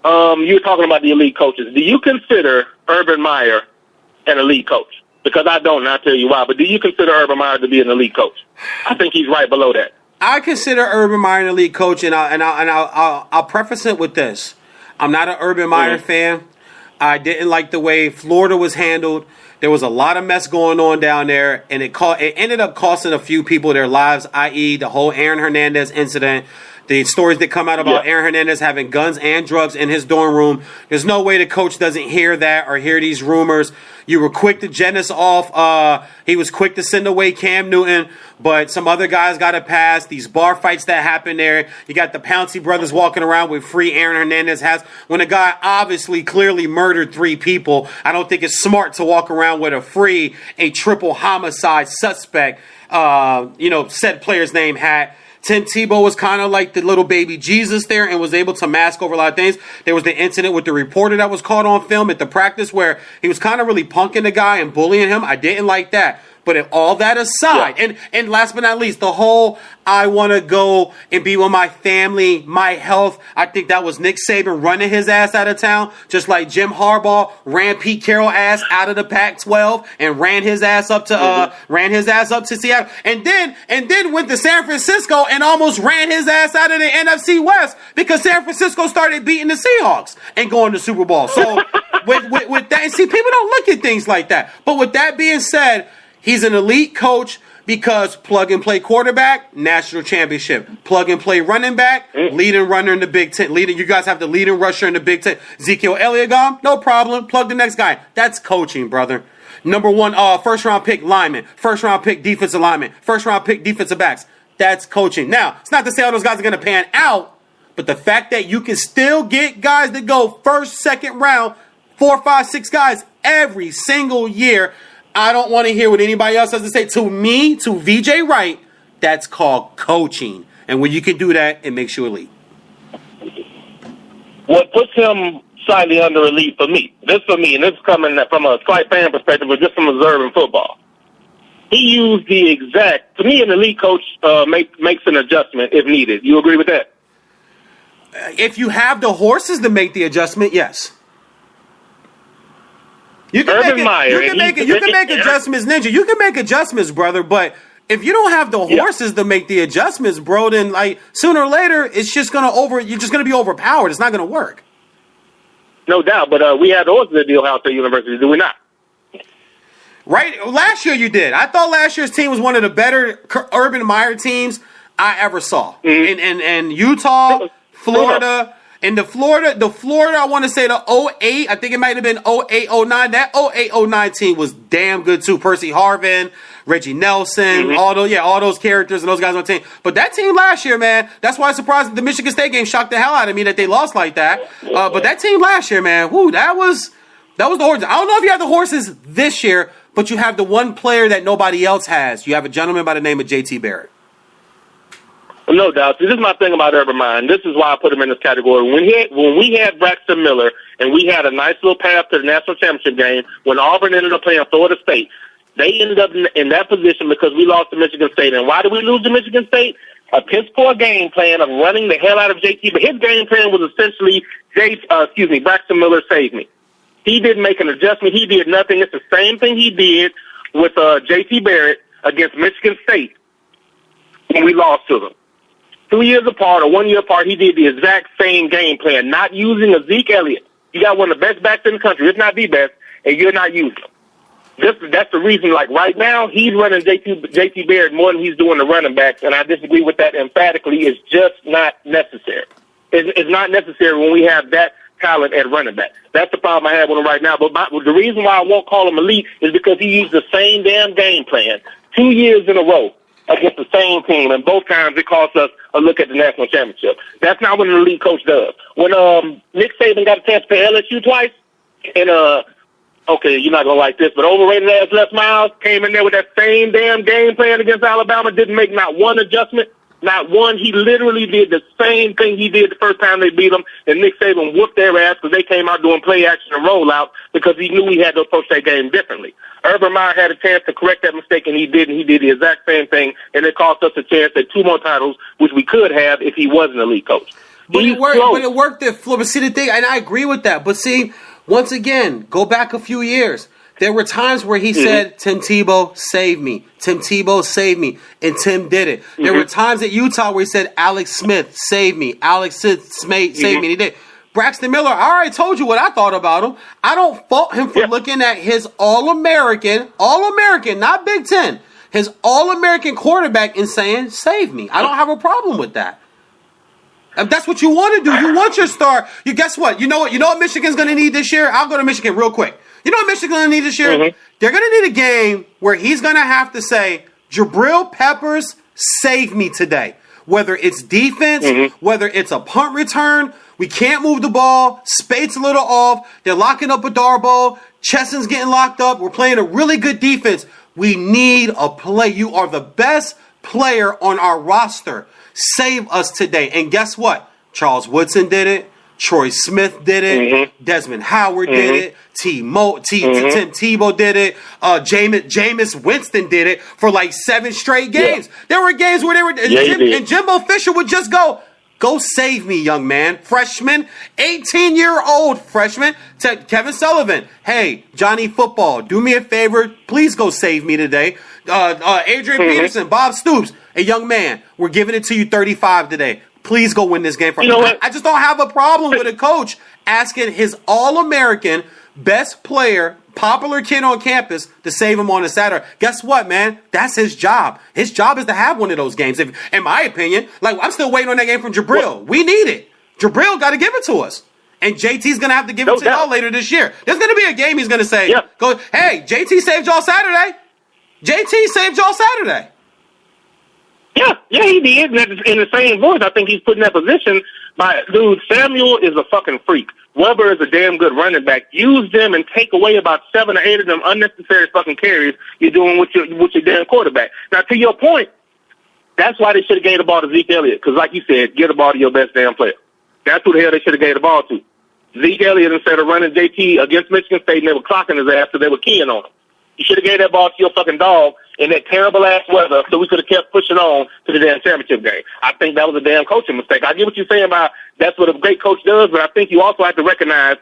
You were talking about the elite coaches. Do you consider Urban Meyer an elite coach? Because I don't, and I'll tell you why. But do you consider Urban Meyer to be an elite coach? I think he's right below that. I consider Urban Meyer an elite coach, and I'll preface it with this: I'm not an Urban Meyer fan. I didn't like the way Florida was handled. There was a lot of mess going on down there, and it ended up costing a few people their lives, i.e., the whole Aaron Hernandez incident. The stories that come out about Aaron Hernandez having guns and drugs in his dorm room. There's no way the coach doesn't hear that or hear these rumors. You were quick to Jennings off. He was quick to send away Cam Newton, but some other guys got a pass. These bar fights that happen there. You got the Pouncey brothers walking around with free Aaron Hernandez hats. When a guy obviously clearly murdered 3 people, I don't think it's smart to walk around with a triple homicide suspect, said player's name hat. Tim Tebow was kind of like the little baby Jesus there and was able to mask over a lot of things. There was the incident with the reporter that was caught on film at the practice where he was kind of really punking the guy and bullying him. I didn't like that. But if all that aside, and last but not least, the whole I want to go and be with my family, my health, I think that was Nick Saban running his ass out of town, just like Jim Harbaugh ran Pete Carroll ass out of the Pac-12 and ran his ass up to Seattle, and then went to San Francisco and almost ran his ass out of the NFC West because San Francisco started beating the Seahawks and going to Super Bowl. So with that, and see, people don't look at things like that. But with that being said, he's an elite coach because plug and play quarterback, national championship. Plug and play running back, leading runner in the Big Ten. You guys have the leading rusher in the Big Ten. Ezekiel Elliott gone? No problem. Plug the next guy. That's coaching, brother. Number one, first round pick lineman. First round pick defensive lineman. First round pick defensive backs. That's coaching. Now, it's not to say all those guys are going to pan out, but the fact that you can still get guys that go first, second round, 4, 5, 6 guys every single year. I don't want to hear what anybody else has to say. To me, to VJ Wright, that's called coaching. And when you can do that, it makes you elite. What puts him slightly under elite for me, and this is coming from a slight fan perspective, but just from observing football. He used the exact, to me, an elite coach makes an adjustment if needed. You agree with that? If you have the horses to make the adjustment, yes. You can make adjustments, Ninja. You can make adjustments, brother. But if you don't have the horses to make the adjustments, bro, then like sooner or later, it's just you're just gonna be overpowered. It's not gonna work. No doubt. But we had the horses at Deal House at University, do we not? Right. Last year you did. I thought last year's team was one of the better Urban Meyer teams I ever saw. Mm-hmm. In Utah, Florida. And the Florida, I want to say the 08, I think it might have been 08, 09. That 08, 09 team was damn good too. Percy Harvin, Reggie Nelson, all those characters and those guys on the team. But that team last year, man, that's why I'm surprised the Michigan State game shocked the hell out of me that they lost like that. But that team last year, man, that was the horses. I don't know if you have the horses this year, but you have the one player that nobody else has. You have a gentleman by the name of J.T. Barrett. No doubt. See, this is my thing about Urban Meyer. This is why I put him in this category. When we had Braxton Miller and we had a nice little path to the national championship game, when Auburn ended up playing Florida State, they ended up in that position because we lost to Michigan State. And why did we lose to Michigan State? A piss-poor game plan of running the hell out of JT. But his game plan was essentially, Braxton Miller saved me. He didn't make an adjustment. He did nothing. It's the same thing he did with J.T. Barrett against Michigan State when we lost to them. 2 years apart or 1 year apart, he did the exact same game plan, not using a Zeke Elliott. You got one of the best backs in the country, if not the best, and you're not using him. That's the reason, like right now, he's running J.T. Barrett more than he's doing the running backs, and I disagree with that emphatically. It's just not necessary. It's not necessary when we have that talent at running back. That's the problem I have with him right now. But the reason why I won't call him elite is because he used the same damn game plan 2 years in a row against the same team, and both times it cost us a look at the national championship. That's not what an elite coach does. When Nick Saban got a chance to play LSU twice, and okay, you're not gonna like this, but overrated ass Les Miles came in there with that same damn game plan against Alabama, didn't make not one adjustment, not one. He literally did the same thing he did the first time they beat him, and Nick Saban whooped their ass because they came out doing play action and rollout because he knew he had to approach that game differently. Urban Meyer had a chance to correct that mistake, and he didn't. He did the exact same thing, and it cost us a chance at 2 more titles, which we could have if he was an elite coach. But it worked at Florida. See, the thing, and I agree with that. But see, once again, go back a few years. There were times where he said, Tim Tebow, save me. Tim Tebow, save me. And Tim did it. There were times at Utah where he said, Alex Smith, save me. Alex Smith, save me. And he did. Braxton Miller, I already told you what I thought about him. I don't fault him for looking at his All-American, not Big Ten, his All-American quarterback and saying, save me. I don't have a problem with that. If that's what you want to do. You want your star. You guess what? You know what Michigan's going to need this year? I'll go to Michigan real quick. You know what Michigan's going to need this year? They're going to need a game where he's going to have to say, Jabril Peppers, save me today. Whether it's defense, whether it's a punt return, we can't move the ball. Spate's a little off. They're locking up a Darbo. Chesson's getting locked up. We're playing a really good defense. We need a play. You are the best player on our roster. Save us today. And guess what? Charles Woodson did it. Troy Smith did it. Desmond Howard did it. Tim Tebow did it. Jameis Winston did it for like 7 straight games. There were games where they were, and Jimbo Fisher would just go save me, young man. Freshman, 18-year-old freshman, Kevin Sullivan. Hey, Johnny Football, do me a favor. Please go save me today. Adrian Peterson, Bob Stoops. Hey, young man, we're giving it to you 35 today. Please go win this game for us. I just don't have a problem with a coach asking his All-American, best player, popular kid on campus to save him on a Saturday. Guess what, man? That's his job. His job is to have one of those games. In my opinion, like I'm still waiting on that game from Jabril. We need it. Jabril got to give it to us. And JT's going to have to give it to y'all later this year. There's going to be a game he's going to say, go, hey, JT saved y'all Saturday. JT saved y'all Saturday. Yeah, he did. In the same voice, I think he's put in that position. Dude, Samuel is a fucking freak. Weber is a damn good running back. Use them and take away about 7 or 8 of them unnecessary fucking carries you're doing with your damn quarterback. Now, to your point, that's why they should have gave the ball to Zeke Elliott. Because like you said, get the ball to your best damn player. That's who the hell they should have gave the ball to. Zeke Elliott, instead of running JT against Michigan State, and they were clocking his ass, so they were keying on him. You should have gave that ball to your fucking dog in that terrible ass weather so we could have kept pushing on to the damn championship game. I think that was a damn coaching mistake. I get what you're saying about that's what a great coach does, but I think you also have to recognize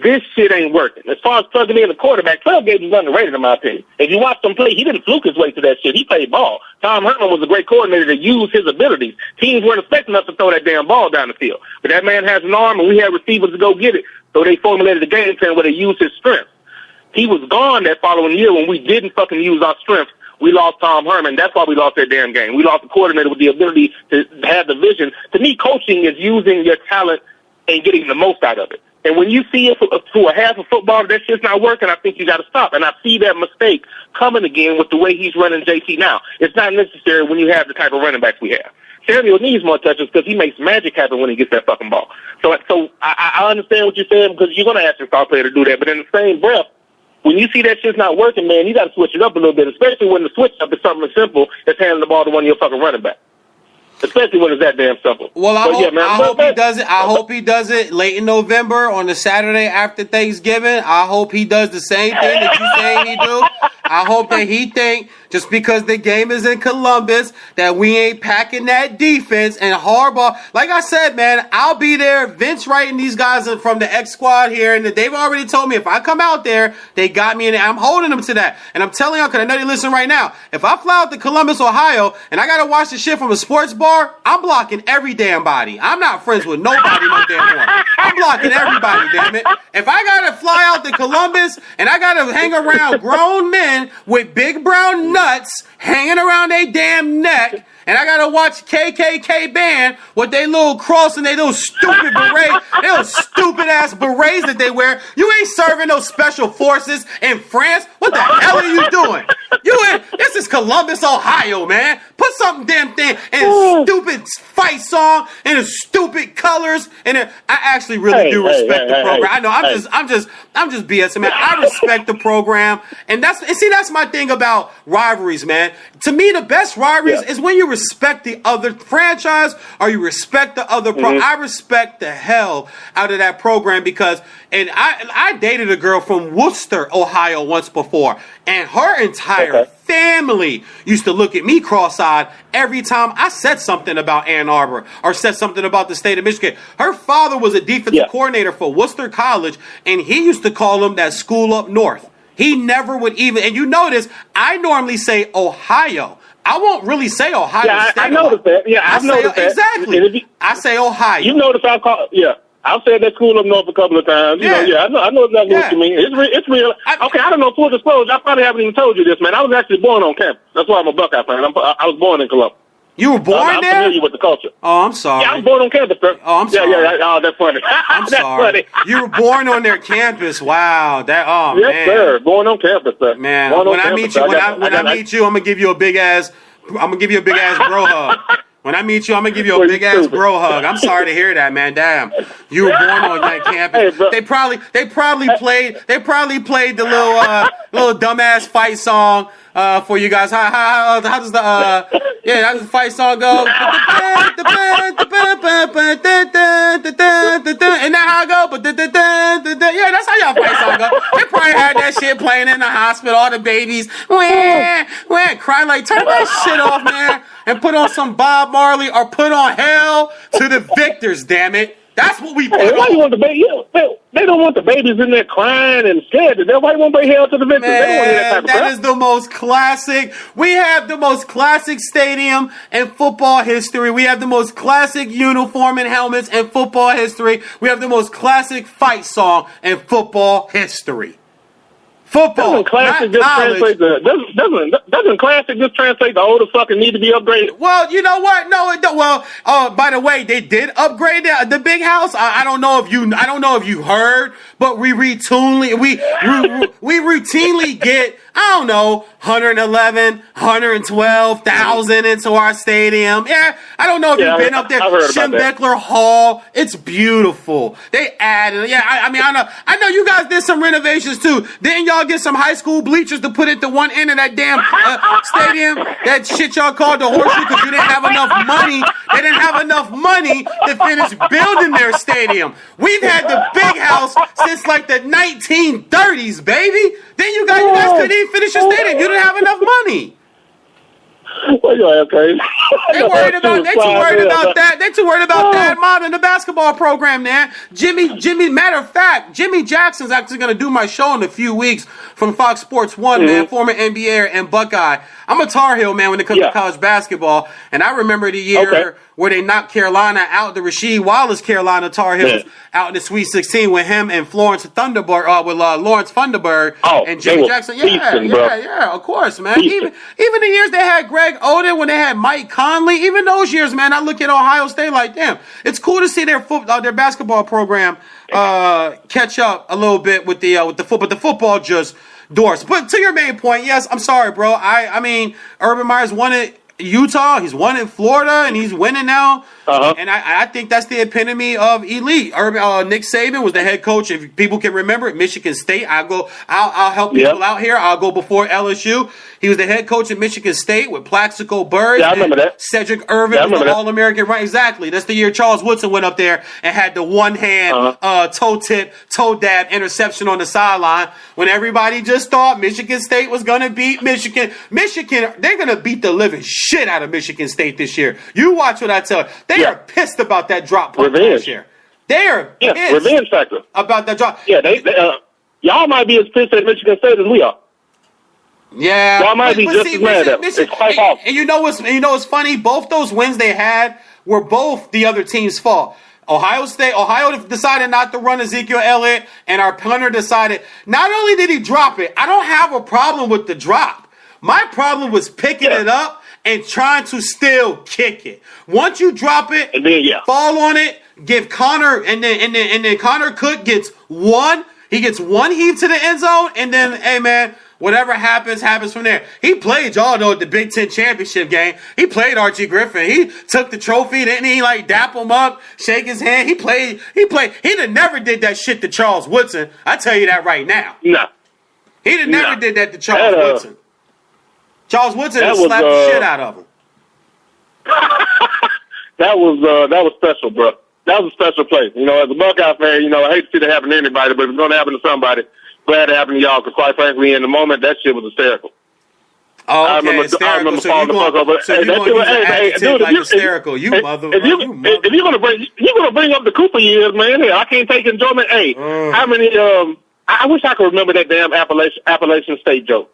this shit ain't working. As far as plugging in the quarterback, 12 Gauge is underrated in my opinion. If you watch him play, he didn't fluke his way to that shit. He played ball. Tom Herman was a great coordinator to use his abilities. Teams weren't expecting us to throw that damn ball down the field. But that man has an arm, and we had receivers to go get it. So they formulated the game plan where they used his strength. He was gone that following year when we didn't fucking use our strength. We lost Tom Herman. That's why we lost that damn game. We lost a coordinator with the ability to have the vision. To me, coaching is using your talent and getting the most out of it. And when you see it to a half of football, that shit's not working, I think you got to stop. And I see that mistake coming again with the way he's running JT now. It's not necessary when you have the type of running backs we have. Samuel needs more touches because he makes magic happen when he gets that fucking ball. So I understand what you're saying because you're going to ask your star player to do that. But in the same breath, when you see that shit's not working, man, you got to switch it up a little bit, especially when the switch up is something as simple as handing the ball to one of your fucking running backs. Especially when it's that damn simple. Well, I hope he does it. I hope he does it late in November on the Saturday after Thanksgiving. I hope he does the same thing that you saying he do. I hope that he think just because the game is in Columbus that we ain't packing that defense and Harbaugh. Like I said, man, I'll be there. Vince Wright and these guys are from the X squad here, and they've already told me if I come out there, they got me, and I'm holding them to that. And I'm telling y'all, because I know they listen right now. If I fly out to Columbus, Ohio, and I gotta watch the shit from a sports bar, I'm blocking every damn body. I'm not friends with nobody no damn more. I'm blocking everybody, damn it. If I gotta fly out to Columbus and I gotta hang around grown men with big brown nuts hanging around their damn neck, and I gotta watch KKK band with their little cross and their little stupid beret, their little stupid ass berets that they wear. You ain't serving no special forces in France. What the hell are you doing? This is Columbus, Ohio, man. Put something damn thing in a stupid fight song and a stupid colors. And I actually really do respect the program. I know I'm just BSing, man. I respect the program, and that's my thing about rivalries, man. To me, the best rivalries is when you respect the other franchise or you respect the other pro. I respect the hell out of that program because, and I dated a girl from Worcester, Ohio once before, and her entire family used to look at me cross-eyed every time I said something about Ann Arbor or said something about the state of Michigan. Her father was a defensive coordinator for Worcester College, and he used to call them that school up north. He never would even, and you notice, I normally say Ohio. I won't really say Ohio State. I noticed that. Yeah, I've noticed that. Exactly. I say Ohio. You notice I've said that school up north a couple of times. I know exactly what you mean. It's real. Okay, I don't know, full disclosure, I probably haven't even told you this, man. I was actually born on campus. That's why I'm a Buckeye fan. I was born in Columbus. You were born there? I'm familiar with the culture. Oh, I'm sorry. Yeah, I was born on campus, sir. Oh, I'm sorry. Oh, that's funny. I'm that's sorry. Funny. You were born on their campus. Wow. Man. Yes, sir. Born on campus, sir. Man, when I meet you, I'm gonna give you a big ass bro hug. When I meet you, I'm gonna give you a big ass bro hug. I'm sorry to hear that, man. Damn, you were born on that campus. They probably played the little dumbass fight song for you guys. How does the how does the fight song go? Isn't that that shit playing in the hospital. All the babies, crying like, turn that shit off, man, and put on some Bob Marley or put on Hell to the Victors. Damn it, that's what we put Hey, why on. you want the baby? They don't want the babies in there crying and scared. That's why you want to bring Hell to the Victors. They don't want to hear that type of That crap. is the most classic. We have the most classic stadium in football history. We have the most classic uniform and helmets in football history. We have the most classic fight song in football history. Football, Doesn't classic not just college. translate to doesn't classic just translate to older fucking need to be upgraded? Well, you know what? No, it don't. Well, by the way, they did upgrade the big house. I don't know if you heard, but we routinely get, I don't know, 111, 112,000 into our stadium. Yeah, I don't know if you've been up there. I've heard about that. Schembechler Hall, it's beautiful. They added, I know you guys did some renovations too. Didn't y'all get some high school bleachers to put at the one end of that damn stadium? That shit y'all called the horseshoe because you didn't have enough money. They didn't have enough money to finish building their stadium. We've had the big house since like the 1930s, baby. Then you guys couldn't even finish your stadium. You didn't have enough money. Well, you are crazy. They too worried about that. They're too worried about that modern the basketball program there. Jimmy, matter of fact, Jimmy Jackson's actually going to do my show in a few weeks from Fox Sports 1, man, former NBA and Buckeye. I'm a Tar Heel, man, when it comes to college basketball. And I remember the year where they knocked Carolina out, the Rasheed Wallace Carolina Tar Heels out in the Sweet 16 with him and Lawrence Thunderberg and Jimmy Jackson. Yeah, of course, man. Even the years they had Greg Oden, when they had Mike Conley, even those years, man, I look at Ohio State like, damn, it's cool to see their basketball program catch up a little bit with the football, but the football just doors. But to your main point, yes, I'm sorry, bro. I mean, Urban Meyer's won it. Utah, he's won in Florida, and he's winning now. And I think that's the epitome of elite. Nick Saban was the head coach, if people can remember it, Michigan State. I'll help people out here. I'll go before LSU. He was the head coach at Michigan State with Plaxico Burress. Yeah, I remember that. Cedric Irvin was the All-American. Right, exactly. That's the year Charles Woodson went up there and had the one-hand toe dab interception on the sideline when everybody just thought Michigan State was going to beat Michigan. They're going to beat the living shit out of Michigan State this year. You watch what I tell you. They are pissed about that drop punt last year. They are pissed revenge factor about that drop. Yeah, y'all might be as pissed at Michigan State as we are. Yeah, y'all might be just as mad at them. It's quite awful. And you know what's funny? Both those wins they had were both the other team's fault. Ohio decided not to run Ezekiel Elliott, and our punter decided. Not only did he drop it, I don't have a problem with the drop. My problem was picking it up and trying to still kick it. Once you drop it, and then fall on it, give Connor, and then Connor Cook gets one. He gets one heave to the end zone, and then, hey man, whatever happens from there. He played y'all know at the Big Ten championship game. He played Archie Griffin. He took the trophy, didn't he? Like dap him up, shake his hand. He played. He never did that shit to Charles Woodson. I tell you that right now. No, he never did that to Charles Woodson. Charles Woodson slapped the shit out of him. That was special, bro. That was a special play. You know, as a Buckeye fan, I hate to see that happen to anybody, but if it's going to happen to somebody, glad it happened to y'all, because quite frankly, in the moment, that shit was hysterical. Oh, okay, I remember hysterical. falling the fuck over. Hysterical. If you're gonna bring up the Cooper years, man, I can't take enjoyment. Hey, how many? I wish I could remember that damn Appalachian State joke.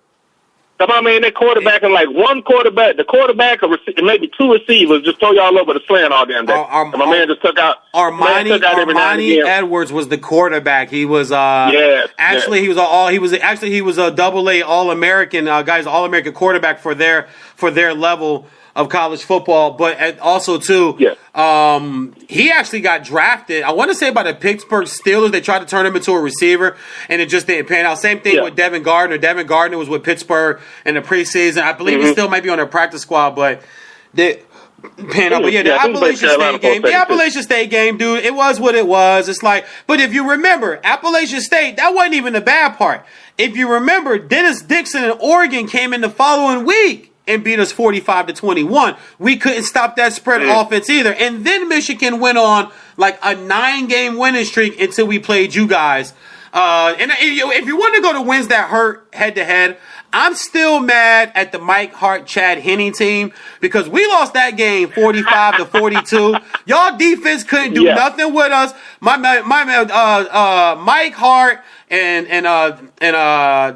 My man, that quarterback and like one quarterback, the quarterback or maybe two receivers just throw y'all over the slant all damn day. And my man just took out. Armani Edwards was the quarterback. He was he was a double-A All-American guys, All-American quarterback for their level of college football, but also too, he actually got drafted. I want to say by the Pittsburgh Steelers. They tried to turn him into a receiver, and it just didn't pan out. Same thing with Devin Gardner. Devin Gardner was with Pittsburgh in the preseason. I believe he still might be on their practice squad, but the Appalachian State game, dude, it was what it was. It's like, but if you remember, Appalachian State, that wasn't even the bad part. If you remember, Dennis Dixon in Oregon came in the following week and beat us 45-21. We couldn't stop that spread offense either. And then Michigan went on like a 9-game winning streak until we played you guys And if you want to go to wins that hurt head to head, I'm still mad at the Mike Hart, Chad Henne team because we lost that game 45-42. Y'all defense couldn't do nothing with us. Mike Hart and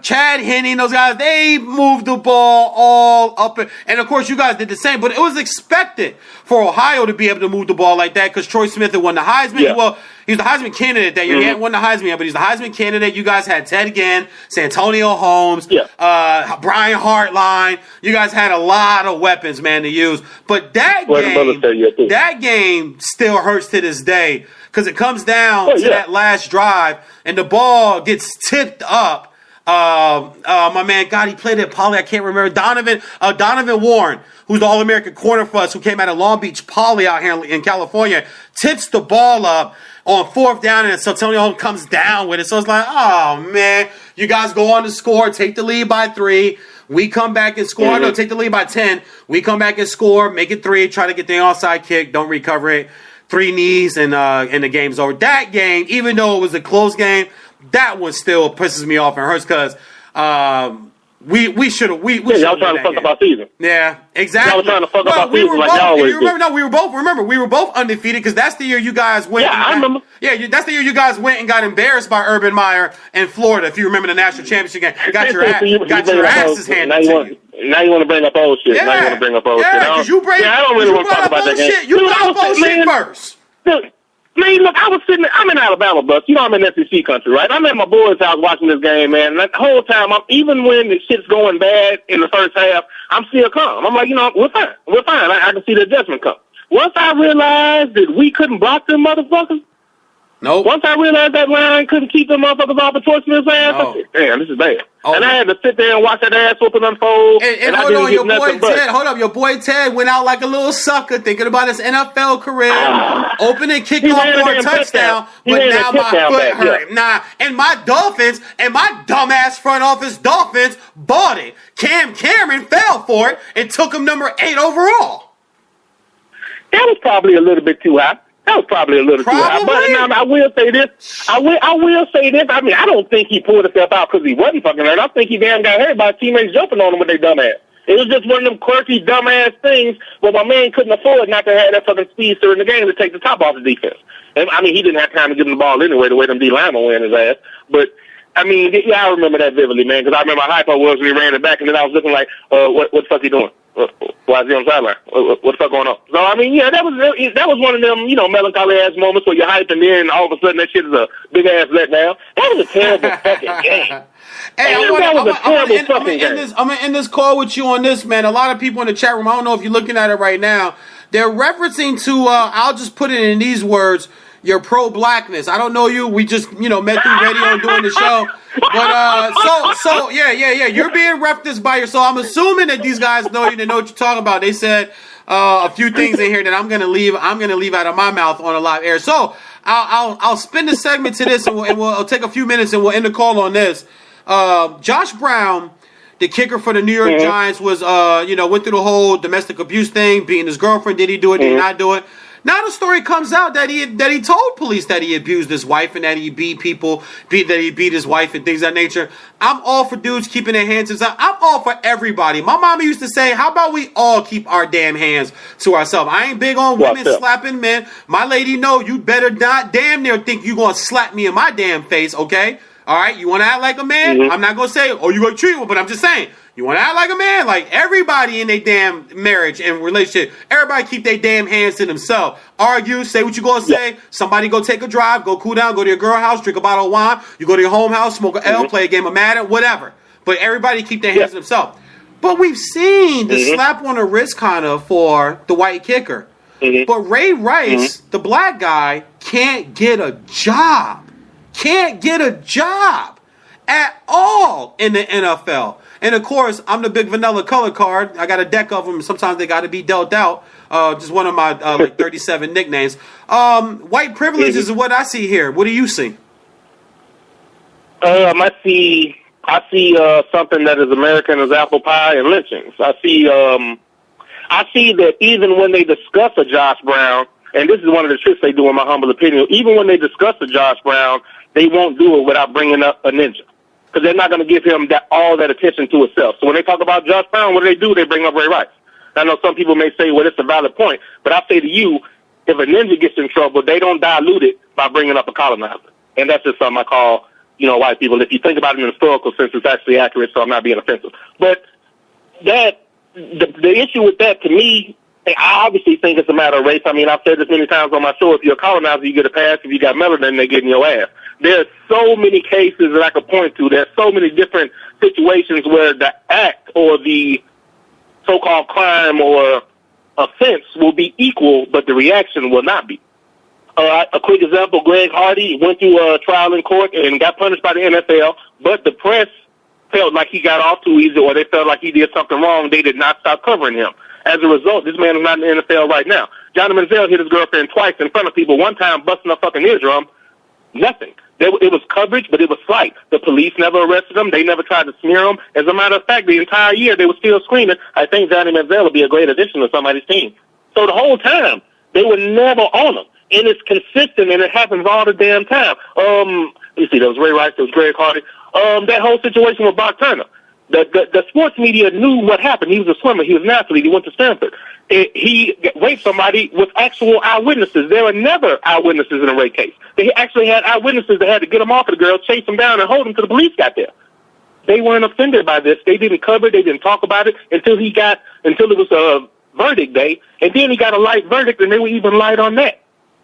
Chad Henne, those guys, they moved the ball all up, and of course you guys did the same. But it was expected for Ohio to be able to move the ball like that because Troy Smith had won the Heisman. Yeah. Well, he's the Heisman candidate that year. He hadn't won the Heisman yet, but he's the Heisman candidate. You guys had Ted Ginn, Santonio Holmes, Brian Hartline. You guys had a lot of weapons, man, to use. But that game still hurts to this day because it comes down to that last drive, and the ball gets tipped up. My man, God, he played at Poly. I can't remember. Donovan Warren, who's the All-American corner for us, who came out of Long Beach Poly out here in California, tips the ball up on 4th down, and Santonio Holmes comes down with it. So it's like, oh, man, you guys go on to score, take the lead by 3. We come back and score. No, take the lead by 10. We come back and score, make it 3, try to get the onside kick, don't recover it. 3 knees, and the game's over. That game, even though it was a close game, that one still pisses me off and hurts because we should have. Y'all trying to fuck up our season. Yeah, exactly. Y'all trying to fuck up our season like y'all always do. We were both undefeated because that's the year you guys went. Yeah, I remember. Yeah, that's the year you guys went and got embarrassed by Urban Meyer in Florida. If you remember the national championship game, got your asses handed to you. Now you want to bring up old shit. Yeah. Now you want to bring up old shit. Yeah, because you I don't really want to talk about that game. You brought up old shit first. Man, look, I'm in Alabama, but I'm in SEC country, right? I'm at my boys' house watching this game, man. And the whole time, even when the shit's going bad in the first half, I'm still calm. I'm like, we're fine. We're fine. I can see the adjustment come. Once I realized that we couldn't block them motherfuckers, once I realized that line couldn't keep them motherfuckers off of Troy Smith's ass, I said, damn, this is bad. And I had to sit there and watch that ass whooping unfold. And hold on, your boy Ted went out like a little sucker thinking about his NFL career, opening kickoff for a touchdown, but now my foot hurt. Nah, and my Dolphins and my dumbass front office Dolphins bought it. Cam Cameron fell for it and took him number 8 overall. That was probably a little bit too high. That was probably a little too high. But now I will say this. I will say this. I mean, I don't think he pulled himself out because he wasn't fucking hurt. I think he damn got hurt by teammates jumping on him with their dumb ass. It was just one of them quirky, dumbass things where my man couldn't afford not to have that fucking speedster in the game to take the top off the defense. And, I mean, he didn't have time to give him the ball anyway, the way them D-linemen were in his ass. But, I mean, yeah, I remember that vividly, man, because I remember how hype I was when he ran it back, and then I was looking like, what the fuck he doing? Why is he on the sideline? What the fuck going on? So, I mean, yeah, that was one of them, melancholy-ass moments where you're hyped, and then all of a sudden that shit is a big-ass letdown. That was a terrible fucking game. Hey, I'm going to end this call with you on this, man. A lot of people in the chat room, I don't know if you're looking at it right now, they're referencing to, I'll just put it in these words, your pro-blackness. I don't know you. We just, met through radio doing the show. But, yeah. You're being referenced by your, so I'm assuming that these guys know you, they know what you're talking about. They said a few things in here that I'm going to leave out of my mouth on a live air. So I'll spin the segment to this and we'll take a few minutes and we'll end the call on this. Josh Brown, the kicker for the New York Giants, was, went through the whole domestic abuse thing, beating his girlfriend. Did he do it? Did he not do it? Now the story comes out that he told police that he abused his wife and that he beat his wife and things of that nature. I'm all for dudes keeping their hands inside. I'm all for everybody. My mama used to say, how about we all keep our damn hands to ourselves? I ain't big on women slapping men. My lady know you better not damn near think you gonna slap me in my damn face, okay? All right, you want to act like a man? I'm not going to say, you going to treat one, but I'm just saying, you want to act like a man? Like everybody in their damn marriage and relationship, everybody keep their damn hands to themselves. Argue, say what you going to say. Somebody go take a drive, go cool down, go to your girl house, drink a bottle of wine. You go to your home house, smoke an L, play a game of Madden, whatever. But everybody keep their hands to themselves. But we've seen the slap on the wrist kind of for the white kicker. But Ray Rice, the black guy, can't get a job. Can't get a job at all in the NFL. And, of course, I'm the big vanilla color card. I got a deck of them. Sometimes they got to be dealt out. Just one of my 37 nicknames. White privilege is what I see here. What do you see? I see something that is American as apple pie and lynchings. I see that even when they discuss a Josh Brown, and this is one of the tricks they do in my humble opinion, even when they discuss a Josh Brown, they won't do it without bringing up a ninja. Because they're not going to give him all that attention to itself. So when they talk about Josh Brown, what do? They bring up Ray Rice. I know some people may say, well, it's a valid point. But I say to you, if a ninja gets in trouble, they don't dilute it by bringing up a colonizer. And that's just something I call, white people. If you think about it in a historical sense, it's actually accurate, so I'm not being offensive. But the issue with that, to me, I obviously think it's a matter of race. I mean, I've said this many times on my show. If you're a colonizer, you get a pass. If you got melanin, they get in your ass. There's so many cases that I could point to. There's so many different situations where the act or the so-called crime or offense will be equal, but the reaction will not be. A quick example, Greg Hardy went through a trial in court and got punished by the NFL, but the press felt like he got off too easy or they felt like he did something wrong. They did not stop covering him. As a result, this man is not in the NFL right now. Johnny Manziel hit his girlfriend twice in front of people, one time busting a fucking eardrum. Nothing. It was coverage, but it was slight. The police never arrested him. They never tried to smear him. As a matter of fact, the entire year they were still screaming, I think Johnny Manziel will be a great addition to somebody's team. So the whole time, they were never on him. And it's consistent, and it happens all the damn time. Let me see, there was Ray Rice, there was Greg Hardy. That whole situation with Brock Turner. The sports media knew what happened. He was a swimmer. He was an athlete. He went to Stanford. He raped somebody with actual eyewitnesses. There were never eyewitnesses in a rape case. They actually had eyewitnesses that had to get him off of the girl, chase him down, and hold him till the police got there. They weren't offended by this. They didn't cover it. They didn't talk about it until it was a verdict day. And then he got a light verdict, and they were even light on that.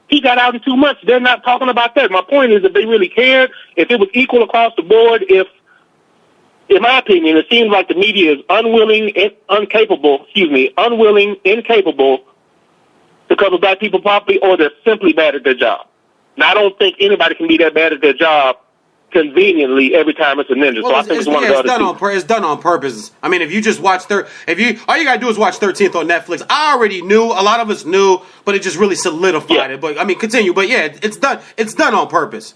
He got out in 2 months. They're not talking about that. My point is, if they really cared, if it was equal across the board, in my opinion, it seems like the media is unwilling, incapable to cover black people properly, or they're simply bad at their job. Now, I don't think anybody can be that bad at their job conveniently every time it's a ninja. Well, so I think it's one of the other two. It's done on purpose. I mean, if you just watch all you gotta do is watch 13th on Netflix. I already knew, a lot of us knew, but it just really solidified it. But I mean, continue. But yeah, it's done. It's done on purpose.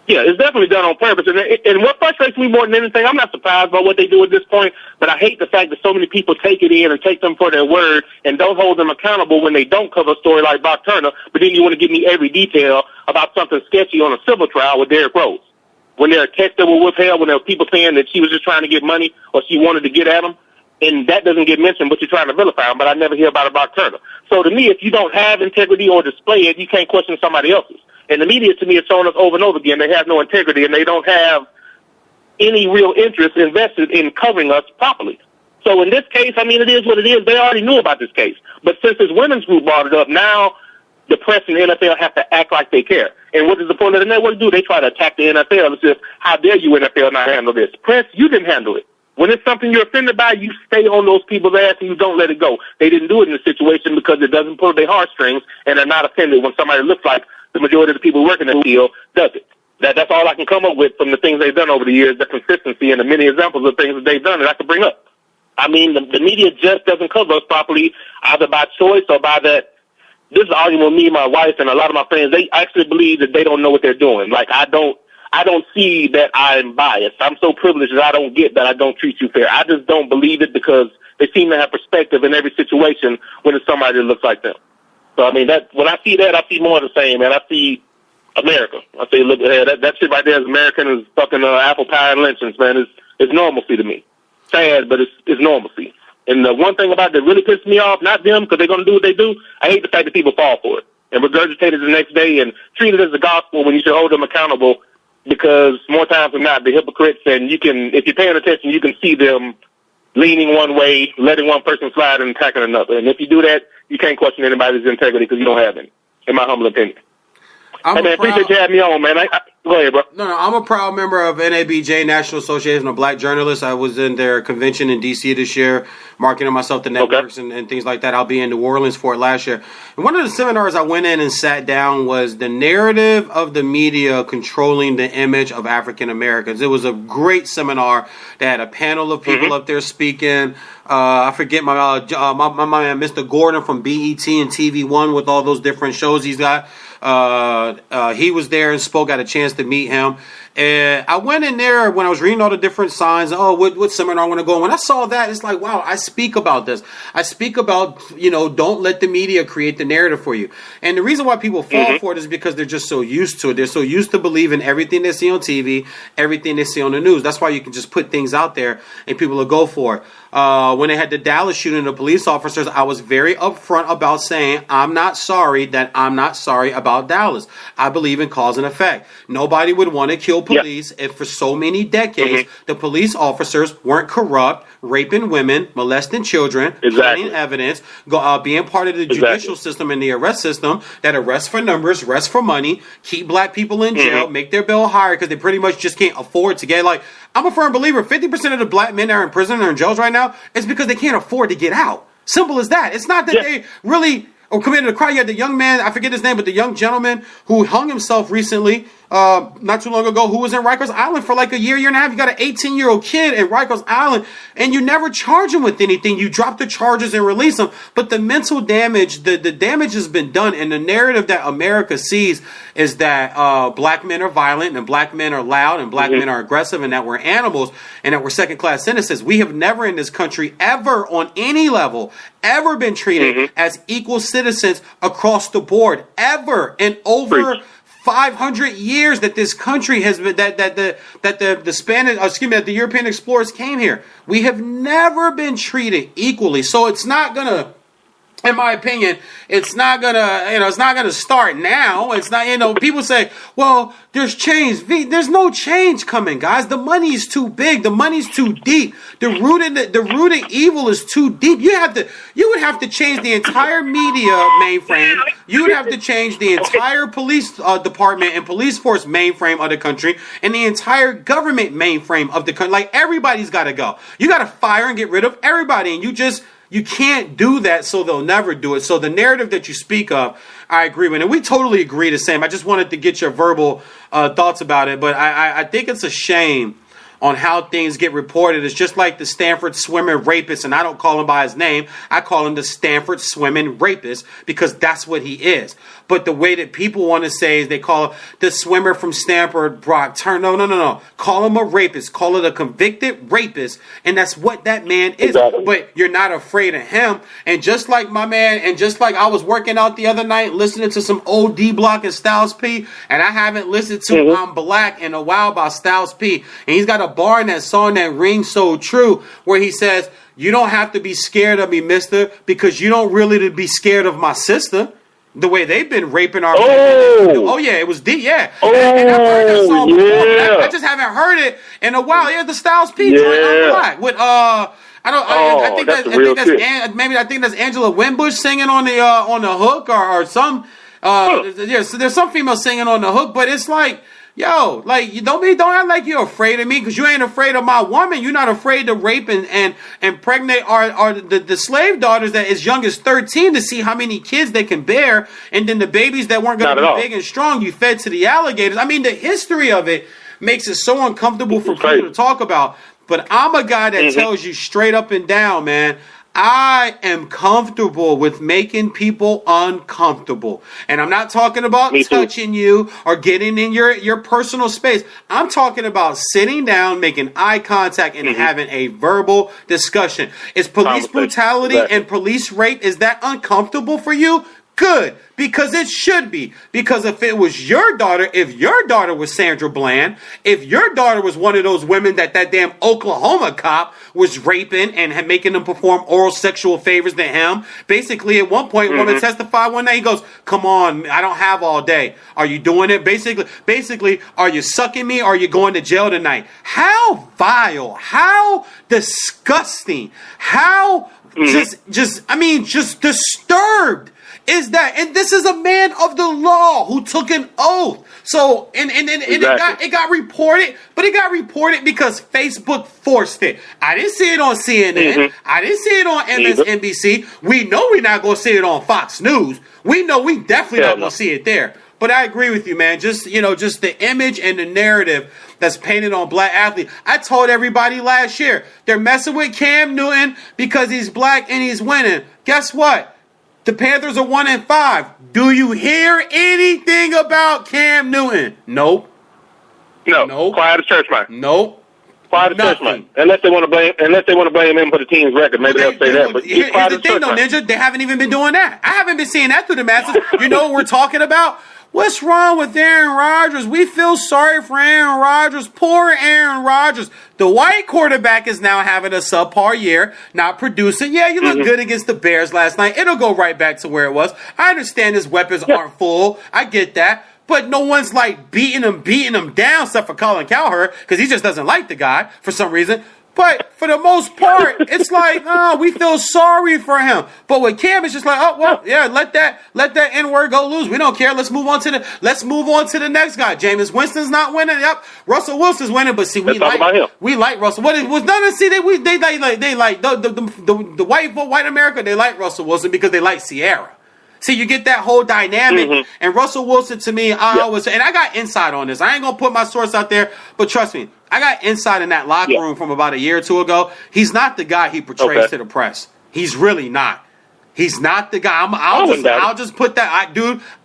Yeah, it's definitely done on purpose. And what frustrates me more than anything, I'm not surprised by what they do at this point, but I hate the fact that so many people take it in and take them for their word and don't hold them accountable when they don't cover a story like Brock Turner, but then you want to give me every detail about something sketchy on a civil trial with Derrick Rose. When there are texts that were withheld, when there were people saying that she was just trying to get money or she wanted to get at him, and that doesn't get mentioned, but you're trying to vilify him, but I never hear about it Brock Turner. So to me, if you don't have integrity or display it, you can't question somebody else's. And the media, to me, is showing us over and over again they have no integrity and they don't have any real interest invested in covering us properly. So in this case, I mean, it is what it is. They already knew about this case. But since this women's group brought it up, now the press and the NFL have to act like they care. And what does the point of the network do? They try to attack the NFL as if, how dare you, NFL, not handle this? Press, you didn't handle it. When it's something you're offended by, you stay on those people's ass and you don't let it go. They didn't do it in this situation because it doesn't pull their heartstrings, and they're not offended when somebody looks like the majority of the people working in the field does it. That's all I can come up with from the things they've done over the years, the consistency and the many examples of things that they've done that I could bring up. I mean, the media just doesn't cover us properly, either by choice or by that. This is an argument with me, my wife, and a lot of my friends. They actually believe that they don't know what they're doing. Like, I don't see that I'm biased. I'm so privileged that I don't get that I don't treat you fair. I just don't believe it because they seem to have perspective in every situation when it's somebody that looks like them. So, I mean, when I see that, I see more of the same, man. I see America. I say, look, that shit right there is American as fucking apple pie and lynchings, man. It's normalcy to me. Sad, but it's normalcy. And the one thing about it that really pisses me off, not them, because they're going to do what they do, I hate the fact that people fall for it and regurgitate it the next day and treat it as the gospel when you should hold them accountable, because more times than not, the hypocrites, and if you're paying attention, you can see them leaning one way, letting one person slide and attacking another. And if you do that, you can't question anybody's integrity because you don't have any, in my humble opinion. Hey, man, appreciate you having me on, man. Go ahead, bro. No, I'm a proud member of NABJ, National Association of Black Journalists. I was in their convention in D.C. this year, marketing myself to networks and things like that. I'll be in New Orleans for it last year. And one of the seminars I went in and sat down was the narrative of the media controlling the image of African Americans. It was a great seminar. They had a panel of people up there speaking. I forget my man, Mr. Gordon from BET and TV One with all those different shows he's got. He was there and spoke. Got a chance to meet him, And I went in there when I was reading all the different signs. Oh, what seminar I want to go. And when I saw that, it's like, wow, I speak about this. I speak about, don't let the media create the narrative for you. And the reason why people fall for it is because they're just so used to it. They're so used to believing everything they see on TV, everything they see on the news. That's why you can just put things out there and people will go for it. When they had the Dallas shooting of police officers, I was very upfront about saying, I'm not sorry about Dallas. I believe in cause and effect. Nobody would want to kill police if for so many decades the police officers weren't corrupt, raping women, molesting children, hiding evidence, being part of the judicial system and the arrest system that arrests for numbers, arrests for money, keep black people in jail, make their bill higher because they pretty much just can't afford to get, like, I'm a firm believer, 50% of the black men that are in prison or in jails right now is because they can't afford to get out. Simple as that. It's not that they really committed a crime. You had the young man, I forget his name, but the young gentleman who hung himself recently, not too long ago, who was in Rikers Island for like a year and a half. You got an 18-year-old kid in Rikers Island, and you never charge him with anything. You drop the charges and release him. But the mental damage, the damage has been done, and the narrative that America sees is that black men are violent, and black men are loud, and black men are aggressive, and that we're animals, and that we're second-class citizens. We have never in this country ever, on any level, ever been treated as equal citizens across the board, ever, in over 500 years that this country has been, that the Spanish, that the European explorers came here. We have never been treated equally. So it's not gonna, in my opinion, it's not gonna start now. It's not, people say, well, there's change. There's no change coming, guys. The money's too big. The money's too deep. The root of evil is too deep. You would have to change the entire media mainframe. You would have to change the entire police department and police force mainframe of the country and the entire government mainframe of the country. Like, everybody's got to go. You got to fire and get rid of everybody, and you can't do that, so they'll never do it. So the narrative that you speak of, I agree with. And we totally agree the same. I just wanted to get your verbal thoughts about it. But I think it's a shame on how things get reported. It's just like the Stanford swimming rapist, and I don't call him by his name. I call him the Stanford swimming rapist because that's what he is. But the way that people want to say is they call the swimmer from Stanford Brock Turner. No. Call him a rapist. Call it a convicted rapist. And that's what that man is. Exactly. But you're not afraid of him. And just like my man, and just like I was working out the other night listening to some old D-Block and Styles P, and I haven't listened to I'm Black in a while by Styles P. And he's got a bar in that song that rings so true where he says, you don't have to be scared of me, mister, because you don't really to be scared of my sister. The way they've been raping our yeah, it was deep, yeah. And I've heard that song before, I just haven't heard it in a while. Yeah, the Styles P joint, I'm Black with I think that's Angela Winbush singing on the hook or some so there's some females singing on the hook, but it's like, yo, like, don't act like you're afraid of me because you ain't afraid of my woman. You're not afraid to rape and impregnate the slave daughters that as young as 13 to see how many kids they can bear, and then the babies that weren't going to be big and strong, you fed to the alligators. I mean, the history of it makes it so uncomfortable for people to talk about. But I'm a guy that tells you straight up and down, man, I am comfortable with making people uncomfortable. And I'm not talking about touching you or getting in your personal space. I'm talking about sitting down, making eye contact, and having a verbal discussion. Is police brutality and police rape, is that uncomfortable for you? Good, because it should be. Because if it was your daughter, if your daughter was Sandra Bland, if your daughter was one of those women that damn Oklahoma cop was raping and making them perform oral sexual favors to him, basically at one point, woman testified one day, he goes, come on, I don't have all day. Are you doing it? Basically, are you sucking me or are you going to jail tonight? How vile, how disgusting, how just disturbed is that? And this is a man of the law who took an oath. So, and it got reported, but it got reported because Facebook forced it. I didn't see it on CNN. I didn't see it on MSNBC. We know we're not going to see it on Fox News. We know we definitely not going to see it there. But I agree with you, man. Just the image and the narrative that's painted on black athletes. I told everybody last year, they're messing with Cam Newton because he's black and he's winning. Guess what? The Panthers are 1-5. Do you hear anything about Cam Newton? Nope. No. Nope. Quiet as church man. Nope. Quiet as church man. Unless they want to blame him for the team's record, maybe they'll say that. But here's the thing, though, Ninja. They haven't even been doing that. I haven't been seeing that through the masses. You know what we're talking about? What's wrong with Aaron Rodgers? We feel sorry for Aaron Rodgers. Poor Aaron Rodgers. The white quarterback is now having a subpar year, not producing. Yeah, you look good against the Bears last night. It'll go right back to where it was. I understand his weapons aren't full. I get that. But no one's like beating him down except for Colin Cowherd because he just doesn't like the guy for some reason. But for the most part, it's like, oh, we feel sorry for him. But with Cam, it's just like, oh well, yeah, let that N-word go loose. We don't care. Let's move on to the next guy. Jameis Winston's not winning. Yep, Russell Wilson's winning. But see, we like Russell. What was nothing? See, they like the white America. They like Russell Wilson because they like Sierra. See, you get that whole dynamic, and Russell Wilson, to me, I got insight on this. I ain't going to put my source out there, but trust me, I got insight in that locker room from about a year or two ago. He's not the guy he portrays to the press. He's really not. He's not the guy. I'll just put that.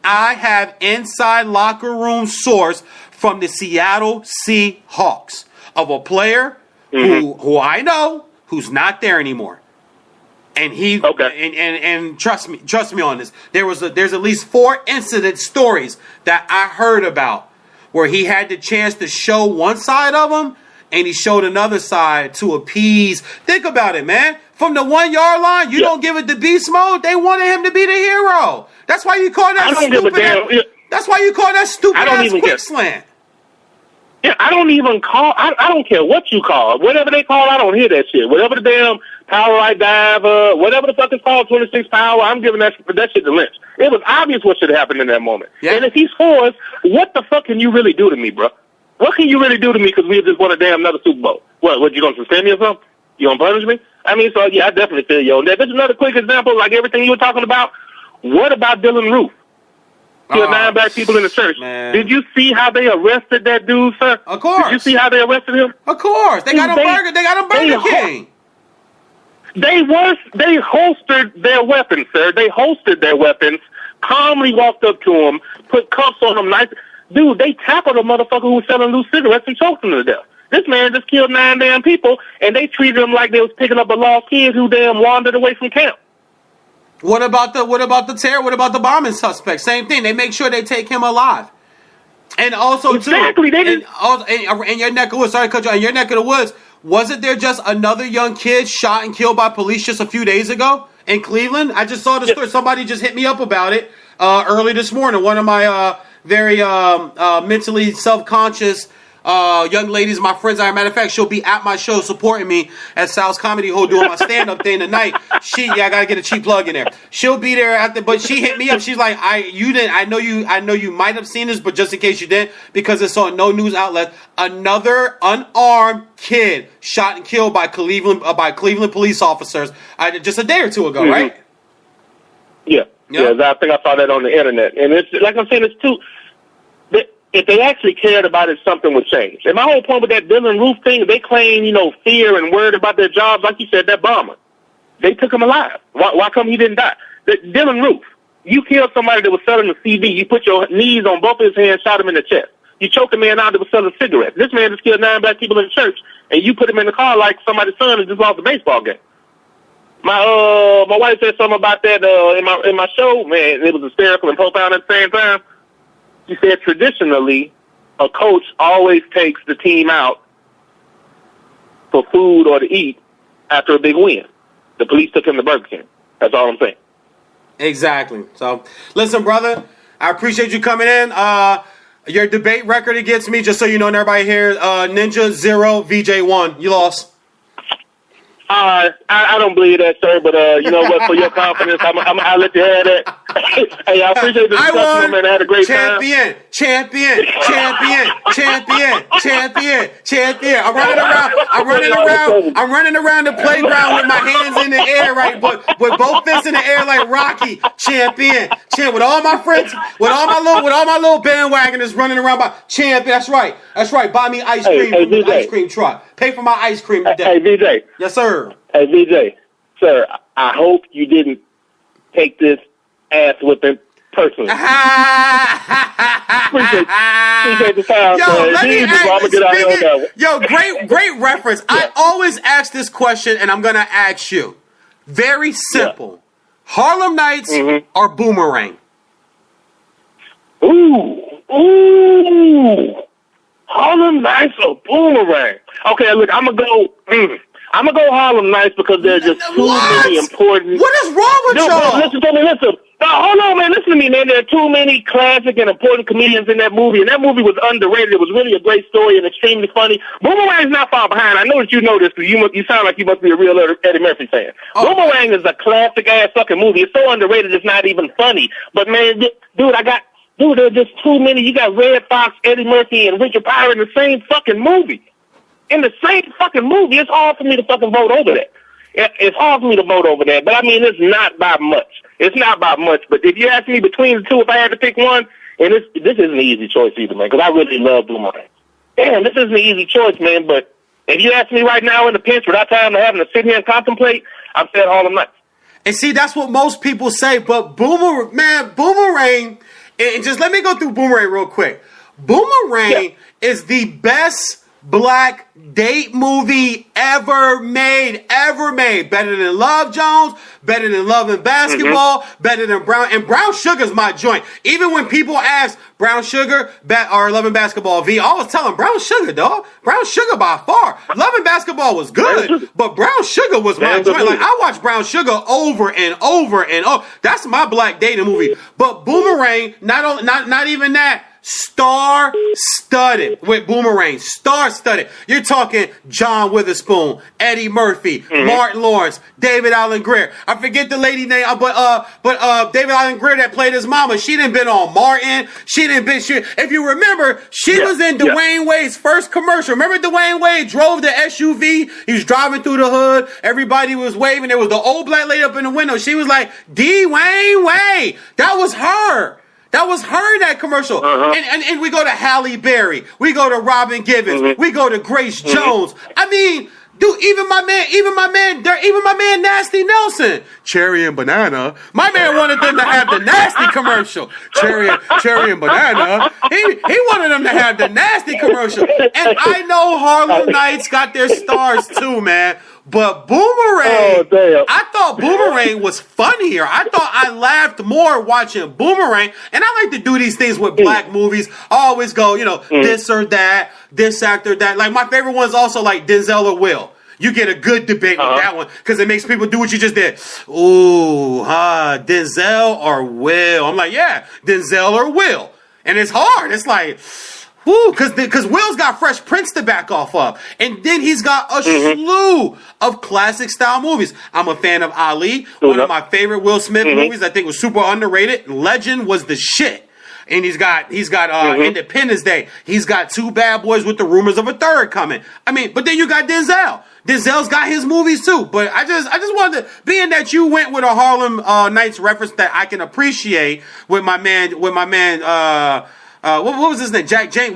I have inside locker room source from the Seattle Seahawks of a player who I know who's not there anymore. And and trust me on this. There's at least 4 incident stories that I heard about where he had the chance to show one side of him and he showed another side to appease. Think about it, man. From the 1 yard line, you don't give it the beast mode. They wanted him to be the hero. That's why you call that stupid. That's why you call that stupid ass quick slant. Yeah, I don't care what you call it. Whatever they call, I don't hear that shit. Whatever the damn power right dive, whatever the fuck it's called, 26 power, I'm giving that shit to Lynch. It was obvious what should have happened in that moment. Yeah. And if he scores, what the fuck can you really do to me, bro? What can you really do to me because we just won a damn another Super Bowl? What, you going to suspend me or something? You going to punish me? I mean, so yeah, I definitely feel you on that. This is another quick example, like everything you were talking about. What about Dylan Roof? Killed 9 black people in the church. Man. Did you see how they arrested that dude, sir? Of course. Did you see how they arrested him? Of course. They got him Burger King. They holstered their weapons, sir. They holstered their weapons, calmly walked up to him, put cuffs on him. Dude, they tackled a motherfucker who was selling loose cigarettes and choked him to death. This man just killed 9 damn people, and they treated him like they was picking up a lost kid who damn wandered away from camp. What about the terror? What about the bombing suspect? Same thing. They make sure they take him alive. And also, exactly, too, in your neck of the woods, sorry to cut you, in your neck of the woods, wasn't there just another young kid shot and killed by police just a few days ago in Cleveland? I just saw the story. Somebody just hit me up about it early this morning. One of my very mentally self-conscious young ladies, my friends. As a matter of fact, she'll be at my show supporting me at Sal's Comedy Hole doing my stand-up thing tonight. I gotta get a cheap plug in there. She'll be there but she hit me up. She's like, I know you might have seen this, but just in case you didn't, because it's on no news outlet. Another unarmed kid shot and killed by Cleveland police officers just a day or two ago, right? Yeah. I think I saw that on the internet, and it's like I'm saying, it's too. If they actually cared about it, something would change. And my whole point with that Dylan Roof thing, they claim, fear and worried about their jobs. Like you said, that bomber. They took him alive. Why come he didn't die? Dylan Roof, you killed somebody that was selling a CD. You put your knees on both his hands, shot him in the chest. You choked a man out that was selling cigarettes. This man just killed 9 black people in the church, and you put him in the car like somebody's son that just lost a baseball game. My wife said something about that in my show. Man, it was hysterical and profound at the same time. She said traditionally, a coach always takes the team out for food or to eat after a big win. The police took him to Burger King. That's all I'm saying. Exactly. So, listen, brother, I appreciate you coming in. Your debate record against me, just so you know, and everybody here, Ninja 0, VJ 1. You lost. I don't believe that, sir, but you know what? For your confidence, I'll let you have that. Hey, I appreciate the discussion, man. I had a great time. Champion. I'm running around the playground with my hands in the air, right? But with both fists in the air like Rocky. Champion. With all my friends, with all my little bandwagoners running around by champion. That's right. Buy me ice cream from the ice cream truck. Pay for my ice cream today. Hey, VJ. Yes, sir. Hey, VJ. Sir, I hope you didn't take this ass whipping personally. Appreciate the time, Yo, man. let me I'm gonna get out here on that one. Yo, great reference. I always ask this question, and I'm gonna ask you. Very simple. Harlem Nights or Boomerang? Ooh. Harlem Nights or Boomerang? Okay, look, I'm gonna go Harlem Nights because there's just too many important. What is wrong with y'all? Listen to me. No, hold on, man. Listen to me, man. There are too many classic and important comedians in that movie, and that movie was underrated. It was really a great story and extremely funny. Boomerang's not far behind. I know that you know this because you sound like you must be a real Eddie Murphy fan. Oh. Boomerang is a classic-ass fucking movie. It's so underrated it's not even funny. But, man, dude, there are just too many. You got Red Fox, Eddie Murphy, and Richard Pryor in the same fucking movie. In the same fucking movie. It's hard for me to fucking vote over that. It's hard for me to vote over that. But, I mean, it's not by much. It's not by much. But if you ask me between the two, if I had to pick one, and this isn't an easy choice either, man, because I really love Boomerang. Damn, this isn't an easy choice, man. But if you ask me right now in the pinch without time to having to sit here and contemplate, I'm saying Harlem Nights. And see, that's what most people say. But Boomerang, and just let me go through Boomerang real quick. Boomerang is the best black date movie ever made. Better than Love Jones, better than Love and Basketball, better than Brown. And Brown Sugar's my joint. Even when people ask Brown Sugar or Love and Basketball V, I always tell them Brown Sugar, dog. Brown Sugar by far. Love and Basketball was good, but Brown Sugar was my joint. Like, I watch Brown Sugar over and over and over. That's my black dating movie. But Boomerang, not even that. Star-studded with Boomerang. Star-studded. You're talking John Witherspoon, Eddie Murphy, Martin Lawrence, David Allen Greer. I forget the lady name, but David Allen Greer that played his mama. She done been on Martin. If you remember, she was in Dwayne Wade's first commercial. Remember Dwayne Wade drove the SUV? He was driving through the hood. Everybody was waving. There was the old black lady up in the window. She was like, Dwayne Wade. That was her. That was her in that commercial. And we go to Halle Berry. We go to Robin Givens. We go to Grace Jones. I mean, dude, even my man Nasty Nelson. Cherry and Banana. My man wanted them to have the Nasty commercial. Cherry and Banana. He wanted them to have the Nasty commercial. And I know Harlem Nights got their stars too, man. But Boomerang, I thought Boomerang was funnier. I thought I laughed more watching Boomerang. And I like to do these things with black movies. I always go, this or that, this actor, that. Like, my favorite one's also like Denzel or Will. You get a good debate with that one because it makes people do what you just did. Ooh, Denzel or Will? I'm like, yeah, Denzel or Will. And it's hard. It's like... Woo, because Will's got Fresh Prince to back off of. And then he's got a slew of classic style movies. I'm a fan of Ali, one of my favorite Will Smith movies. I think was super underrated. Legend was the shit. And he's got Independence Day. He's got Two Bad Boys with the rumors of a third coming. I mean, but then you got Denzel. Denzel's got his movies too. But I just wanted to, being that you went with a Harlem Nights reference that I can appreciate with my man, what was his name? Jenkins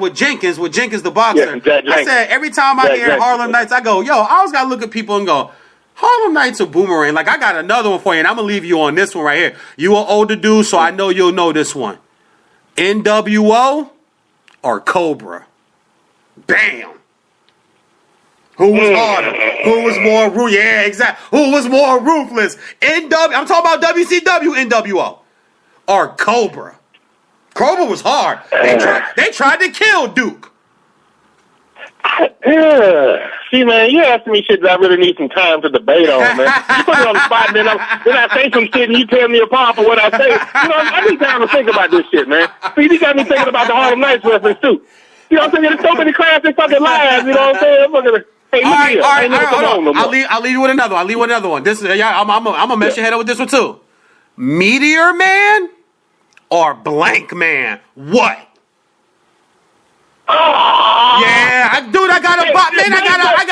the boxer. Yeah, I said every time I hear Harlem Nights, I go, I always gotta look at people and go, Harlem Nights or Boomerang? Like, I got another one for you, and I'm gonna leave you on this one right here. You an older dude, so I know you'll know this one. NWO or Cobra? Bam. Who was harder? Who was more ruthless? Yeah, exactly. Who was more ruthless? I'm talking about WCW, NWO or Cobra? Cobra was hard. They tried to kill Duke. See, man, you asking me shit that I really need some time to debate on, man. You put me on the spot, and then I say some shit, and you tear me apart for what I say. I need time to think about this shit, man. See, you got me thinking about the Harlem Nights reference, too. You know what I'm saying? There's so many classic fucking lives, you know what I'm saying? Hey, all right. I'll leave you with another one. This is, I'm gonna mess your head up with this one, too. Meteor Man or Blank Man? What? Yeah, I got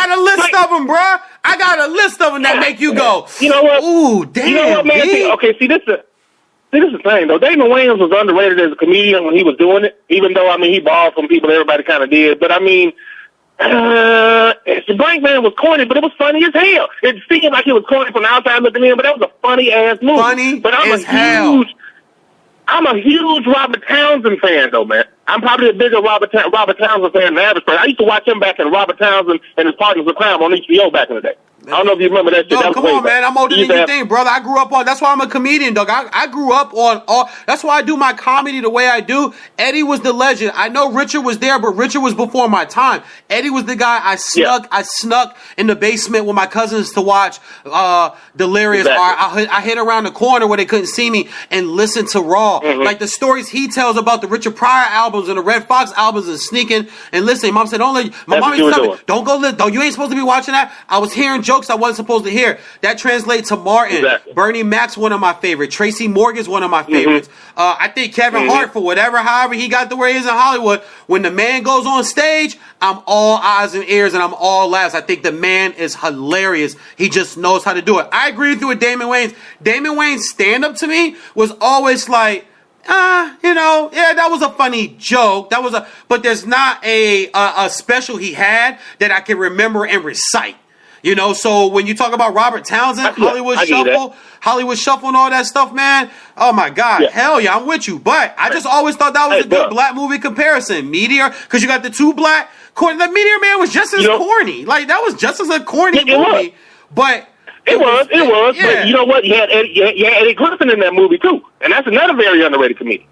a list of them, bruh. I got a list of them that make you go, you know what? Ooh, damn. You know what, man? See, this is the thing, though. Damon Wayans was underrated as a comedian when he was doing it, even though, he borrowed from people everybody kind of did. But, the Blank Man was corny, but it was funny as hell. It seemed like it was corny from the outside looking in, but that was a funny-ass movie. Funny as hell. I'm a huge Robert Townsend fan, though, man. I'm probably a bigger Robert Townsend fan than the average person. I used to watch him back in Robert Townsend and his Partners of Crime on HBO back in the day. I don't know if you remember that shit. No, come on, man. I'm older than you think, brother. I grew up on. That's why I'm a comedian, dog. I grew up on all. That's why I do my comedy the way I do. Eddie was the legend. I know Richard was there, but Richard was before my time. Eddie was the guy I snuck in the basement with my cousins to watch Delirious. Exactly. Or I hid around the corner where they couldn't see me and listen to Raw. Mm-hmm. Like the stories he tells about the Richard Pryor albums and the Red Fox albums and sneaking and listening. Mom said, my mom used to tell me, don't go listen. You ain't supposed to be watching that. I was hearing jokes I wasn't supposed to hear. That translates to Martin. Exactly. Bernie Mac's one of my favorites. Tracy Morgan's one of my favorites. I think Kevin Hart, for however he got to where he is in Hollywood, when the man goes on stage, I'm all eyes and ears and I'm all laughs. I think the man is hilarious. He just knows how to do it. I agree with you with Damon Wayans. Damon Wayans' stand-up to me was always like, that was a funny joke. But there's not a special he had that I can remember and recite. So when you talk about Robert Townsend, Hollywood Shuffle and all that stuff, man, oh my God, hell yeah, I'm with you. But I just always thought that was a good black movie comparison. Meteor, because you got the two black, the Meteor Man was just as corny. Like, that was just as a corny movie. But it was. But you know what? You had Eddie Griffin in that movie too. And that's another very underrated comedian.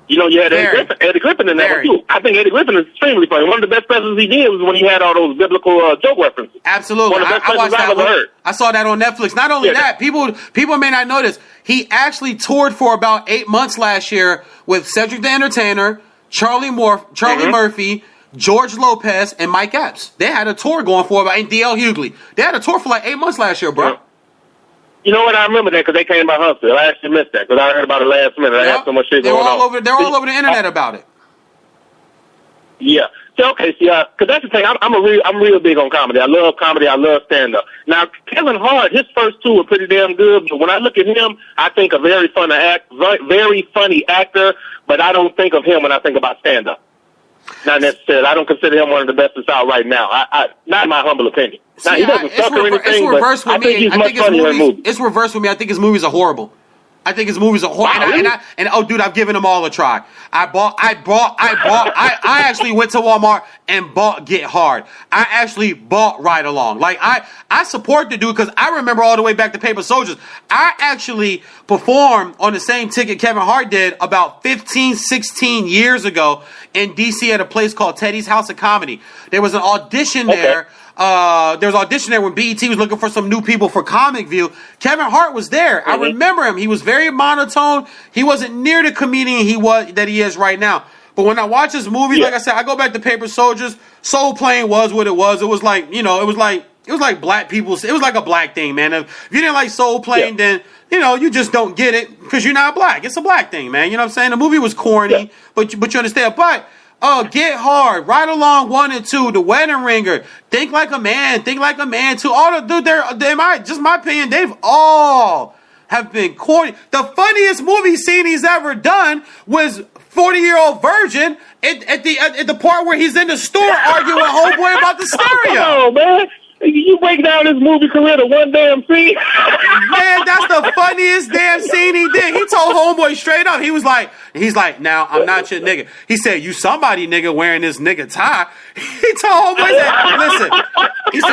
You had Eddie Griffin in that one too. I think Eddie Griffin is extremely funny. One of the best specials he did was when he had all those biblical joke references. Absolutely. One of the best specials I've ever heard. I saw that on Netflix. Not only that, people may not notice, he actually toured for about 8 months last year with Cedric the Entertainer, Charlie Murphy, George Lopez, and Mike Epps. They had a tour going for and D.L. Hughley. They had a tour for like 8 months last year, bro. Yeah. You know what? I remember that because they came by Huntsville. I actually missed that because I heard about it last minute. I had so much shit going on. They're all over the internet about it. Yeah. So, okay, because that's the thing. I'm real big on comedy. I love comedy. I love stand-up. Now, Kevin Hart, his first two were pretty damn good. But when I look at him, I think a very funny actor. But I don't think of him when I think about stand-up. Not necessarily. I don't consider him one of the best that's out right now. Not in my humble opinion. Now, he doesn't suck or anything, but I think he's much funnier in movies. It's reversed with me. I think his movies are horrible. I think his movies are horrible. Wow, And dude, I've given them all a try. I actually went to Walmart and bought Get Hard. I actually bought Ride Along. Like, I support the dude because I remember all the way back to Paper Soldiers. I actually performed on the same ticket Kevin Hart did about 15, 16 years ago in D.C. at a place called Teddy's House of Comedy. There was an audition there. There was an audition there when BET was looking for some new people for Comic View. Kevin Hart was there. I remember him. He was very monotone. He wasn't near the comedian that he is right now. But when I watch his movies, like I said, I go back to Paper Soldiers. Soul Plane was what it was. It was like, it was like black people. It was like a black thing, man. If you didn't like Soul Plane, then, you just don't get it because you're not black. It's a black thing, man. You know what I'm saying? The movie was corny, but you understand. But Get Hard, Ride Along 1 and 2, The Wedding Ringer, Think Like a Man 2. All the dude, just my opinion, they've all have been corny. The funniest movie scene he's ever done was 40-Year-Old Virgin at the part where he's in the store arguing with homeboy about the stereo. Oh man. You break down his movie career to one damn scene. Man, that's the funniest damn scene he did. He told homeboy straight up. He's like, now I'm not your nigga. He said, you somebody nigga wearing this nigga tie. He told homeboy,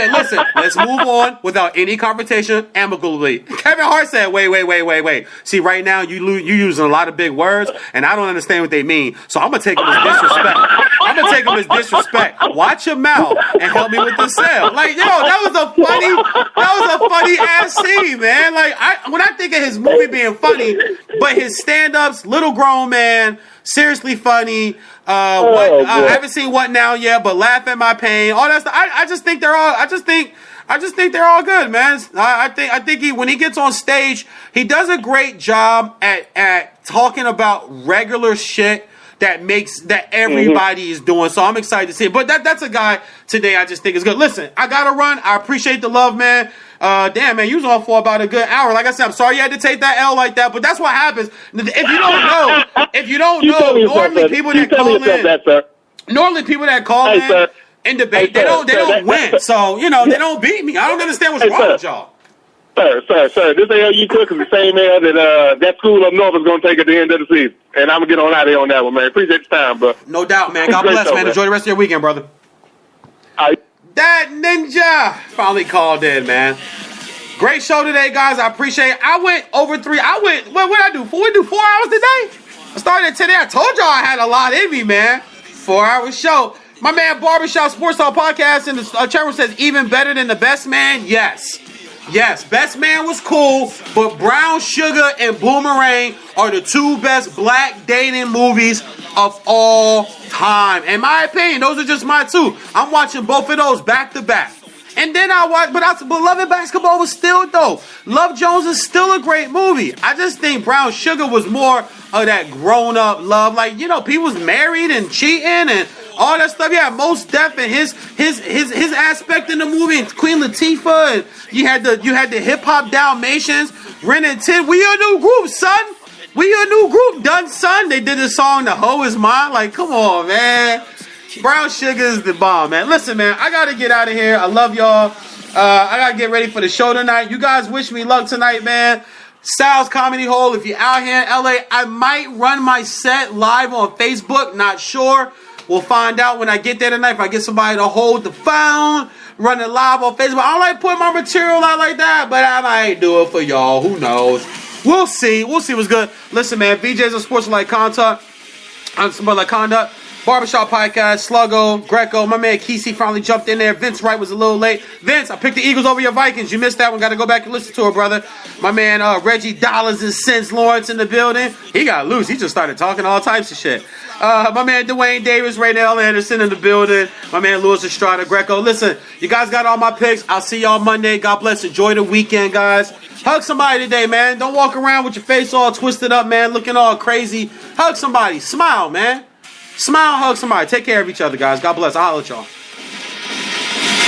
listen, let's move on without any confrontation amicably. Kevin Hart said, wait. See, right now you using a lot of big words, and I don't understand what they mean. So I'm gonna take them as disrespect. Watch your mouth and help me with the sale. Like, that was a funny ass scene, man. Like, when I think of his movie being funny, but his stand-ups, Little Grown Man, seriously funny. I haven't seen What Now yet, but Laugh at My Pain, all that stuff. I just think they're all good, man. I think when he gets on stage, he does a great job at talking about regular shit that everybody is doing. So I'm excited to see it. But that's a guy today I just think is good. Listen, I gotta run. I appreciate the love, man. Damn, man, you was on for about a good hour. Like I said, I'm sorry you had to take that L like that, but that's what happens. If you don't know, normally people that call in and debate, they don't win. So, they don't beat me. I don't understand what's wrong with y'all. Sir, this L you took is the same L that school up north is going to take at the end of the season. And I'm going to get on out of here on that one, man. Appreciate your time, bro. No doubt, man. God bless, man. Enjoy the rest of your weekend, brother. That Ncaa finally called in, man. Great show today, guys. I appreciate it. I went over 3. What did I do? We do 4 hours today? I started at 10. I told y'all I had a lot in me, man. 4-hour show. My man Barbershop Sports Talk Podcast in the chat room says, even better than the Best Man? Yes. Yes, Best Man was cool, but Brown Sugar and Boomerang are the 2 best black dating movies of all time. In my opinion, those are just my 2. I'm watching both of those back to back. And then I watched, but Love and Basketball was still dope. Love Jones is still a great movie. I just think Brown Sugar was more of that grown-up love. Like, you know, people was married and cheating and all that stuff. Yeah, Mos Def and his aspect in the movie, and Queen Latifah, and you had the hip hop Dalmatians, Ren and Tid. We a new group, son. We a new group, done, son. They did the song "The Hoe Is Mine." Like, come on, man. Brown Sugar is the bomb, man. Listen, man, I gotta get out of here. I love y'all. I gotta get ready for the show tonight. You guys wish me luck tonight, man. Sal's Comedy Hole. If you're out here in LA, I might run my set live on Facebook. Not sure. We'll find out when I get there tonight. If I get somebody to hold the phone, run it live on Facebook. I don't like putting my material out like that, but I might do it for y'all. Who knows? We'll see. We'll see what's good. Listen, man. VJs on Sports Like Conduct. Barbershop Podcast, Sluggo, Greco. My man Kesey finally jumped in there. Vince Wright was a little late. Vince, I picked the Eagles over your Vikings. You missed that one. Got to go back and listen to it, brother. My man Reggie Dollars and Cents Lawrence in the building. He got loose. He just started talking all types of shit. My man Dwayne Davis, Raynell Anderson in the building. My man Louis Estrada, Greco. Listen, you guys got all my picks. I'll see y'all Monday. God bless. Enjoy the weekend, guys. Hug somebody today, man. Don't walk around with your face all twisted up, man, looking all crazy. Hug somebody. Smile, man. Smile, hug somebody. Take care of each other, guys. God bless. I'll holler at y'all.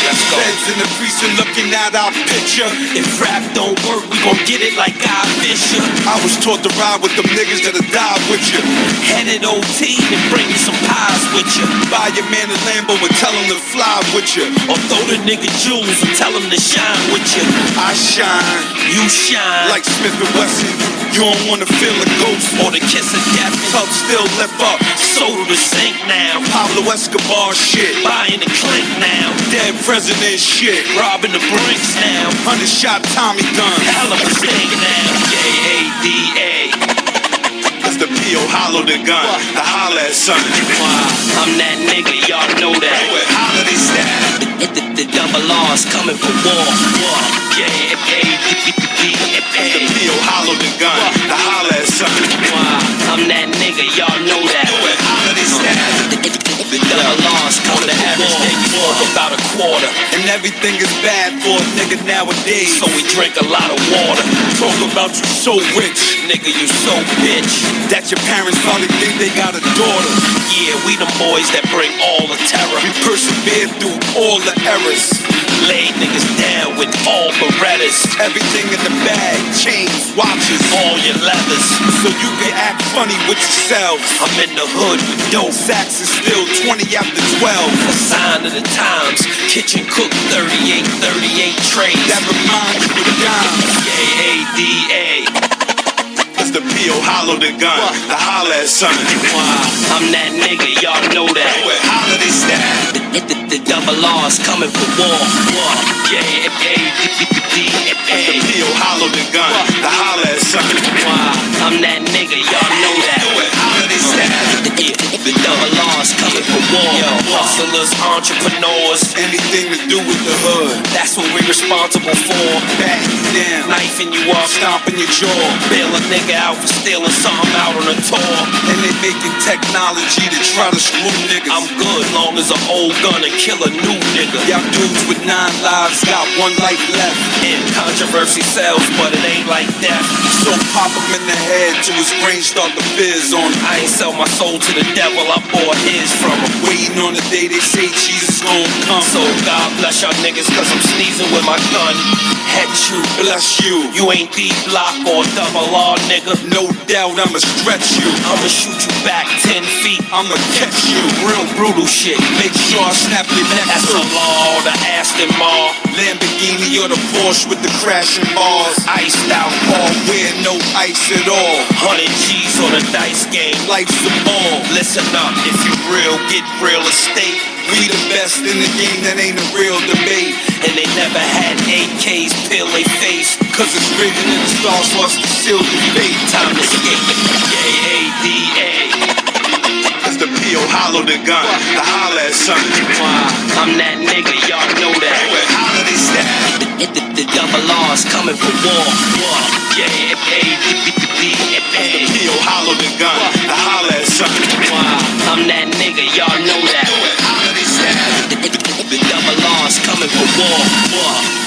Feds in the streets are looking at our picture. If rap don't work, we gon' get it like I Fisher. I was taught to ride with them niggas that'll die with you. Headed OT and bring you some pies with you. Buy your man a Lambo and tell him to fly with you. Or throw the nigga jewels and tell him to shine with you. I shine, you shine. Like Smith and Wesson, you don't wanna feel a ghost or the kiss of death. Tub still lift up, so do the sink now. Pablo Escobar shit, buying the clink now. Dead president shit, robbing the brinks now. 100-shot Tommy gun, hell of a mistake now. J-A-D-A. That's the P.O. hollow the gun, the holla at son. I'm that nigga, y'all know that. Holiday style. The double R's coming for war. J-A-D-A. That's the P.O. hollow the gun, the holla at son. I'm that nigga, y'all know that. Holiday style. The double R's coming to average day, you smoke about a quarter. And everything is bad for a nigga nowadays, so we drink a lot of water. Talk about you so rich, nigga, you so bitch, that your parents probably think they got a daughter. Yeah, we the boys that bring all the terror. We persevere through all the errors. Lay niggas down with all Berettas. Everything in the bag, chains, watches, all your leathers, so you can act funny with yourself. I'm in the hood with dope sacks and still 20 after 12. A sign of the times. Kitchen cook 38 trays. That reminds you of dimes. A-A-D-A. That's the P.O. hollow the gun, the holla at son. I'm that nigga, y'all know that. Holiday style. The double R's coming for war. J-A-D-A. That's the P.O. hollow the gun, the holla at son. I'm that nigga, y'all know that. Holiday style. The double R's coming for war. Yo, hustlers, entrepreneurs, anything to do with the hood, that's what we're responsible for. Back you down, knifing you up, stomping your jaw. Bail a nigga out for stealing something out on a tour. And they making technology to try to screw niggas. I'm good long as an old gun and kill a new nigga. Y'all dudes with 9 lives got 1 life left. And controversy sells, but it ain't like that. So pop him in the head till his brain start to fizz on. I ain't sell my soul to the devil, I bought his from him. Waiting on the day they say Jesus gon' come. So God bless y'all niggas, cause I'm sneezing with my gun. Head you, bless you. You ain't D-Block or double R, nigga. No doubt I'ma stretch you. I'ma shoot you back 10 feet I'ma catch you. Real brutal shit. Make sure I snap your neck. That's the law, the Aston Martin. Lamborghini or the Porsche with the crashing bars. Iced out All wear no ice at all. 100 G's on a dice game. Life's a ball. Listen up, if you real, get real estate. We the best in the game, that ain't a real debate. And they never had AKs peel they face. Cause it's written in the stars for us to seal the fate. Time to escape. AADA. That's the P.O. hollow the gun. The holla at something. I'm that nigga, y'all know that. With holiday style. The double R's coming for war. Yeah, P.O. hollow the gun. The holla at something. I'm that nigga, y'all know that. With holiday style. The double R's coming for war.